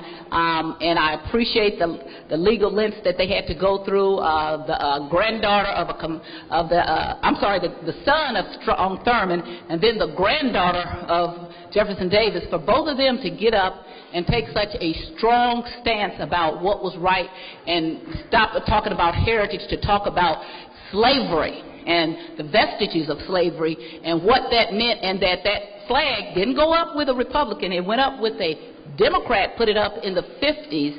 and I appreciate the legal lengths that they had to go through. The granddaughter of the son of Strong Thurman, and then the granddaughter of Jefferson Davis, for both of them to get up and take such a strong stance about what was right and stop talking about heritage to talk about slavery and the vestiges of slavery and what that meant, and that flag didn't go up with a Republican. It went up with a Democrat, put it up in the 50s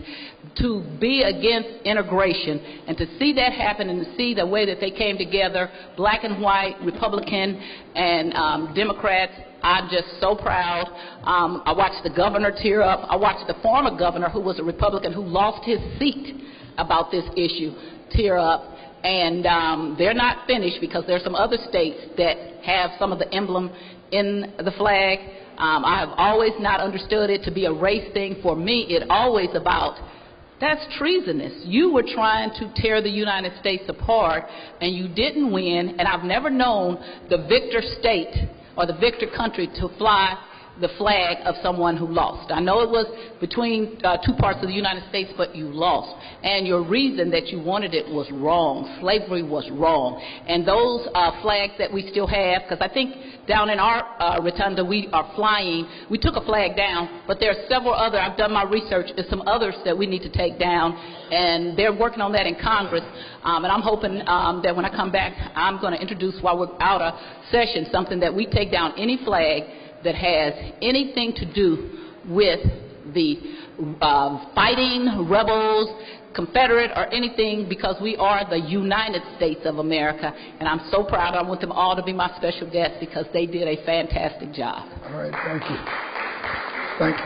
to be against integration, and to see that happen and to see the way that they came together, black and white, Republican and Democrats. I'm just so proud. I watched the governor tear up. I watched the former governor, who was a Republican, who lost his seat about this issue, tear up. And they're not finished, because there's some other states that have some of the emblem in the flag. I have always not understood it to be a race thing. For me, it always about, that's treasonous. You were trying to tear the United States apart, and you didn't win. And I've never known the victor state or the victor country to fly the flag of someone who lost. I know it was between two parts of the United States, but you lost. And your reason that you wanted it was wrong. Slavery was wrong. And those flags that we still have, because I think down in our rotunda we are flying, we took a flag down, but there are several other, I've done my research, there's some others that we need to take down, and they're working on that in Congress. And I'm hoping that when I come back, I'm going to introduce, while we're out of session, something that we take down any flag that has anything to do with the fighting rebels, Confederate, or anything, because we are the United States of America. And I'm so proud. I want them all to be my special guests, because they did a fantastic job.
All right, thank you. Thank you.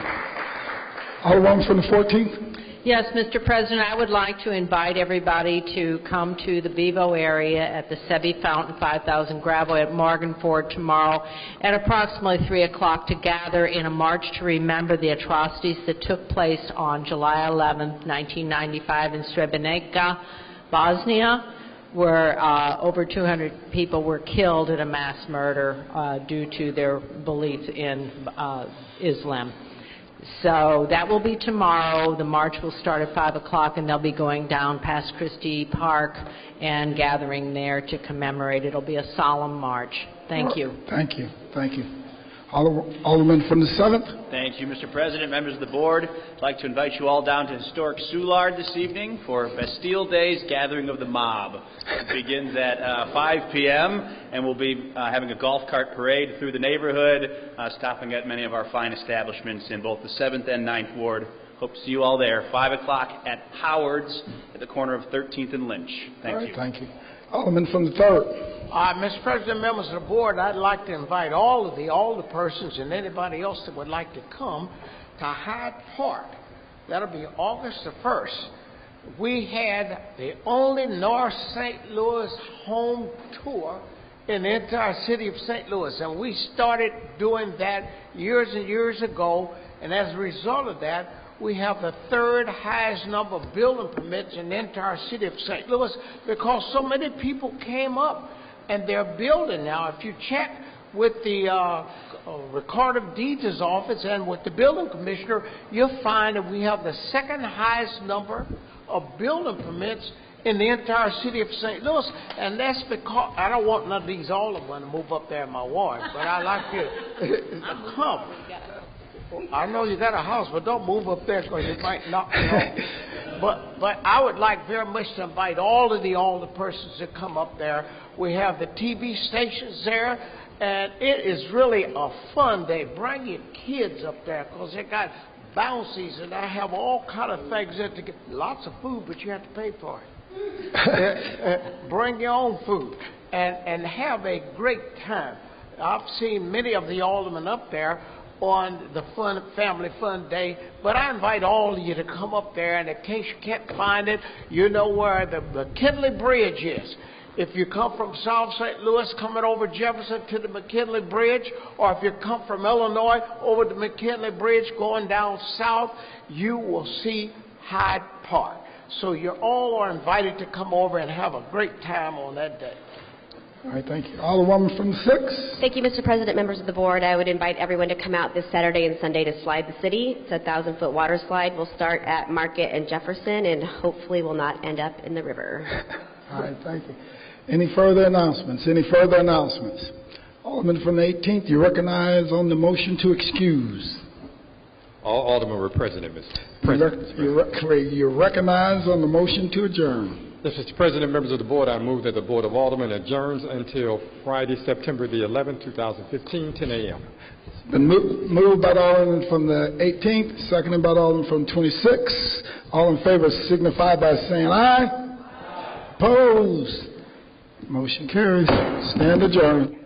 Alderman from the 14th.
Yes, Mr. President, I would like to invite everybody to come to the Bevo area at the Sebi Fountain 5000 Gravel at Morgan Ford tomorrow at approximately 3 o'clock to gather in a march to remember the atrocities that took place on July 11, 1995 in Srebrenica, Bosnia, where over 200 people were killed in a mass murder due to their belief in Islam. So that will be tomorrow. The march will start at 5 o'clock, and they'll be going down past Christie Park and gathering there to commemorate. It'll be a solemn march. Thank you.
Thank you. Thank you. Alderman from the 7th.
Thank you, Mr. President, members of the board. I'd like to invite you all down to historic Soulard this evening for Bastille Day's Gathering of the Mob. It begins at 5 p.m. and we'll be having a golf cart parade through the neighborhood, stopping at many of our fine establishments in both the 7th and 9th Ward. Hope to see you all there. 5 o'clock at Howard's at the corner of 13th and Lynch. Thank you.
Thank you. Alderman from the 3rd.
Mr. President, members of the board, I'd like to invite all of the alderpersons and anybody else that would like to come to Hyde Park. That'll be August the 1st. We had the only North St. Louis home tour in the entire city of St. Louis, and we started doing that years and years ago, and as a result of that, we have the 3rd highest number of building permits in the entire city of St. Louis because so many people came up and they're building now. If you check with the Recorder of Deeds' office and with the building commissioner, you'll find that we have the 2nd highest number of building permits in the entire city of St. Louis, and that's because I don't want none of these aldermen to move up there in my ward, but I like you to come. I know you got a house, but don't move up there because you might knock me off. But I would like very much to invite all of the alderpersons to come up there. We have the TV stations there, and it is really a fun day. Bring your kids up there because they got bouncies, and I have all kind of things there to get. Lots of food, but you have to pay for it. Bring your own food and have a great time. I've seen many of the aldermen up there on the family fun day, but I invite all of you to come up there, and in case you can't find it, you know where the McKinley Bridge is. If you come from South St. Louis coming over Jefferson to the McKinley Bridge, or if you come from Illinois over the McKinley Bridge going down south, you will see Hyde Park. So you all are invited to come over and have a great time on that day.
All right, thank you. Alderwoman from the 6th.
Thank you, Mr. President, members of the board. I would invite everyone to come out this Saturday and Sunday to slide the city. It's a 1,000-foot water slide. We'll start at Market and Jefferson, and hopefully will not end up in the river.
All right, thank you. Any further announcements? Any further announcements? Alderman from the 18th, you recognize on the motion to excuse.
All aldermen were present, Mr. President.
You recognize on the motion to adjourn.
Yes, Mr. President, members of the board, I move that the Board of Aldermen adjourns until Friday, September the 11th, 2015, 10 a.m.
It's been moved by the Alderman from the 18th, seconded by the Alderman from 26. All in favor signify by saying aye. Opposed? Motion carries. Stand adjourned.